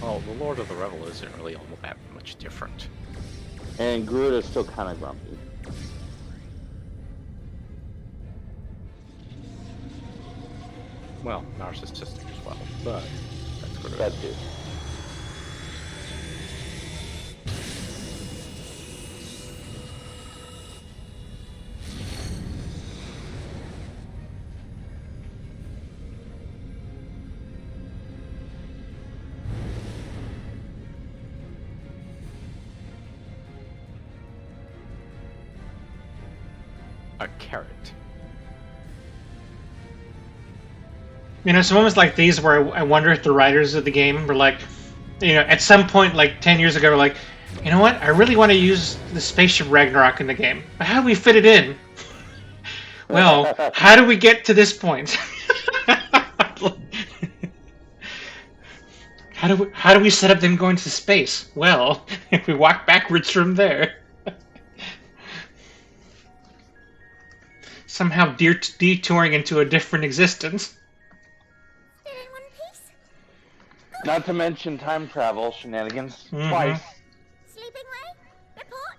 Well, the Lord of the Revel isn't really all that much different. And Groot is still kind of grumpy. Well, narcissistic as well, but that's Groot. That too. A carrot. You know, it's moments like these where I wonder if the writers of the game were like, you know, at some point, like 10 years ago, were like, you know what? I really want to use the spaceship Ragnarok in the game. But how do we fit it in? Well, how do we get to this point? How do we set up them going to space? Well, if we walk backwards from there. Somehow detouring into a different existence. Not to mention time travel shenanigans. Twice. Sleeping way? Report?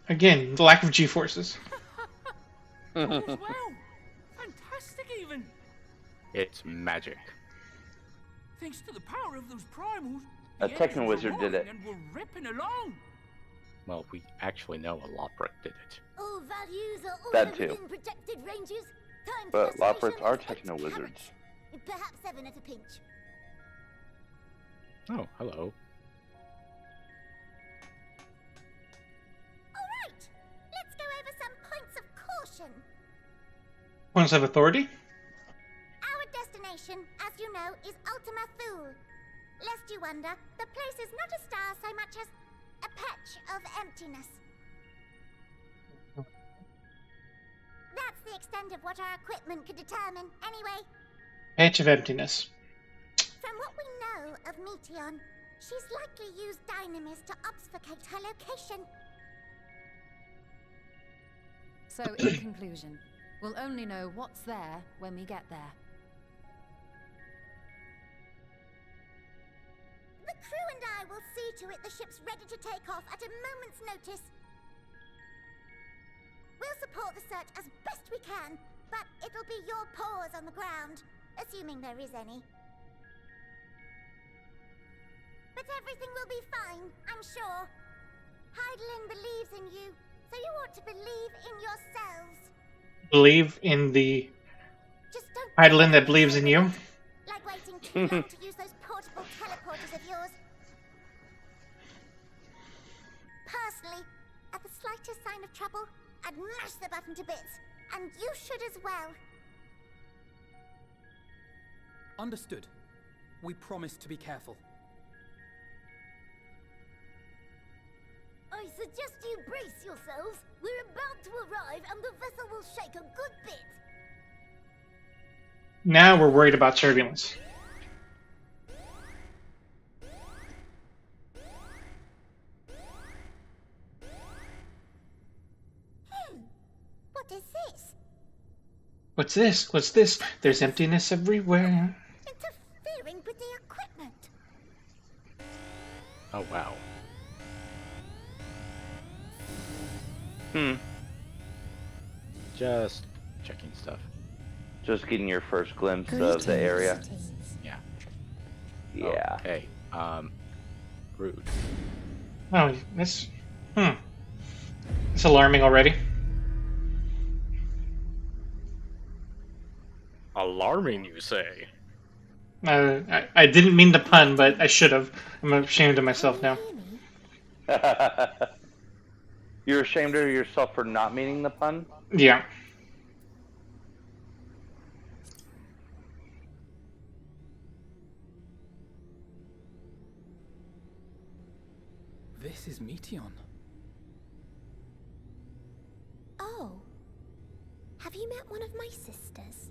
Again, the lack of G-forces. All is well. Fantastic, even. It's magic. Thanks to the power of those primals, A the techno engines wizard were did it. roaring and we're ripping along. Well, we actually know a Lothric did it. All values are That ordered too. within projected ranges. Time to But destination Lothrics are is 8 techno carats. wizards. Perhaps 7 at a pinch. Oh, hello. Alright, let's go over some points of caution. Points of authority? Our destination, as you know, is Ultima Thule. Lest you wonder, the place is not a star so much as a patch of emptiness. That's the extent of what our equipment could determine, anyway. Patch of emptiness. From what we know of Meteon, she's likely used Dynamis to obfuscate her location. So, in conclusion, we'll only know what's there when we get there. The crew and I will see to it the ship's ready to take off at a moment's notice. We'll support the search as best we can, but it'll be your paws on the ground, assuming there is any. But everything will be fine, I'm sure. Heidelin believes in you, so you ought to believe in yourselves. Believe in the Just don't Heidelin that believes in you. like waiting too long to use those portable teleporters of yours. Personally, at the slightest sign of trouble, I'd mash the button to bits, and you should as well. Understood. We promise to be careful. I suggest you brace yourselves. We're about to arrive, and the vessel will shake a good bit. Now we're worried about turbulence. What is this? What's this? What's this? There's emptiness everywhere. Interfering with the equipment. Oh, wow. Just checking stuff. Just getting your first glimpse of the area. Yeah. Yeah. Okay. Rude. Oh, that's... It's alarming already. Alarming, you say? I didn't mean the pun, but I should have. I'm ashamed of myself now. You're ashamed of yourself for not meaning the pun? Yeah. This is Meteon. Oh. Have you met one of my sisters?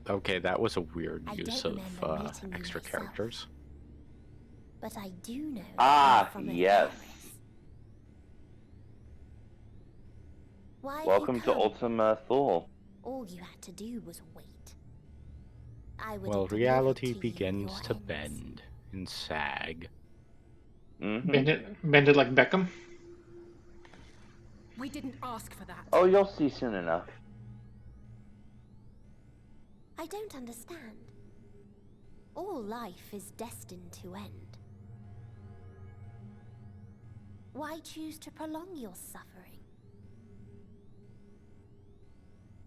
Okay, that was a weird I use don't of remember meeting you extra myself. characters. But I do know from yes. Why have Welcome you to come? Ultima Thule. All you had to do was wait. I would Well, have delivered reality to you begins your to ends. bend and sag. Bend it like Beckham. We didn't ask for that. Oh, you'll see soon enough. I don't understand. All life is destined to end. Why choose to prolong your suffering?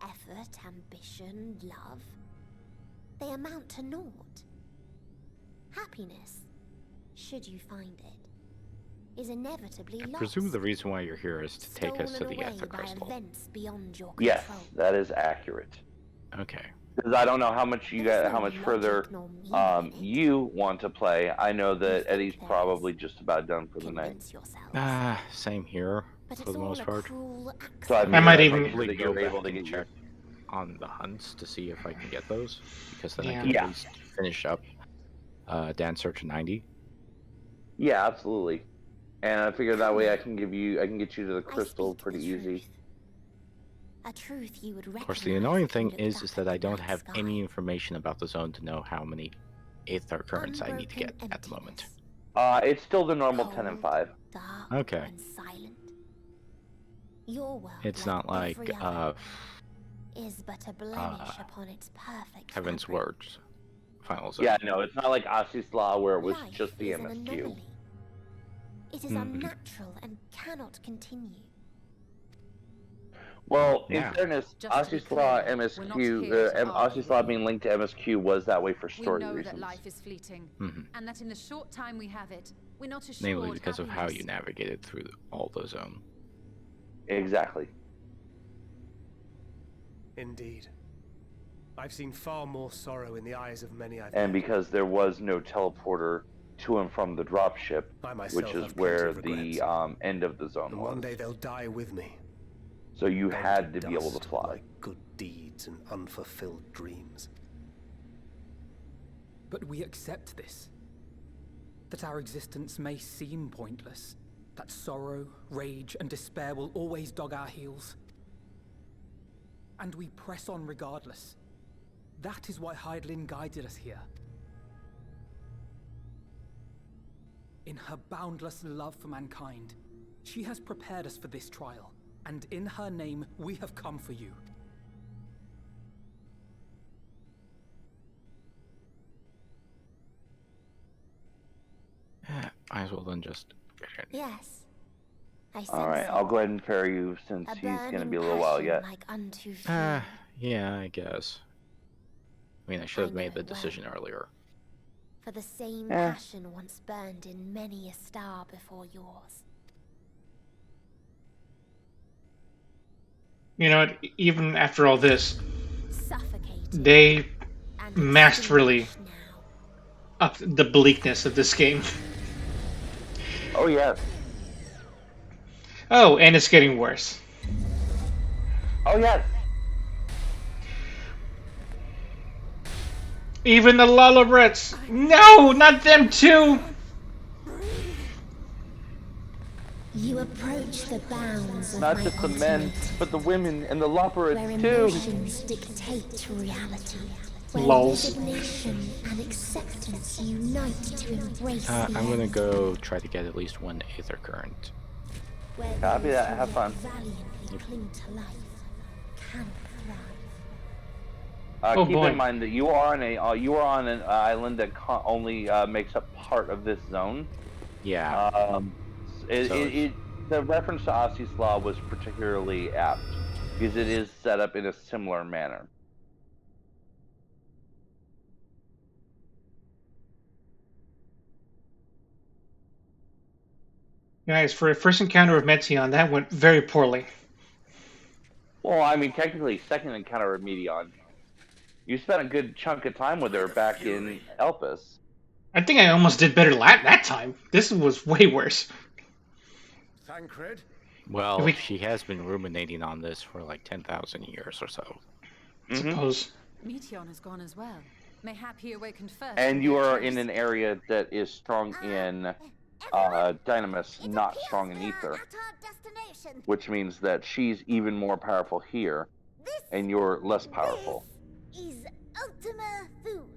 Effort, ambition, love, they amount to naught. Happiness, should you find it, is inevitably I lost. presume the reason why you're here is to take us to Stolen the away Ether by Crystal. events beyond your Yes, control. that is accurate. Okay. Because I don't know how much you There's got, no how much logic further nor meaning in it. you want to play. I know that think Eddie's there probably just about done for the night. Convince yourselves. Same here But for it's the all most a part. cruel So I accident. mean, I might I'd even- make sure that Go you're back able to and get your. check on the hunts to see if I can get those, because then I Yeah. can Yeah. at least finish up Dancer to 90. Yeah, absolutely. And I figure that way I can get you to the crystal pretty easy. A truth you would Of course, the recognize annoying if you thing looked is up that at I the don't night have sky. any information about the zone to know how many Aether currents I need to get Unbroken at the moment. It's still the normal 10 and 5. Dark Okay. and silent. Your world, It's not like every other, is but a blemish upon its perfect Heaven's fabric. Words Final Zone. Yeah, no, it's not like Asi's Law where it was Life just the is an MSQ. anomaly. It is Mhm. unnatural and cannot continue. Well, Yeah. in fairness, Just to be Asi's Law clear, we're not MSQ, here to argue Asi's Law with being you. linked to MSQ was that way for We story know reasons. that life is fleeting, Mhm. and that in the short time we have it, we're not assured Namely because of how you happiness. navigated through all the zone. Exactly. Indeed. I've seen far more sorrow in the eyes of many I've And met. because there was no teleporter to and from the dropship, I myself which is have plenty where of the regrets. end of the zone And was. one day they'll die with me. So you burned had to be able to dust fly. Like good deeds and unfulfilled dreams. But we accept this. That our existence may seem pointless. That sorrow, rage, and despair will always dog our heels. And we press on regardless. That is why Heidelin guided us here. In her boundless love for mankind, she has prepared us for this trial, and in her name, we have come for you. Might as well then just get in. Yes. I sense Alright, it. I'll go ahead and ferry you since A he's going to burning be a little while passion yet. like unto few. Yeah, I guess. I mean, I should have made the it well. decision earlier. For the same Eh. passion once burned in many a star before yours. You know what? Even after all this, Suffocated they and masterly extinguished now. up the bleakness of this game. Oh, yes. Oh, and it's getting worse. Oh, yes. Even the Lullabrets. No, not them too. You approach the bounds of Not my just the men, ultimate, but the women and the Lopperets where too. emotions dictate reality. Where Lols. resignation and acceptance unite to embrace the I'm gonna end. go try to get at least one Aether current. Where Copy those that, who have fun. valiantly cling to life cannot thrive. Oh, Keep boy. in mind that you are on an island that only makes up part of this zone. Yeah. The reference to Asi's Law was particularly apt because it is set up in a similar manner. Guys, for a first encounter with Metzion, that went very poorly. Well, I mean, technically, second encounter with Medion. You spent a good chunk of time with her back in Elpis. I think I almost did better that time. This was way worse. Thancred? Well, We- she has been ruminating on this for like 10,000 years or so. Suppose. Meteon has gone as well. Mayhap he awakened first. And you their are choice. in an area that is strong in Dynamis, not strong in Ether. Which means that she's even more powerful here, and you're less powerful. Is Ultima Thule.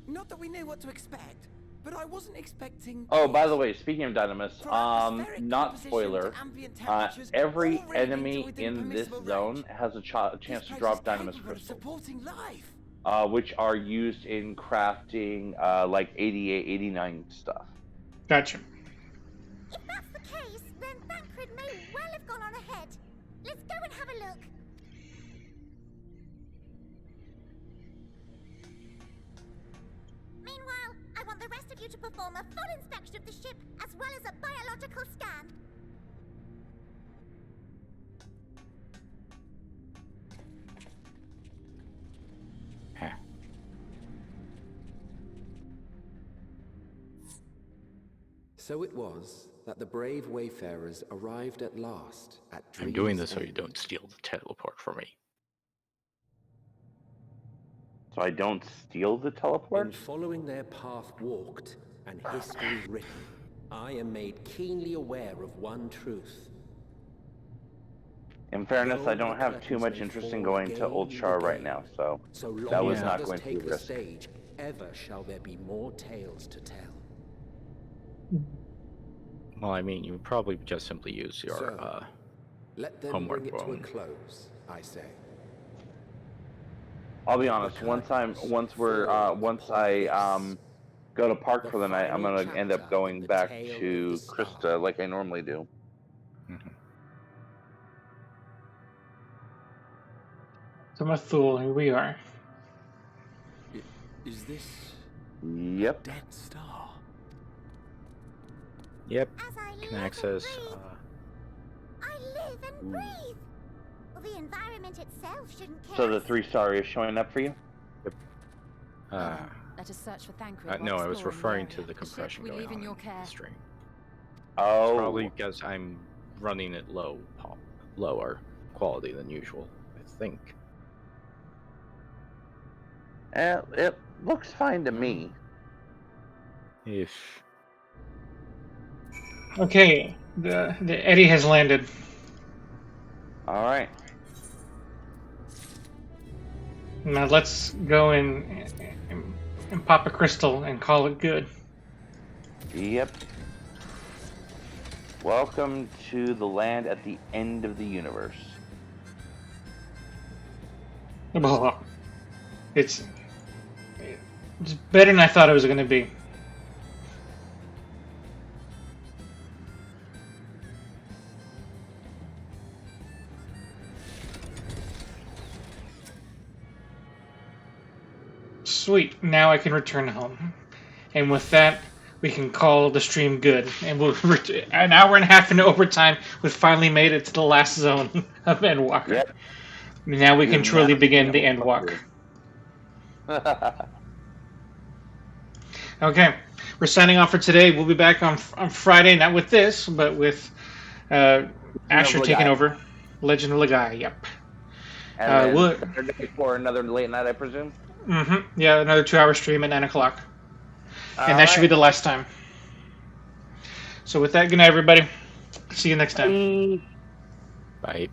Not that we knew what to expect, but I wasn't expecting. Oh, by the way, speaking of Dynamis, For atmospheric not composition spoiler, to ambient temperatures, every already enemy within in this permissible zone range. has a chance to This drop place is Dynamis capable of crystals, supporting life. which are used in crafting like 88, 89 stuff. Gotcha. If that's the case, then Thancred may well have gone on ahead. Let's go and have a look. Meanwhile, I want the rest of you to perform a full inspection of the ship as well as a biological scan. So it was that the brave wayfarers arrived at last at I'm doing Dream's this so you End. don't steal the teleport from me. So I don't steal the teleport? In following their path walked and history written, I am made keenly aware of one truth. In fairness, Though I don't the have too curtains much may interest in fall going to again Old and Char right again, now, so so long that was as not others going to be take a the risk. stage, ever shall there be more tales to tell. Well, I mean, you probably just simply use your So, let them homework bring it to a phone. close, I say. I'll be honest. Once I go to park for the night, I'm gonna end up going back to Krista like I normally do. So Mathul, here we are. Is this Yep. a dead star? Yep. Can access. I live and breathe. Well, the environment itself shouldn't care. So the 3-star is showing up for you? Yep. Let us search for Thancred. No, while I was exploring referring the to area. the compression ship we going leave in on your in care. the stream. Oh. It's probably because I'm running it lower quality than usual, I think. It looks fine to me. If Okay, the Eddie has landed. All right. Now let's go and pop a crystal and call it good. Yep. Welcome to the land at the end of the universe. It's better than I thought it was going to be. Sweet, now I can return home. And with that, we can call the stream good. And we'll an hour and a half into overtime, we've finally made it to the last zone of Endwalker. Yep. Now we can truly begin the Endwalk. Okay, we're signing off for today. We'll be back on Friday, not with this, but with Asher taking over. Legend of Lagai, yep. And then Saturday for another late night, I presume? Mm-hmm. Yeah, another 2-hour stream at 9 o'clock. And that should be the last time. So with that, good night, everybody. See you next time. Bye.